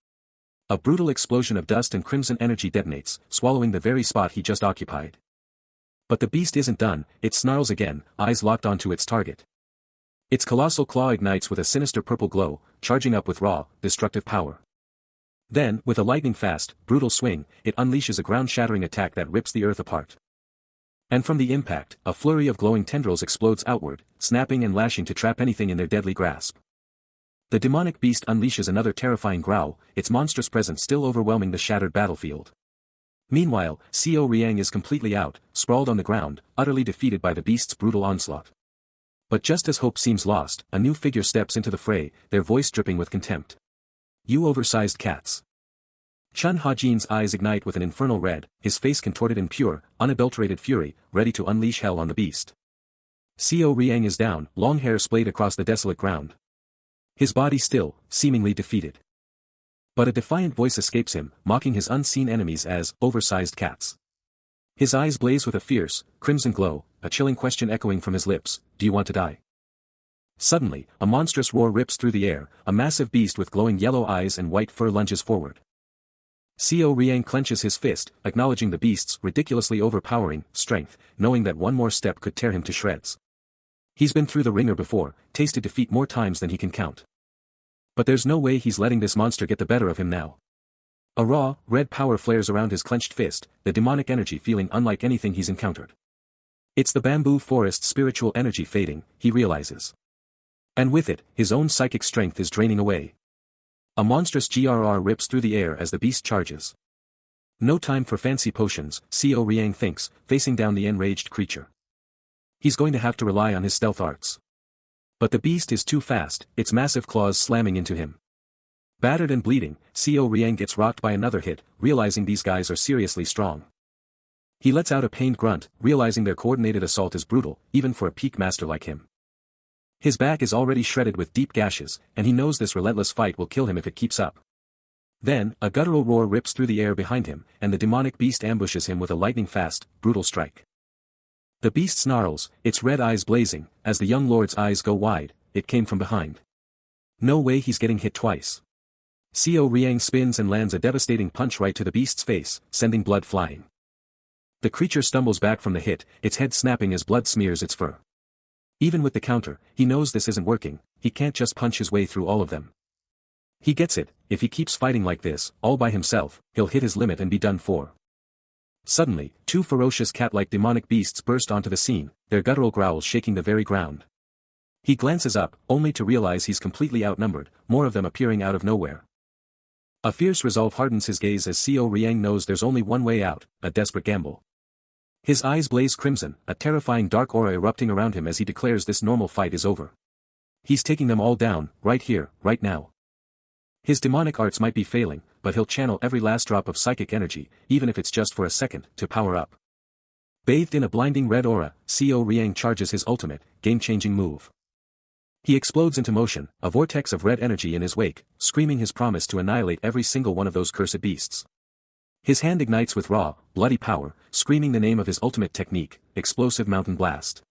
A brutal explosion of dust and crimson energy detonates, swallowing the very spot he just occupied. But the beast isn't done, it snarls again, eyes locked onto its target. Its colossal claw ignites with a sinister purple glow, charging up with raw, destructive power. Then, with a lightning-fast, brutal swing, it unleashes a ground-shattering attack that rips the earth apart. And from the impact, a flurry of glowing tendrils explodes outward, snapping and lashing to trap anything in their deadly grasp. The demonic beast unleashes another terrifying growl, its monstrous presence still overwhelming the shattered battlefield. Meanwhile, Co Riang is completely out, sprawled on the ground, utterly defeated by the beast's brutal onslaught. But just as hope seems lost, a new figure steps into the fray, their voice dripping with contempt. "You oversized cats." Chun Hajin's eyes ignite with an infernal red, his face contorted in pure, unadulterated fury, ready to unleash hell on the beast. Co Riang is down, long hair splayed across the desolate ground. His body still, seemingly defeated. But a defiant voice escapes him, mocking his unseen enemies as oversized cats. His eyes blaze with a fierce, crimson glow, a chilling question echoing from his lips, "Do you want to die?" Suddenly, a monstrous roar rips through the air, a massive beast with glowing yellow eyes and white fur lunges forward. Seo Riang clenches his fist, acknowledging the beast's ridiculously overpowering strength, knowing that one more step could tear him to shreds. He's been through the ringer before, tasted defeat more times than he can count. But there's no way he's letting this monster get the better of him now. A raw, red power flares around his clenched fist, the demonic energy feeling unlike anything he's encountered. It's the bamboo forest's spiritual energy fading, he realizes. And with it, his own psychic strength is draining away. A monstrous grr rips through the air as the beast charges. No time for fancy potions, Seo Riang thinks, facing down the enraged creature. He's going to have to rely on his stealth arts. But the beast is too fast, its massive claws slamming into him. Battered and bleeding, Seo Riang gets rocked by another hit, realizing these guys are seriously strong. He lets out a pained grunt, realizing their coordinated assault is brutal, even for a peak master like him. His back is already shredded with deep gashes, and he knows this relentless fight will kill him if it keeps up. Then, a guttural roar rips through the air behind him, and the demonic beast ambushes him with a lightning-fast, brutal strike. The beast snarls, its red eyes blazing, as the young lord's eyes go wide. It came from behind. No way he's getting hit twice. Seo Riang spins and lands a devastating punch right to the beast's face, sending blood flying. The creature stumbles back from the hit, its head snapping as blood smears its fur. Even with the counter, he knows this isn't working, he can't just punch his way through all of them. He gets it, if he keeps fighting like this, all by himself, he'll hit his limit and be done for. Suddenly, two ferocious cat-like demonic beasts burst onto the scene, their guttural growls shaking the very ground. He glances up, only to realize he's completely outnumbered, more of them appearing out of nowhere. A fierce resolve hardens his gaze as Seo Riang knows there's only one way out, a desperate gamble. His eyes blaze crimson, a terrifying dark aura erupting around him as he declares this normal fight is over. He's taking them all down, right here, right now. His demonic arts might be failing, but he'll channel every last drop of psychic energy, even if it's just for a second, to power up. Bathed in a blinding red aura, Seo Riang charges his ultimate, game-changing move. He explodes into motion, a vortex of red energy in his wake, screaming his promise to annihilate every single one of those cursed beasts. His hand ignites with raw, bloody power, screaming the name of his ultimate technique, Explosive Mountain Blast.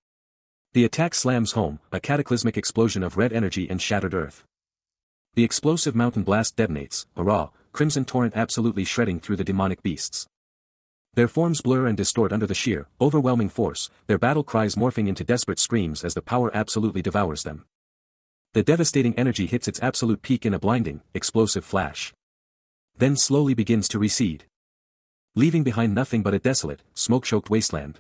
The attack slams home, a cataclysmic explosion of red energy and shattered earth. The explosive mountain blast detonates, a raw, crimson torrent absolutely shredding through the demonic beasts. Their forms blur and distort under the sheer, overwhelming force, their battle cries morphing into desperate screams as the power absolutely devours them. The devastating energy hits its absolute peak in a blinding, explosive flash. Then slowly begins to recede, leaving behind nothing but a desolate, smoke-choked wasteland.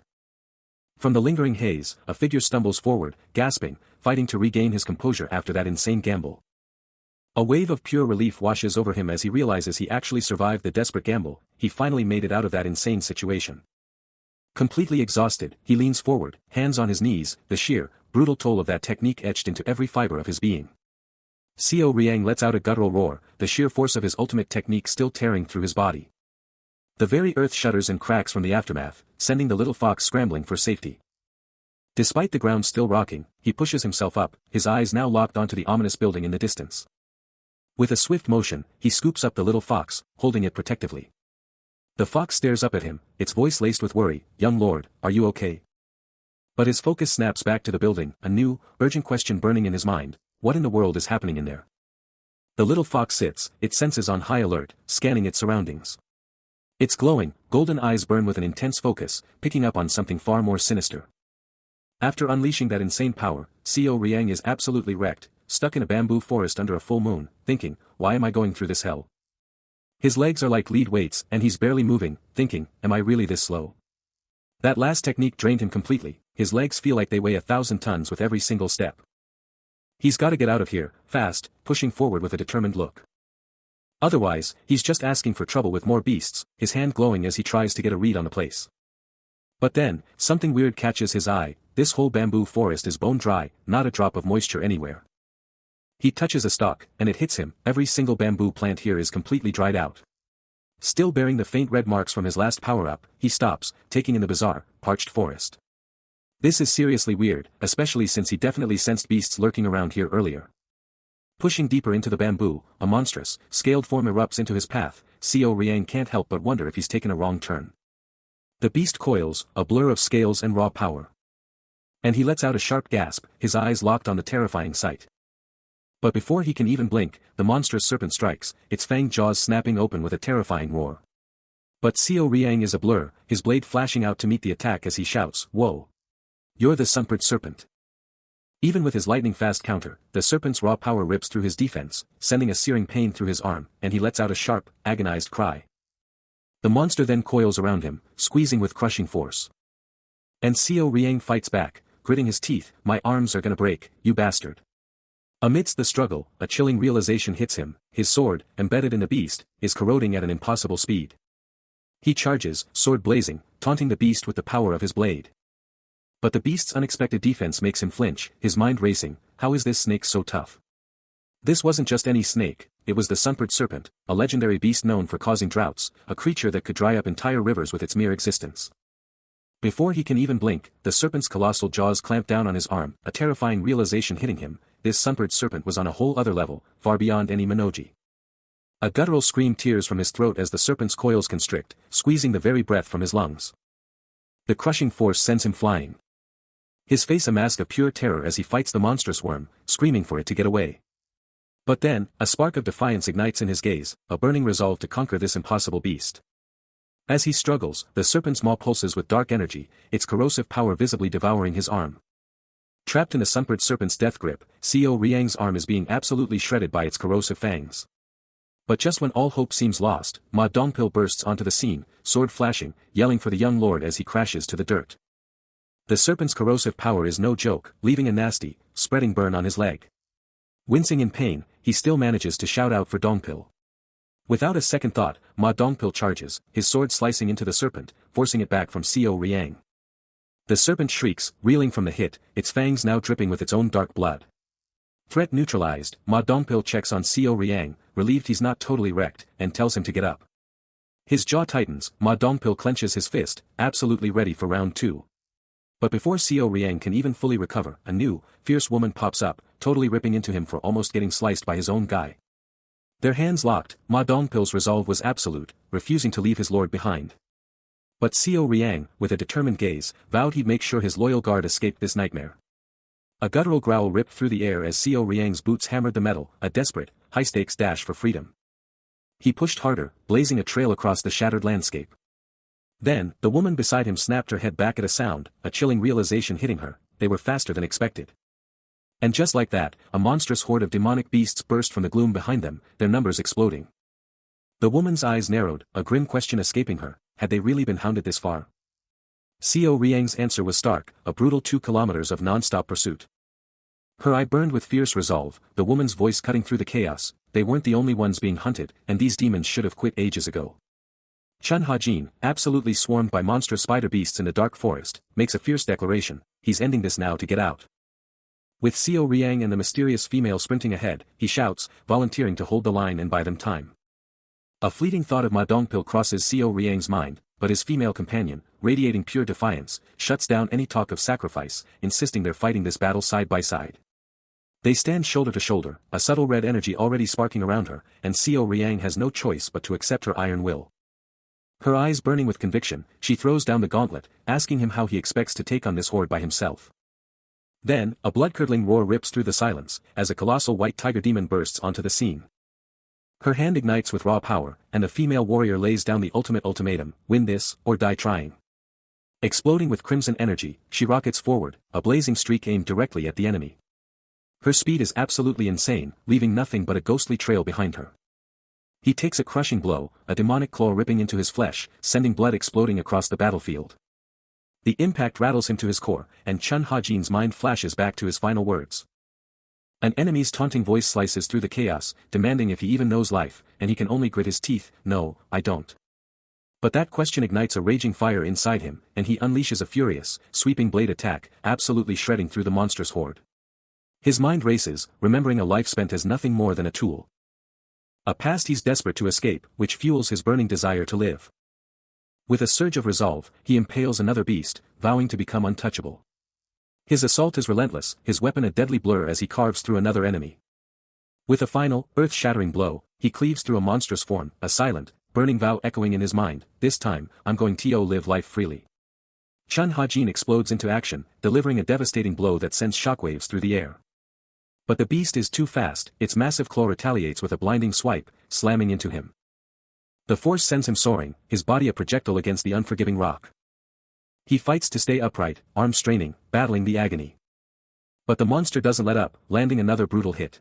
From the lingering haze, a figure stumbles forward, gasping, fighting to regain his composure after that insane gamble. A wave of pure relief washes over him as he realizes he actually survived the desperate gamble, he finally made it out of that insane situation. Completely exhausted, he leans forward, hands on his knees, the sheer, brutal toll of that technique etched into every fiber of his being. Seo Riang lets out a guttural roar, the sheer force of his ultimate technique still tearing through his body. The very earth shudders and cracks from the aftermath, sending the little fox scrambling for safety. Despite the ground still rocking, he pushes himself up, his eyes now locked onto the ominous building in the distance. With a swift motion, he scoops up the little fox, holding it protectively. The fox stares up at him, its voice laced with worry, "Young lord, are you okay?" But his focus snaps back to the building, a new, urgent question burning in his mind, what in the world is happening in there? The little fox sits, its senses on high alert, scanning its surroundings. Its glowing, golden eyes burn with an intense focus, picking up on something far more sinister. After unleashing that insane power, Seo Riang is absolutely wrecked, stuck in a bamboo forest under a full moon, thinking, why am I going through this hell? His legs are like lead weights and he's barely moving, thinking, am I really this slow? That last technique drained him completely, his legs feel like they weigh 1,000 tons with every single step. He's got to get out of here, fast, pushing forward with a determined look. Otherwise, he's just asking for trouble with more beasts, his hand glowing as he tries to get a read on the place. But then, something weird catches his eye, this whole bamboo forest is bone dry, not a drop of moisture anywhere. He touches a stalk, and it hits him, every single bamboo plant here is completely dried out. Still bearing the faint red marks from his last power-up, he stops, taking in the bizarre, parched forest. This is seriously weird, especially since he definitely sensed beasts lurking around here earlier. Pushing deeper into the bamboo, a monstrous, scaled form erupts into his path. Seo Riang can't help but wonder if he's taken a wrong turn. The beast coils, a blur of scales and raw power. And he lets out a sharp gasp, his eyes locked on the terrifying sight. But before he can even blink, the monstrous serpent strikes, its fanged jaws snapping open with a terrifying roar. But Seo Riang is a blur, his blade flashing out to meet the attack as he shouts, "Whoa! You're the sunpered serpent." Even with his lightning-fast counter, the serpent's raw power rips through his defense, sending a searing pain through his arm, and he lets out a sharp, agonized cry. The monster then coils around him, squeezing with crushing force. And Seo Riang fights back, gritting his teeth, "My arms are gonna break, you bastard." Amidst the struggle, a chilling realization hits him, his sword, embedded in the beast, is corroding at an impossible speed. He charges, sword blazing, taunting the beast with the power of his blade. But the beast's unexpected defense makes him flinch, his mind racing, how is this snake so tough? This wasn't just any snake, it was the sunpered serpent, a legendary beast known for causing droughts, a creature that could dry up entire rivers with its mere existence. Before he can even blink, the serpent's colossal jaws clamp down on his arm, a terrifying realization hitting him, this sunpered serpent was on a whole other level, far beyond any Minoji. A guttural scream tears from his throat as the serpent's coils constrict, squeezing the very breath from his lungs. The crushing force sends him flying. His face a mask of pure terror as he fights the monstrous worm, screaming for it to get away. But then, a spark of defiance ignites in his gaze, a burning resolve to conquer this impossible beast. As he struggles, the serpent's maw pulses with dark energy, its corrosive power visibly devouring his arm. Trapped in the sunpered serpent's death grip, Seo Riang's arm is being absolutely shredded by its corrosive fangs. But just when all hope seems lost, Ma Dongpil bursts onto the scene, sword flashing, yelling for the young lord as he crashes to the dirt. The serpent's corrosive power is no joke, leaving a nasty, spreading burn on his leg. Wincing in pain, he still manages to shout out for Dongpil. Without a second thought, Ma Dongpil charges, his sword slicing into the serpent, forcing it back from Seo Riang. The serpent shrieks, reeling from the hit, its fangs now dripping with its own dark blood. Threat neutralized, Ma Dongpil checks on Seo Riang, relieved he's not totally wrecked, and tells him to get up. His jaw tightens, Ma Dongpil clenches his fist, absolutely ready for round 2. But before Seo Riang can even fully recover, a new, fierce woman pops up, totally ripping into him for almost getting sliced by his own guy. Their hands locked, Ma Dongpil's resolve was absolute, refusing to leave his lord behind. But Seo Riang, with a determined gaze, vowed he'd make sure his loyal guard escaped this nightmare. A guttural growl ripped through the air as Seo Riang's boots hammered the metal, a desperate, high-stakes dash for freedom. He pushed harder, blazing a trail across the shattered landscape. Then, the woman beside him snapped her head back at a sound, a chilling realization hitting her, they were faster than expected. And just like that, a monstrous horde of demonic beasts burst from the gloom behind them, their numbers exploding. The woman's eyes narrowed, a grim question escaping her, had they really been hounded this far? Seo Riang's answer was stark, a brutal 2 kilometers of non-stop pursuit. Her eye burned with fierce resolve, the woman's voice cutting through the chaos, they weren't the only ones being hunted, and these demons should have quit ages ago. Chun Ha-jin, absolutely swarmed by monstrous spider beasts in the dark forest, makes a fierce declaration, he's ending this now to get out. With Seo Riang and the mysterious female sprinting ahead, he shouts, volunteering to hold the line and buy them time. A fleeting thought of Ma Dongpil crosses Seo Riang's mind, but his female companion, radiating pure defiance, shuts down any talk of sacrifice, insisting they're fighting this battle side by side. They stand shoulder to shoulder, a subtle red energy already sparking around her, and Seo Riang has no choice but to accept her iron will. Her eyes burning with conviction, she throws down the gauntlet, asking him how he expects to take on this horde by himself. Then, a blood-curdling roar rips through the silence, as a colossal white tiger demon bursts onto the scene. Her hand ignites with raw power, and the female warrior lays down the ultimate ultimatum, win this, or die trying. Exploding with crimson energy, she rockets forward, a blazing streak aimed directly at the enemy. Her speed is absolutely insane, leaving nothing but a ghostly trail behind her. He takes a crushing blow, a demonic claw ripping into his flesh, sending blood exploding across the battlefield. The impact rattles him to his core, and Chun Ha-jin's mind flashes back to his final words. An enemy's taunting voice slices through the chaos, demanding if he even knows life, and he can only grit his teeth, no, I don't. But that question ignites a raging fire inside him, and he unleashes a furious, sweeping blade attack, absolutely shredding through the monstrous horde. His mind races, remembering a life spent as nothing more than a tool. A past he's desperate to escape, which fuels his burning desire to live. With a surge of resolve, he impales another beast, vowing to become untouchable. His assault is relentless, his weapon a deadly blur as he carves through another enemy. With a final, earth-shattering blow, he cleaves through a monstrous form, a silent, burning vow echoing in his mind, this time, I'm going to live life freely. Chun Ha-jin explodes into action, delivering a devastating blow that sends shockwaves through the air. But the beast is too fast, its massive claw retaliates with a blinding swipe, slamming into him. The force sends him soaring, his body a projectile against the unforgiving rock. He fights to stay upright, arms straining, battling the agony. But the monster doesn't let up, landing another brutal hit.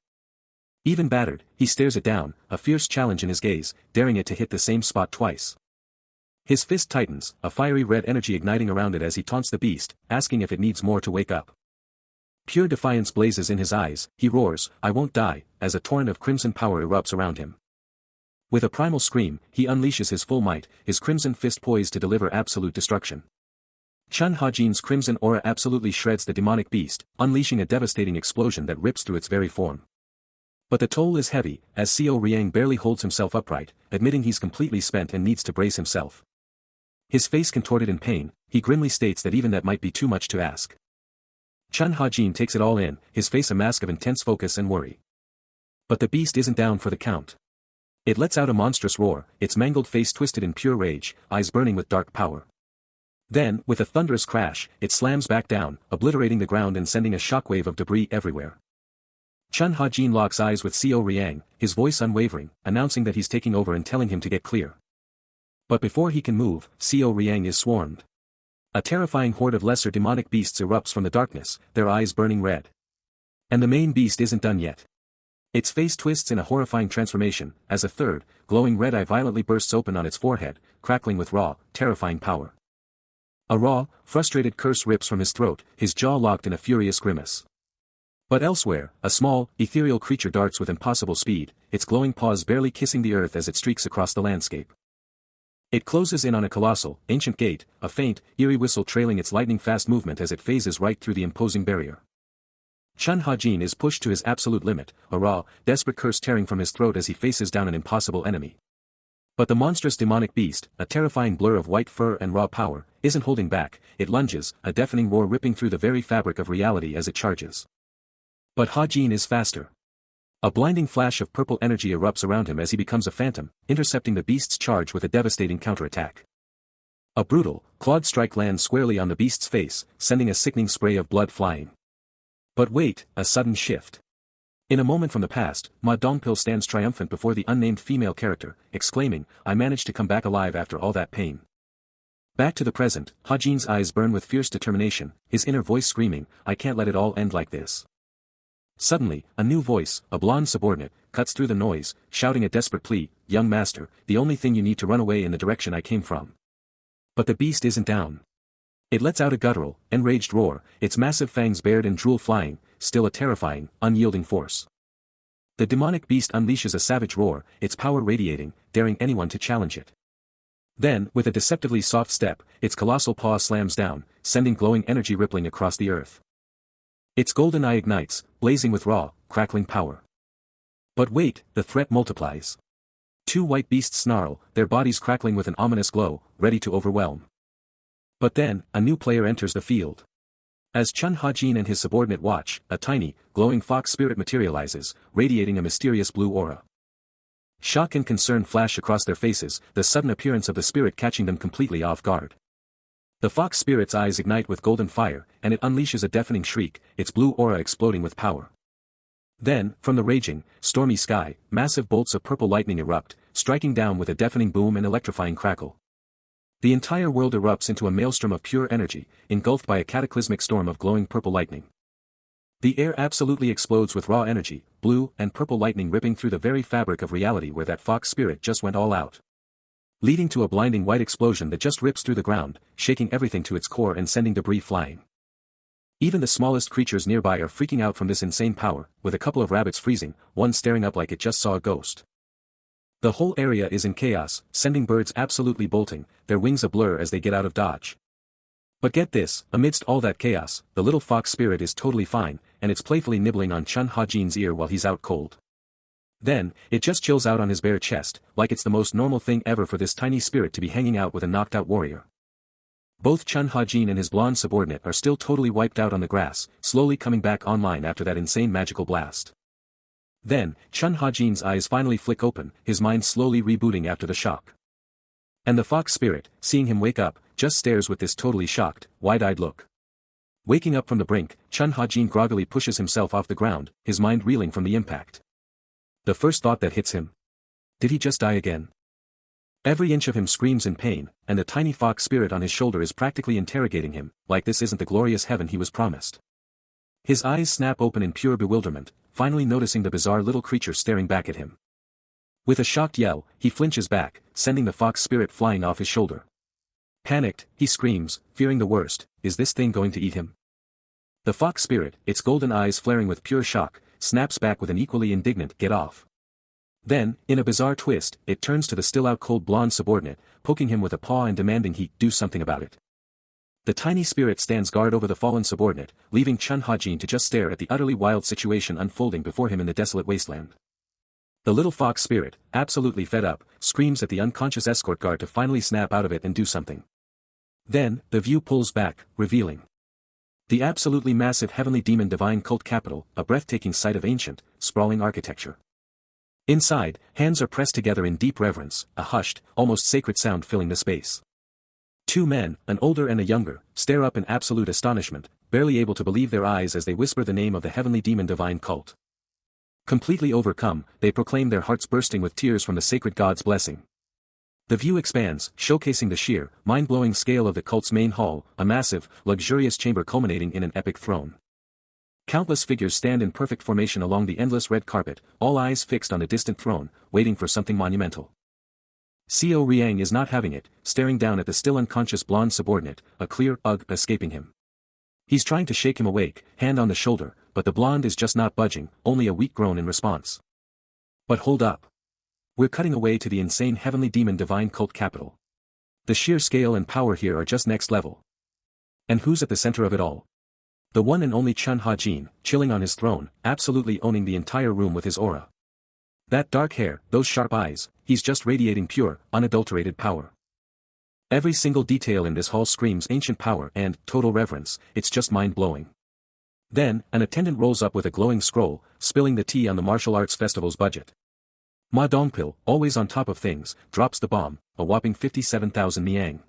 Even battered, he stares it down, a fierce challenge in his gaze, daring it to hit the same spot twice. His fist tightens, a fiery red energy igniting around it as he taunts the beast, asking if it needs more to wake up. Pure defiance blazes in his eyes, he roars, "I won't die," as a torrent of crimson power erupts around him. With a primal scream, he unleashes his full might, his crimson fist poised to deliver absolute destruction. Chun Ha-jin's crimson aura absolutely shreds the demonic beast, unleashing a devastating explosion that rips through its very form. But the toll is heavy, as Seo Riang barely holds himself upright, admitting he's completely spent and needs to brace himself. His face contorted in pain, he grimly states that even that might be too much to ask. Chun Ha-jin takes it all in, his face a mask of intense focus and worry. But the beast isn't down for the count. It lets out a monstrous roar, its mangled face twisted in pure rage, eyes burning with dark power. Then, with a thunderous crash, it slams back down, obliterating the ground and sending a shockwave of debris everywhere. Chun Ha-jin locks eyes with Seo Riang, his voice unwavering, announcing that he's taking over and telling him to get clear. But before he can move, Seo Riang is swarmed. A terrifying horde of lesser demonic beasts erupts from the darkness, their eyes burning red. And the main beast isn't done yet. Its face twists in a horrifying transformation, as a third, glowing red eye violently bursts open on its forehead, crackling with raw, terrifying power. A raw, frustrated curse rips from his throat, his jaw locked in a furious grimace. But elsewhere, a small, ethereal creature darts with impossible speed, its glowing paws barely kissing the earth as it streaks across the landscape. It closes in on a colossal, ancient gate, a faint, eerie whistle trailing its lightning-fast movement as it phases right through the imposing barrier. Chun Ha-jin is pushed to his absolute limit, a raw, desperate curse tearing from his throat as he faces down an impossible enemy. But the monstrous demonic beast, a terrifying blur of white fur and raw power, isn't holding back, it lunges, a deafening roar ripping through the very fabric of reality as it charges. But Ha-jin is faster. A blinding flash of purple energy erupts around him as he becomes a phantom, intercepting the beast's charge with a devastating counterattack. A brutal, clawed strike lands squarely on the beast's face, sending a sickening spray of blood flying. But wait, a sudden shift. In a moment from the past, Ma Dongpil stands triumphant before the unnamed female character, exclaiming, "I managed to come back alive after all that pain." Back to the present, Ha-jin's eyes burn with fierce determination, his inner voice screaming, "I can't let it all end like this." Suddenly, a new voice, a blonde subordinate, cuts through the noise, shouting a desperate plea, "Young master, the only thing you need to run away in the direction I came from." But the beast isn't down. It lets out a guttural, enraged roar, its massive fangs bared and drool flying, still a terrifying, unyielding force. The demonic beast unleashes a savage roar, its power radiating, daring anyone to challenge it. Then, with a deceptively soft step, its colossal paw slams down, sending glowing energy rippling across the earth. Its golden eye ignites, blazing with raw, crackling power. But wait, the threat multiplies. Two white beasts snarl, their bodies crackling with an ominous glow, ready to overwhelm. But then, a new player enters the field. As Chun Ha-jin and his subordinate watch, a tiny, glowing fox spirit materializes, radiating a mysterious blue aura. Shock and concern flash across their faces, the sudden appearance of the spirit catching them completely off guard. The fox spirit's eyes ignite with golden fire, and it unleashes a deafening shriek, its blue aura exploding with power. Then, from the raging, stormy sky, massive bolts of purple lightning erupt, striking down with a deafening boom and electrifying crackle. The entire world erupts into a maelstrom of pure energy, engulfed by a cataclysmic storm of glowing purple lightning. The air absolutely explodes with raw energy, blue and purple lightning ripping through the very fabric of reality where that fox spirit just went all out. Leading to a blinding white explosion that just rips through the ground, shaking everything to its core and sending debris flying. Even the smallest creatures nearby are freaking out from this insane power, with a couple of rabbits freezing, one staring up like it just saw a ghost. The whole area is in chaos, sending birds absolutely bolting, their wings a blur as they get out of dodge. But get this, amidst all that chaos, the little fox spirit is totally fine, and it's playfully nibbling on Chun Ha-jin's ear while he's out cold. Then, it just chills out on his bare chest, like it's the most normal thing ever for this tiny spirit to be hanging out with a knocked-out warrior. Both Chun Ha-jin and his blonde subordinate are still totally wiped out on the grass, slowly coming back online after that insane magical blast. Then, Chun Ha-jin's eyes finally flick open, his mind slowly rebooting after the shock. And the fox spirit, seeing him wake up, just stares with this totally shocked, wide-eyed look. Waking up from the brink, Chun Ha-jin groggily pushes himself off the ground, his mind reeling from the impact. The first thought that hits him. Did he just die again? Every inch of him screams in pain, and the tiny fox spirit on his shoulder is practically interrogating him, like this isn't the glorious heaven he was promised. His eyes snap open in pure bewilderment, finally noticing the bizarre little creature staring back at him. With a shocked yell, he flinches back, sending the fox spirit flying off his shoulder. Panicked, he screams, fearing the worst, is this thing going to eat him? The fox spirit, its golden eyes flaring with pure shock, snaps back with an equally indignant "get off." Then, in a bizarre twist, it turns to the still-out-cold blonde subordinate, poking him with a paw and demanding he do something about it. The tiny spirit stands guard over the fallen subordinate, leaving Chun Ha-jin to just stare at the utterly wild situation unfolding before him in the desolate wasteland. The little fox spirit, absolutely fed up, screams at the unconscious escort guard to finally snap out of it and do something. Then, the view pulls back, revealing the absolutely massive heavenly demon divine cult capital, a breathtaking sight of ancient, sprawling architecture. Inside, hands are pressed together in deep reverence, a hushed, almost sacred sound filling the space. Two men, an older and a younger, stare up in absolute astonishment, barely able to believe their eyes as they whisper the name of the heavenly demon divine cult. Completely overcome, they proclaim, their hearts bursting with tears from the sacred god's blessing. The view expands, showcasing the sheer, mind-blowing scale of the cult's main hall, a massive, luxurious chamber culminating in an epic throne. Countless figures stand in perfect formation along the endless red carpet, all eyes fixed on the distant throne, waiting for something monumental. Seo Riang is not having it, staring down at the still unconscious blonde subordinate, a clear ugh escaping him. He's trying to shake him awake, hand on the shoulder, but the blonde is just not budging, only a weak groan in response. But hold up. We're cutting away to the insane heavenly demon divine cult capital. The sheer scale and power here are just next level. And who's at the center of it all? The one and only Chun Ha-jin, chilling on his throne, absolutely owning the entire room with his aura. That dark hair, those sharp eyes, he's just radiating pure, unadulterated power. Every single detail in this hall screams ancient power and total reverence, it's just mind-blowing. Then, an attendant rolls up with a glowing scroll, spilling the tea on the martial arts festival's budget. Ma Dongpil, always on top of things, drops the bomb, a whopping 57,000 niang.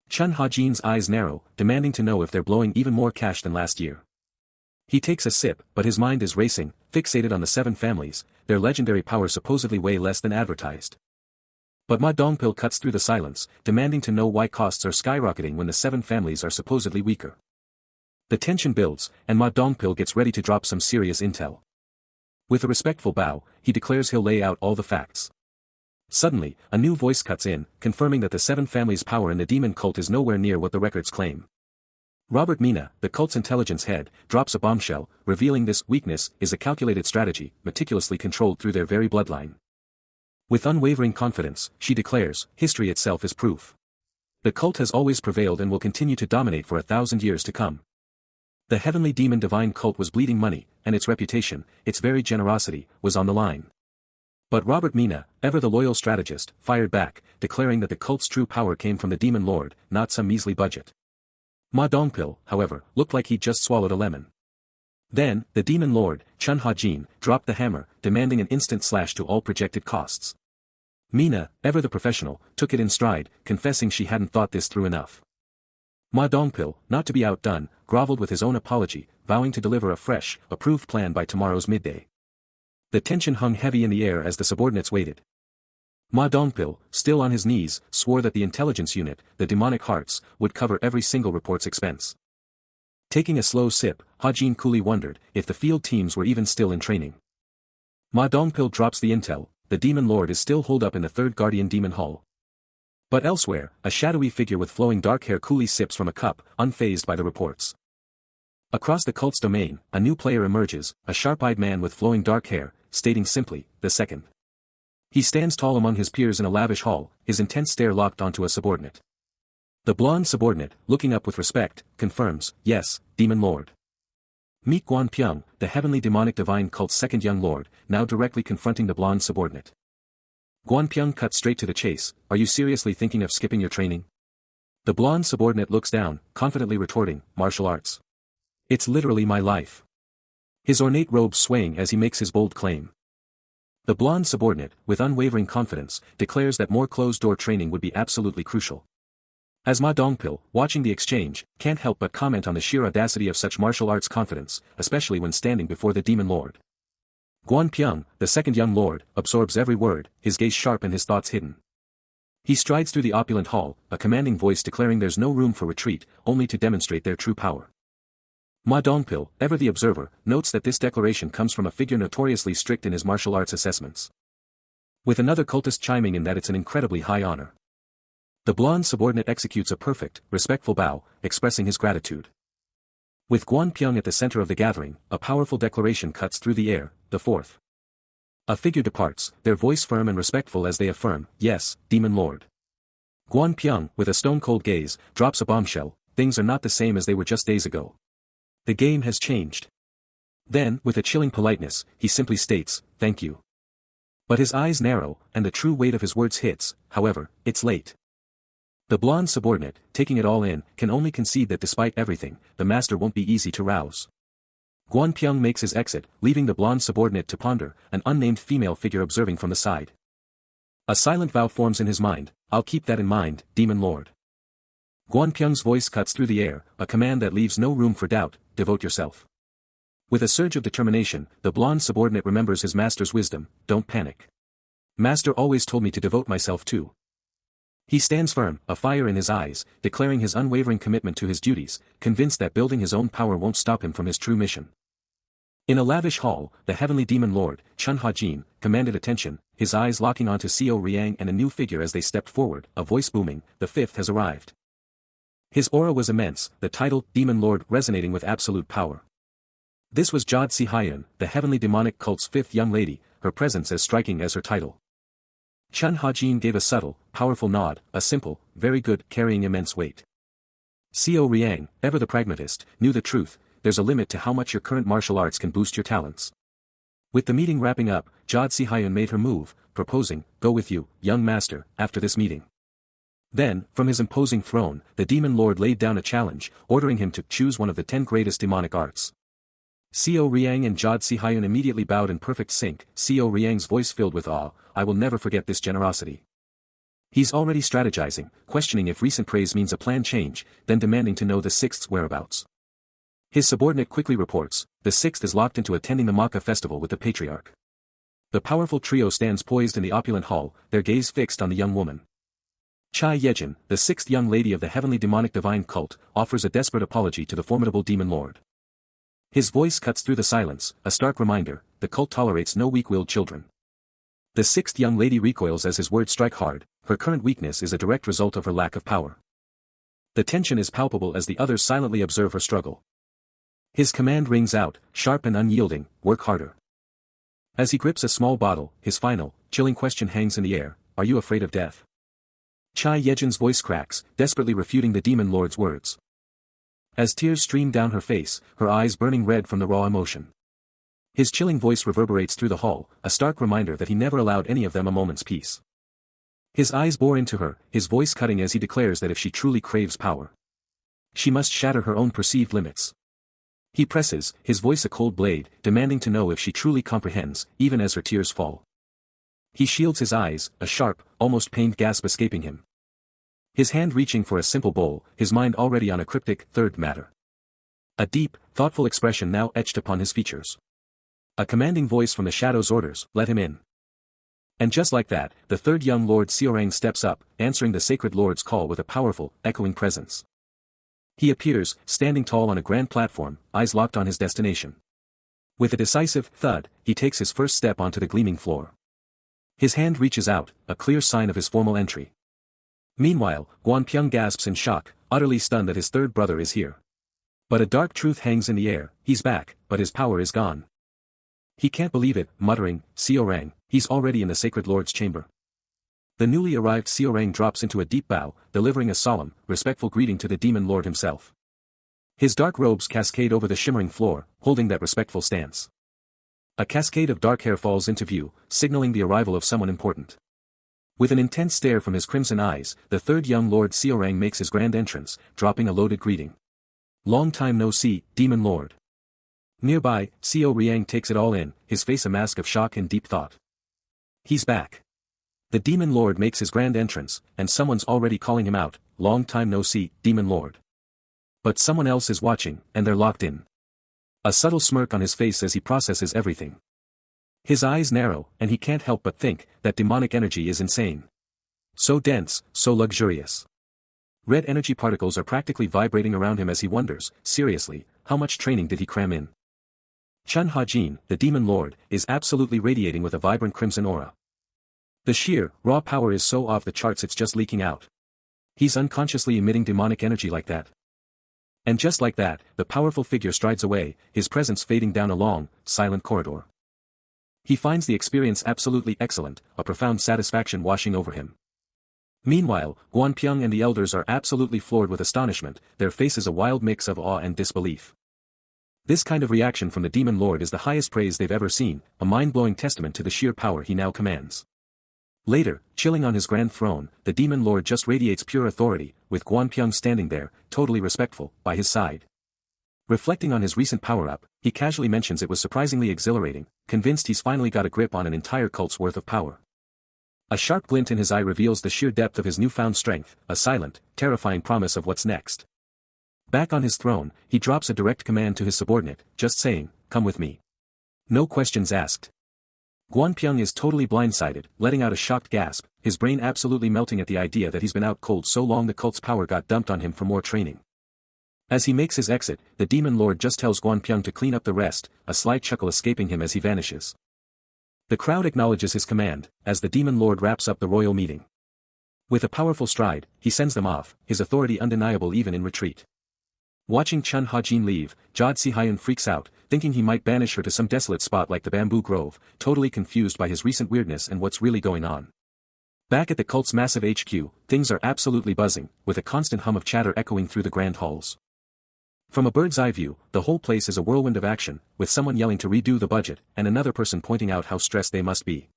Chun Ha-jin's eyes narrow, demanding to know if they're blowing even more cash than last year. He takes a sip, but his mind is racing, fixated on the 7 families, their legendary power supposedly way less than advertised. But Ma Dongpil cuts through the silence, demanding to know why costs are skyrocketing when the 7 families are supposedly weaker. The tension builds, and Ma Dongpil gets ready to drop some serious intel. With a respectful bow, he declares he'll lay out all the facts. Suddenly, a new voice cuts in, confirming that the 7 families' power in the demon cult is nowhere near what the records claim. Robert Mina, the cult's intelligence head, drops a bombshell, revealing this weakness is a calculated strategy, meticulously controlled through their very bloodline. With unwavering confidence, she declares, history itself is proof. The cult has always prevailed and will continue to dominate for 1,000 years to come. The heavenly demon divine cult was bleeding money, and its reputation, its very generosity, was on the line. But Robert Mina, ever the loyal strategist, fired back, declaring that the cult's true power came from the demon lord, not some measly budget. Ma Dongpil, however, looked like he'd just swallowed a lemon. Then, the demon lord, Chun Ha-jin, dropped the hammer, demanding an instant slash to all projected costs. Mina, ever the professional, took it in stride, confessing she hadn't thought this through enough. Ma Dongpil, not to be outdone, groveled with his own apology, vowing to deliver a fresh, approved plan by tomorrow's midday. The tension hung heavy in the air as the subordinates waited. Ma Dongpil, still on his knees, swore that the intelligence unit, the demonic hearts, would cover every single report's expense. Taking a slow sip, Ha-jin coolly wondered if the field teams were even still in training. Ma Dongpil drops the intel, the demon lord is still holed up in the 3rd Guardian Demon Hall. But elsewhere, a shadowy figure with flowing dark hair coolly sips from a cup, unfazed by the reports. Across the cult's domain, a new player emerges, a sharp-eyed man with flowing dark hair, stating simply, the second. He stands tall among his peers in a lavish hall, his intense stare locked onto a subordinate. The blonde subordinate, looking up with respect, confirms, yes, Demon Lord. Meet Guan Pyong, the heavenly demonic divine cult's 2nd young lord, now directly confronting the blonde subordinate. Guan Pyong cuts straight to the chase, are you seriously thinking of skipping your training? The blonde subordinate looks down, confidently retorting, martial arts. It's literally my life. His ornate robes swaying as he makes his bold claim. The blonde subordinate, with unwavering confidence, declares that more closed-door training would be absolutely crucial. As Ma Dongpil, watching the exchange, can't help but comment on the sheer audacity of such martial arts confidence, especially when standing before the demon lord. Guan Pyong, the second young lord, absorbs every word, his gaze sharp and his thoughts hidden. He strides through the opulent hall, a commanding voice declaring there's no room for retreat, only to demonstrate their true power. Ma Dongpil, ever the observer, notes that this declaration comes from a figure notoriously strict in his martial arts assessments. With another cultist chiming in that it's an incredibly high honor. The blonde subordinate executes a perfect, respectful bow, expressing his gratitude. With Guan Pyong at the center of the gathering, a powerful declaration cuts through the air, the fourth. A figure departs, their voice firm and respectful as they affirm, yes, Demon Lord. Guan Pyong, with a stone-cold gaze, drops a bombshell, things are not the same as they were just days ago. The game has changed. Then, with a chilling politeness, he simply states, thank you. But his eyes narrow, and the true weight of his words hits, however, it's late. The blonde subordinate, taking it all in, can only concede that despite everything, the master won't be easy to rouse. Guan Pyong makes his exit, leaving the blonde subordinate to ponder, an unnamed female figure observing from the side. A silent vow forms in his mind, I'll keep that in mind, Demon Lord. Guan Pyong's voice cuts through the air, a command that leaves no room for doubt, devote yourself. With a surge of determination, the blonde subordinate remembers his master's wisdom, don't panic. Master always told me to devote myself too. He stands firm, a fire in his eyes, declaring his unwavering commitment to his duties, convinced that building his own power won't stop him from his true mission. In a lavish hall, the heavenly demon lord, Chun Ha-jin, commanded attention, his eyes locking onto Seo Riang and a new figure as they stepped forward, a voice booming, the fifth has arrived. His aura was immense, the title, Demon Lord, resonating with absolute power. This was Jod Si-hyun, the heavenly demonic cult's fifth young lady, her presence as striking as her title. Chun Ha-jin gave a subtle, powerful nod, a simple, very good, carrying immense weight. Seo Riang, ever the pragmatist, knew the truth, there's a limit to how much your current martial arts can boost your talents. With the meeting wrapping up, Jod Si-hyun made her move, proposing, go with you, young master, after this meeting. Then, from his imposing throne, the demon lord laid down a challenge, ordering him to choose one of the 10 greatest demonic arts. Seo Riang and Jod Si-hyun immediately bowed in perfect sync, Seo Riang's voice filled with awe, I will never forget this generosity. He's already strategizing, questioning if recent praise means a planned change, then demanding to know the sixth's whereabouts. His subordinate quickly reports, the sixth is locked into attending the Manga festival with the patriarch. The powerful trio stands poised in the opulent hall, their gaze fixed on the young woman. Chai Yejin, the sixth young lady of the heavenly demonic divine cult, offers a desperate apology to the formidable demon lord. His voice cuts through the silence, a stark reminder, the cult tolerates no weak-willed children. The sixth young lady recoils as his words strike hard, her current weakness is a direct result of her lack of power. The tension is palpable as the others silently observe her struggle. His command rings out, sharp and unyielding, work harder. As he grips a small bottle, his final, chilling question hangs in the air, are you afraid of death? Chai Yejin's voice cracks, desperately refuting the demon lord's words. As tears stream down her face, her eyes burning red from the raw emotion. His chilling voice reverberates through the hall, a stark reminder that he never allowed any of them a moment's peace. His eyes bore into her, his voice cutting as he declares that if she truly craves power, she must shatter her own perceived limits. He presses, his voice a cold blade, demanding to know if she truly comprehends, even as her tears fall. He shields his eyes, a sharp, almost pained gasp escaping him. His hand reaching for a simple bowl, his mind already on a cryptic, third matter. A deep, thoughtful expression now etched upon his features. A commanding voice from the shadows orders, let him in. And just like that, the third young Lord Seorang steps up, answering the sacred Lord's call with a powerful, echoing presence. He appears, standing tall on a grand platform, eyes locked on his destination. With a decisive thud, he takes his first step onto the gleaming floor. His hand reaches out, a clear sign of his formal entry. Meanwhile, Guan Pyong gasps in shock, utterly stunned that his third brother is here. But a dark truth hangs in the air, he's back, but his power is gone. He can't believe it, muttering, Seorang, he's already in the sacred lord's chamber. The newly arrived Seorang drops into a deep bow, delivering a solemn, respectful greeting to the demon lord himself. His dark robes cascade over the shimmering floor, holding that respectful stance. A cascade of dark hair falls into view, signaling the arrival of someone important. With an intense stare from his crimson eyes, the third young Lord Seorang makes his grand entrance, dropping a loaded greeting. Long time no see, demon lord. Nearby, Seo Riang takes it all in, his face a mask of shock and deep thought. He's back. The demon lord makes his grand entrance, and someone's already calling him out, long time no see, Demon Lord. But someone else is watching, and they're locked in. A subtle smirk on his face as he processes everything. His eyes narrow, and he can't help but think that demonic energy is insane. So dense, so luxurious. Red energy particles are practically vibrating around him as he wonders, seriously, how much training did he cram in? Chun Ha-jin, the Demon Lord, is absolutely radiating with a vibrant crimson aura. The sheer, raw power is so off the charts it's just leaking out. He's unconsciously emitting demonic energy like that. And just like that, the powerful figure strides away, his presence fading down a long, silent corridor. He finds the experience absolutely excellent, a profound satisfaction washing over him. Meanwhile, Gwanpyeong and the elders are absolutely floored with astonishment, their faces a wild mix of awe and disbelief. This kind of reaction from the Demon Lord is the highest praise they've ever seen, a mind-blowing testament to the sheer power he now commands. Later, chilling on his grand throne, the Demon Lord just radiates pure authority, with Gwanpyeong standing there, totally respectful, by his side. Reflecting on his recent power-up, he casually mentions it was surprisingly exhilarating, convinced he's finally got a grip on an entire cult's worth of power. A sharp glint in his eye reveals the sheer depth of his newfound strength, a silent, terrifying promise of what's next. Back on his throne, he drops a direct command to his subordinate, just saying, "Come with me." No questions asked. Gwanpyeong is totally blindsided, letting out a shocked gasp, his brain absolutely melting at the idea that he's been out cold so long the cult's power got dumped on him for more training. As he makes his exit, the Demon Lord just tells Gwanpyeong to clean up the rest, a slight chuckle escaping him as he vanishes. The crowd acknowledges his command, as the Demon Lord wraps up the royal meeting. With a powerful stride, he sends them off, his authority undeniable even in retreat. Watching Chun Ha-jin leave, Jod Si-hyun freaks out, thinking he might banish her to some desolate spot like the bamboo grove, totally confused by his recent weirdness and what's really going on. Back at the cult's massive HQ, things are absolutely buzzing, with a constant hum of chatter echoing through the grand halls. From a bird's eye view, the whole place is a whirlwind of action, with someone yelling to redo the budget, and another person pointing out how stressed they must be.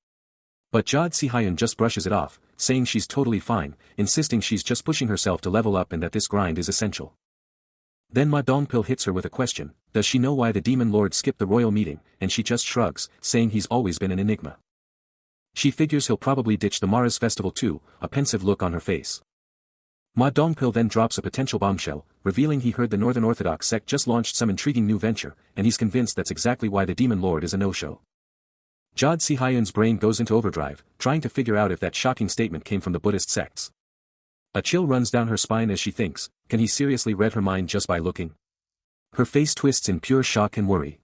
But Jod Si-hyun just brushes it off, saying she's totally fine, insisting she's just pushing herself to level up and that this grind is essential. Then Ma Dongpil hits her with a question, does she know why the Demon Lord skipped the royal meeting, and she just shrugs, saying he's always been an enigma. She figures he'll probably ditch the Mara's festival too, a pensive look on her face. Ma Dongpil then drops a potential bombshell, revealing he heard the Northern Orthodox sect just launched some intriguing new venture, and he's convinced that's exactly why the Demon Lord is a no-show. Jod Si-hyun's brain goes into overdrive, trying to figure out if that shocking statement came from the Buddhist sects. A chill runs down her spine as she thinks, can he seriously read her mind just by looking? Her face twists in pure shock and worry.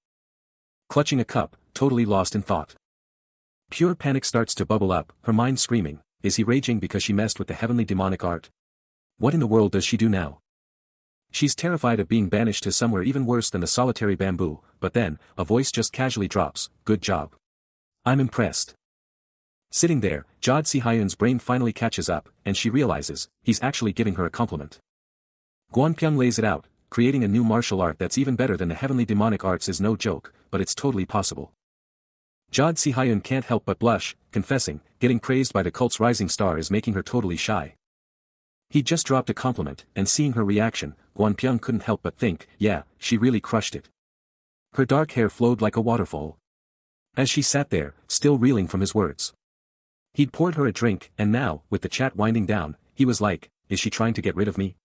Clutching a cup, totally lost in thought. Pure panic starts to bubble up, her mind screaming, is he raging because she messed with the heavenly demonic art? What in the world does she do now? She's terrified of being banished to somewhere even worse than the solitary bamboo, but then, a voice just casually drops, good job. I'm impressed. Sitting there, Jod Si-hyun's brain finally catches up, and she realizes, he's actually giving her a compliment. Gwanpyeong lays it out, creating a new martial art that's even better than the heavenly demonic arts is no joke, but it's totally possible. Jod Si-hyun can't help but blush, confessing, getting praised by the cult's rising star is making her totally shy. He just dropped a compliment, and seeing her reaction, Gwanpyeong couldn't help but think, yeah, she really crushed it. Her dark hair flowed like a waterfall. As she sat there, still reeling from his words. He'd poured her a drink, and now, with the chat winding down, he was like, is she trying to get rid of me?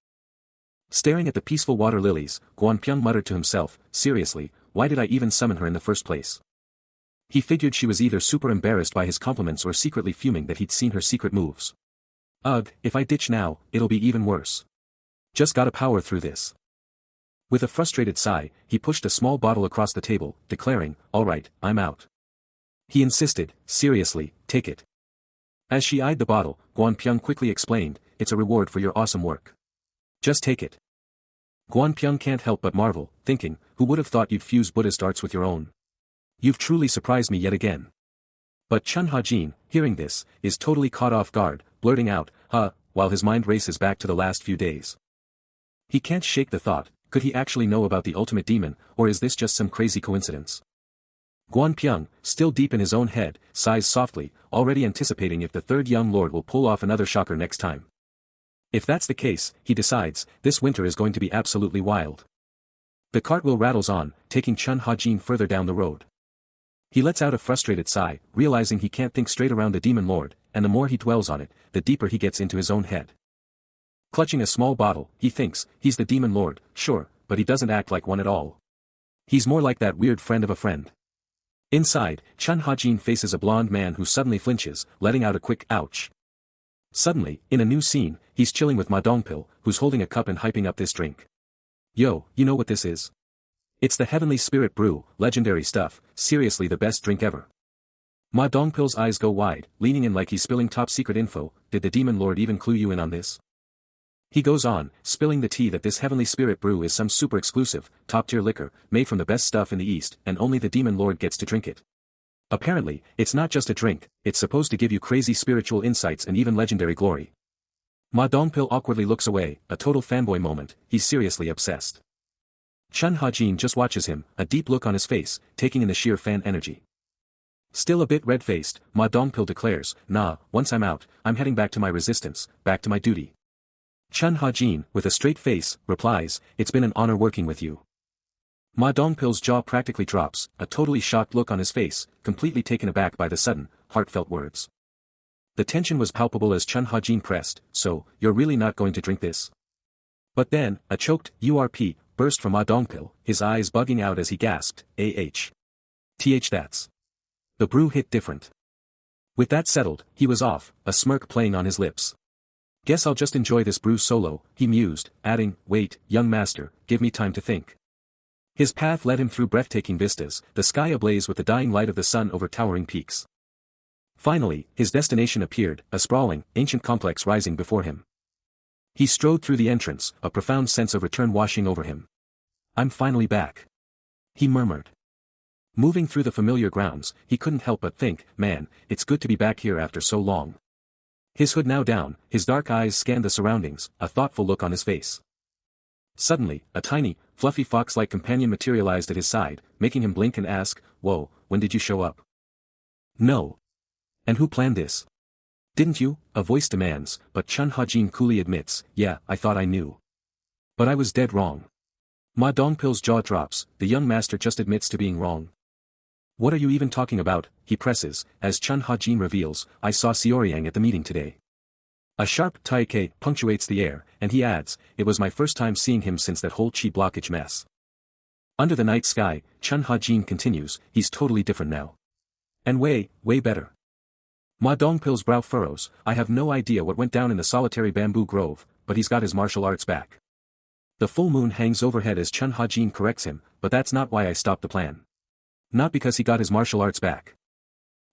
Staring at the peaceful water lilies, Gwanpyeong muttered to himself, seriously, why did I even summon her in the first place? He figured she was either super embarrassed by his compliments or secretly fuming that he'd seen her secret moves. Ugh, if I ditch now, it'll be even worse. Just gotta power through this. With a frustrated sigh, he pushed a small bottle across the table, declaring, alright, I'm out. He insisted, seriously, take it. As she eyed the bottle, Gwanpyeong quickly explained, it's a reward for your awesome work. Just take it. Gwanpyeong can't help but marvel, thinking, who would have thought you'd fuse Buddhist arts with your own? You've truly surprised me yet again. But Chun Ha-jin, hearing this, is totally caught off guard, blurting out, while his mind races back to the last few days. He can't shake the thought, could he actually know about the ultimate demon, or is this just some crazy coincidence? Gwanpyeong, still deep in his own head, sighs softly, already anticipating if the third young lord will pull off another shocker next time. If that's the case, he decides, this winter is going to be absolutely wild. The cartwheel rattles on, taking Chun Ha-jin further down the road. He lets out a frustrated sigh, realizing he can't think straight around the Demon Lord, and the more he dwells on it, the deeper he gets into his own head. Clutching a small bottle, he thinks, he's the demon lord, sure, but he doesn't act like one at all. He's more like that weird friend of a friend. Inside, Chun Ha-jin faces a blonde man who suddenly flinches, letting out a quick ouch. Suddenly, in a new scene, he's chilling with Ma Dongpil, who's holding a cup and hyping up this drink. Yo, you know what this is? It's the Heavenly Spirit Brew, legendary stuff, seriously the best drink ever. Ma Dongpil's eyes go wide, leaning in like he's spilling top secret info. Did the demon lord even clue you in on this? He goes on, spilling the tea that this Heavenly Spirit Brew is some super exclusive, top-tier liquor, made from the best stuff in the East, and only the demon lord gets to drink it. Apparently, it's not just a drink, it's supposed to give you crazy spiritual insights and even legendary glory. Ma Dongpil awkwardly looks away, a total fanboy moment, he's seriously obsessed. Chun Ha-jin just watches him, a deep look on his face, taking in the sheer fan energy. Still a bit red-faced, Ma Dongpil declares, nah, once I'm out, I'm heading back to my resistance, back to my duty. Chun Ha-jin, with a straight face, replies, it's been an honor working with you. Ma Dongpil's jaw practically drops, a totally shocked look on his face, completely taken aback by the sudden, heartfelt words. The tension was palpable as Chun Ha-jin pressed, so, you're really not going to drink this? But then, a choked, URP, burst from Ma Dongpil, his eyes bugging out as he gasped, that's. The brew hit different. With that settled, he was off, a smirk playing on his lips. Guess I'll just enjoy this brew solo, he mused, adding, wait, young master, give me time to think. His path led him through breathtaking vistas, the sky ablaze with the dying light of the sun over towering peaks. Finally, his destination appeared, a sprawling, ancient complex rising before him. He strode through the entrance, a profound sense of return washing over him. I'm finally back. He murmured. Moving through the familiar grounds, he couldn't help but think, man, it's good to be back here after so long. His hood now down, his dark eyes scanned the surroundings, a thoughtful look on his face. Suddenly, a tiny, fluffy fox-like companion materialized at his side, making him blink and ask, whoa, when did you show up? No. And who planned this? Didn't you? A voice demands, but Chun Ha-jin coolly admits, yeah, I thought I knew. But I was dead wrong. Ma Dongpil's jaw drops, the young master just admits to being wrong. What are you even talking about, he presses, as Chun Ha-jin reveals, I saw Xiaoryang at the meeting today. A sharp taike punctuates the air, and he adds, it was my first time seeing him since that whole chi blockage mess. Under the night sky, Chun Ha-jin continues, he's totally different now. And way better. Ma Dongpil's brow furrows, I have no idea what went down in the solitary bamboo grove, but he's got his martial arts back. The full moon hangs overhead as Chun Ha-jin corrects him, but that's not why I stopped the plan. Not because he got his martial arts back.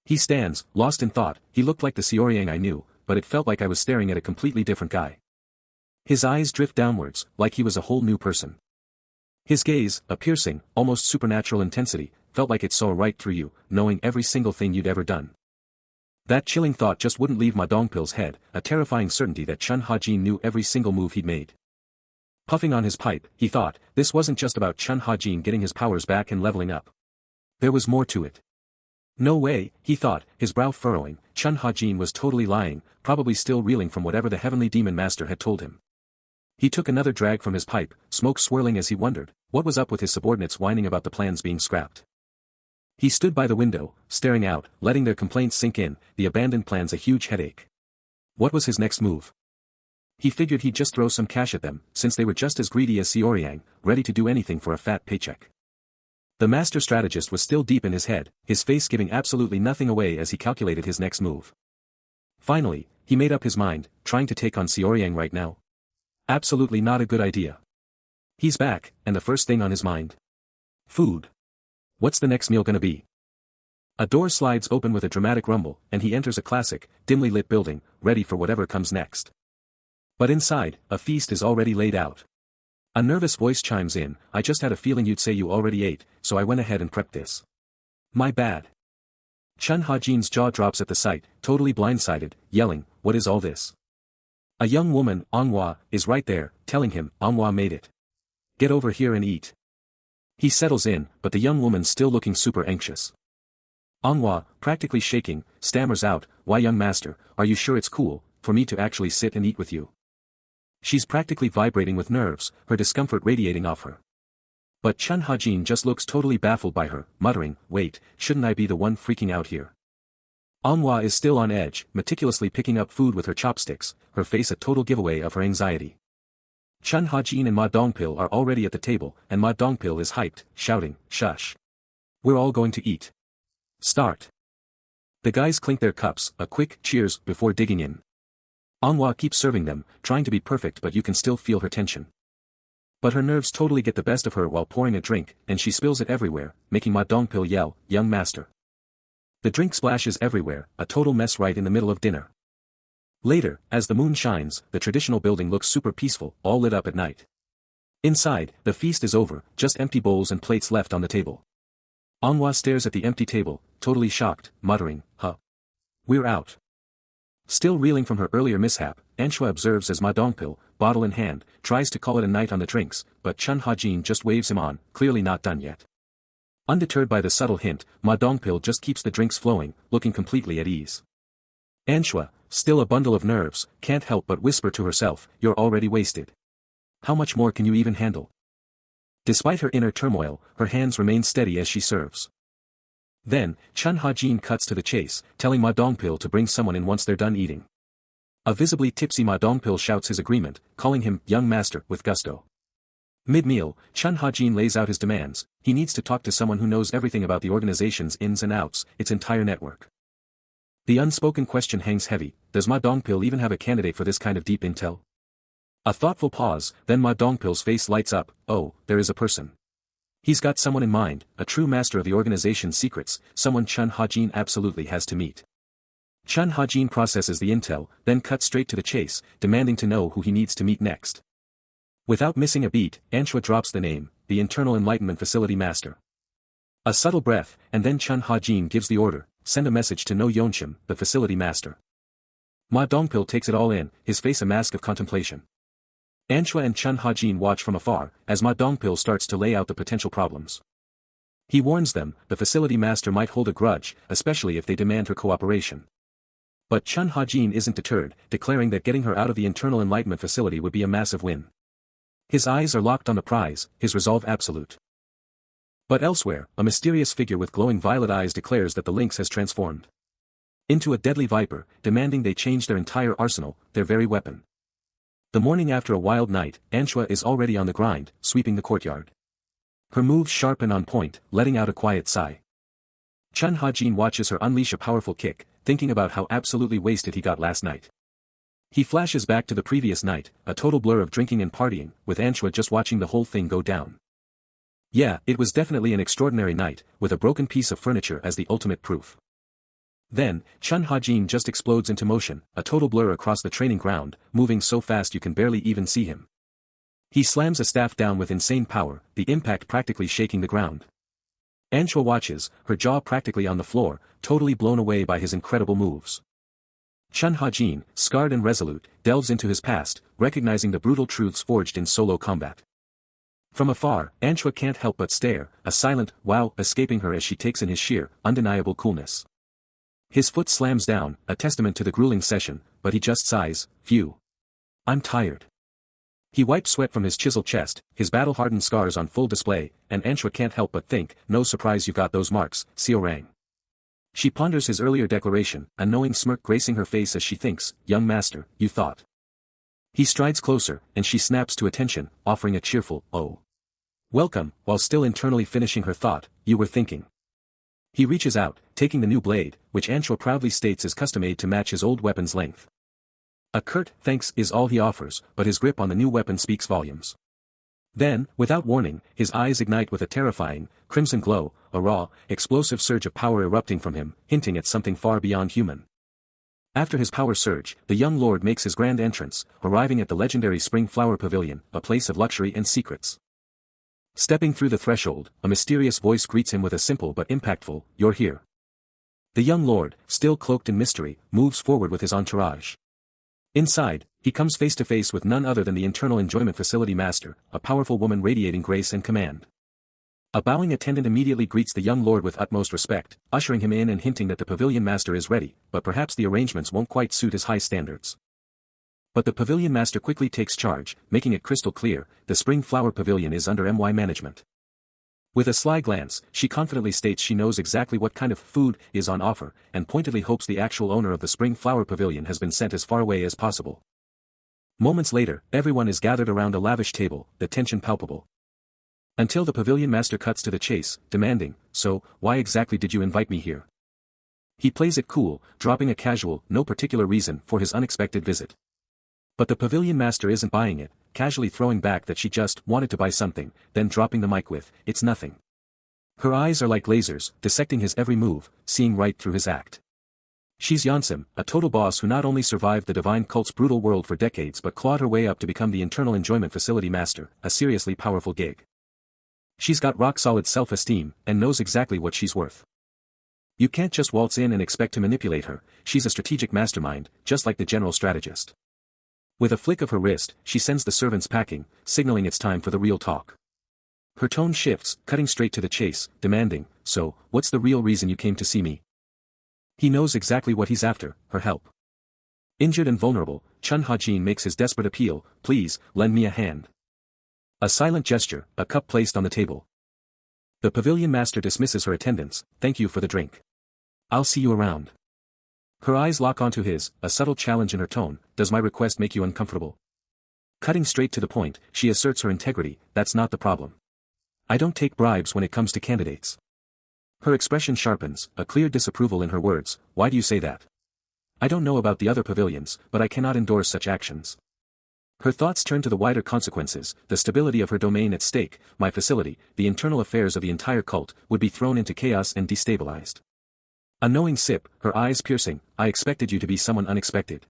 He stands, lost in thought, he looked like the Xiaoryang I knew, but it felt like I was staring at a completely different guy. His eyes drift downwards, like he was a whole new person. His gaze, a piercing, almost supernatural intensity, felt like it saw right through you, knowing every single thing you'd ever done. That chilling thought just wouldn't leave Ma Dongpil's head, a terrifying certainty that Chun Ha-jin knew every single move he'd made. Puffing on his pipe, he thought, this wasn't just about Chun Ha-jin getting his powers back and leveling up. There was more to it. No way, he thought, his brow furrowing, Chun Ha-jin was totally lying, probably still reeling from whatever the heavenly demon master had told him. He took another drag from his pipe, smoke swirling as he wondered, what was up with his subordinates whining about the plans being scrapped. He stood by the window, staring out, letting their complaints sink in, the abandoned plans a huge headache. What was his next move? He figured he'd just throw some cash at them, since they were just as greedy as Xiaoryang, ready to do anything for a fat paycheck. The master strategist was still deep in his head, his face giving absolutely nothing away as he calculated his next move. Finally, he made up his mind, trying to take on Xiaoryang right now. Absolutely not a good idea. He's back, and the first thing on his mind. Food. What's the next meal gonna be? A door slides open with a dramatic rumble, and he enters a classic, dimly lit building, ready for whatever comes next. But inside, a feast is already laid out. A nervous voice chimes in, I just had a feeling you'd say you already ate, so I went ahead and prepped this. My bad. Chun Ha-jin's jaw drops at the sight, totally blindsided, yelling, what is all this? A young woman, Manhwa, is right there, telling him, Manhwa made it. Get over here and eat. He settles in, but the young woman's still looking super anxious. Manhwa, practically shaking, stammers out, why young master, are you sure it's cool, for me to actually sit and eat with you? She's practically vibrating with nerves, her discomfort radiating off her. But Chun Ha-jin just looks totally baffled by her, muttering, wait, shouldn't I be the one freaking out here? Manhwa is still on edge, meticulously picking up food with her chopsticks, her face a total giveaway of her anxiety. Chun Ha-jin and Ma Dongpil are already at the table, and Ma Dongpil is hyped, shouting, "Shush! We're all going to eat. Start." The guys clink their cups, a quick cheers before digging in. Manhwa keeps serving them, trying to be perfect, but you can still feel her tension. But her nerves totally get the best of her while pouring a drink, and she spills it everywhere, making Ma Dongpil yell, "Young master." The drink splashes everywhere, a total mess right in the middle of dinner. Later, as the moon shines, the traditional building looks super peaceful, all lit up at night. Inside, the feast is over, just empty bowls and plates left on the table. Manhwa stares at the empty table, totally shocked, muttering, "Huh. We're out." Still reeling from her earlier mishap, Anshua observes as Ma Dongpil, bottle in hand, tries to call it a night on the drinks, but Chun Ha-jin just waves him on, clearly not done yet. Undeterred by the subtle hint, Ma Dongpil just keeps the drinks flowing, looking completely at ease. Anshua, still a bundle of nerves, can't help but whisper to herself, "You're already wasted. How much more can you even handle?" Despite her inner turmoil, her hands remain steady as she serves. Then, Chun Ha-jin cuts to the chase, telling Ma Dongpil to bring someone in once they're done eating. A visibly tipsy Ma Dongpil shouts his agreement, calling him "young master" with gusto. Mid-meal, Chun Ha-jin lays out his demands. He needs to talk to someone who knows everything about the organization's ins and outs, its entire network. The unspoken question hangs heavy, does Ma Dongpil even have a candidate for this kind of deep intel? A thoughtful pause, then Ma Dongpil's face lights up, "Oh, there is a person. He's got someone in mind, a true master of the organization's secrets, someone Chun Ha-jin absolutely has to meet." Chun Ha-jin processes the intel, then cuts straight to the chase, demanding to know who he needs to meet next. Without missing a beat, Anshua drops the name, the Internal Enlightenment Facility Master. A subtle breath, and then Chun Ha-jin gives the order, "Send a message to No Yeonshim, the Facility Master." Ma Dongpil takes it all in, his face a mask of contemplation. Anshua and Chun Ha-jin watch from afar, as Ma Dongpil starts to lay out the potential problems. He warns them, the Facility Master might hold a grudge, especially if they demand her cooperation. But Chun Ha-jin isn't deterred, declaring that getting her out of the Internal Enlightenment Facility would be a massive win. His eyes are locked on the prize, his resolve absolute. But elsewhere, a mysterious figure with glowing violet eyes declares that the lynx has transformed into a deadly viper, demanding they change their entire arsenal, their very weapon. The morning after a wild night, Anshua is already on the grind, sweeping the courtyard. Her moves sharp and on point, letting out a quiet sigh. Chun Ha-jin watches her unleash a powerful kick, thinking about how absolutely wasted he got last night. He flashes back to the previous night, a total blur of drinking and partying, with Anshua just watching the whole thing go down. Yeah, it was definitely an extraordinary night, with a broken piece of furniture as the ultimate proof. Then, Chun Ha-jin just explodes into motion, a total blur across the training ground, moving so fast you can barely even see him. He slams a staff down with insane power, the impact practically shaking the ground. Anshua watches, her jaw practically on the floor, totally blown away by his incredible moves. Chun Ha-jin, scarred and resolute, delves into his past, recognizing the brutal truths forged in solo combat. From afar, Anshua can't help but stare, a silent wow escaping her as she takes in his sheer, undeniable coolness. His foot slams down, a testament to the grueling session, but he just sighs, "Phew. I'm tired." He wipes sweat from his chiseled chest, his battle-hardened scars on full display, and Anshua can't help but think, no surprise you got those marks, Seorang. She ponders his earlier declaration, a knowing smirk gracing her face as she thinks, "Young master, you thought." He strides closer, and she snaps to attention, offering a cheerful, "Oh. Welcome," while still internally finishing her thought, "You were thinking." He reaches out, taking the new blade, which Anshua proudly states is custom-made to match his old weapon's length. A curt thanks is all he offers, but his grip on the new weapon speaks volumes. Then, without warning, his eyes ignite with a terrifying, crimson glow, a raw, explosive surge of power erupting from him, hinting at something far beyond human. After his power surge, the young lord makes his grand entrance, arriving at the legendary Spring Flower Pavilion, a place of luxury and secrets. Stepping through the threshold, a mysterious voice greets him with a simple but impactful, "You're here." The young lord, still cloaked in mystery, moves forward with his entourage. Inside, he comes face to face with none other than the Internal Enjoyment Facility Master, a powerful woman radiating grace and command. A bowing attendant immediately greets the young lord with utmost respect, ushering him in and hinting that the pavilion master is ready, but perhaps the arrangements won't quite suit his high standards. But the pavilion master quickly takes charge, making it crystal clear, the Spring Flower Pavilion is under MY management. With a sly glance, she confidently states she knows exactly what kind of food is on offer, and pointedly hopes the actual owner of the Spring Flower Pavilion has been sent as far away as possible. Moments later, everyone is gathered around a lavish table, the tension palpable. Until the pavilion master cuts to the chase, demanding, "So, why exactly did you invite me here?" He plays it cool, dropping a casual, no particular reason for his unexpected visit. But the pavilion master isn't buying it, casually throwing back that she just wanted to buy something, then dropping the mic with, "It's nothing." Her eyes are like lasers, dissecting his every move, seeing right through his act. She's Yeonsim, a total boss who not only survived the divine cult's brutal world for decades but clawed her way up to become the internal enjoyment facility master, a seriously powerful gig. She's got rock-solid self-esteem, and knows exactly what she's worth. You can't just waltz in and expect to manipulate her, she's a strategic mastermind, just like the general strategist. With a flick of her wrist, she sends the servants packing, signaling it's time for the real talk. Her tone shifts, cutting straight to the chase, demanding, "So, what's the real reason you came to see me?" He knows exactly what he's after, her help. Injured and vulnerable, Chun Ha-jin makes his desperate appeal, "Please, lend me a hand." A silent gesture, a cup placed on the table. The pavilion master dismisses her attendance, "Thank you for the drink. I'll see you around." Her eyes lock onto his, a subtle challenge in her tone, "Does my request make you uncomfortable?" Cutting straight to the point, she asserts her integrity, "That's not the problem. I don't take bribes when it comes to candidates." Her expression sharpens, a clear disapproval in her words, "Why do you say that? I don't know about the other pavilions, but I cannot endorse such actions." Her thoughts turn to the wider consequences, the stability of her domain at stake, my facility, the internal affairs of the entire cult, would be thrown into chaos and destabilized. A knowing sip, her eyes piercing, "I expected you to be someone unexpected."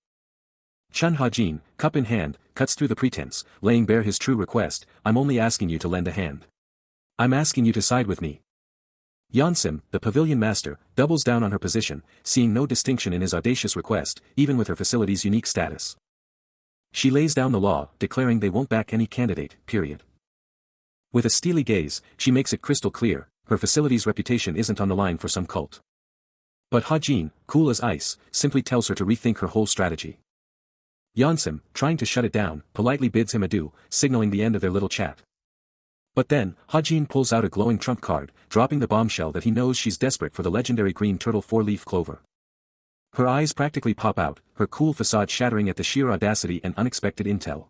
Chun Ha-jin, cup in hand, cuts through the pretense, laying bare his true request, "I'm only asking you to lend a hand. I'm asking you to side with me." Yeonsim, the pavilion master, doubles down on her position, seeing no distinction in his audacious request, even with her facility's unique status. She lays down the law, declaring they won't back any candidate, period. With a steely gaze, she makes it crystal clear, her facility's reputation isn't on the line for some cult. But Ha-jin, cool as ice, simply tells her to rethink her whole strategy. Yeonsim, trying to shut it down, politely bids him adieu, signaling the end of their little chat. But then, Ha-jin pulls out a glowing trump card, dropping the bombshell that he knows she's desperate for the legendary green turtle four-leaf clover. Her eyes practically pop out, her cool facade shattering at the sheer audacity and unexpected intel.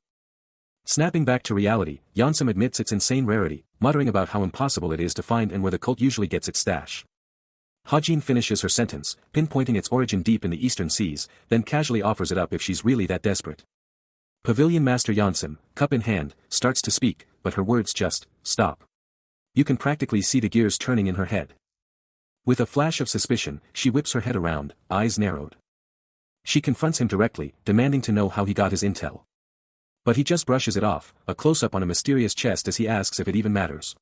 Snapping back to reality, Yeonsim admits its insane rarity, muttering about how impossible it is to find and where the cult usually gets its stash. Ha-jin finishes her sentence, pinpointing its origin deep in the eastern seas, then casually offers it up if she's really that desperate. Pavilion Master Yeonsim, cup in hand, starts to speak, but her words just stop. You can practically see the gears turning in her head. With a flash of suspicion, she whips her head around, eyes narrowed. She confronts him directly, demanding to know how he got his intel. But he just brushes it off, a close-up on a mysterious chest as he asks if it even matters.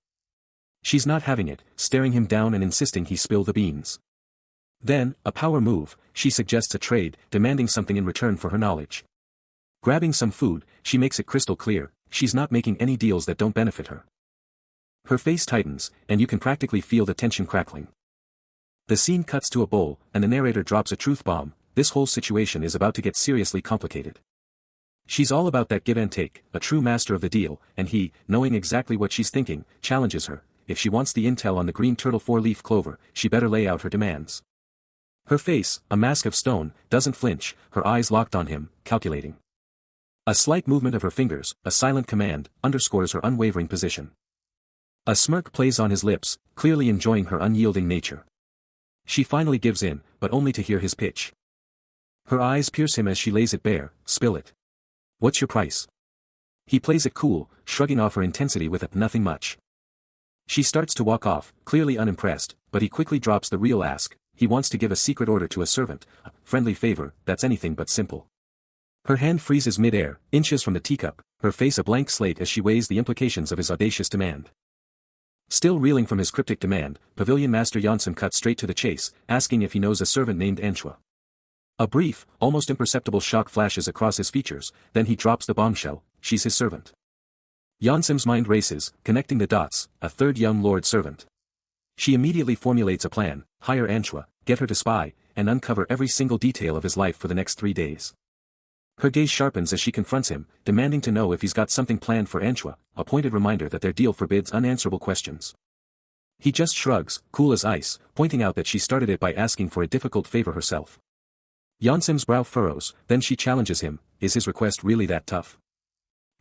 She's not having it, staring him down and insisting he spill the beans. Then, a power move, she suggests a trade, demanding something in return for her knowledge. Grabbing some food, she makes it crystal clear, she's not making any deals that don't benefit her. Her face tightens, and you can practically feel the tension crackling. The scene cuts to a bowl, and the narrator drops a truth bomb, this whole situation is about to get seriously complicated. She's all about that give and take, a true master of the deal, and he, knowing exactly what she's thinking, challenges her. If she wants the intel on the green turtle four-leaf clover, she better lay out her demands. Her face, a mask of stone, doesn't flinch, her eyes locked on him, calculating. A slight movement of her fingers, a silent command, underscores her unwavering position. A smirk plays on his lips, clearly enjoying her unyielding nature. She finally gives in, but only to hear his pitch. Her eyes pierce him as she lays it bare, "Spill it. What's your price?" He plays it cool, shrugging off her intensity with a "nothing much." She starts to walk off, clearly unimpressed, but he quickly drops the real ask, he wants to give a secret order to a servant, a friendly favor, that's anything but simple. Her hand freezes mid-air, inches from the teacup, her face a blank slate as she weighs the implications of his audacious demand. Still reeling from his cryptic demand, Pavilion Master Yeonsim cuts straight to the chase, asking if he knows a servant named Anshua. A brief, almost imperceptible shock flashes across his features, then he drops the bombshell, she's his servant. Yeonsim's mind races, connecting the dots, a third young lord servant. She immediately formulates a plan, hire Anshua, get her to spy, and uncover every single detail of his life for the next 3 days. Her gaze sharpens as she confronts him, demanding to know if he's got something planned for Anshua, a pointed reminder that their deal forbids unanswerable questions. He just shrugs, cool as ice, pointing out that she started it by asking for a difficult favor herself. Yeonsim's brow furrows, then she challenges him, is his request really that tough?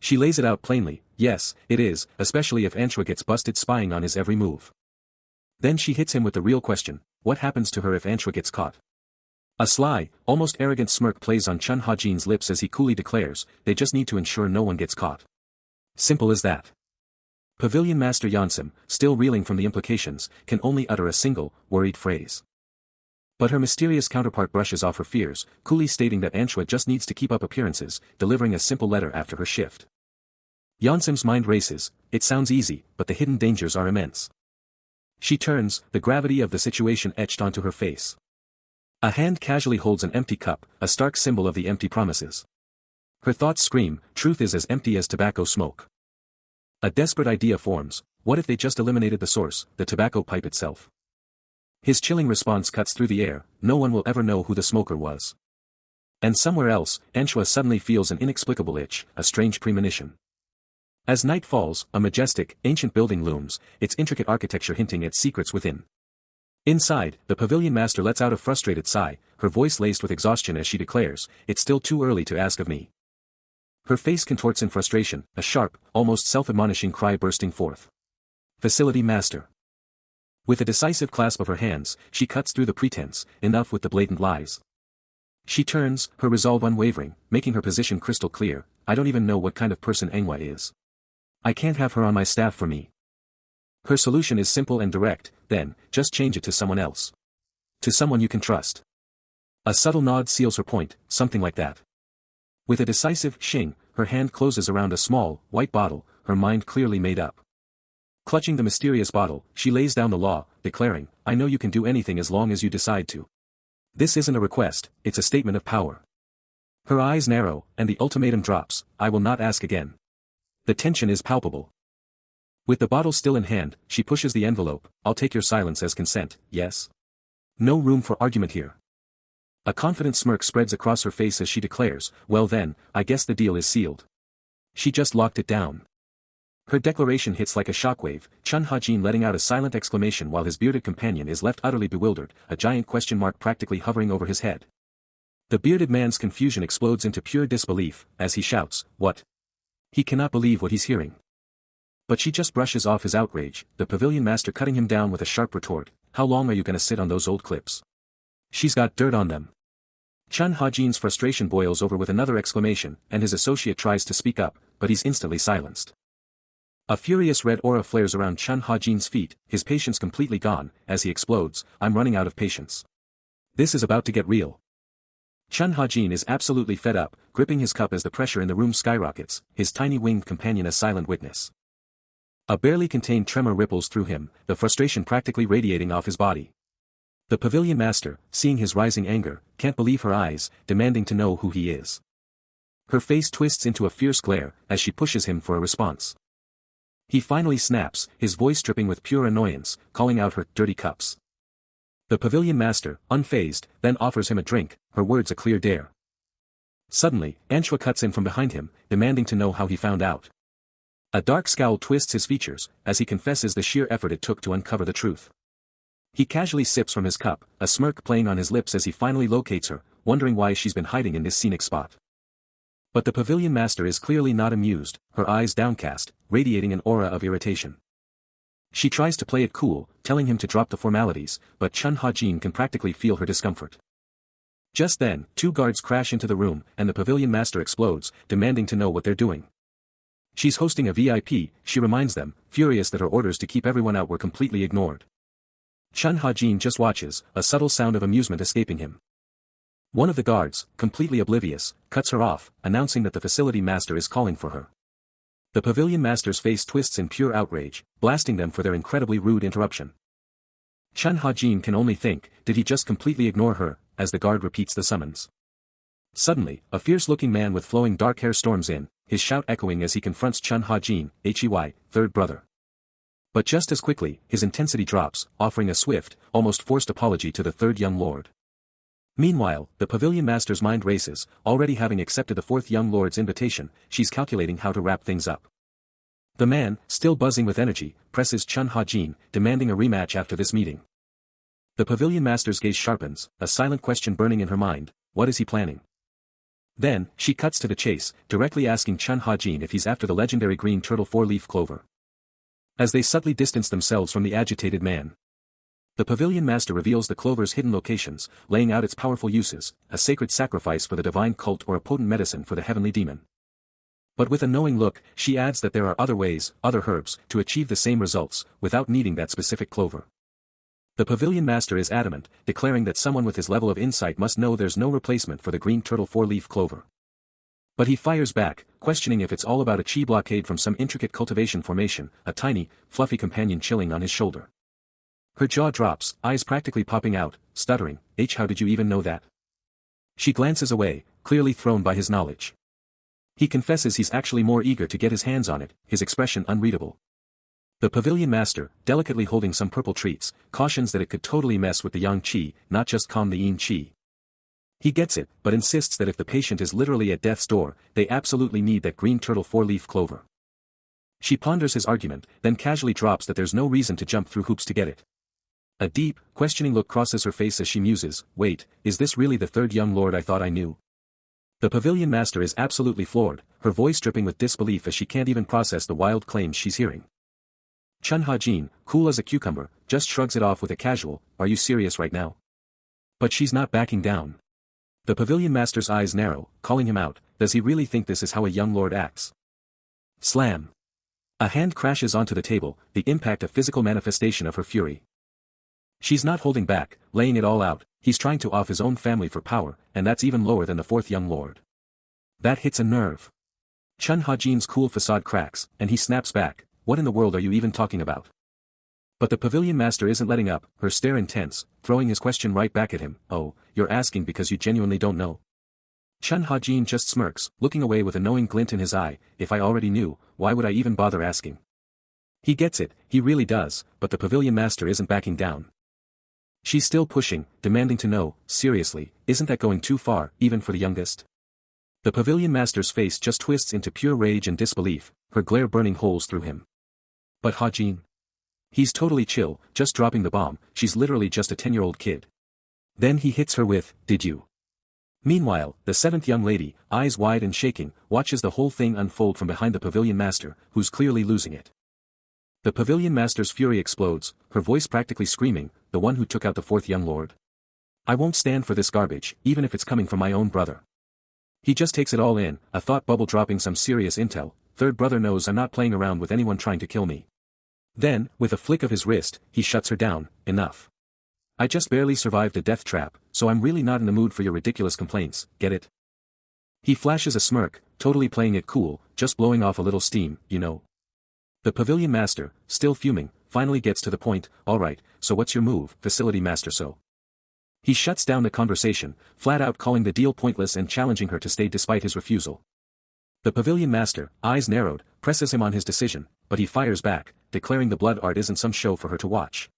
She lays it out plainly, yes, it is, especially if Anshua gets busted spying on his every move. Then she hits him with the real question, what happens to her if Anshua gets caught? A sly, almost arrogant smirk plays on Chun Ha-jin's lips as he coolly declares, they just need to ensure no one gets caught. Simple as that. Pavilion Master Yeonsim, still reeling from the implications, can only utter a single, worried phrase. But her mysterious counterpart brushes off her fears, coolly stating that Anshua just needs to keep up appearances, delivering a simple letter after her shift. Yeonsim's mind races, it sounds easy, but the hidden dangers are immense. She turns, the gravity of the situation etched onto her face. A hand casually holds an empty cup, a stark symbol of the empty promises. Her thoughts scream, truth is as empty as tobacco smoke. A desperate idea forms, what if they just eliminated the source, the tobacco pipe itself? His chilling response cuts through the air, no one will ever know who the smoker was. And somewhere else, Anshua suddenly feels an inexplicable itch, a strange premonition. As night falls, a majestic, ancient building looms, its intricate architecture hinting at secrets within. Inside, the pavilion master lets out a frustrated sigh, her voice laced with exhaustion as she declares, it's still too early to ask of me. Her face contorts in frustration, a sharp, almost self-admonishing cry bursting forth. Facility master. With a decisive clasp of her hands, she cuts through the pretense, enough with the blatant lies. She turns, her resolve unwavering, making her position crystal clear, I don't even know what kind of person Manhwa is. I can't have her on my staff for me. Her solution is simple and direct, then, just change it to someone else. To someone you can trust. A subtle nod seals her point, something like that. With a decisive shing, her hand closes around a small, white bottle, her mind clearly made up. Clutching the mysterious bottle, she lays down the law, declaring, I know you can do anything as long as you decide to. This isn't a request, it's a statement of power. Her eyes narrow, and the ultimatum drops, I will not ask again. The tension is palpable. With the bottle still in hand, she pushes the envelope, I'll take your silence as consent, yes? No room for argument here. A confident smirk spreads across her face as she declares, well then, I guess the deal is sealed. She just locked it down. Her declaration hits like a shockwave, Chun Ha-jin letting out a silent exclamation while his bearded companion is left utterly bewildered, a giant question mark practically hovering over his head. The bearded man's confusion explodes into pure disbelief, as he shouts, what? He cannot believe what he's hearing. But she just brushes off his outrage, the pavilion master cutting him down with a sharp retort, how long are you gonna sit on those old clips? She's got dirt on them. Chun Ha-jin's frustration boils over with another exclamation, and his associate tries to speak up, but he's instantly silenced. A furious red aura flares around Chun Ha-jin's feet, his patience completely gone, as he explodes, I'm running out of patience. This is about to get real. Chun Ha-jin is absolutely fed up, gripping his cup as the pressure in the room skyrockets, his tiny winged companion a silent witness. A barely contained tremor ripples through him, the frustration practically radiating off his body. The pavilion master, seeing his rising anger, can't believe her eyes, demanding to know who he is. Her face twists into a fierce glare, as she pushes him for a response. He finally snaps, his voice dripping with pure annoyance, calling out her dirty cups. The pavilion master, unfazed, then offers him a drink, her words a clear dare. Suddenly, Anshua cuts in from behind him, demanding to know how he found out. A dark scowl twists his features, as he confesses the sheer effort it took to uncover the truth. He casually sips from his cup, a smirk playing on his lips as he finally locates her, wondering why she's been hiding in this scenic spot. But the pavilion master is clearly not amused, her eyes downcast, radiating an aura of irritation. She tries to play it cool, telling him to drop the formalities, but Chun Ha-jin can practically feel her discomfort. Just then, two guards crash into the room, and the pavilion master explodes, demanding to know what they're doing. She's hosting a VIP, she reminds them, furious that her orders to keep everyone out were completely ignored. Chun Ha-jin just watches, a subtle sound of amusement escaping him. One of the guards, completely oblivious, cuts her off, announcing that the facility master is calling for her. The pavilion master's face twists in pure outrage, blasting them for their incredibly rude interruption. Chun Ha-jin can only think, did he just completely ignore her, as the guard repeats the summons. Suddenly, a fierce-looking man with flowing dark hair storms in, his shout echoing as he confronts Chun Ha-jin, Hey, third brother. But just as quickly, his intensity drops, offering a swift, almost forced apology to the third young lord. Meanwhile, the pavilion master's mind races, already having accepted the fourth young lord's invitation, she's calculating how to wrap things up. The man, still buzzing with energy, presses Chun Ha-jin, demanding a rematch after this meeting. The pavilion master's gaze sharpens, a silent question burning in her mind: what is he planning? Then, she cuts to the chase, directly asking Chun Ha-jin if he's after the legendary green turtle four-leaf clover. As they subtly distance themselves from the agitated man, the pavilion master reveals the clover's hidden locations, laying out its powerful uses: a sacred sacrifice for the divine cult or a potent medicine for the heavenly demon. But with a knowing look, she adds that there are other ways, other herbs, to achieve the same results, without needing that specific clover. The pavilion master is adamant, declaring that someone with his level of insight must know there's no replacement for the green turtle four-leaf clover. But he fires back, questioning if it's all about a chi blockade from some intricate cultivation formation, a tiny, fluffy companion chilling on his shoulder. Her jaw drops, eyes practically popping out, stuttering, how did you even know that? She glances away, clearly thrown by his knowledge. He confesses he's actually more eager to get his hands on it, his expression unreadable. The pavilion master, delicately holding some purple treats, cautions that it could totally mess with the yang qi, not just calm the yin qi. He gets it, but insists that if the patient is literally at death's door, they absolutely need that green turtle four-leaf clover. She ponders his argument, then casually drops that there's no reason to jump through hoops to get it. A deep, questioning look crosses her face as she muses, wait, is this really the third young lord I thought I knew? The pavilion master is absolutely floored, her voice dripping with disbelief as she can't even process the wild claims she's hearing. Chun Ha-jin, cool as a cucumber, just shrugs it off with a casual, are you serious right now? But she's not backing down. The pavilion master's eyes narrow, calling him out, does he really think this is how a young lord acts? Slam. A hand crashes onto the table, the impact a physical manifestation of her fury. She's not holding back, laying it all out, he's trying to off his own family for power, and that's even lower than the fourth young lord. That hits a nerve. Chun Ha-jin's cool facade cracks, and he snaps back, what in the world are you even talking about? But the pavilion master isn't letting up, her stare intense, throwing his question right back at him, oh, you're asking because you genuinely don't know. Chun Ha-jin just smirks, looking away with a knowing glint in his eye, if I already knew, why would I even bother asking? He gets it, he really does, but the pavilion master isn't backing down. She's still pushing, demanding to know, seriously, isn't that going too far, even for the youngest? The pavilion master's face just twists into pure rage and disbelief, her glare burning holes through him. But Ha-jin? He's totally chill, just dropping the bomb, she's literally just a 10-year-old kid. Then he hits her with, did you? Meanwhile, the seventh young lady, eyes wide and shaking, watches the whole thing unfold from behind the pavilion master, who's clearly losing it. The pavilion master's fury explodes, her voice practically screaming, the one who took out the fourth young lord. I won't stand for this garbage, even if it's coming from my own brother. He just takes it all in, a thought bubble dropping some serious intel, third brother knows I'm not playing around with anyone trying to kill me. Then, with a flick of his wrist, he shuts her down, enough. I just barely survived a death trap, so I'm really not in the mood for your ridiculous complaints, get it? He flashes a smirk, totally playing it cool, just blowing off a little steam, you know. The pavilion master, still fuming, finally gets to the point, alright, so what's your move, facility master so? He shuts down the conversation, flat out calling the deal pointless and challenging her to stay despite his refusal. The pavilion master, eyes narrowed, presses him on his decision, but he fires back, declaring the blood art isn't some show for her to watch.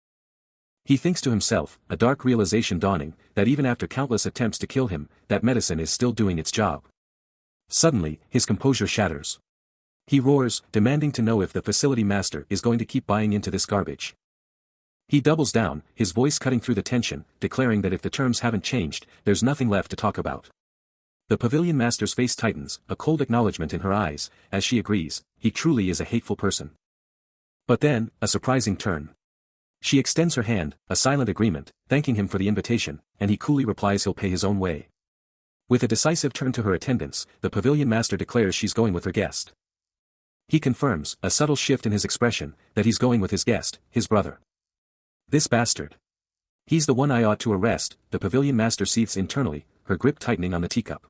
He thinks to himself, a dark realization dawning, that even after countless attempts to kill him, that medicine is still doing its job. Suddenly, his composure shatters. He roars, demanding to know if the facility master is going to keep buying into this garbage. He doubles down, his voice cutting through the tension, declaring that if the terms haven't changed, there's nothing left to talk about. The pavilion master's face tightens, a cold acknowledgement in her eyes, as she agrees, he truly is a hateful person. But then, a surprising turn. She extends her hand, a silent agreement, thanking him for the invitation, and he coolly replies he'll pay his own way. With a decisive turn to her attendants, the pavilion master declares she's going with her guest. He confirms, a subtle shift in his expression, that he's going with his guest, his brother. This bastard. He's the one I ought to arrest, the pavilion master seethes internally, her grip tightening on the teacup.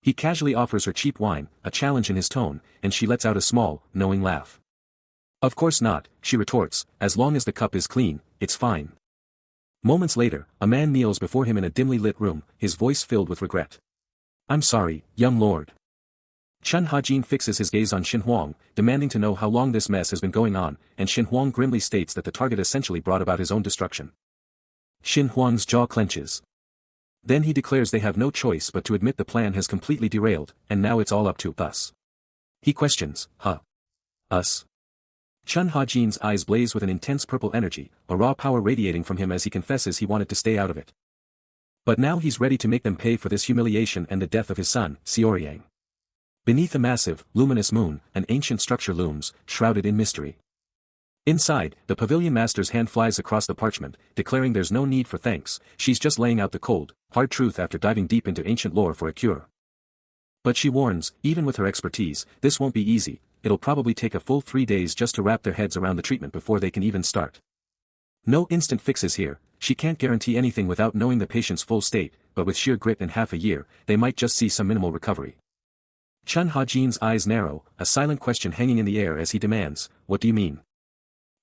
He casually offers her cheap wine, a challenge in his tone, and she lets out a small, knowing laugh. Of course not, she retorts, as long as the cup is clean, it's fine. Moments later, a man kneels before him in a dimly lit room, his voice filled with regret. I'm sorry, young lord. Chun Ha-jin fixes his gaze on Xin Huang, demanding to know how long this mess has been going on, and Xin Huang grimly states that the target essentially brought about his own destruction. Xin Huang's jaw clenches. Then he declares they have no choice but to admit the plan has completely derailed, and now it's all up to us. He questions, us? Chun Ha-jin's eyes blaze with an intense purple energy, a raw power radiating from him as he confesses he wanted to stay out of it. But now he's ready to make them pay for this humiliation and the death of his son, Xiaoyang. Beneath a massive, luminous moon, an ancient structure looms, shrouded in mystery. Inside, the pavilion master's hand flies across the parchment, declaring there's no need for thanks, she's just laying out the cold, hard truth after diving deep into ancient lore for a cure. But she warns, even with her expertise, this won't be easy, it'll probably take a full 3 days just to wrap their heads around the treatment before they can even start. No instant fixes here, she can't guarantee anything without knowing the patient's full state, but with sheer grit and half a year, they might just see some minimal recovery. Chun Ha-jin's eyes narrow, a silent question hanging in the air as he demands, "What do you mean?"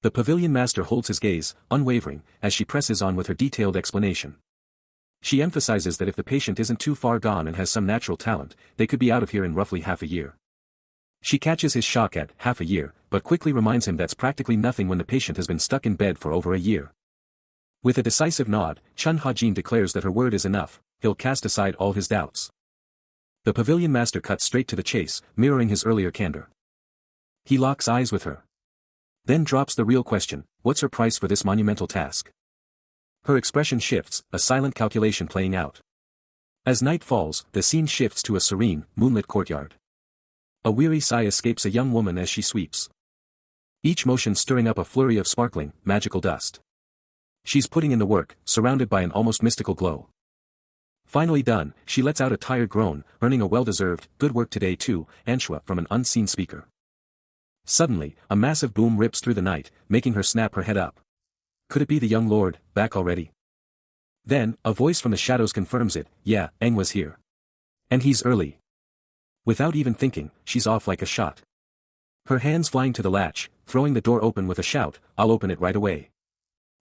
The pavilion master holds his gaze, unwavering, as she presses on with her detailed explanation. She emphasizes that if the patient isn't too far gone and has some natural talent, they could be out of here in roughly half a year. She catches his shock at half a year, but quickly reminds him that's practically nothing when the patient has been stuck in bed for over a year. With a decisive nod, Chun Ha-jin declares that her word is enough, he'll cast aside all his doubts. The pavilion master cuts straight to the chase, mirroring his earlier candor. He locks eyes with her. Then drops the real question, what's her price for this monumental task? Her expression shifts, a silent calculation playing out. As night falls, the scene shifts to a serene, moonlit courtyard. A weary sigh escapes a young woman as she sweeps. Each motion stirring up a flurry of sparkling, magical dust. She's putting in the work, surrounded by an almost mystical glow. Finally done, she lets out a tired groan, earning a well-deserved, "Good work today too," Manhwa from an unseen speaker. Suddenly, a massive boom rips through the night, making her snap her head up. Could it be the young lord, back already? Then, a voice from the shadows confirms it, "Yeah, Eng was here. And he's early." Without even thinking, she's off like a shot. Her hands flying to the latch, throwing the door open with a shout, "I'll open it right away."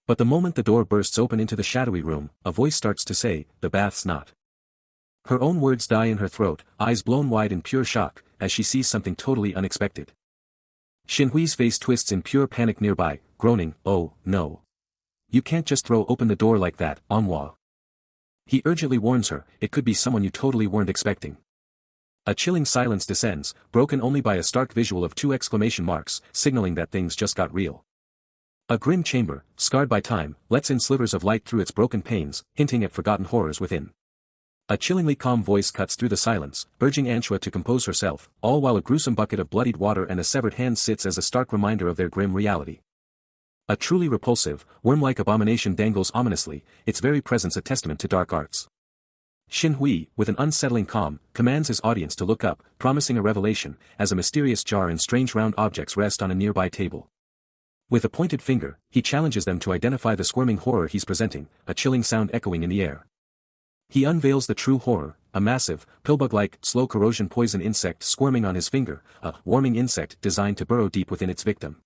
But the moment the door bursts open into the shadowy room, a voice starts to say, "The bath's not." Her own words die in her throat, eyes blown wide in pure shock, as she sees something totally unexpected. Xinhui's face twists in pure panic nearby, groaning, "Oh, no. You can't just throw open the door like that, Manhwa." He urgently warns her, it could be someone you totally weren't expecting. A chilling silence descends, broken only by a stark visual of 2 exclamation marks, signaling that things just got real. A grim chamber, scarred by time, lets in slivers of light through its broken panes, hinting at forgotten horrors within. A chillingly calm voice cuts through the silence, urging Manhwa to compose herself, all while a gruesome bucket of bloodied water and a severed hand sits as a stark reminder of their grim reality. A truly repulsive, worm-like abomination dangles ominously, its very presence a testament to dark arts. Xinhui, with an unsettling calm, commands his audience to look up, promising a revelation, as a mysterious jar and strange round objects rest on a nearby table. With a pointed finger, he challenges them to identify the squirming horror he's presenting, a chilling sound echoing in the air. He unveils the true horror, a massive, pillbug-like, slow corrosion poison insect squirming on his finger, a warming insect designed to burrow deep within its victim.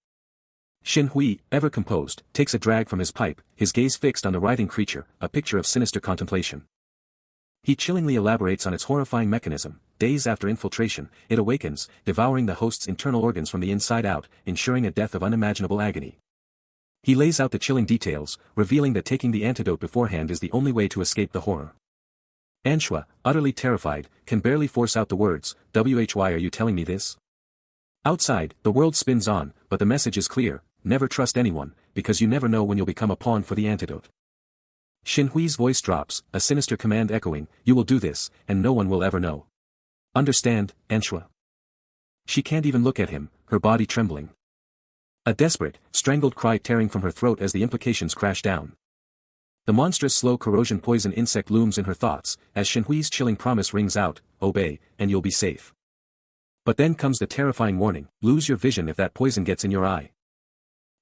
Xinhui, ever composed, takes a drag from his pipe, his gaze fixed on the writhing creature, a picture of sinister contemplation. He chillingly elaborates on its horrifying mechanism. Days after infiltration, it awakens, devouring the host's internal organs from the inside out, ensuring a death of unimaginable agony. He lays out the chilling details, revealing that taking the antidote beforehand is the only way to escape the horror. Manhwa, utterly terrified, can barely force out the words, "Why are you telling me this?" Outside, the world spins on, but the message is clear, never trust anyone, because you never know when you'll become a pawn for the antidote. Xinhui's voice drops, a sinister command echoing, "You will do this, and no one will ever know. Understand, Manhwa?" She can't even look at him, her body trembling. A desperate, strangled cry tearing from her throat as the implications crash down. The monstrous slow corrosion poison insect looms in her thoughts, as Xinhui's chilling promise rings out, "Obey, and you'll be safe." But then comes the terrifying warning, "Lose your vision if that poison gets in your eye."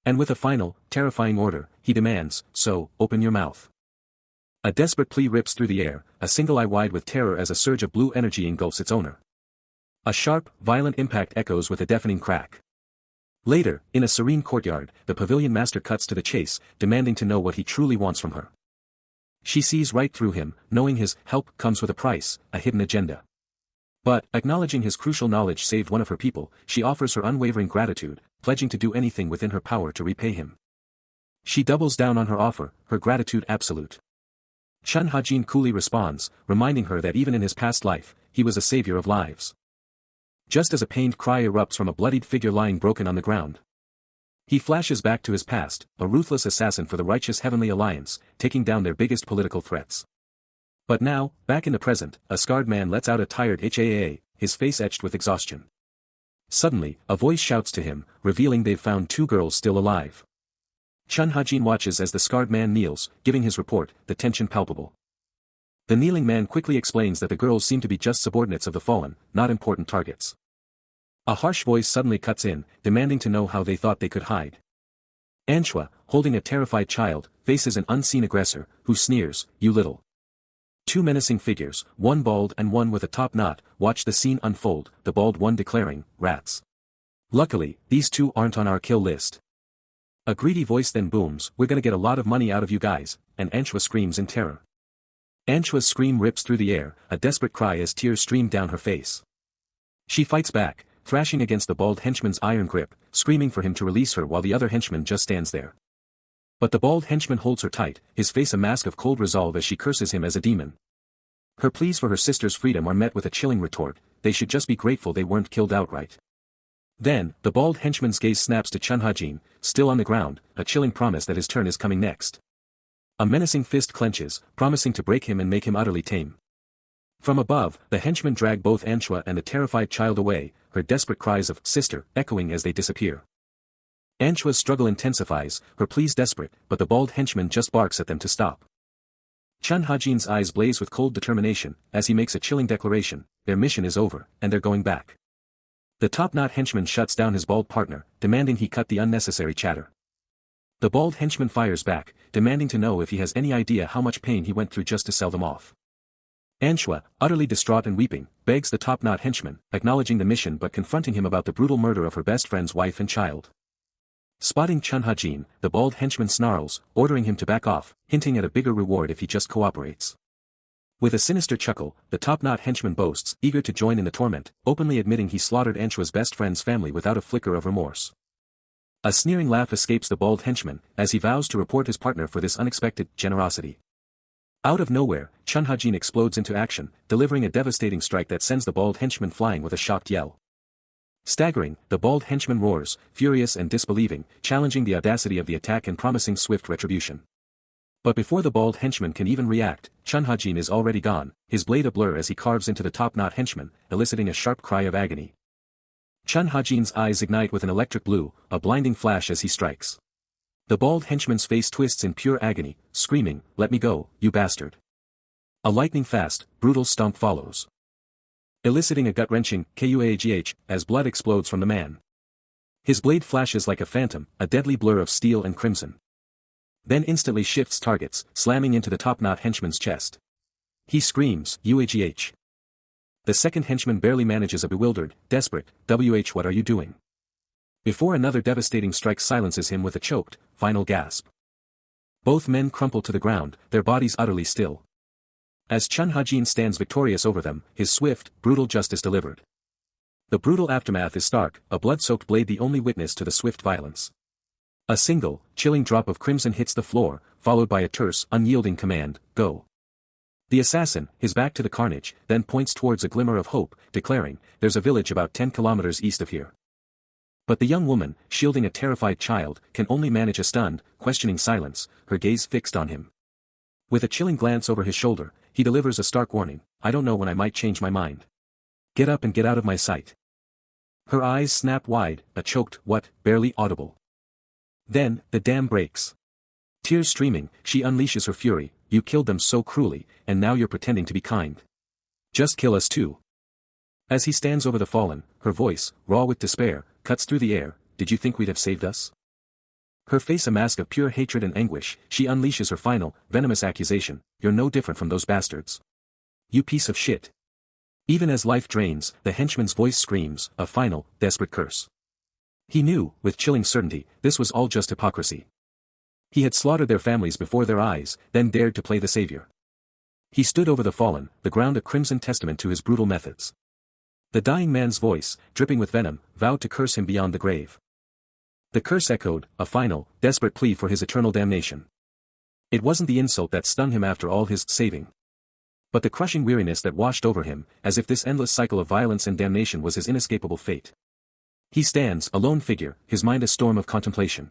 And with a final, terrifying order, he demands, "So, open your mouth." A desperate plea rips through the air, a single eye wide with terror as a surge of blue energy engulfs its owner. A sharp, violent impact echoes with a deafening crack. Later, in a serene courtyard, the pavilion master cuts to the chase, demanding to know what he truly wants from her. She sees right through him, knowing his help comes with a price, a hidden agenda. But, acknowledging his crucial knowledge saved one of her people, she offers her unwavering gratitude, pledging to do anything within her power to repay him. She doubles down on her offer, her gratitude absolute. Chun Ha-jin coolly responds, reminding her that even in his past life, he was a savior of lives. Just as a pained cry erupts from a bloodied figure lying broken on the ground. He flashes back to his past, a ruthless assassin for the righteous Heavenly Alliance, taking down their biggest political threats. But now, back in the present, a scarred man lets out a tired HAA, his face etched with exhaustion. Suddenly, a voice shouts to him, revealing they've found 2 girls still alive. Chun Hajin watches as the scarred man kneels, giving his report, the tension palpable. The kneeling man quickly explains that the girls seem to be just subordinates of the fallen, not important targets. A harsh voice suddenly cuts in, demanding to know how they thought they could hide. Anshua, holding a terrified child, faces an unseen aggressor, who sneers, "You little." 2 menacing figures, one bald and one with a top knot, watch the scene unfold, the bald one declaring, "Rats. Luckily, these 2 aren't on our kill list." A greedy voice then booms, "We're gonna get a lot of money out of you guys," and Anshua screams in terror. Anshua's scream rips through the air, a desperate cry as tears stream down her face. She fights back, thrashing against the bald henchman's iron grip, screaming for him to release her while the other henchman just stands there. But the bald henchman holds her tight, his face a mask of cold resolve as she curses him as a demon. Her pleas for her sister's freedom are met with a chilling retort, they should just be grateful they weren't killed outright. Then, the bald henchman's gaze snaps to Chun Hajin, still on the ground, a chilling promise that his turn is coming next. A menacing fist clenches, promising to break him and make him utterly tame. From above, the henchmen drag both Anshua and the terrified child away, her desperate cries of "sister" echoing as they disappear. Anshua's struggle intensifies, her pleas desperate, but the bald henchman just barks at them to stop. Chun Hajin's eyes blaze with cold determination, as he makes a chilling declaration, their mission is over, and they're going back. The top-knot henchman shuts down his bald partner, demanding he cut the unnecessary chatter. The bald henchman fires back, demanding to know if he has any idea how much pain he went through just to sell them off. Anshua, utterly distraught and weeping, begs the top-knot henchman, acknowledging the mission but confronting him about the brutal murder of her best friend's wife and child. Spotting Chun Hajin, the bald henchman snarls, ordering him to back off, hinting at a bigger reward if he just cooperates. With a sinister chuckle, the top-knot henchman boasts, eager to join in the torment, openly admitting he slaughtered Anshua's best friend's family without a flicker of remorse. A sneering laugh escapes the bald henchman, as he vows to report his partner for this unexpected generosity. Out of nowhere, Chun Hajin explodes into action, delivering a devastating strike that sends the bald henchman flying with a shocked yell. Staggering, the bald henchman roars, furious and disbelieving, challenging the audacity of the attack and promising swift retribution. But before the bald henchman can even react, Chun Hajin is already gone, his blade a blur as he carves into the top-knot henchman, eliciting a sharp cry of agony. Chun Hajin's eyes ignite with an electric blue, a blinding flash as he strikes. The bald henchman's face twists in pure agony, screaming, "Let me go, you bastard." A lightning-fast, brutal stomp follows, eliciting a gut-wrenching "kuagh" as blood explodes from the man. His blade flashes like a phantom, a deadly blur of steel and crimson. Then instantly shifts targets, slamming into the top-knot henchman's chest. He screams, "UAGH." The second henchman barely manages a bewildered, desperate, "WH, what are you doing?" before another devastating strike silences him with a choked, final gasp. Both men crumple to the ground, their bodies utterly still. As Chun Hajin stands victorious over them, his swift, brutal justice delivered. The brutal aftermath is stark, a blood-soaked blade the only witness to the swift violence. A single, chilling drop of crimson hits the floor, followed by a terse, unyielding command, "Go." The assassin, his back to the carnage, then points towards a glimmer of hope, declaring, "There's a village about 10 kilometers east of here." But the young woman, shielding a terrified child, can only manage a stunned, questioning silence, her gaze fixed on him. With a chilling glance over his shoulder, he delivers a stark warning, "I don't know when I might change my mind. Get up and get out of my sight." Her eyes snap wide, a choked "what" barely audible. Then, the dam breaks. Tears streaming, she unleashes her fury, "You killed them so cruelly, and now you're pretending to be kind. Just kill us too." As he stands over the fallen, her voice, raw with despair, cuts through the air, "Did you think we'd have saved us?" Her face a mask of pure hatred and anguish, she unleashes her final, venomous accusation, "You're no different from those bastards. You piece of shit." Even as life drains, the henchman's voice screams, a final, desperate curse. He knew, with chilling certainty, this was all just hypocrisy. He had slaughtered their families before their eyes, then dared to play the savior. He stood over the fallen, the ground a crimson testament to his brutal methods. The dying man's voice, dripping with venom, vowed to curse him beyond the grave. The curse echoed, a final, desperate plea for his eternal damnation. It wasn't the insult that stunned him after all his saving, but the crushing weariness that washed over him, as if this endless cycle of violence and damnation was his inescapable fate. He stands, a lone figure, his mind a storm of contemplation.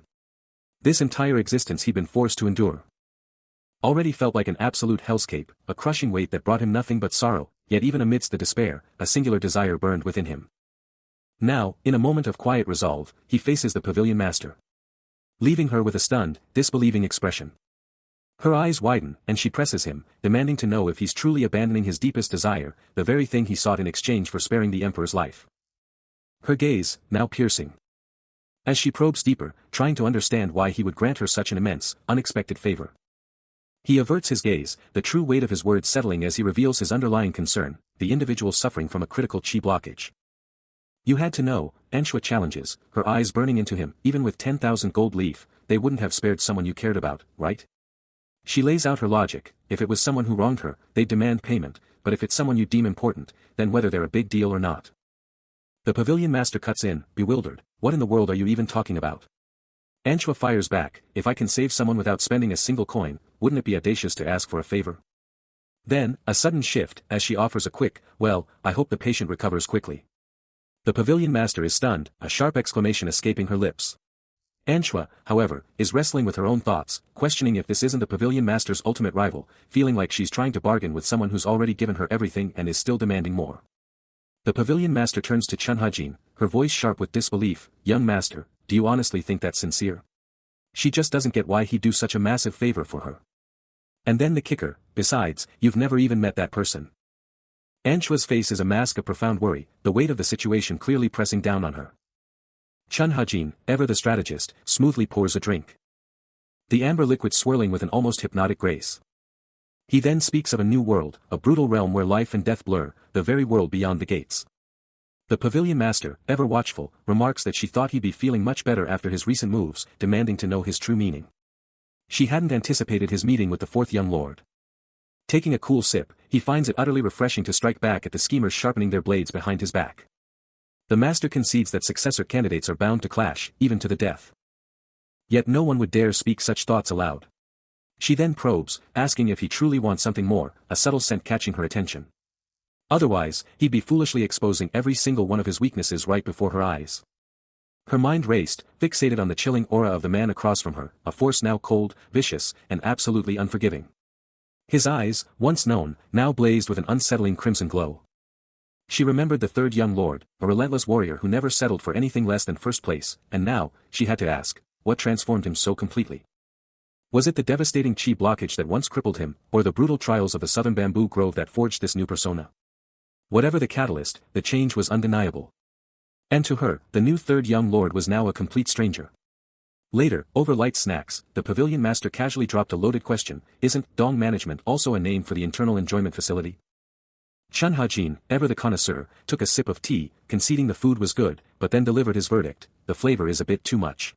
This entire existence he'd been forced to endure already felt like an absolute hellscape, a crushing weight that brought him nothing but sorrow, yet even amidst the despair, a singular desire burned within him. Now, in a moment of quiet resolve, he faces the pavilion master, leaving her with a stunned, disbelieving expression. Her eyes widen, and she presses him, demanding to know if he's truly abandoning his deepest desire, the very thing he sought in exchange for sparing the emperor's life. Her gaze, now piercing, as she probes deeper, trying to understand why he would grant her such an immense, unexpected favor. He averts his gaze, the true weight of his words settling as he reveals his underlying concern, the individual suffering from a critical chi blockage. You had to know, Manhwa challenges, her eyes burning into him, even with 10,000 gold leaf, they wouldn't have spared someone you cared about, right? She lays out her logic, if it was someone who wronged her, they'd demand payment, but if it's someone you deem important, then whether they're a big deal or not. The pavilion master cuts in, bewildered, what in the world are you even talking about? Manhwa fires back, if I can save someone without spending a single coin, wouldn't it be audacious to ask for a favor? Then, a sudden shift, as she offers a quick, well, I hope the patient recovers quickly. The pavilion master is stunned, a sharp exclamation escaping her lips. Manhwa, however, is wrestling with her own thoughts, questioning if this isn't the pavilion master's ultimate rival, feeling like she's trying to bargain with someone who's already given her everything and is still demanding more. The pavilion master turns to Chun Ha-jin, her voice sharp with disbelief, young master, do you honestly think that's sincere? She just doesn't get why he'd do such a massive favor for her. And then the kicker, besides, you've never even met that person. Manhwa's face is a mask of profound worry, the weight of the situation clearly pressing down on her. Chun Ha-jin, ever the strategist, smoothly pours a drink, the amber liquid swirling with an almost hypnotic grace. He then speaks of a new world, a brutal realm where life and death blur, the very world beyond the gates. The pavilion master, ever watchful, remarks that she thought he'd be feeling much better after his recent moves, demanding to know his true meaning. She hadn't anticipated his meeting with the fourth young lord. Taking a cool sip, he finds it utterly refreshing to strike back at the schemers sharpening their blades behind his back. The master concedes that successor candidates are bound to clash, even to the death. Yet no one would dare speak such thoughts aloud. She then probes, asking if he truly wants something more, a subtle scent catching her attention. Otherwise, he'd be foolishly exposing every single one of his weaknesses right before her eyes. Her mind raced, fixated on the chilling aura of the man across from her, a force now cold, vicious, and absolutely unforgiving. His eyes, once known, now blazed with an unsettling crimson glow. She remembered the third young lord, a relentless warrior who never settled for anything less than first place, and now, she had to ask, what transformed him so completely? Was it the devastating chi blockage that once crippled him, or the brutal trials of the southern bamboo grove that forged this new persona? Whatever the catalyst, the change was undeniable. And to her, the new third young lord was now a complete stranger. Later, over light snacks, the pavilion master casually dropped a loaded question, isn't dong management also a name for the internal enjoyment facility? Chun Ha-jin, ever the connoisseur, took a sip of tea, conceding the food was good, but then delivered his verdict, the flavor is a bit too much.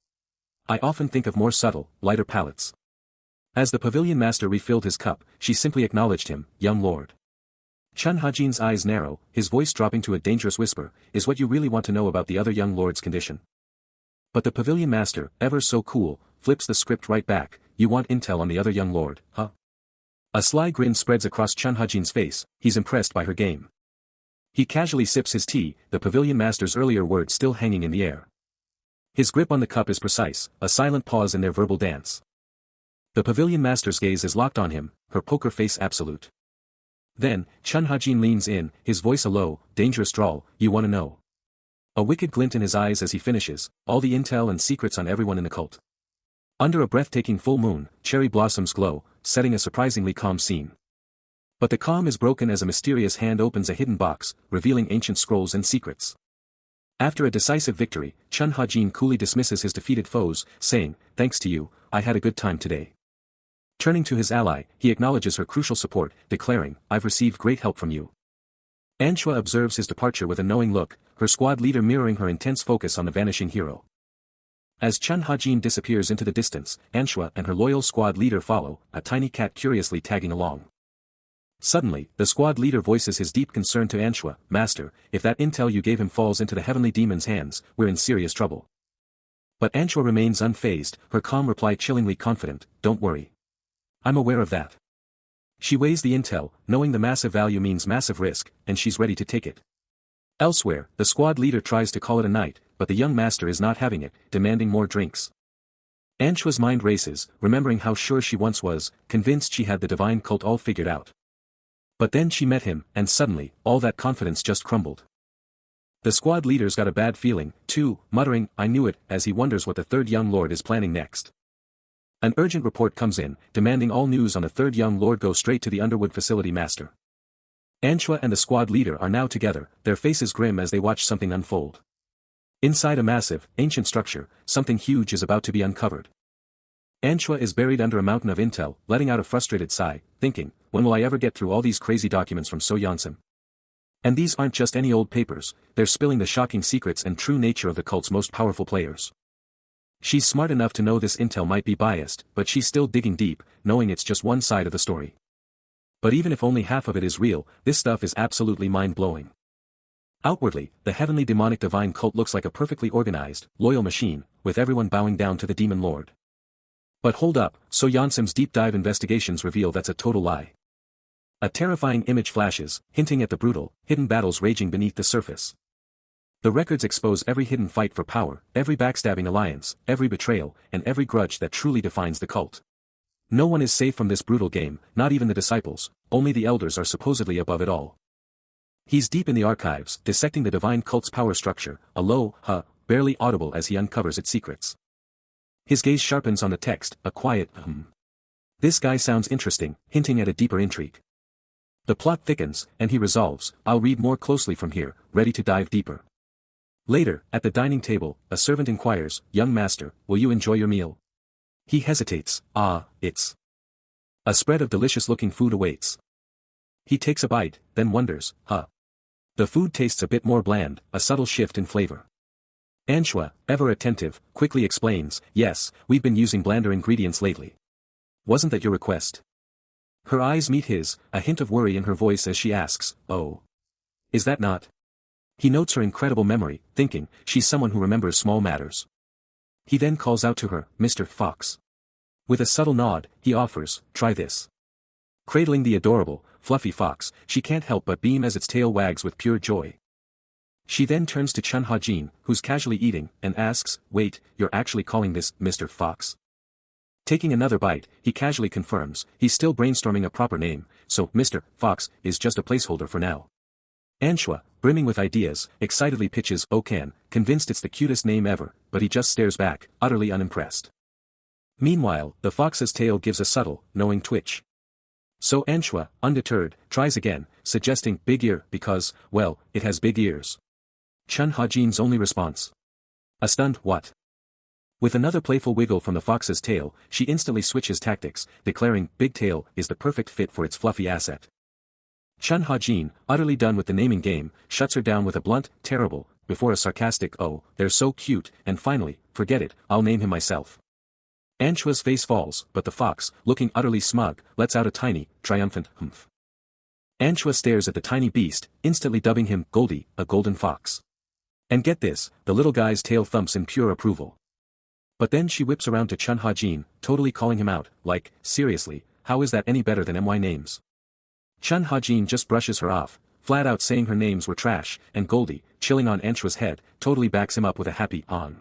I often think of more subtle, lighter palates. As the pavilion master refilled his cup, she simply acknowledged him, young lord. Chun Ha-jin's eyes narrow, his voice dropping to a dangerous whisper, is what you really want to know about the other young lord's condition? But the pavilion master, ever so cool, flips the script right back, you want intel on the other young lord, huh? A sly grin spreads across Chun Ha-jin's face, he's impressed by her game. He casually sips his tea, the pavilion master's earlier words still hanging in the air. His grip on the cup is precise, a silent pause in their verbal dance. The pavilion master's gaze is locked on him, her poker face absolute. Then, Chun Ha-jin leans in, his voice a low, dangerous drawl, you wanna know. A wicked glint in his eyes as he finishes, all the intel and secrets on everyone in the cult. Under a breathtaking full moon, cherry blossoms glow, setting a surprisingly calm scene. But the calm is broken as a mysterious hand opens a hidden box, revealing ancient scrolls and secrets. After a decisive victory, Chun Ha-jin coolly dismisses his defeated foes, saying, thanks to you, I had a good time today. Turning to his ally, he acknowledges her crucial support, declaring, I've received great help from you. Manhwa observes his departure with a knowing look, her squad leader mirroring her intense focus on the vanishing hero. As Chun Ha-jin disappears into the distance, Manhwa and her loyal squad leader follow, a tiny cat curiously tagging along. Suddenly, the squad leader voices his deep concern to Manhwa, Master, if that intel you gave him falls into the heavenly demon's hands, we're in serious trouble. But Manhwa remains unfazed, her calm reply chillingly confident, don't worry. I'm aware of that. She weighs the intel, knowing the massive value means massive risk, and she's ready to take it. Elsewhere, the squad leader tries to call it a night, but the young master is not having it, demanding more drinks. Anchua's mind races, remembering how sure she once was, convinced she had the divine cult all figured out. But then she met him, and suddenly, all that confidence just crumbled. The squad leader's got a bad feeling, too, muttering, "I knew it," as he wonders what the third young lord is planning next. An urgent report comes in, demanding all news on the third young lord go straight to the Underwood facility master. Anchua and the squad leader are now together, their faces grim as they watch something unfold. Inside a massive, ancient structure, something huge is about to be uncovered. Anchua is buried under a mountain of intel, letting out a frustrated sigh, thinking, when will I ever get through all these crazy documents from So Yonsim? And these aren't just any old papers, they're spilling the shocking secrets and true nature of the cult's most powerful players. She's smart enough to know this intel might be biased, but she's still digging deep, knowing it's just one side of the story. But even if only half of it is real, this stuff is absolutely mind-blowing. Outwardly, the heavenly demonic divine cult looks like a perfectly organized, loyal machine, with everyone bowing down to the demon lord. But hold up, So Yonsim's deep dive investigations reveal that's a total lie. A terrifying image flashes, hinting at the brutal, hidden battles raging beneath the surface. The records expose every hidden fight for power, every backstabbing alliance, every betrayal, and every grudge that truly defines the cult. No one is safe from this brutal game, not even the disciples, only the elders are supposedly above it all. He's deep in the archives, dissecting the divine cult's power structure, a low, barely audible as he uncovers its secrets. His gaze sharpens on the text, a quiet, This guy sounds interesting, hinting at a deeper intrigue. The plot thickens, and he resolves, I'll read more closely from here, ready to dive deeper. Later, at the dining table, a servant inquires, "Young master, will you enjoy your meal?" He hesitates, it's. A spread of delicious-looking food awaits. He takes a bite, then wonders, The food tastes a bit more bland, a subtle shift in flavor. Anchua, ever attentive, quickly explains, "Yes, we've been using blander ingredients lately. Wasn't that your request?" Her eyes meet his, a hint of worry in her voice as she asks, "Oh. Is that not?" He notes her incredible memory, thinking, she's someone who remembers small matters. He then calls out to her, "Mr. Fox." With a subtle nod, he offers, "Try this." Cradling the adorable, fluffy fox, she can't help but beam as its tail wags with pure joy. She then turns to Chun Ha-jin, who's casually eating, and asks, "Wait, you're actually calling this Mr. Fox?" Taking another bite, he casually confirms, he's still brainstorming a proper name, so Mr. Fox is just a placeholder for now. Anchua, brimming with ideas, excitedly pitches Okan, convinced it's the cutest name ever, but he just stares back, utterly unimpressed. Meanwhile, the fox's tail gives a subtle, knowing twitch. So Anchua, undeterred, tries again, suggesting big ear because, well, it has big ears. Chun Ha-jin's only response. A stunned what? With another playful wiggle from the fox's tail, she instantly switches tactics, declaring big tail is the perfect fit for its fluffy asset. Chun Ha-jin, utterly done with the naming game, shuts her down with a blunt, terrible, before a sarcastic, "Oh, they're so cute," and finally, "Forget it, I'll name him myself." Anchua's face falls, but the fox, looking utterly smug, lets out a tiny, triumphant humph. Anchua stares at the tiny beast, instantly dubbing him Goldie, a golden fox. And get this, the little guy's tail thumps in pure approval. But then she whips around to Chun Ha-jin, totally calling him out, like, seriously, how is that any better than MY names? Chun Ha-jin just brushes her off, flat out saying her names were trash, and Goldie, chilling on Anchua's head, totally backs him up with a happy on.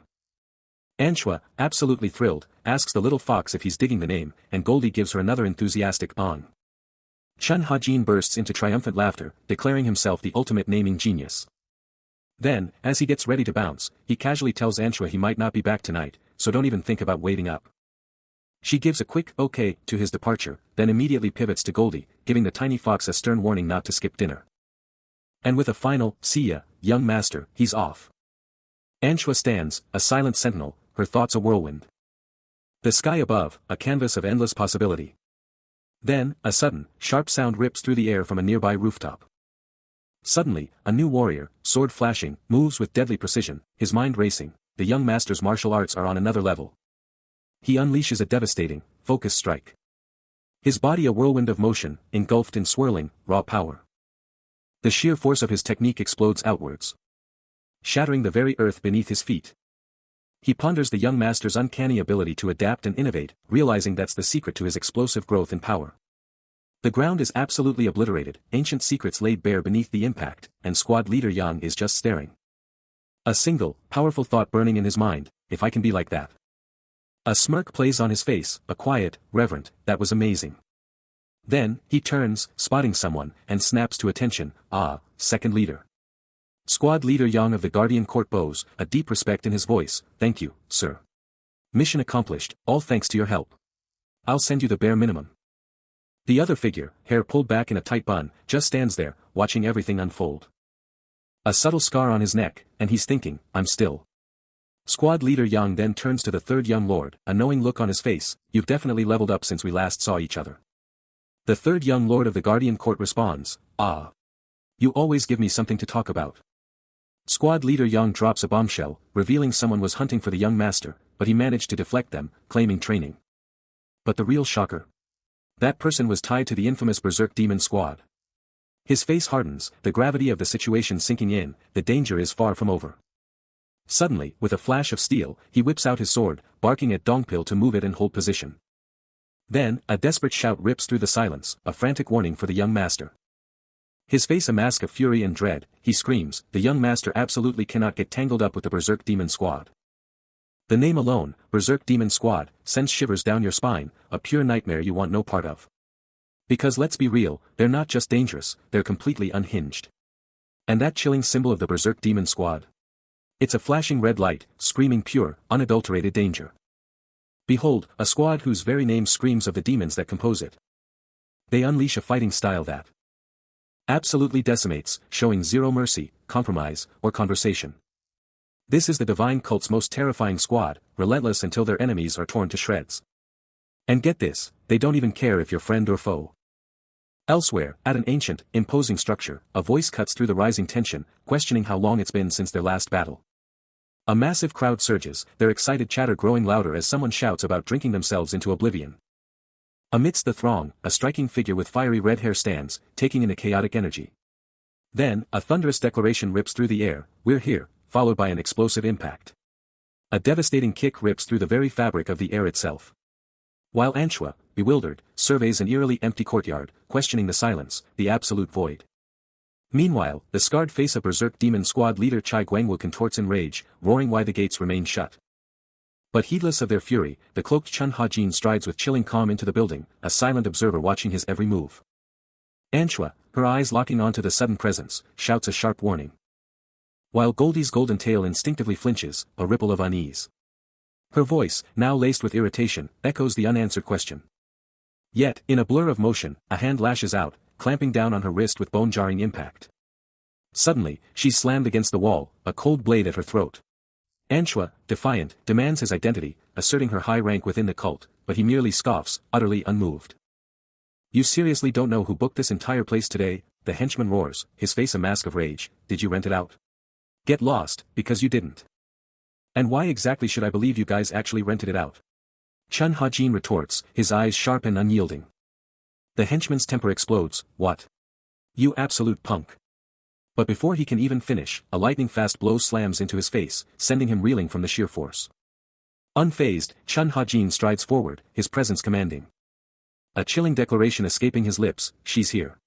Anchua, absolutely thrilled, asks the little fox if he's digging the name, and Goldie gives her another enthusiastic on. Chun Ha-jin bursts into triumphant laughter, declaring himself the ultimate naming genius. Then, as he gets ready to bounce, he casually tells Anchua he might not be back tonight, so don't even think about waiting up. She gives a quick okay to his departure, then immediately pivots to Goldie, giving the tiny fox a stern warning not to skip dinner. And with a final, "See ya, young master," he's off. Anchua stands, a silent sentinel, her thoughts a whirlwind. The sky above, a canvas of endless possibility. Then, a sudden, sharp sound rips through the air from a nearby rooftop. Suddenly, a new warrior, sword flashing, moves with deadly precision, his mind racing. The young master's martial arts are on another level. He unleashes a devastating, focused strike. His body a whirlwind of motion, engulfed in swirling, raw power. The sheer force of his technique explodes outwards, shattering the very earth beneath his feet. He ponders the young master's uncanny ability to adapt and innovate, realizing that's the secret to his explosive growth and power. The ground is absolutely obliterated, ancient secrets laid bare beneath the impact, and squad leader Yang is just staring. A single, powerful thought burning in his mind, if I can be like that. A smirk plays on his face, a quiet, reverent, that was amazing. Then, he turns, spotting someone, and snaps to attention, second leader. Squad leader Yang of the Guardian Court bows, a deep respect in his voice, thank you, sir. Mission accomplished, all thanks to your help. I'll send you the bare minimum. The other figure, hair pulled back in a tight bun, just stands there, watching everything unfold. A subtle scar on his neck, and he's thinking, I'm still. Squad leader Yang then turns to the third young lord, a knowing look on his face, you've definitely leveled up since we last saw each other. The third young lord of the Guardian Court responds, you always give me something to talk about. Squad leader Yang drops a bombshell, revealing someone was hunting for the young master, but he managed to deflect them, claiming training. But the real shocker? That person was tied to the infamous Berserk Demon Squad. His face hardens, the gravity of the situation sinking in, the danger is far from over. Suddenly, with a flash of steel, he whips out his sword, barking at Dongpil to move it and hold position. Then, a desperate shout rips through the silence, a frantic warning for the young master. His face a mask of fury and dread, he screams, the young master absolutely cannot get tangled up with the Berserk Demon Squad. The name alone, Berserk Demon Squad, sends shivers down your spine, a pure nightmare you want no part of. Because let's be real, they're not just dangerous, they're completely unhinged. And that chilling symbol of the Berserk Demon Squad? It's a flashing red light, screaming pure, unadulterated danger. Behold, a squad whose very name screams of the demons that compose it. They unleash a fighting style that absolutely decimates, showing zero mercy, compromise, or conversation. This is the divine cult's most terrifying squad, relentless until their enemies are torn to shreds. And get this, they don't even care if you're friend or foe. Elsewhere, at an ancient, imposing structure, a voice cuts through the rising tension, questioning how long it's been since their last battle. A massive crowd surges, their excited chatter growing louder as someone shouts about drinking themselves into oblivion. Amidst the throng, a striking figure with fiery red hair stands, taking in a chaotic energy. Then, a thunderous declaration rips through the air, we're here, followed by an explosive impact. A devastating kick rips through the very fabric of the air itself. While Anshua, bewildered, surveys an eerily empty courtyard, questioning the silence, the absolute void. Meanwhile, the scarred face of Berserk Demon Squad leader Chai Guangwu contorts in rage, roaring why the gates remain shut. But heedless of their fury, the cloaked Chun Ha-jin strides with chilling calm into the building, a silent observer watching his every move. Anshua, her eyes locking onto the sudden presence, shouts a sharp warning. While Goldie's golden tail instinctively flinches, a ripple of unease. Her voice, now laced with irritation, echoes the unanswered question. Yet, in a blur of motion, a hand lashes out, clamping down on her wrist with bone-jarring impact. Suddenly, she's slammed against the wall, a cold blade at her throat. Anshua, defiant, demands his identity, asserting her high rank within the cult, but he merely scoffs, utterly unmoved. You seriously don't know who booked this entire place today? The henchman roars, his face a mask of rage. Did you rent it out? Get lost, because you didn't. And why exactly should I believe you guys actually rented it out? Chun Ha-jin retorts, his eyes sharp and unyielding. The henchman's temper explodes, what? You absolute punk. But before he can even finish, a lightning-fast blow slams into his face, sending him reeling from the sheer force. Unfazed, Chun Ha-jin strides forward, his presence commanding. A chilling declaration escaping his lips, she's here.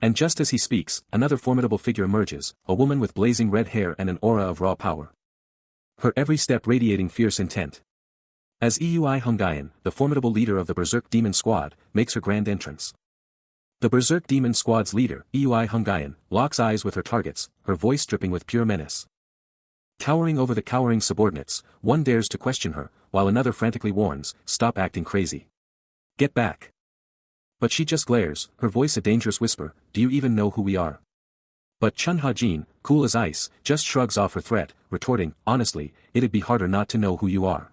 And just as he speaks, another formidable figure emerges, a woman with blazing red hair and an aura of raw power. Her every step radiating fierce intent. As Eui Hungayan, the formidable leader of the Berserk Demon Squad, makes her grand entrance. The Berserk Demon Squad's leader, Eui Hungayan, locks eyes with her targets, her voice dripping with pure menace. Towering over the cowering subordinates, one dares to question her, while another frantically warns, stop acting crazy. Get back. But she just glares, her voice a dangerous whisper, do you even know who we are? But Chun Ha-jin, cool as ice, just shrugs off her threat, retorting, honestly, it'd be harder not to know who you are.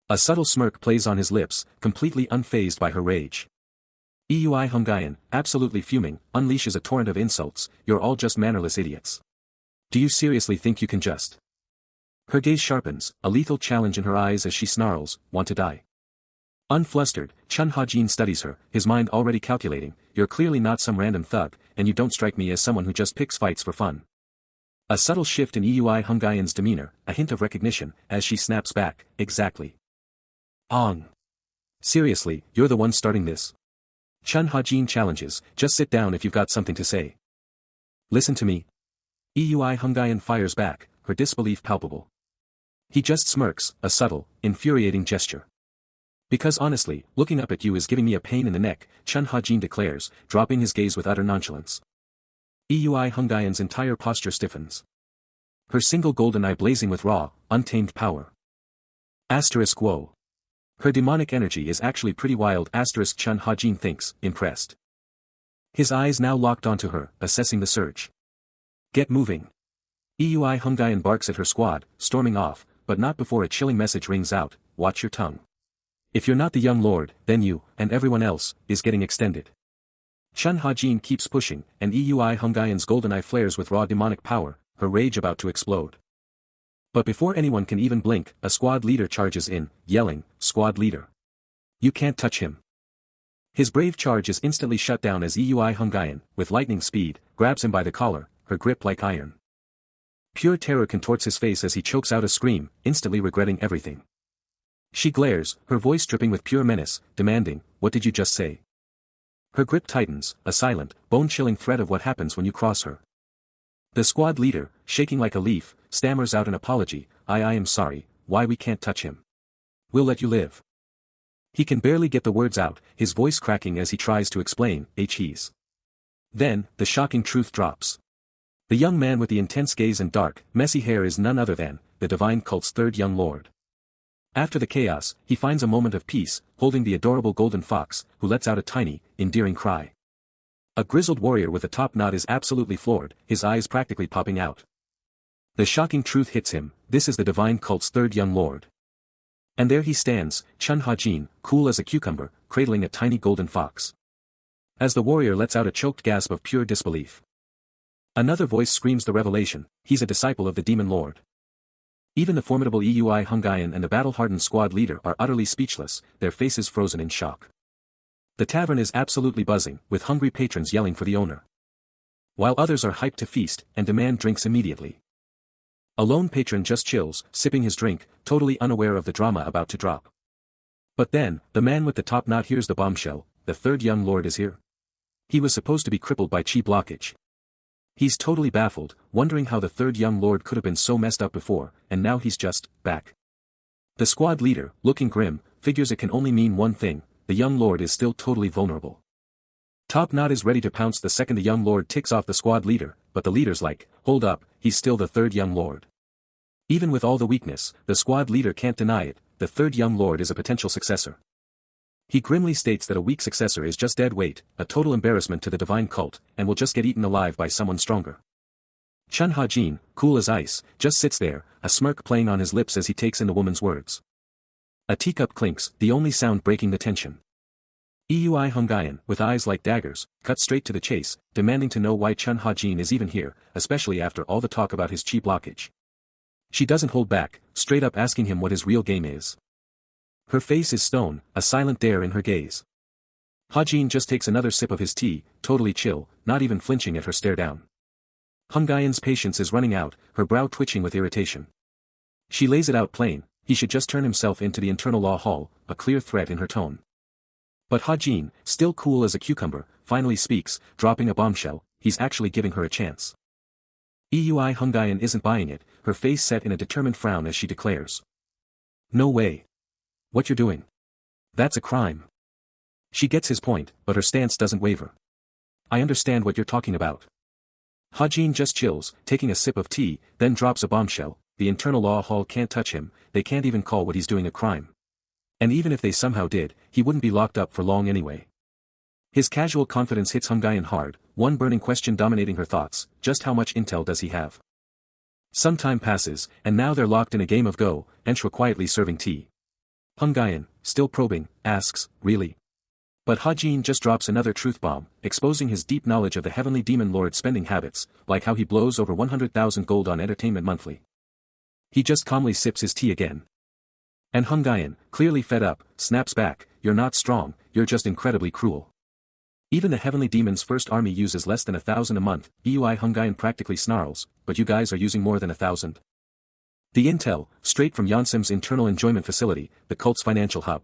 A subtle smirk plays on his lips, completely unfazed by her rage. Eui Hungayan, absolutely fuming, unleashes a torrent of insults, you're all just mannerless idiots. Do you seriously think you can just? Her gaze sharpens, a lethal challenge in her eyes as she snarls, want to die? Unflustered, Chun Ha-jin studies her, his mind already calculating, you're clearly not some random thug, and you don't strike me as someone who just picks fights for fun. A subtle shift in Eui Hungayan's demeanor, a hint of recognition, as she snaps back, exactly. Seriously, you're the one starting this? Chun Ha-jin challenges, just sit down if you've got something to say. Listen to me. Eui Hungayan fires back, her disbelief palpable. He just smirks, a subtle, infuriating gesture. Because honestly, looking up at you is giving me a pain in the neck, Chun Ha-jin declares, dropping his gaze with utter nonchalance. Eui Hungayan's entire posture stiffens. Her single golden eye blazing with raw, untamed power. Asterisk whoa. Her demonic energy is actually pretty wild. Asterisk Chun Ha-jin thinks, impressed. His eyes now locked onto her, assessing the surge. Get moving. Eui Hungayan barks at her squad, storming off, but not before a chilling message rings out, watch your tongue. If you're not the young lord, then you, and everyone else, is getting extended. Chun Ha-jin keeps pushing, and Eui Hungayan's golden eye flares with raw demonic power, her rage about to explode. But before anyone can even blink, a squad leader charges in, yelling, "Squad leader! You can't touch him!" His brave charge is instantly shut down as Eui Hungayan, with lightning speed, grabs him by the collar, her grip like iron. Pure terror contorts his face as he chokes out a scream, instantly regretting everything. She glares, her voice dripping with pure menace, demanding, "What did you just say?" Her grip tightens, a silent, bone-chilling threat of what happens when you cross her. The squad leader, shaking like a leaf, stammers out an apology, I am sorry, why we can't touch him. We'll let you live." He can barely get the words out, his voice cracking as he tries to explain, he's. Then, the shocking truth drops. The young man with the intense gaze and dark, messy hair is none other than, the divine cult's third young lord. After the chaos, he finds a moment of peace, holding the adorable golden fox, who lets out a tiny, endearing cry. A grizzled warrior with a top knot is absolutely floored, his eyes practically popping out. The shocking truth hits him, this is the divine cult's third young lord. And there he stands, Chun Ha-jin, cool as a cucumber, cradling a tiny golden fox. As the warrior lets out a choked gasp of pure disbelief. Another voice screams the revelation, he's a disciple of the demon lord. Even the formidable Eui Hungayan and the battle-hardened squad leader are utterly speechless, their faces frozen in shock. The tavern is absolutely buzzing, with hungry patrons yelling for the owner. While others are hyped to feast, and demand drinks immediately. A lone patron just chills, sipping his drink, totally unaware of the drama about to drop. But then, the man with the top knot hears the bombshell, the third young lord is here. He was supposed to be crippled by chi blockage. He's totally baffled, wondering how the third young lord could have been so messed up before, and now he's just, back. The squad leader, looking grim, figures it can only mean one thing, the young lord is still totally vulnerable. Top Knot is ready to pounce the second the young lord ticks off the squad leader, but the leader's like, hold up, he's still the third young lord. Even with all the weakness, the squad leader can't deny it, the third young lord is a potential successor. He grimly states that a weak successor is just dead weight, a total embarrassment to the divine cult, and will just get eaten alive by someone stronger. Chun Ha-jin, cool as ice, just sits there, a smirk playing on his lips as he takes in the woman's words. A teacup clinks, the only sound breaking the tension. Eui Hungayan, with eyes like daggers, cuts straight to the chase, demanding to know why Chun Ha-jin is even here, especially after all the talk about his chi blockage. She doesn't hold back, straight up asking him what his real game is. Her face is stone, a silent dare in her gaze. Ha-jin just takes another sip of his tea, totally chill, not even flinching at her stare down. Hungayan's patience is running out, her brow twitching with irritation. She lays it out plain, he should just turn himself into the internal law hall, a clear threat in her tone. But Ha-jin, still cool as a cucumber, finally speaks, dropping a bombshell, he's actually giving her a chance. Eui Hungayan isn't buying it, her face set in a determined frown as she declares. No way. What you're doing? That's a crime. She gets his point, but her stance doesn't waver. I understand what you're talking about. Ha-jin just chills, taking a sip of tea, then drops a bombshell, the internal law hall can't touch him, they can't even call what he's doing a crime. And even if they somehow did, he wouldn't be locked up for long anyway. His casual confidence hits Hungayan hard, one burning question dominating her thoughts, just how much intel does he have? Some time passes, and now they're locked in a game of Go, Enshua quietly serving tea. Hungayan, still probing, asks, really? But Ha-jin just drops another truth bomb, exposing his deep knowledge of the heavenly demon lord's spending habits, like how he blows over 100,000 gold on entertainment monthly. He just calmly sips his tea again. And Hungayan, clearly fed up, snaps back, you're not strong, you're just incredibly cruel. Even the heavenly demon's first army uses less than 1,000 a month, Eui Hungayan practically snarls, but you guys are using more than 1,000. The intel, straight from Yonsim's internal enjoyment facility, the cult's financial hub.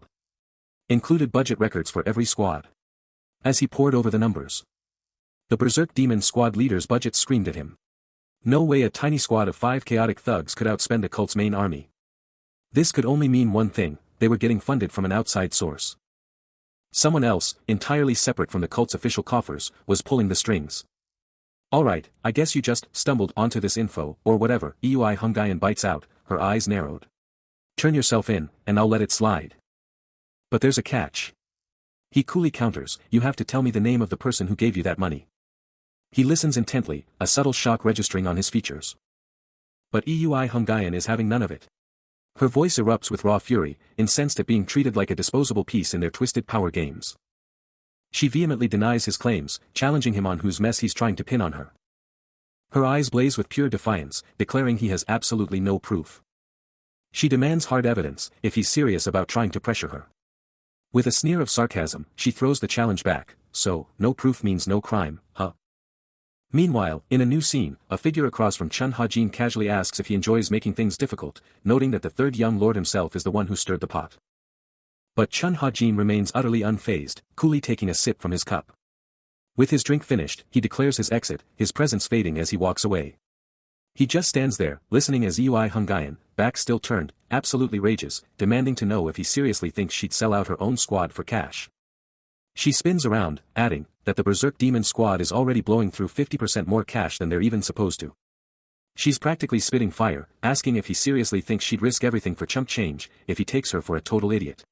Included budget records for every squad. As he pored over the numbers, the berserk demon squad leader's budget screamed at him. No way a tiny squad of 5 chaotic thugs could outspend the cult's main army. This could only mean one thing: they were getting funded from an outside source. Someone else, entirely separate from the cult's official coffers, was pulling the strings. Alright, I guess you just stumbled onto this info, or whatever. Eui Hungayan bites out, her eyes narrowed. Turn yourself in, and I'll let it slide. But there's a catch. He coolly counters, you have to tell me the name of the person who gave you that money. He listens intently, a subtle shock registering on his features. But Eui Hungayan is having none of it. Her voice erupts with raw fury, incensed at being treated like a disposable piece in their twisted power games. She vehemently denies his claims, challenging him on whose mess he's trying to pin on her. Her eyes blaze with pure defiance, declaring he has absolutely no proof. She demands hard evidence, if he's serious about trying to pressure her. With a sneer of sarcasm, she throws the challenge back, so, no proof means no crime, huh? Meanwhile, in a new scene, a figure across from Chun Ha-jin casually asks if he enjoys making things difficult, noting that the third young lord himself is the one who stirred the pot. But Chun Ha-jin remains utterly unfazed, coolly taking a sip from his cup. With his drink finished, he declares his exit, his presence fading as he walks away. He just stands there, listening as Eui Hungayan, back still turned, absolutely rages, demanding to know if he seriously thinks she'd sell out her own squad for cash. She spins around, adding, that the Berserk Demon squad is already blowing through 50% more cash than they're even supposed to. She's practically spitting fire, asking if he seriously thinks she'd risk everything for chump change, if he takes her for a total idiot.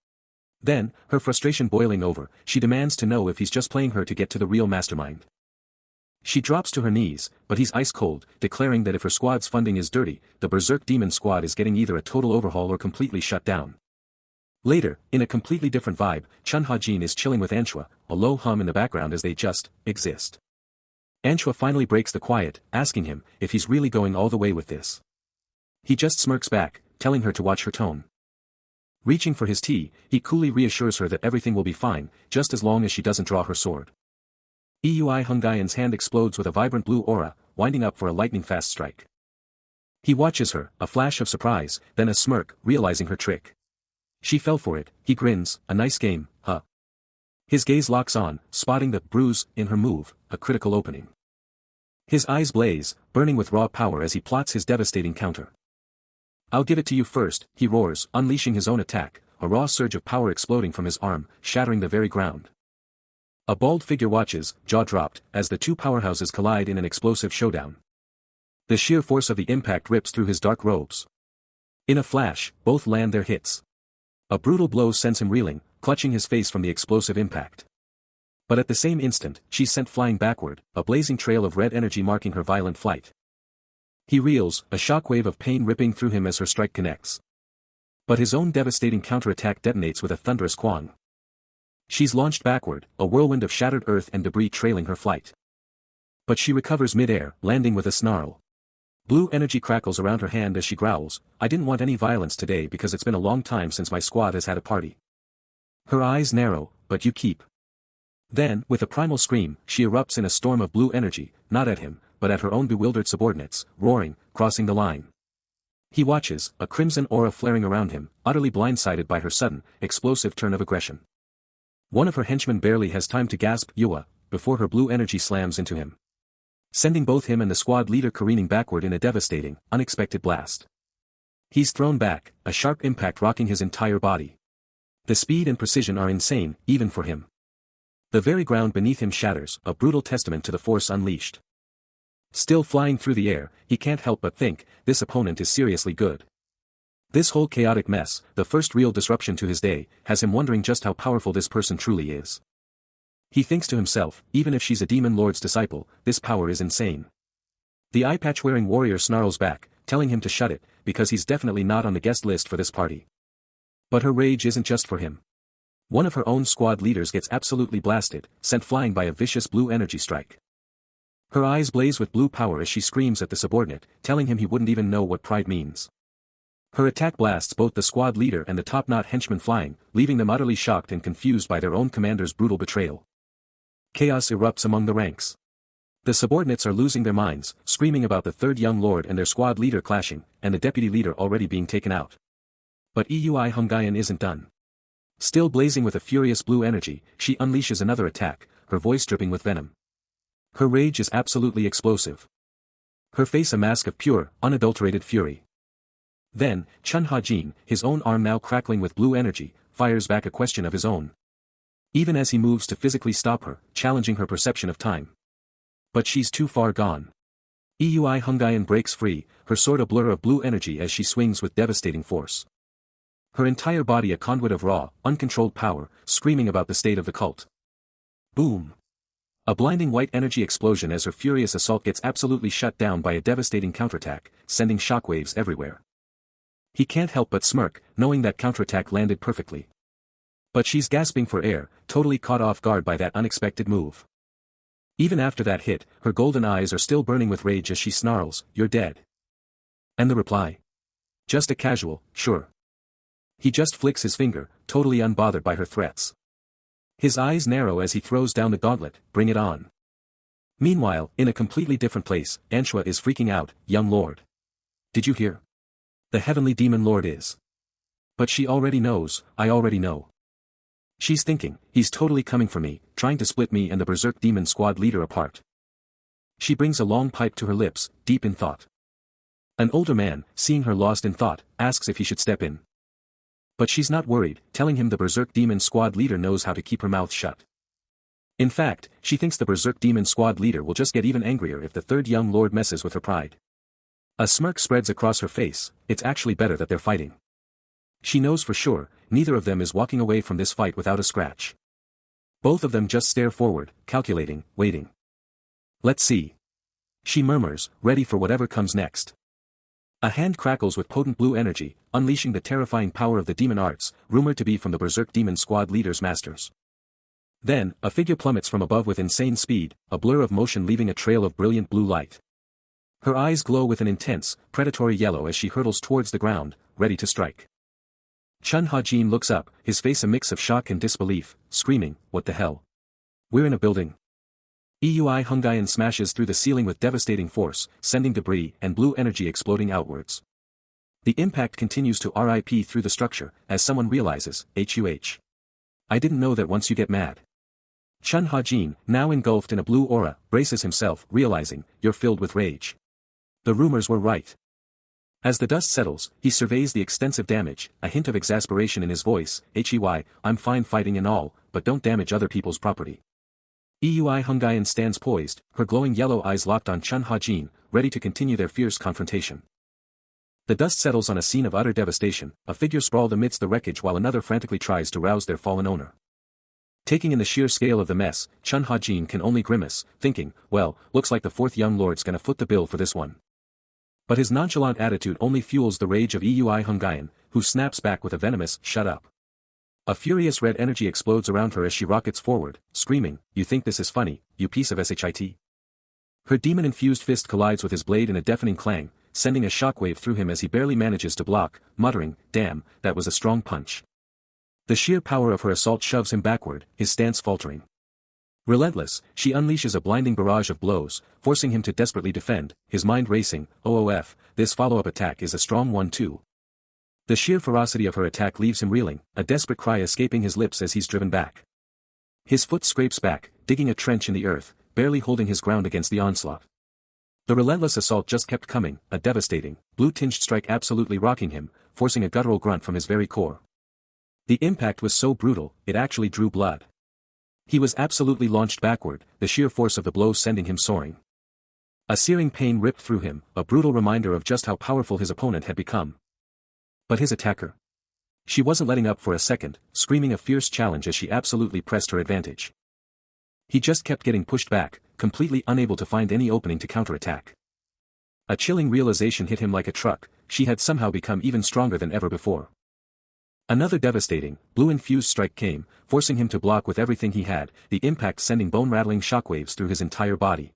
Then, her frustration boiling over, she demands to know if he's just playing her to get to the real mastermind. She drops to her knees, but he's ice cold, declaring that if her squad's funding is dirty, the Berserk Demon squad is getting either a total overhaul or completely shut down. Later, in a completely different vibe, Chun Ha-jin is chilling with Anshua, a low hum in the background as they just exist. Anshua finally breaks the quiet, asking him if he's really going all the way with this. He just smirks back, telling her to watch her tone. Reaching for his tea, he coolly reassures her that everything will be fine, just as long as she doesn't draw her sword. Eui Hungayan's hand explodes with a vibrant blue aura, winding up for a lightning-fast strike. He watches her, a flash of surprise, then a smirk, realizing her trick. She fell for it, he grins, a nice game, huh? His gaze locks on, spotting the bruise in her move, a critical opening. His eyes blaze, burning with raw power as he plots his devastating counter. I'll give it to you first, he roars, unleashing his own attack, a raw surge of power exploding from his arm, shattering the very ground. A bald figure watches, jaw dropped, as the two powerhouses collide in an explosive showdown. The sheer force of the impact rips through his dark robes. In a flash, both land their hits. A brutal blow sends him reeling, clutching his face from the explosive impact. But at the same instant, she's sent flying backward, a blazing trail of red energy marking her violent flight. He reels, a shockwave of pain ripping through him as her strike connects. But his own devastating counterattack detonates with a thunderous quang. She's launched backward, a whirlwind of shattered earth and debris trailing her flight. But she recovers mid-air, landing with a snarl. Blue energy crackles around her hand as she growls, I didn't want any violence today because it's been a long time since my squad has had a party. Her eyes narrow, but you keep. Then, with a primal scream, she erupts in a storm of blue energy, not at him, but at her own bewildered subordinates, roaring, crossing the line. He watches, a crimson aura flaring around him, utterly blindsided by her sudden, explosive turn of aggression. One of her henchmen barely has time to gasp, Yua, before her blue energy slams into him, sending both him and the squad leader careening backward in a devastating, unexpected blast. He's thrown back, a sharp impact rocking his entire body. The speed and precision are insane, even for him. The very ground beneath him shatters, a brutal testament to the force unleashed. Still flying through the air, he can't help but think, this opponent is seriously good. This whole chaotic mess, the first real disruption to his day, has him wondering just how powerful this person truly is. He thinks to himself, even if she's a demon lord's disciple, this power is insane. The eye patch-wearing warrior snarls back, telling him to shut it, because he's definitely not on the guest list for this party. But her rage isn't just for him. One of her own squad leaders gets absolutely blasted, sent flying by a vicious blue energy strike. Her eyes blaze with blue power as she screams at the subordinate, telling him he wouldn't even know what pride means. Her attack blasts both the squad leader and the top-knot henchman flying, leaving them utterly shocked and confused by their own commander's brutal betrayal. Chaos erupts among the ranks. The subordinates are losing their minds, screaming about the third young lord and their squad leader clashing, and the deputy leader already being taken out. But Eui Hungayan isn't done. Still blazing with a furious blue energy, she unleashes another attack, her voice dripping with venom. Her rage is absolutely explosive. Her face a mask of pure, unadulterated fury. Then, Chun Ha-jin, his own arm now crackling with blue energy, fires back a question of his own. Even as he moves to physically stop her, challenging her perception of time. But she's too far gone. Eui Hungayan breaks free, her sword a blur of blue energy as she swings with devastating force. Her entire body a conduit of raw, uncontrolled power, screaming about the state of the cult. Boom! A blinding white energy explosion as her furious assault gets absolutely shut down by a devastating counterattack, sending shockwaves everywhere. He can't help but smirk, knowing that counterattack landed perfectly. But she's gasping for air, totally caught off guard by that unexpected move. Even after that hit, her golden eyes are still burning with rage as she snarls, "You're dead." And the reply? Just a casual, "Sure." He just flicks his finger, totally unbothered by her threats. His eyes narrow as he throws down the gauntlet, "Bring it on." Meanwhile, in a completely different place, Anshua is freaking out, "Young lord. Did you hear? The heavenly demon lord is." But she already knows, I already know. She's thinking, he's totally coming for me, trying to split me and the Berserk Demon Squad leader apart. She brings a long pipe to her lips, deep in thought. An older man, seeing her lost in thought, asks if he should step in. But she's not worried, telling him the Berserk Demon Squad leader knows how to keep her mouth shut. In fact, she thinks the Berserk Demon Squad leader will just get even angrier if the third young lord messes with her pride. A smirk spreads across her face, it's actually better that they're fighting. She knows for sure, neither of them is walking away from this fight without a scratch. Both of them just stare forward, calculating, waiting. Let's see. She murmurs, ready for whatever comes next. A hand crackles with potent blue energy, unleashing the terrifying power of the demon arts, rumored to be from the Berserk Demon Squad leader's masters. Then, a figure plummets from above with insane speed, a blur of motion leaving a trail of brilliant blue light. Her eyes glow with an intense, predatory yellow as she hurtles towards the ground, ready to strike. Chun Ha-jin looks up, his face a mix of shock and disbelief, screaming, "What the hell? We're in a building." Eui Hungayan smashes through the ceiling with devastating force, sending debris and blue energy exploding outwards. The impact continues to rip through the structure, as someone realizes, "Huh. I didn't know that once you get mad." Chun Ha-jin, now engulfed in a blue aura, braces himself, realizing, "You're filled with rage." The rumors were right. As the dust settles, he surveys the extensive damage, a hint of exasperation in his voice, "Hey, I'm fine fighting and all, but don't damage other people's property." Eui Hungayan stands poised, her glowing yellow eyes locked on Chun Ha-jin, ready to continue their fierce confrontation. The dust settles on a scene of utter devastation, a figure sprawled amidst the wreckage while another frantically tries to rouse their fallen owner. Taking in the sheer scale of the mess, Chun Ha-jin can only grimace, thinking, well, looks like the fourth young lord's gonna foot the bill for this one. But his nonchalant attitude only fuels the rage of Eui Hungayan, who snaps back with a venomous, "Shut up." A furious red energy explodes around her as she rockets forward, screaming, "You think this is funny, you piece of shit." Her demon-infused fist collides with his blade in a deafening clang, sending a shockwave through him as he barely manages to block, muttering, "Damn, that was a strong punch." The sheer power of her assault shoves him backward, his stance faltering. Relentless, she unleashes a blinding barrage of blows, forcing him to desperately defend, his mind racing, "OOF, this follow-up attack is a strong one too." The sheer ferocity of her attack leaves him reeling, a desperate cry escaping his lips as he's driven back. His foot scrapes back, digging a trench in the earth, barely holding his ground against the onslaught. The relentless assault just kept coming, a devastating, blue-tinged strike absolutely rocking him, forcing a guttural grunt from his very core. The impact was so brutal, it actually drew blood. He was absolutely launched backward, the sheer force of the blow sending him soaring. A searing pain ripped through him, a brutal reminder of just how powerful his opponent had become. But his attacker? She wasn't letting up for a second, screaming a fierce challenge as she absolutely pressed her advantage. He just kept getting pushed back, completely unable to find any opening to counterattack. A chilling realization hit him like a truck, she had somehow become even stronger than ever before. Another devastating, blue-infused strike came, forcing him to block with everything he had, the impact sending bone-rattling shockwaves through his entire body.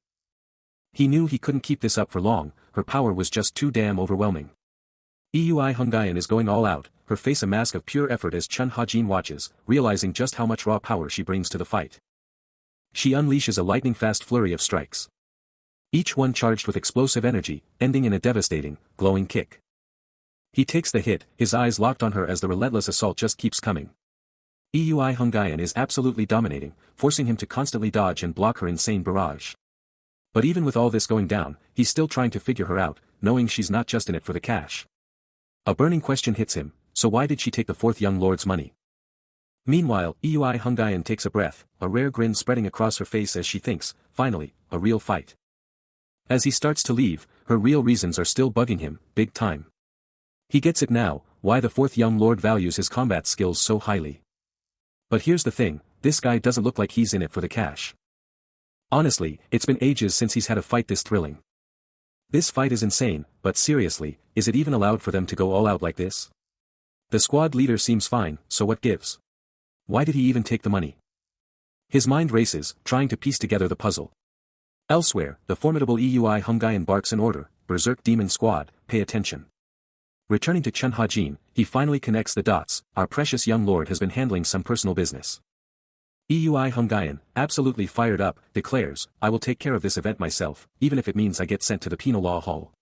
He knew he couldn't keep this up for long, her power was just too damn overwhelming. Eui Hungayan is going all out, her face a mask of pure effort as Chun Ha-jin watches, realizing just how much raw power she brings to the fight. She unleashes a lightning-fast flurry of strikes. Each one charged with explosive energy, ending in a devastating, glowing kick. He takes the hit, his eyes locked on her as the relentless assault just keeps coming. Eui Hungayan is absolutely dominating, forcing him to constantly dodge and block her insane barrage. But even with all this going down, he's still trying to figure her out, knowing she's not just in it for the cash. A burning question hits him, so why did she take the fourth young lord's money? Meanwhile, Eui Hungayan takes a breath, a rare grin spreading across her face as she thinks, finally, a real fight. As he starts to leave, her real reasons are still bugging him, big time. He gets it now, why the fourth young lord values his combat skills so highly. But here's the thing, this guy doesn't look like he's in it for the cash. Honestly, it's been ages since he's had a fight this thrilling. This fight is insane, but seriously, is it even allowed for them to go all out like this? The squad leader seems fine, so what gives? Why did he even take the money? His mind races, trying to piece together the puzzle. Elsewhere, the formidable Eui Hungayan barks an order, Berserk Demon Squad, pay attention. Returning to Chun Ha-jin, he finally connects the dots, our precious young lord has been handling some personal business. Eui Hungayan, absolutely fired up, declares, I will take care of this event myself, even if it means I get sent to the penal law hall.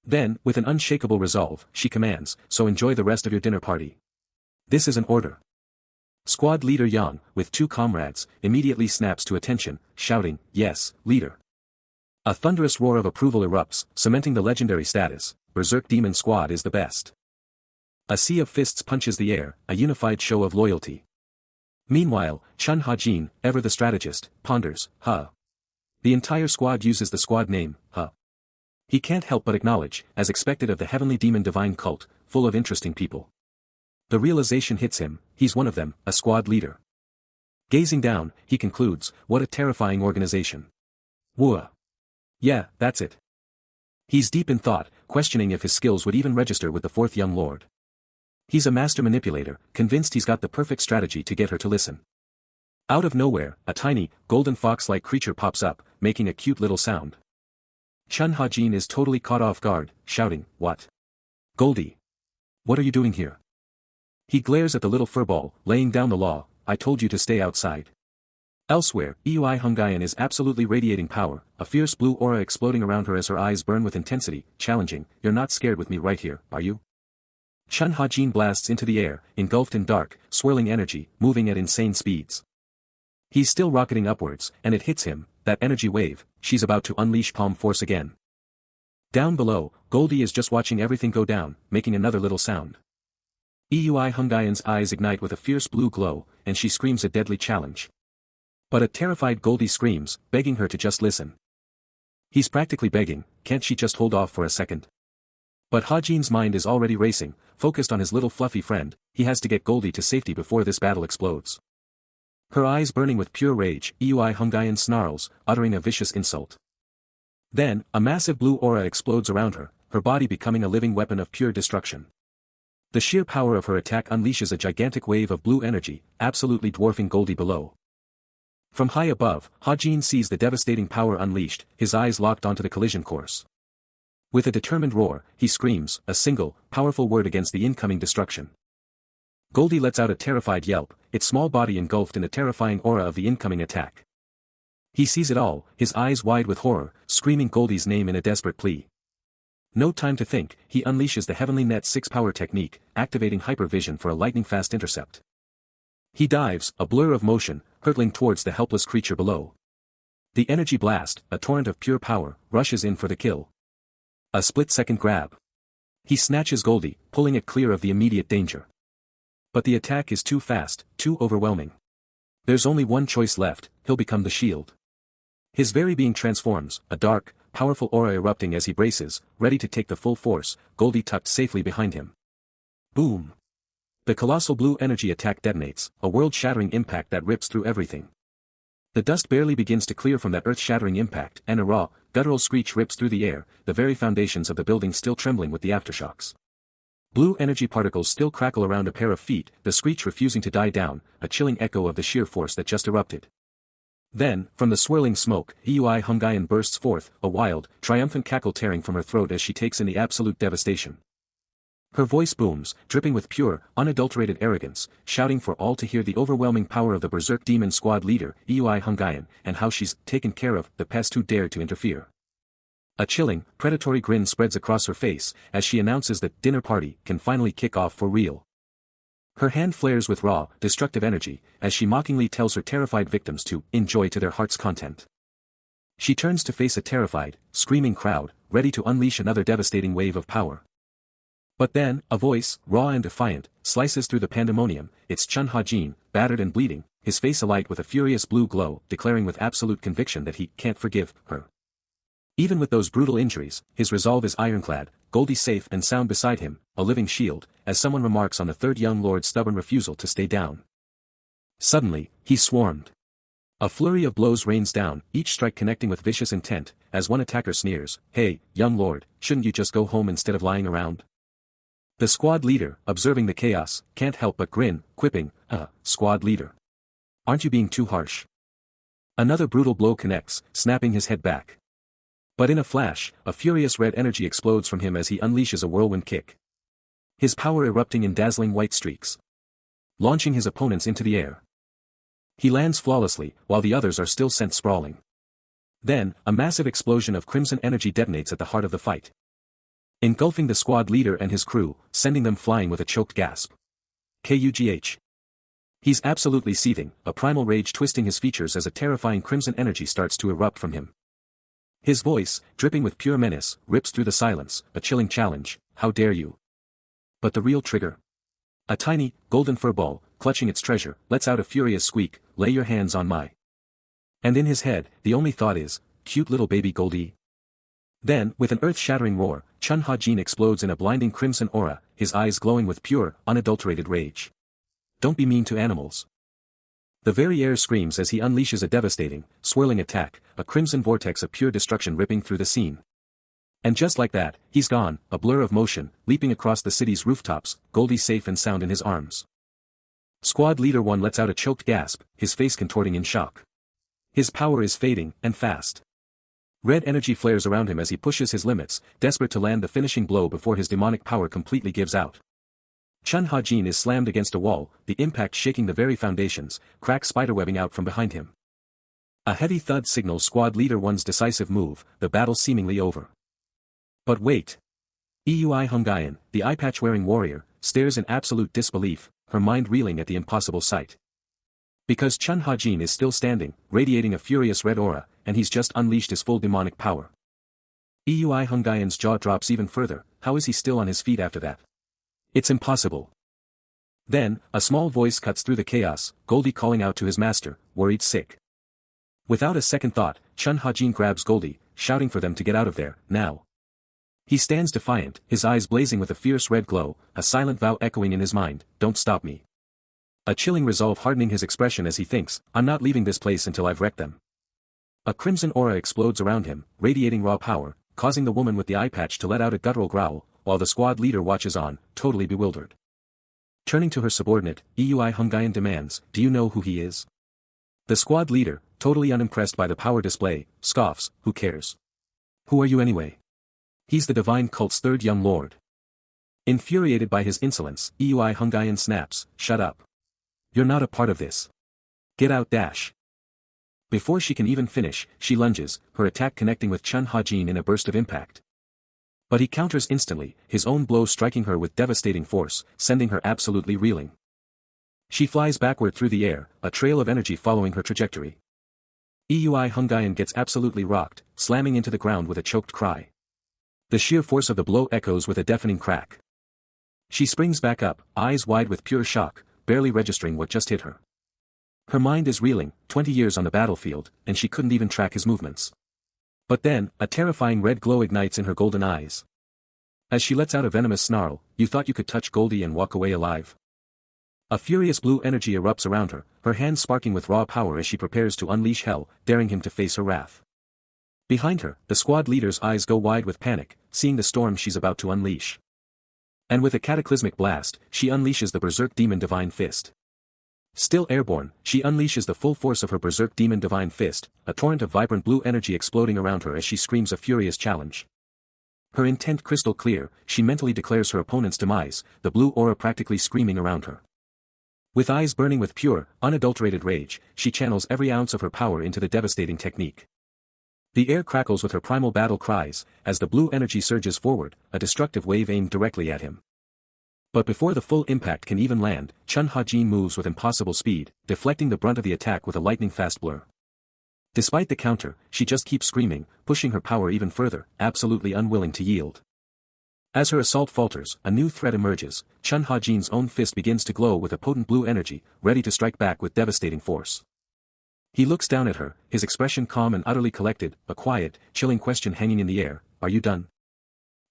Then, with an unshakable resolve, she commands, so enjoy the rest of your dinner party. This is an order. Squad leader Yang, with two comrades, immediately snaps to attention, shouting, yes, leader. A thunderous roar of approval erupts, cementing the legendary status, Berserk Demon Squad is the best. A sea of fists punches the air, a unified show of loyalty. Meanwhile, Chun Ha-jin, ever the strategist, ponders, The entire squad uses the squad name, He can't help but acknowledge, as expected of the heavenly demon divine cult, full of interesting people. The realization hits him, he's one of them, a squad leader. Gazing down, he concludes, what a terrifying organization. Whoa. Yeah, that's it. He's deep in thought, questioning if his skills would even register with the fourth young lord. He's a master manipulator, convinced he's got the perfect strategy to get her to listen. Out of nowhere, a tiny, golden fox-like creature pops up, making a cute little sound. Chun Ha-jin is totally caught off guard, shouting, what? Goldie. What are you doing here? He glares at the little furball, laying down the law, I told you to stay outside. Elsewhere, Eui Hungayan is absolutely radiating power, a fierce blue aura exploding around her as her eyes burn with intensity, challenging, you're not scared with me right here, are you? Chun Ha-jin blasts into the air, engulfed in dark, swirling energy, moving at insane speeds. He's still rocketing upwards, and it hits him, that energy wave, she's about to unleash palm force again. Down below, Goldie is just watching everything go down, making another little sound. Eui Hungayan's eyes ignite with a fierce blue glow, and she screams a deadly challenge. But a terrified Goldie screams, begging her to just listen. He's practically begging, can't she just hold off for a second? But Ha-jin's mind is already racing, focused on his little fluffy friend, he has to get Goldie to safety before this battle explodes. Her eyes burning with pure rage, Eui Hungayan snarls, uttering a vicious insult. Then, a massive blue aura explodes around her, her body becoming a living weapon of pure destruction. The sheer power of her attack unleashes a gigantic wave of blue energy, absolutely dwarfing Goldie below. From high above, Ha-jin sees the devastating power unleashed, his eyes locked onto the collision course. With a determined roar, he screams, a single, powerful word against the incoming destruction. Goldie lets out a terrified yelp, its small body engulfed in the terrifying aura of the incoming attack. He sees it all, his eyes wide with horror, screaming Goldie's name in a desperate plea. No time to think, he unleashes the Heavenly Net 6 power technique, activating hyper-vision for a lightning-fast intercept. He dives, a blur of motion, hurtling towards the helpless creature below. The energy blast, a torrent of pure power, rushes in for the kill. A split-second grab. He snatches Goldie, pulling it clear of the immediate danger. But the attack is too fast, too overwhelming. There's only one choice left, he'll become the shield. His very being transforms, a dark, powerful aura erupting as he braces, ready to take the full force, Goldie tucked safely behind him. Boom! The colossal blue energy attack detonates, a world-shattering impact that rips through everything. The dust barely begins to clear from that earth-shattering impact, and a raw, guttural screech rips through the air, the very foundations of the building still trembling with the aftershocks. Blue energy particles still crackle around a pair of feet, the screech refusing to die down, a chilling echo of the sheer force that just erupted. Then, from the swirling smoke, Eui Hungayan bursts forth, a wild, triumphant cackle tearing from her throat as she takes in the absolute devastation. Her voice booms, dripping with pure, unadulterated arrogance, shouting for all to hear the overwhelming power of the Berserk Demon Squad leader, Eui Hungayan, and how she's taken care of the pest who dared to interfere. A chilling, predatory grin spreads across her face, as she announces that dinner party can finally kick off for real. Her hand flares with raw, destructive energy, as she mockingly tells her terrified victims to enjoy to their heart's content. She turns to face a terrified, screaming crowd, ready to unleash another devastating wave of power. But then, a voice, raw and defiant, slices through the pandemonium. It's Chun Ha-jin, battered and bleeding, his face alight with a furious blue glow, declaring with absolute conviction that he can't forgive her. Even with those brutal injuries, his resolve is ironclad, Goldie safe and sound beside him, a living shield, as someone remarks on the third young lord's stubborn refusal to stay down. Suddenly, he's swarmed. A flurry of blows rains down, each strike connecting with vicious intent, as one attacker sneers, "Hey, young lord, shouldn't you just go home instead of lying around?" The squad leader, observing the chaos, can't help but grin, quipping, squad leader. Aren't you being too harsh?" Another brutal blow connects, snapping his head back. But in a flash, a furious red energy explodes from him as he unleashes a whirlwind kick. His power erupting in dazzling white streaks, launching his opponents into the air. He lands flawlessly, while the others are still sent sprawling. Then, a massive explosion of crimson energy detonates at the heart of the fight, engulfing the squad leader and his crew, sending them flying with a choked gasp. Kugh. He's absolutely seething, a primal rage twisting his features as a terrifying crimson energy starts to erupt from him. His voice, dripping with pure menace, rips through the silence, a chilling challenge, "How dare you?" But the real trigger? A tiny, golden fur ball, clutching its treasure, lets out a furious squeak, "Lay your hands on my..." And in his head, the only thought is, "Cute little baby Goldie." Then, with an earth-shattering roar, Chun Ha-jin explodes in a blinding crimson aura, his eyes glowing with pure, unadulterated rage. "Don't be mean to animals." The very air screams as he unleashes a devastating, swirling attack, a crimson vortex of pure destruction ripping through the scene. And just like that, he's gone, a blur of motion, leaping across the city's rooftops, Goldie safe and sound in his arms. Squad Leader 1 lets out a choked gasp, his face contorting in shock. His power is fading, and fast. Red energy flares around him as he pushes his limits, desperate to land the finishing blow before his demonic power completely gives out. Chun Ha-jin is slammed against a wall, the impact shaking the very foundations, cracks spiderwebbing out from behind him. A heavy thud signals Squad Leader 1's decisive move, the battle seemingly over. But wait. Eui Hungayan, the eye-patch-wearing warrior, stares in absolute disbelief, her mind reeling at the impossible sight. Because Chun Ha-jin is still standing, radiating a furious red aura, and he's just unleashed his full demonic power. Eui Hungayan's jaw drops even further, how is he still on his feet after that? It's impossible. Then, a small voice cuts through the chaos, Goldie calling out to his master, worried sick. Without a second thought, Chun Ha-jin grabs Goldie, shouting for them to get out of there, now. He stands defiant, his eyes blazing with a fierce red glow, a silent vow echoing in his mind, "Don't stop me." A chilling resolve hardening his expression as he thinks, "I'm not leaving this place until I've wrecked them." A crimson aura explodes around him, radiating raw power, causing the woman with the eye patch to let out a guttural growl, while the squad leader watches on, totally bewildered. Turning to her subordinate, Eui Hungayan demands, "Do you know who he is?" The squad leader, totally unimpressed by the power display, scoffs, "Who cares? Who are you anyway?" "He's the divine cult's third young lord." Infuriated by his insolence, Eui Hungayan snaps, "Shut up. You're not a part of this. Get out dash." Before she can even finish, she lunges, her attack connecting with Chun Ha-jin in a burst of impact. But he counters instantly, his own blow striking her with devastating force, sending her absolutely reeling. She flies backward through the air, a trail of energy following her trajectory. Eui Hungayan gets absolutely rocked, slamming into the ground with a choked cry. The sheer force of the blow echoes with a deafening crack. She springs back up, eyes wide with pure shock, barely registering what just hit her. Her mind is reeling, 20 years on the battlefield, and she couldn't even track his movements. But then, a terrifying red glow ignites in her golden eyes. As she lets out a venomous snarl, "You thought you could touch Goldie and walk away alive?" A furious blue energy erupts around her, her hands sparking with raw power as she prepares to unleash hell, daring him to face her wrath. Behind her, the squad leader's eyes go wide with panic, seeing the storm she's about to unleash. And with a cataclysmic blast, she unleashes the Berserk Demon Divine Fist. Still airborne, she unleashes the full force of her Berserk Demon Divine Fist, a torrent of vibrant blue energy exploding around her as she screams a furious challenge. Her intent crystal clear, she mentally declares her opponent's demise, the blue aura practically screaming around her. With eyes burning with pure, unadulterated rage, she channels every ounce of her power into the devastating technique. The air crackles with her primal battle cries, as the blue energy surges forward, a destructive wave aimed directly at him. But before the full impact can even land, Chun Ha-jin moves with impossible speed, deflecting the brunt of the attack with a lightning-fast blur. Despite the counter, she just keeps screaming, pushing her power even further, absolutely unwilling to yield. As her assault falters, a new threat emerges. Chun Ha-jin's own fist begins to glow with a potent blue energy, ready to strike back with devastating force. He looks down at her, his expression calm and utterly collected, a quiet, chilling question hanging in the air, "Are you done?"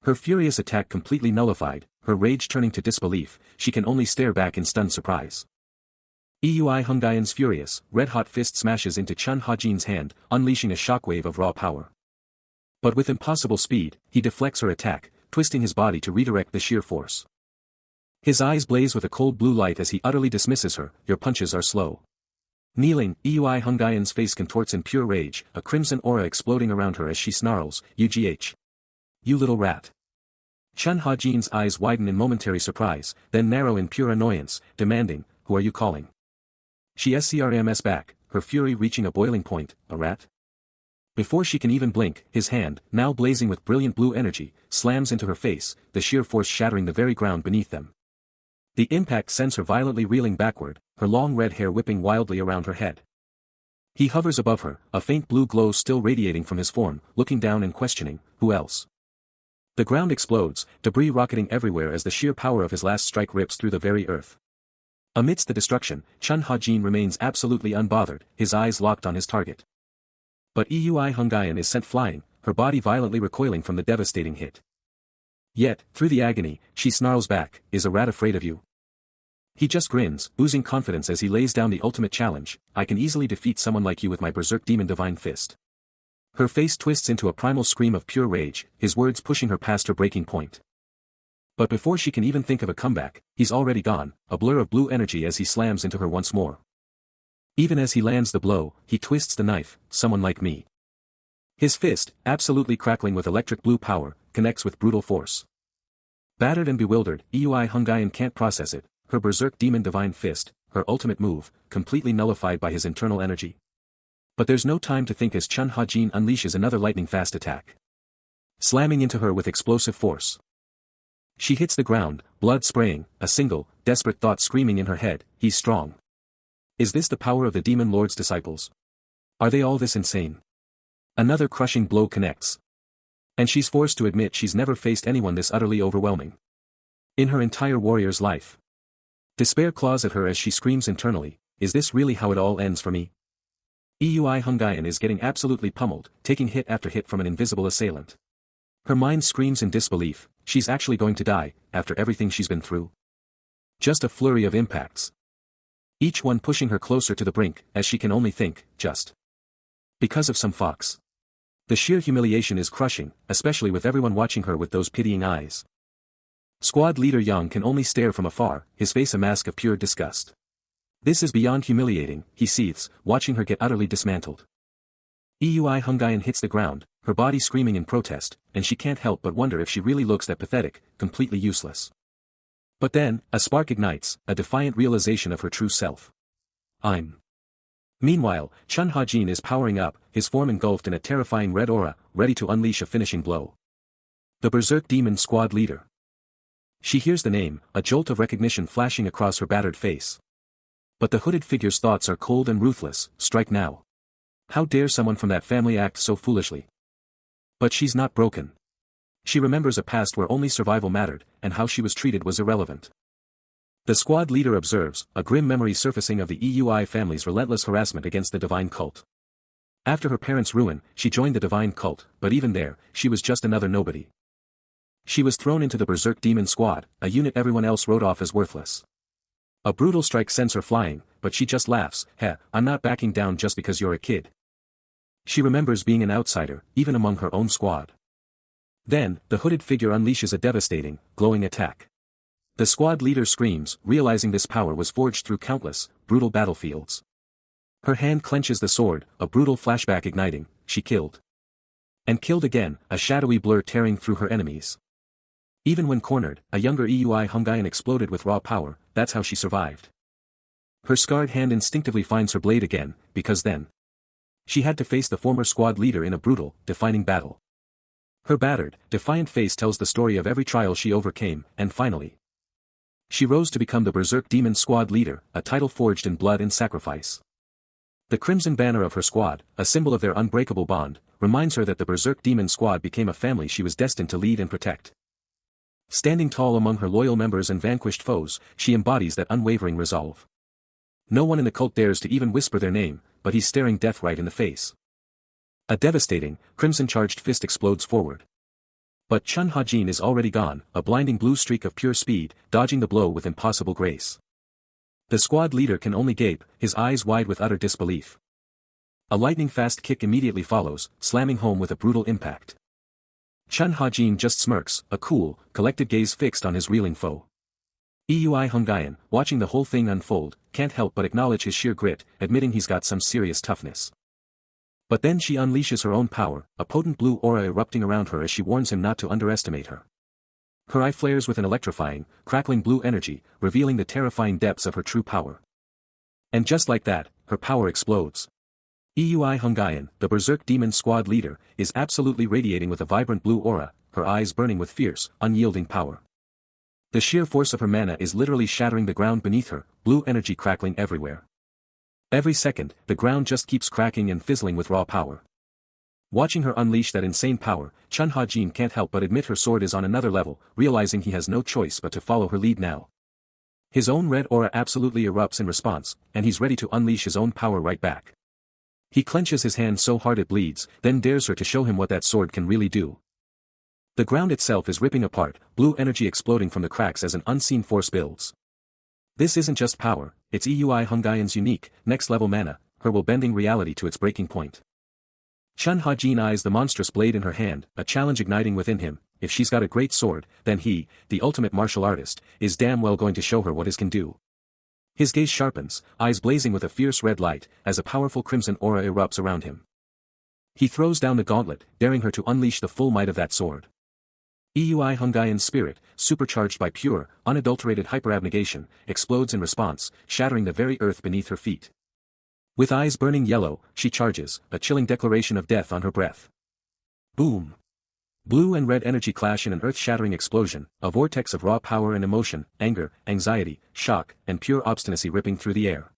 Her furious attack completely nullified, her rage turning to disbelief, she can only stare back in stunned surprise. Eui Hungayan's furious, red-hot fist smashes into Chun Ha-jin's hand, unleashing a shockwave of raw power. But with impossible speed, he deflects her attack, twisting his body to redirect the sheer force. His eyes blaze with a cold blue light as he utterly dismisses her, "Your punches are slow." Kneeling, Eui Hungayan's face contorts in pure rage, a crimson aura exploding around her as she snarls, "UGH. You little rat." Chun Ha-jin's eyes widen in momentary surprise, then narrow in pure annoyance, demanding, "Who are you calling?" She scrams back, her fury reaching a boiling point, "A rat?" Before she can even blink, his hand, now blazing with brilliant blue energy, slams into her face, the sheer force shattering the very ground beneath them. The impact sends her violently reeling backward, her long red hair whipping wildly around her head. He hovers above her, a faint blue glow still radiating from his form, looking down and questioning, "Who else?" The ground explodes, debris rocketing everywhere as the sheer power of his last strike rips through the very earth. Amidst the destruction, Chun Ha-jin remains absolutely unbothered, his eyes locked on his target. But Eui Hungayan is sent flying, her body violently recoiling from the devastating hit. Yet, through the agony, she snarls back, "Is a rat afraid of you?" He just grins, oozing confidence as he lays down the ultimate challenge, "I can easily defeat someone like you with my berserk demon divine fist." Her face twists into a primal scream of pure rage, his words pushing her past her breaking point. But before she can even think of a comeback, he's already gone, a blur of blue energy as he slams into her once more. Even as he lands the blow, he twists the knife, "Someone like me." His fist, absolutely crackling with electric blue power, connects with brutal force. Battered and bewildered, Eui Hungayan can't process it, her berserk demon divine fist, her ultimate move, completely nullified by his internal energy. But there's no time to think as Chun Ha-jin unleashes another lightning-fast attack, slamming into her with explosive force. She hits the ground, blood spraying, a single, desperate thought screaming in her head, "He's strong." Is this the power of the Demon Lord's disciples? Are they all this insane? Another crushing blow connects. And she's forced to admit she's never faced anyone this utterly overwhelming in her entire warrior's life. Despair claws at her as she screams internally, "Is this really how it all ends for me?" Eui Hungayan is getting absolutely pummeled, taking hit after hit from an invisible assailant. Her mind screams in disbelief, she's actually going to die, after everything she's been through. Just a flurry of impacts, each one pushing her closer to the brink, as she can only think, just because of some fox. The sheer humiliation is crushing, especially with everyone watching her with those pitying eyes. Squad leader Yang can only stare from afar, his face a mask of pure disgust. This is beyond humiliating, he seethes, watching her get utterly dismantled. Eui Hungayan hits the ground, her body screaming in protest, and she can't help but wonder if she really looks that pathetic, completely useless. But then, a spark ignites, a defiant realization of her true self. "I'm." Meanwhile, Chun Ha-jin is powering up, his form engulfed in a terrifying red aura, ready to unleash a finishing blow. The Berserk Demon Squad Leader. She hears the name, a jolt of recognition flashing across her battered face. But the hooded figure's thoughts are cold and ruthless, "Strike now. How dare someone from that family act so foolishly?" But she's not broken. She remembers a past where only survival mattered, and how she was treated was irrelevant. The squad leader observes, a grim memory surfacing of the Eui family's relentless harassment against the divine cult. After her parents' ruin, she joined the divine cult, but even there, she was just another nobody. She was thrown into the Berserk Demon Squad, a unit everyone else wrote off as worthless. A brutal strike sends her flying, but she just laughs, "Heh, I'm not backing down just because you're a kid." She remembers being an outsider, even among her own squad. Then, the hooded figure unleashes a devastating, glowing attack. The squad leader screams, realizing this power was forged through countless, brutal battlefields. Her hand clenches the sword, a brutal flashback igniting, she killed. And killed again, a shadowy blur tearing through her enemies. Even when cornered, a younger Eui Hungayan exploded with raw power, that's how she survived. Her scarred hand instinctively finds her blade again, because then she had to face the former squad leader in a brutal, defining battle. Her battered, defiant face tells the story of every trial she overcame, and finally, she rose to become the Berserk Demon Squad Leader, a title forged in blood and sacrifice. The crimson banner of her squad, a symbol of their unbreakable bond, reminds her that the Berserk Demon Squad became a family she was destined to lead and protect. Standing tall among her loyal members and vanquished foes, she embodies that unwavering resolve. No one in the cult dares to even whisper their name, but he's staring death right in the face. A devastating, crimson-charged fist explodes forward. But Chun Ha-jin is already gone, a blinding blue streak of pure speed, dodging the blow with impossible grace. The squad leader can only gape, his eyes wide with utter disbelief. A lightning-fast kick immediately follows, slamming home with a brutal impact. Chun Ha-jin just smirks, a cool, collected gaze fixed on his reeling foe. Eui Hungayan, watching the whole thing unfold, can't help but acknowledge his sheer grit, admitting he's got some serious toughness. But then she unleashes her own power, a potent blue aura erupting around her as she warns him not to underestimate her. Her eye flares with an electrifying, crackling blue energy, revealing the terrifying depths of her true power. And just like that, her power explodes. Eui Hungayan, the Berserk Demon Squad leader, is absolutely radiating with a vibrant blue aura, her eyes burning with fierce, unyielding power. The sheer force of her mana is literally shattering the ground beneath her, blue energy crackling everywhere. Every second, the ground just keeps cracking and fizzling with raw power. Watching her unleash that insane power, Chun Ha-jin can't help but admit her sword is on another level, realizing he has no choice but to follow her lead now. His own red aura absolutely erupts in response, and he's ready to unleash his own power right back. He clenches his hand so hard it bleeds, then dares her to show him what that sword can really do. The ground itself is ripping apart, blue energy exploding from the cracks as an unseen force builds. This isn't just power, it's Eui Hungayan's unique, next-level mana, her will bending reality to its breaking point. Chun Ha-jin eyes the monstrous blade in her hand, a challenge igniting within him. If she's got a great sword, then he, the ultimate martial artist, is damn well going to show her what his can do. His gaze sharpens, eyes blazing with a fierce red light, as a powerful crimson aura erupts around him. He throws down the gauntlet, daring her to unleash the full might of that sword. Eui Hungayan's spirit, supercharged by pure, unadulterated hyperabnegation, explodes in response, shattering the very earth beneath her feet. With eyes burning yellow, she charges, a chilling declaration of death on her breath. Boom! Blue and red energy clash in an earth-shattering explosion, a vortex of raw power and emotion, anger, anxiety, shock, and pure obstinacy ripping through the air.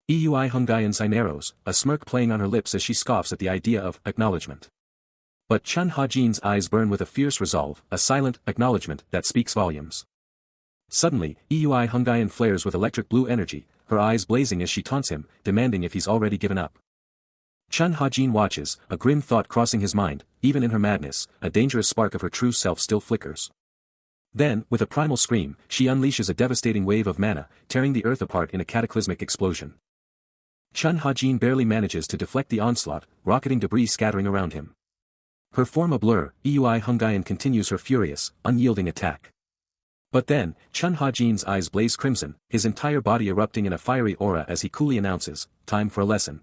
Eui Hungayan's eye narrows, a smirk playing on her lips as she scoffs at the idea of acknowledgement. But Chun Ha-jin's eyes burn with a fierce resolve, a silent acknowledgement that speaks volumes. Suddenly, Eui Hungayan flares with electric blue energy, her eyes blazing as she taunts him, demanding if he's already given up. Chun Ha-jin watches, a grim thought crossing his mind, even in her madness, a dangerous spark of her true self still flickers. Then, with a primal scream, she unleashes a devastating wave of mana, tearing the earth apart in a cataclysmic explosion. Chun Ha-jin barely manages to deflect the onslaught, rocketing debris scattering around him. Her form a blur, Eui Hungayan continues her furious, unyielding attack. But then, Chun Ha-jin's eyes blaze crimson, his entire body erupting in a fiery aura as he coolly announces, "Time for a lesson."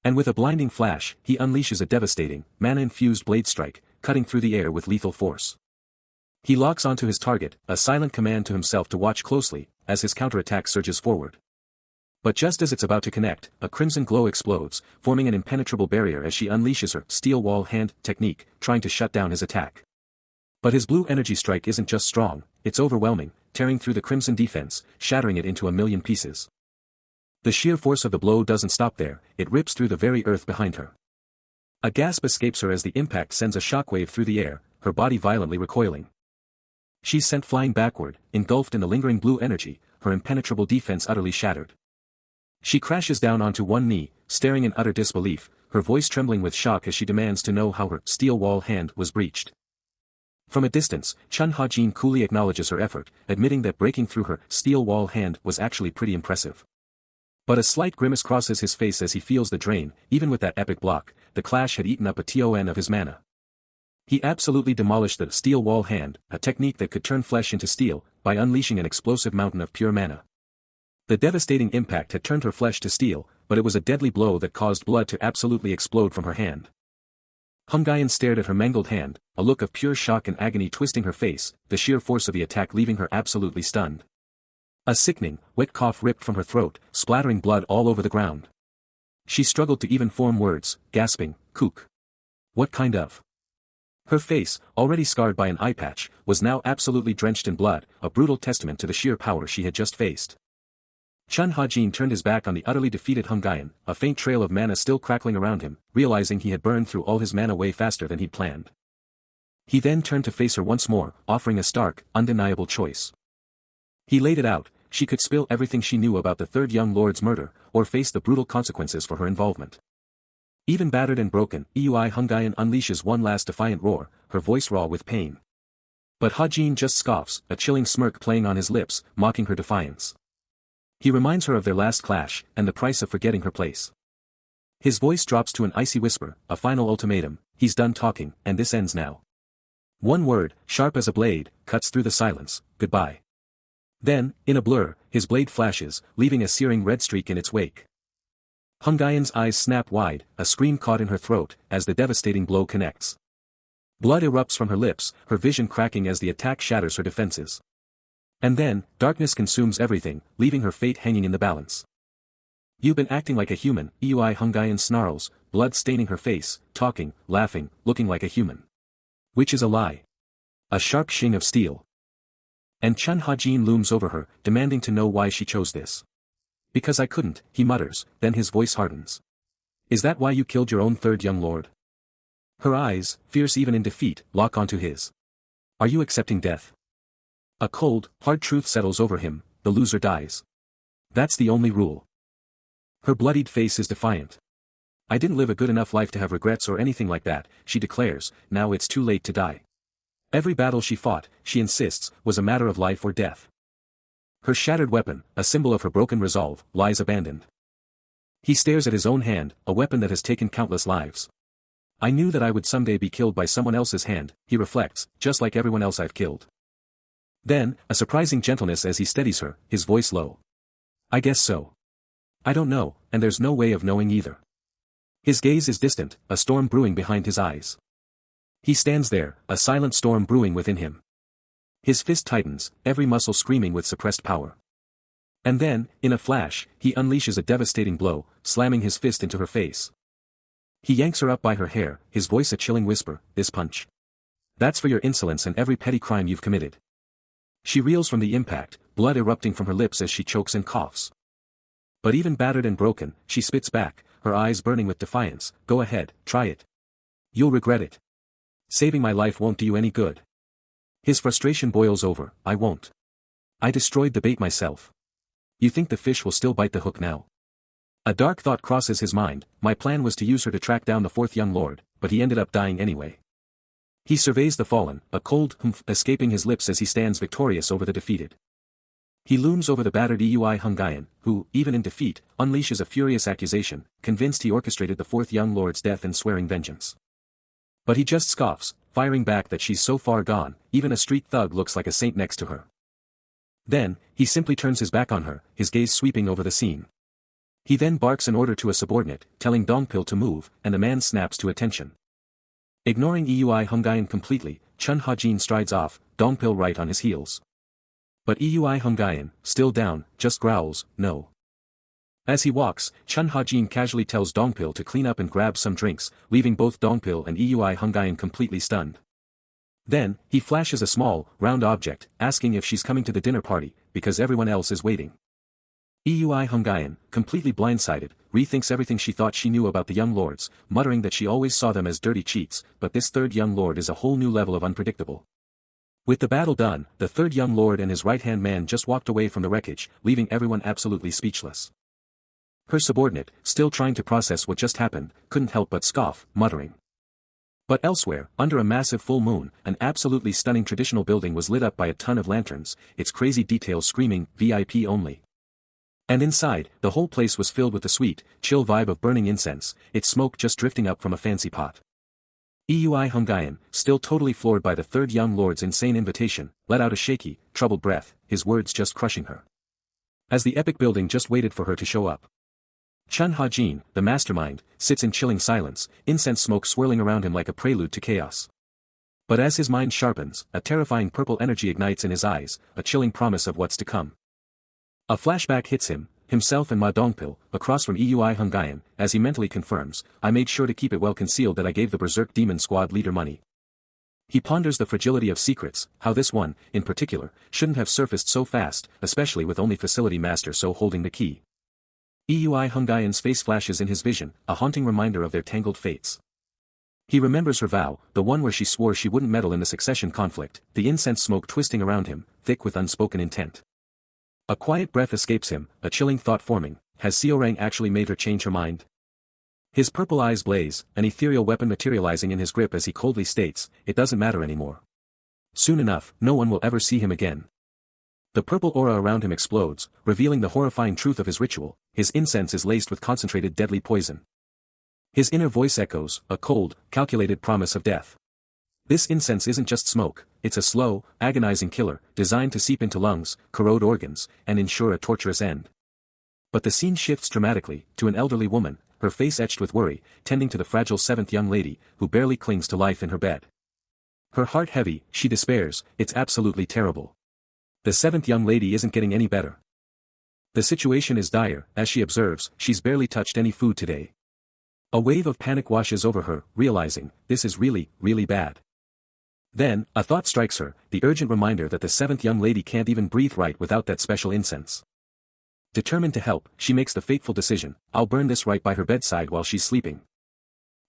And with a blinding flash, he unleashes a devastating, mana-infused blade strike, cutting through the air with lethal force. He locks onto his target, a silent command to himself to watch closely, as his counterattack surges forward. But just as it's about to connect, a crimson glow explodes, forming an impenetrable barrier as she unleashes her steel wall hand technique, trying to shut down his attack. But his blue energy strike isn't just strong, it's overwhelming, tearing through the crimson defense, shattering it into a million pieces. The sheer force of the blow doesn't stop there, it rips through the very earth behind her. A gasp escapes her as the impact sends a shockwave through the air, her body violently recoiling. She's sent flying backward, engulfed in the lingering blue energy, her impenetrable defense utterly shattered. She crashes down onto one knee, staring in utter disbelief, her voice trembling with shock as she demands to know how her steel wall hand was breached. From a distance, Chun Ha-jin coolly acknowledges her effort, admitting that breaking through her steel wall hand was actually pretty impressive. But a slight grimace crosses his face as he feels the drain. Even with that epic block, the clash had eaten up a ton of his mana. He absolutely demolished the steel wall hand, a technique that could turn flesh into steel, by unleashing an explosive mountain of pure mana. The devastating impact had turned her flesh to steel, but it was a deadly blow that caused blood to absolutely explode from her hand. Hungayan stared at her mangled hand, a look of pure shock and agony twisting her face, the sheer force of the attack leaving her absolutely stunned. A sickening, wet cough ripped from her throat, splattering blood all over the ground. She struggled to even form words, gasping, "Kook. What kind of?" Her face, already scarred by an eye patch, was now absolutely drenched in blood, a brutal testament to the sheer power she had just faced. Chun Ha-jin turned his back on the utterly defeated Hungayan, a faint trail of mana still crackling around him, realizing he had burned through all his mana way faster than he'd planned. He then turned to face her once more, offering a stark, undeniable choice. He laid it out: she could spill everything she knew about the third young lord's murder, or face the brutal consequences for her involvement. Even battered and broken, Eui Hungayan unleashes one last defiant roar, her voice raw with pain. But Ha-jin just scoffs, a chilling smirk playing on his lips, mocking her defiance. He reminds her of their last clash, and the price of forgetting her place. His voice drops to an icy whisper, a final ultimatum: he's done talking, and this ends now. One word, sharp as a blade, cuts through the silence: goodbye. Then, in a blur, his blade flashes, leaving a searing red streak in its wake. Hungayan's eyes snap wide, a scream caught in her throat, as the devastating blow connects. Blood erupts from her lips, her vision cracking as the attack shatters her defenses. And then, darkness consumes everything, leaving her fate hanging in the balance. You've been acting like a human, Eui Hungayan snarls, blood staining her face, talking, laughing, looking like a human. Which is a lie. A sharp shing of steel. And Chun Ha-jin looms over her, demanding to know why she chose this. Because I couldn't, he mutters, then his voice hardens. Is that why you killed your own third young lord? Her eyes, fierce even in defeat, lock onto his. Are you accepting death? A cold, hard truth settles over him: the loser dies. That's the only rule. Her bloodied face is defiant. I didn't live a good enough life to have regrets or anything like that, she declares, now it's too late to die. Every battle she fought, she insists, was a matter of life or death. Her shattered weapon, a symbol of her broken resolve, lies abandoned. He stares at his own hand, a weapon that has taken countless lives. I knew that I would someday be killed by someone else's hand, he reflects, just like everyone else I've killed. Then, a surprising gentleness as he steadies her, his voice low. I guess so. I don't know, and there's no way of knowing either. His gaze is distant, a storm brewing behind his eyes. He stands there, a silent storm brewing within him. His fist tightens, every muscle screaming with suppressed power. And then, in a flash, he unleashes a devastating blow, slamming his fist into her face. He yanks her up by her hair, his voice a chilling whisper: this punch. That's for your insolence and every petty crime you've committed. She reels from the impact, blood erupting from her lips as she chokes and coughs. But even battered and broken, she spits back, her eyes burning with defiance: go ahead, try it. You'll regret it. Saving my life won't do you any good. His frustration boils over: I won't. I destroyed the bait myself. You think the fish will still bite the hook now? A dark thought crosses his mind: my plan was to use her to track down the fourth young lord, but he ended up dying anyway. He surveys the fallen, a cold humph escaping his lips as he stands victorious over the defeated. He looms over the battered Eui Hungayan, who, even in defeat, unleashes a furious accusation, convinced he orchestrated the fourth young lord's death and swearing vengeance. But he just scoffs, firing back that she's so far gone, even a street thug looks like a saint next to her. Then, he simply turns his back on her, his gaze sweeping over the scene. He then barks an order to a subordinate, telling Dongpil to move, and the man snaps to attention. Ignoring Eui Hungayan completely, Chun Ha-jin strides off, Dongpil right on his heels. But Eui Hungayan, still down, just growls, no. As he walks, Chun Ha-jin casually tells Dongpil to clean up and grab some drinks, leaving both Dongpil and Eui Hungayan completely stunned. Then, he flashes a small, round object, asking if she's coming to the dinner party, because everyone else is waiting. Eui Hungayan, completely blindsided, rethinks everything she thought she knew about the young lords, muttering that she always saw them as dirty cheats, but this third young lord is a whole new level of unpredictable. With the battle done, the third young lord and his right-hand man just walked away from the wreckage, leaving everyone absolutely speechless. Her subordinate, still trying to process what just happened, couldn't help but scoff, muttering. But elsewhere, under a massive full moon, an absolutely stunning traditional building was lit up by a ton of lanterns, its crazy details screaming, VIP only. And inside, the whole place was filled with the sweet, chill vibe of burning incense, its smoke just drifting up from a fancy pot. Eui Hungayan, still totally floored by the third young lord's insane invitation, let out a shaky, troubled breath, his words just crushing her. As the epic building just waited for her to show up. Chun Ha-jin, the mastermind, sits in chilling silence, incense smoke swirling around him like a prelude to chaos. But as his mind sharpens, a terrifying purple energy ignites in his eyes, a chilling promise of what's to come. A flashback hits him, himself and Ma Dongpil, across from Eui Hungayan, as he mentally confirms, I made sure to keep it well concealed that I gave the Berserk Demon Squad leader money. He ponders the fragility of secrets, how this one, in particular, shouldn't have surfaced so fast, especially with only facility master So holding the key. Eui Hungayan's face flashes in his vision, a haunting reminder of their tangled fates. He remembers her vow, the one where she swore she wouldn't meddle in the succession conflict, the incense smoke twisting around him, thick with unspoken intent. A quiet breath escapes him, a chilling thought forming, has Seorang actually made her change her mind? His purple eyes blaze, an ethereal weapon materializing in his grip as he coldly states, it doesn't matter anymore. Soon enough, no one will ever see him again. The purple aura around him explodes, revealing the horrifying truth of his ritual, his incense is laced with concentrated deadly poison. His inner voice echoes, a cold, calculated promise of death. This incense isn't just smoke, it's a slow, agonizing killer, designed to seep into lungs, corrode organs, and ensure a torturous end. But the scene shifts dramatically, to an elderly woman, her face etched with worry, tending to the fragile seventh young lady, who barely clings to life in her bed. Her heart heavy, she despairs, it's absolutely terrible. The seventh young lady isn't getting any better. The situation is dire, as she observes, she's barely touched any food today. A wave of panic washes over her, realizing, this is really, really bad. Then, a thought strikes her, the urgent reminder that the seventh young lady can't even breathe right without that special incense. Determined to help, she makes the fateful decision, I'll burn this right by her bedside while she's sleeping.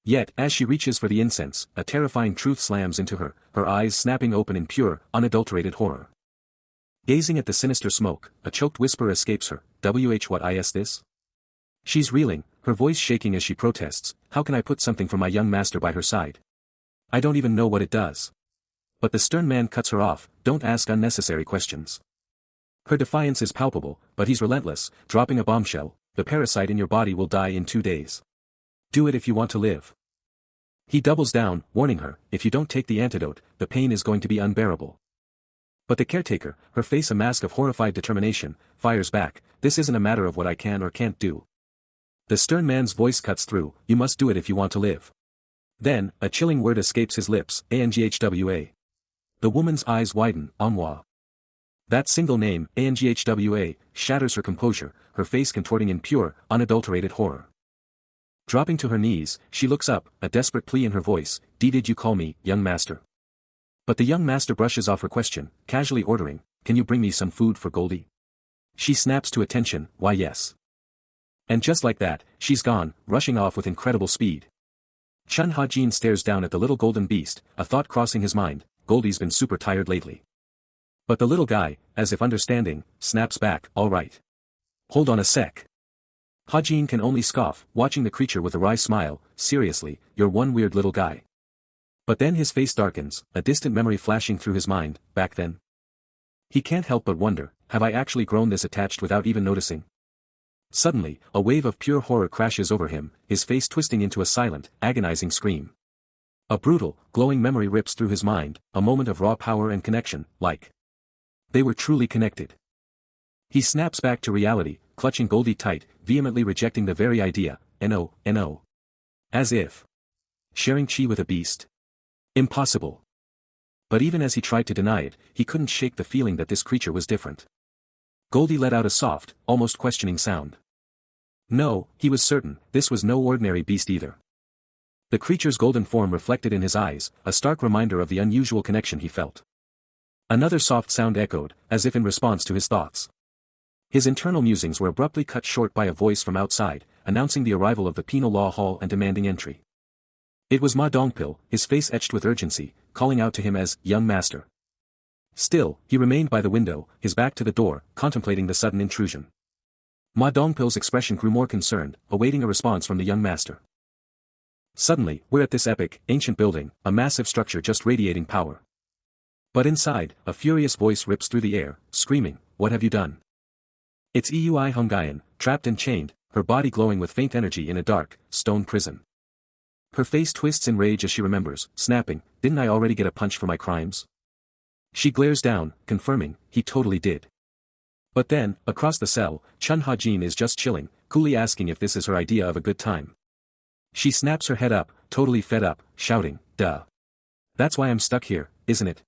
Yet, as she reaches for the incense, a terrifying truth slams into her, her eyes snapping open in pure, unadulterated horror. Gazing at the sinister smoke, a choked whisper escapes her, what is this? She's reeling, her voice shaking as she protests, how can I put something from my young master by her side? I don't even know what it does. But the stern man cuts her off, don't ask unnecessary questions. Her defiance is palpable, but he's relentless, dropping a bombshell, the parasite in your body will die in 2 days. Do it if you want to live. He doubles down, warning her, if you don't take the antidote, the pain is going to be unbearable. But the caretaker, her face a mask of horrified determination, fires back, this isn't a matter of what I can or can't do. The stern man's voice cuts through, you must do it if you want to live. Then, a chilling word escapes his lips, Anghwa. The woman's eyes widen, Manhwa. That single name, Anghwa, shatters her composure, her face contorting in pure, unadulterated horror. Dropping to her knees, she looks up, a desperate plea in her voice, did you call me, young master? But the young master brushes off her question, casually ordering, can you bring me some food for Goldie? She snaps to attention, why yes. And just like that, she's gone, rushing off with incredible speed. Chun Ha-jin stares down at the little golden beast, a thought crossing his mind, Goldie's been super tired lately. But the little guy, as if understanding, snaps back, all right. Hold on a sec. Ha-jin can only scoff, watching the creature with a wry smile, seriously, you're one weird little guy. But then his face darkens, a distant memory flashing through his mind, back then. He can't help but wonder, have I actually grown this attached without even noticing? Suddenly, a wave of pure horror crashes over him, his face twisting into a silent, agonizing scream. A brutal, glowing memory rips through his mind, a moment of raw power and connection, like they were truly connected. He snaps back to reality, clutching Goldie tight, vehemently rejecting the very idea, no. As if sharing chi with a beast. Impossible. But even as he tried to deny it, he couldn't shake the feeling that this creature was different. Goldie let out a soft, almost questioning sound. No, he was certain, this was no ordinary beast either. The creature's golden form reflected in his eyes, a stark reminder of the unusual connection he felt. Another soft sound echoed, as if in response to his thoughts. His internal musings were abruptly cut short by a voice from outside, announcing the arrival of the penal law hall and demanding entry. It was Ma Dongpil, his face etched with urgency, calling out to him as, young master. Still, he remained by the window, his back to the door, contemplating the sudden intrusion. Ma Dongpil's expression grew more concerned, awaiting a response from the young master. Suddenly, we're at this epic, ancient building, a massive structure just radiating power. But inside, a furious voice rips through the air, screaming, what have you done? It's Eui Hungayan, trapped and chained, her body glowing with faint energy in a dark, stone prison. Her face twists in rage as she remembers, snapping, didn't I already get a punch for my crimes? She glares down, confirming, he totally did. But then, across the cell, Chun Ha-jin is just chilling, coolly asking if this is her idea of a good time. She snaps her head up, totally fed up, shouting, duh. That's why I'm stuck here, isn't it?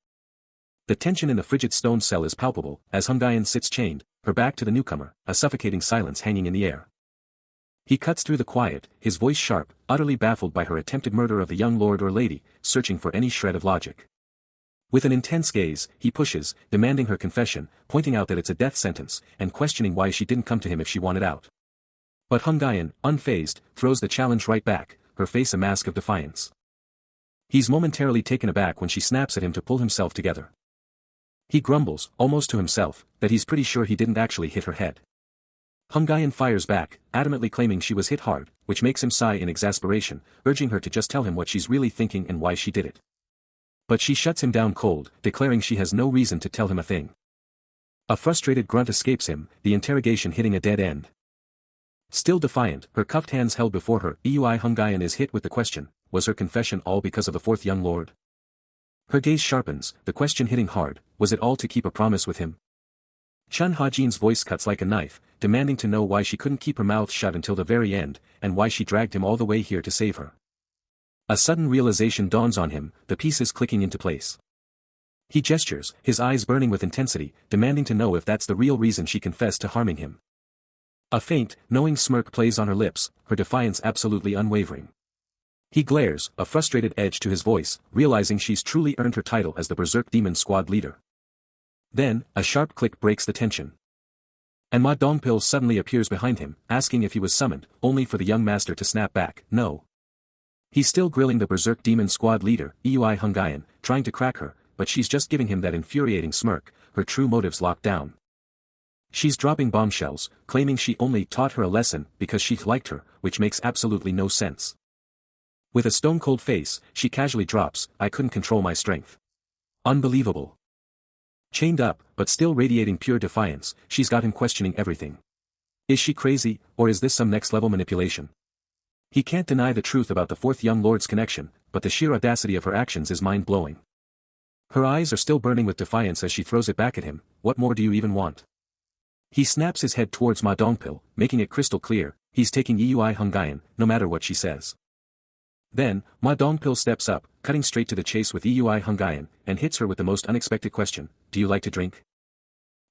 The tension in the frigid stone cell is palpable, as Hungayan sits chained, her back to the newcomer, a suffocating silence hanging in the air. He cuts through the quiet, his voice sharp, utterly baffled by her attempted murder of the young lord or lady, searching for any shred of logic. With an intense gaze, he pushes, demanding her confession, pointing out that it's a death sentence, and questioning why she didn't come to him if she wanted out. But Hungayan, unfazed, throws the challenge right back, her face a mask of defiance. He's momentarily taken aback when she snaps at him to pull himself together. He grumbles, almost to himself, that he's pretty sure he didn't actually hit her head. Hungayan fires back, adamantly claiming she was hit hard, which makes him sigh in exasperation, urging her to just tell him what she's really thinking and why she did it. But she shuts him down cold, declaring she has no reason to tell him a thing. A frustrated grunt escapes him, the interrogation hitting a dead end. Still defiant, her cuffed hands held before her, Eui Hungayan is hit with the question, was her confession all because of the fourth young lord? Her gaze sharpens, the question hitting hard, was it all to keep a promise with him? Chun Hajin's voice cuts like a knife, demanding to know why she couldn't keep her mouth shut until the very end, and why she dragged him all the way here to save her. A sudden realization dawns on him, the pieces clicking into place. He gestures, his eyes burning with intensity, demanding to know if that's the real reason she confessed to harming him. A faint, knowing smirk plays on her lips, her defiance absolutely unwavering. He glares, a frustrated edge to his voice, realizing she's truly earned her title as the Berserk Demon Squad leader. Then, a sharp click breaks the tension. And Ma Dongpil suddenly appears behind him, asking if he was summoned, only for the young master to snap back, no. He's still grilling the Berserk Demon Squad leader, Eui Hungayan, trying to crack her, but she's just giving him that infuriating smirk, her true motives locked down. She's dropping bombshells, claiming she only taught her a lesson because she liked her, which makes absolutely no sense. With a stone-cold face, she casually drops, I couldn't control my strength. Unbelievable. Chained up, but still radiating pure defiance, she's got him questioning everything. Is she crazy, or is this some next-level manipulation? He can't deny the truth about the fourth young lord's connection, but the sheer audacity of her actions is mind-blowing. Her eyes are still burning with defiance as she throws it back at him, what more do you even want? He snaps his head towards Ma Dongpil, making it crystal clear, he's taking Eui Hungayan, no matter what she says. Then, Ma Dongpil steps up, cutting straight to the chase with Eui Hungayan, and hits her with the most unexpected question, do you like to drink?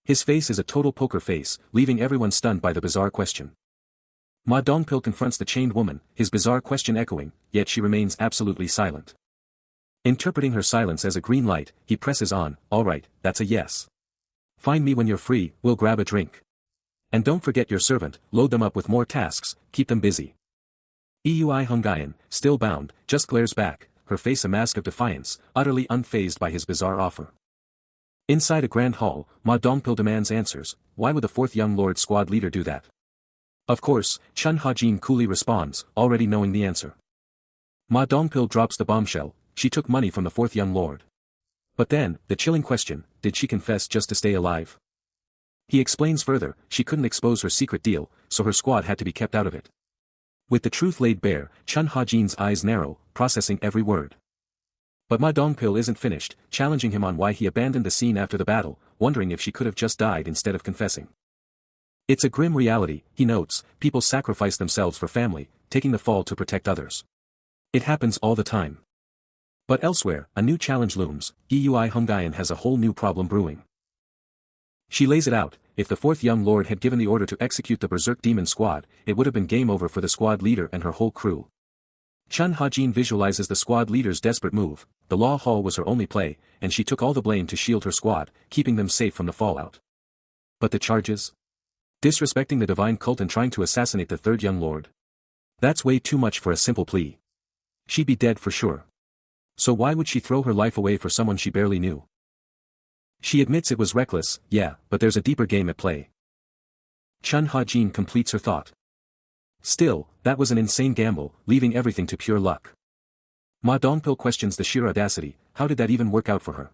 His face is a total poker face, leaving everyone stunned by the bizarre question. Ma Dongpil confronts the chained woman, his bizarre question echoing, yet she remains absolutely silent. Interpreting her silence as a green light, he presses on, alright, that's a yes. Find me when you're free, we'll grab a drink. And don't forget your servant, load them up with more tasks, keep them busy. Eui Hungayan, still bound, just glares back, her face a mask of defiance, utterly unfazed by his bizarre offer. Inside a grand hall, Ma Dongpil demands answers, why would the fourth young lord squad leader do that? Of course, Chun Hajin coolly responds, already knowing the answer. Ma Dongpil drops the bombshell, she took money from the fourth young lord. But then, the chilling question, did she confess just to stay alive? He explains further, she couldn't expose her secret deal, so her squad had to be kept out of it. With the truth laid bare, Chun Hajin's eyes narrow, processing every word. But Ma Dongpil isn't finished, challenging him on why he abandoned the scene after the battle, wondering if she could have just died instead of confessing. It's a grim reality, he notes, people sacrifice themselves for family, taking the fall to protect others. It happens all the time. But elsewhere, a new challenge looms, Eui Hungayan has a whole new problem brewing. She lays it out, if the fourth young lord had given the order to execute the Berserk Demon Squad, it would have been game over for the squad leader and her whole crew. Chun Hajin visualizes the squad leader's desperate move, the law hall was her only play, and she took all the blame to shield her squad, keeping them safe from the fallout. But the charges? Disrespecting the divine cult and trying to assassinate the third young lord? That's way too much for a simple plea. She'd be dead for sure. So why would she throw her life away for someone she barely knew? She admits it was reckless, yeah, but there's a deeper game at play. Chun Hajin completes her thought. Still, that was an insane gamble, leaving everything to pure luck. Ma Dongpil questions the sheer audacity, how did that even work out for her?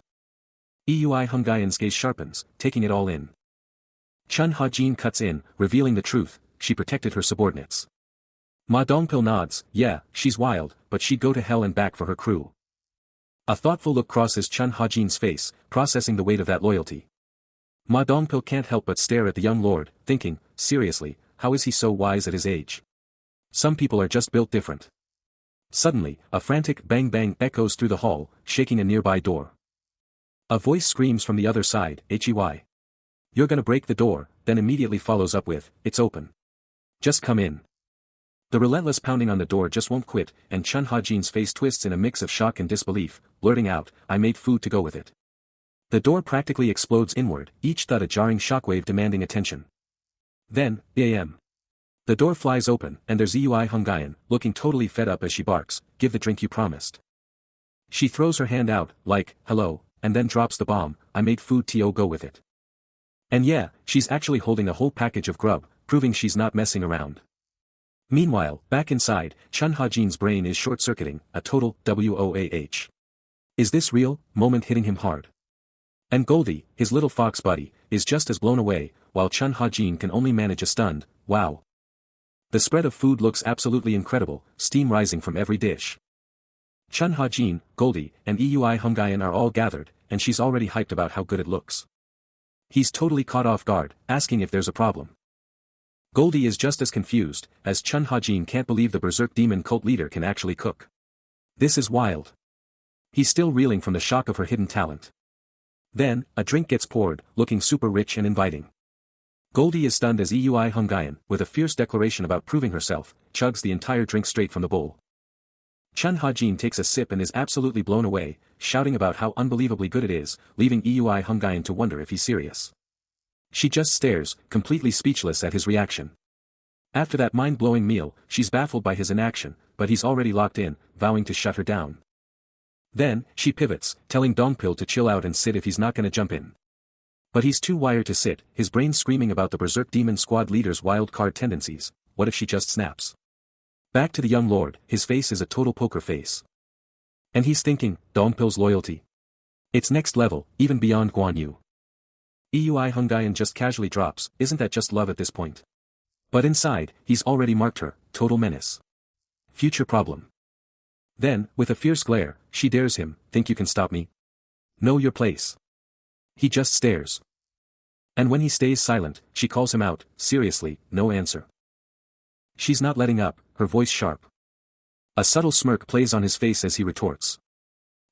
Eui Hungayan's gaze sharpens, taking it all in. Chun Hajin cuts in, revealing the truth, she protected her subordinates. Ma Dongpil nods, yeah, she's wild, but she'd go to hell and back for her crew. A thoughtful look crosses Chun Hajin's face, processing the weight of that loyalty. Ma Dongpil can't help but stare at the young lord, thinking, seriously, how is he so wise at his age? Some people are just built different. Suddenly, a frantic bang-bang echoes through the hall, shaking a nearby door. A voice screams from the other side, HEY. You're gonna break the door, then immediately follows up with, it's open. Just come in. The relentless pounding on the door just won't quit, and Chun Hajin's face twists in a mix of shock and disbelief, blurting out, I made food to go with it. The door practically explodes inward, each thud a jarring shockwave demanding attention. Then, bam. The door flies open, and there's Eui Hungayan, looking totally fed up as she barks, give the drink you promised. She throws her hand out, like, hello, and then drops the bomb, I made food to go with it. And yeah, she's actually holding a whole package of grub, proving she's not messing around. Meanwhile, back inside, Chun Ha-jin's brain is short-circuiting, a total WOAH. Is this real? Moment hitting him hard. And Goldie, his little fox buddy, is just as blown away, while Chun Ha-jin can only manage a stunned, wow. The spread of food looks absolutely incredible, steam rising from every dish. Chun Ha-jin, Goldie, and Eui Hungayan are all gathered, and she's already hyped about how good it looks. He's totally caught off guard, asking if there's a problem. Goldie is just as confused, as Chun Ha-jin can't believe the berserk demon cult leader can actually cook. This is wild. He's still reeling from the shock of her hidden talent. Then, a drink gets poured, looking super rich and inviting. Goldie is stunned as Eui Hungayan, with a fierce declaration about proving herself, chugs the entire drink straight from the bowl. Chun Ha-jin takes a sip and is absolutely blown away, shouting about how unbelievably good it is, leaving Eui Hungayan to wonder if he's serious. She just stares, completely speechless at his reaction. After that mind-blowing meal, she's baffled by his inaction, but he's already locked in, vowing to shut her down. Then, she pivots, telling Dongpil to chill out and sit if he's not gonna jump in. But he's too wired to sit, his brain screaming about the berserk demon squad leader's wild card tendencies. What if she just snaps? Back to the young lord, his face is a total poker face. And he's thinking, Dongpil's loyalty. It's next level, even beyond Guan Yu. Eui Hungayan just casually drops, isn't that just love at this point? But inside, he's already marked her, total menace. Future problem. Then, with a fierce glare, she dares him, think you can stop me? Know your place. He just stares. And when he stays silent, she calls him out, seriously, no answer. She's not letting up, her voice sharp. A subtle smirk plays on his face as he retorts.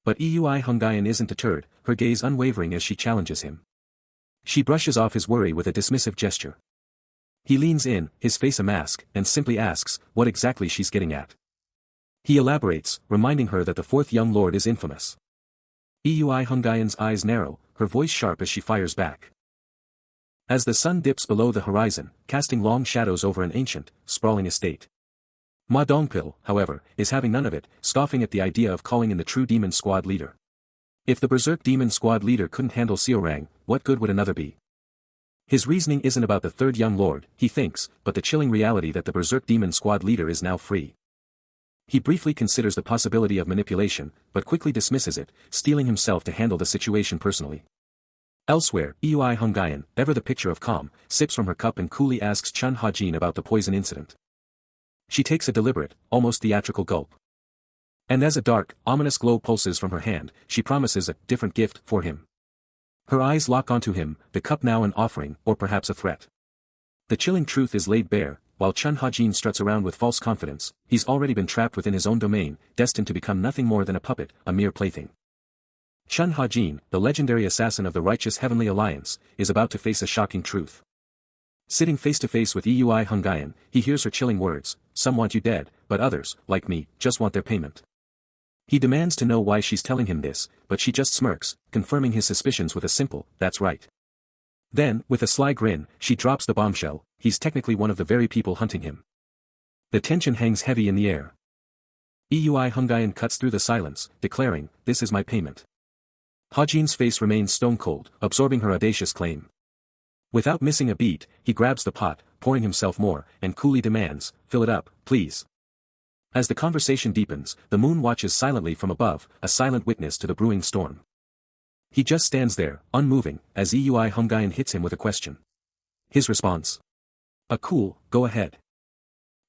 But Eui Hungayan isn't deterred, her gaze unwavering as she challenges him. She brushes off his worry with a dismissive gesture. He leans in, his face a mask, and simply asks, what exactly she's getting at. He elaborates, reminding her that the fourth young lord is infamous. Eui Hungayan's eyes narrow, her voice sharp as she fires back. As the sun dips below the horizon, casting long shadows over an ancient, sprawling estate. Ma Dongpil, however, is having none of it, scoffing at the idea of calling in the true demon squad leader. If the berserk demon squad leader couldn't handle Seorang, what good would another be? His reasoning isn't about the third young lord, he thinks, but the chilling reality that the berserk demon squad leader is now free. He briefly considers the possibility of manipulation, but quickly dismisses it, steeling himself to handle the situation personally. Elsewhere, Eui Hungayan, ever the picture of calm, sips from her cup and coolly asks Chun Ha-jin about the poison incident. She takes a deliberate, almost theatrical gulp. And as a dark, ominous glow pulses from her hand, she promises a different gift for him. Her eyes lock onto him, the cup now an offering, or perhaps a threat. The chilling truth is laid bare, while Chun Ha-jin struts around with false confidence, he's already been trapped within his own domain, destined to become nothing more than a puppet, a mere plaything. Chun Ha-jin, the legendary assassin of the righteous Heavenly Alliance, is about to face a shocking truth. Sitting face to face with Eui Hungayan, he hears her chilling words, some want you dead, but others, like me, just want their payment. He demands to know why she's telling him this, but she just smirks, confirming his suspicions with a simple, that's right. Then, with a sly grin, she drops the bombshell, he's technically one of the very people hunting him. The tension hangs heavy in the air. Eui Hungayan cuts through the silence, declaring, this is my payment. Ha-jin's face remains stone-cold, absorbing her audacious claim. Without missing a beat, he grabs the pot, pouring himself more, and coolly demands, fill it up, please. As the conversation deepens, the moon watches silently from above, a silent witness to the brewing storm. He just stands there, unmoving, as Eui Hungayan hits him with a question. His response. A cool, go ahead.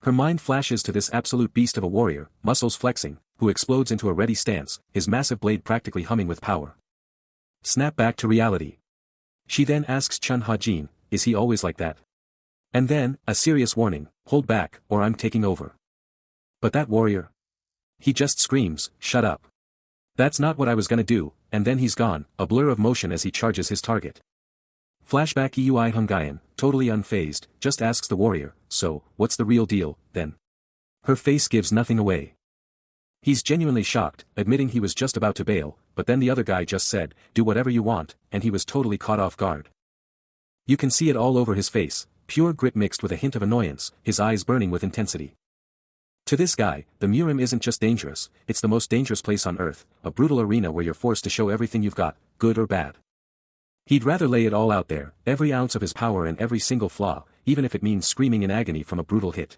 Her mind flashes to this absolute beast of a warrior, muscles flexing, who explodes into a ready stance, his massive blade practically humming with power. Snap back to reality. She then asks Chun Ha-jin, is he always like that? And then, a serious warning, hold back, or I'm taking over. But that warrior? He just screams, shut up. That's not what I was gonna do, and then he's gone, a blur of motion as he charges his target. Flashback Eui Hungayan, totally unfazed, just asks the warrior, so, what's the real deal, then? Her face gives nothing away. He's genuinely shocked, admitting he was just about to bail, but then the other guy just said, "Do whatever you want," and he was totally caught off guard. You can see it all over his face, pure grit mixed with a hint of annoyance, his eyes burning with intensity. To this guy, the Murim isn't just dangerous, it's the most dangerous place on earth, a brutal arena where you're forced to show everything you've got, good or bad. He'd rather lay it all out there, every ounce of his power and every single flaw, even if it means screaming in agony from a brutal hit.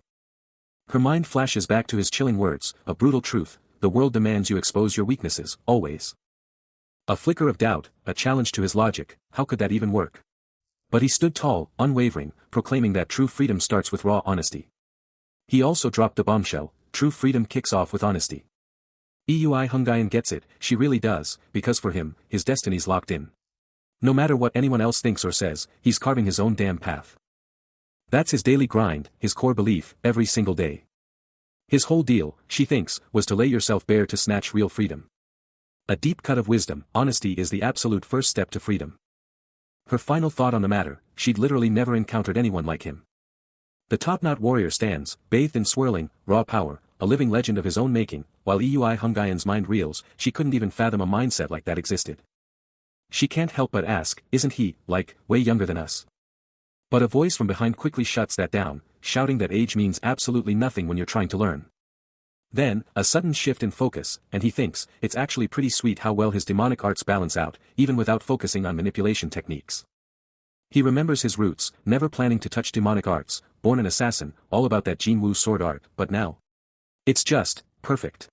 Her mind flashes back to his chilling words, a brutal truth, the world demands you expose your weaknesses, always. A flicker of doubt, a challenge to his logic, how could that even work? But he stood tall, unwavering, proclaiming that true freedom starts with raw honesty. He also dropped the bombshell, true freedom kicks off with honesty. Eui Hungayan gets it, she really does, because for him, his destiny's locked in. No matter what anyone else thinks or says, he's carving his own damn path. That's his daily grind, his core belief, every single day. His whole deal, she thinks, was to lay yourself bare to snatch real freedom. A deep cut of wisdom, honesty is the absolute first step to freedom. Her final thought on the matter, she'd literally never encountered anyone like him. The top-knot warrior stands, bathed in swirling, raw power, a living legend of his own making, while Eui Hungayan's mind reels, she couldn't even fathom a mindset like that existed. She can't help but ask, isn't he, like, way younger than us? But a voice from behind quickly shuts that down, shouting that age means absolutely nothing when you're trying to learn. Then, a sudden shift in focus, and he thinks, it's actually pretty sweet how well his demonic arts balance out, even without focusing on manipulation techniques. He remembers his roots, never planning to touch demonic arts, born an assassin, all about that Jinwu sword art, but now. It's just, perfect.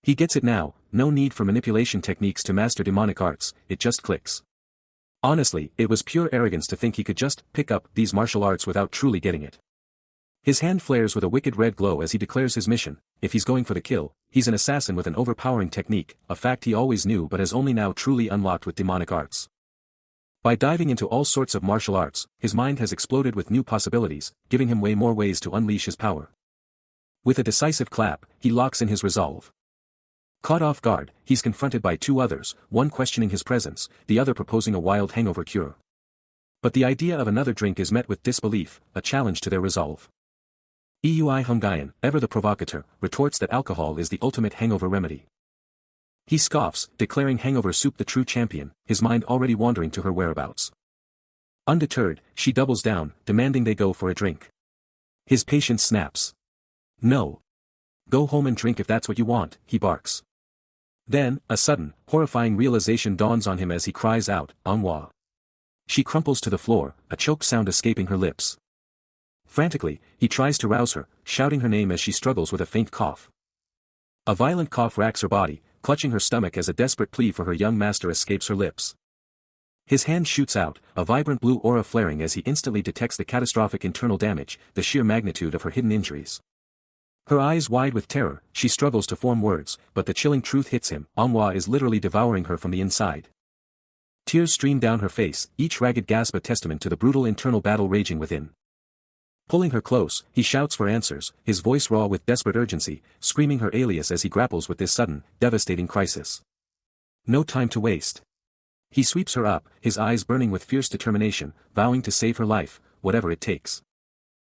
He gets it now, no need for manipulation techniques to master demonic arts, it just clicks. Honestly, it was pure arrogance to think he could just pick up these martial arts without truly getting it. His hand flares with a wicked red glow as he declares his mission, if he's going for the kill, he's an assassin with an overpowering technique, a fact he always knew but has only now truly unlocked with demonic arts. By diving into all sorts of martial arts, his mind has exploded with new possibilities, giving him way more ways to unleash his power. With a decisive clap, he locks in his resolve. Caught off guard, he's confronted by two others, one questioning his presence, the other proposing a wild hangover cure. But the idea of another drink is met with disbelief, a challenge to their resolve. Eui Hungayan, ever the provocateur, retorts that alcohol is the ultimate hangover remedy. He scoffs, declaring hangover soup the true champion, his mind already wandering to her whereabouts. Undeterred, she doubles down, demanding they go for a drink. His patience snaps. No. Go home and drink if that's what you want, he barks. Then, a sudden, horrifying realization dawns on him as he cries out, Manhwa. She crumples to the floor, a choked sound escaping her lips. Frantically, he tries to rouse her, shouting her name as she struggles with a faint cough. A violent cough racks her body, clutching her stomach as a desperate plea for her young master escapes her lips. His hand shoots out, a vibrant blue aura flaring as he instantly detects the catastrophic internal damage, the sheer magnitude of her hidden injuries. Her eyes wide with terror, she struggles to form words, but the chilling truth hits him, Manhwa is literally devouring her from the inside. Tears stream down her face, each ragged gasp a testament to the brutal internal battle raging within. Pulling her close, he shouts for answers, his voice raw with desperate urgency, screaming her alias as he grapples with this sudden, devastating crisis. No time to waste. He sweeps her up, his eyes burning with fierce determination, vowing to save her life, whatever it takes.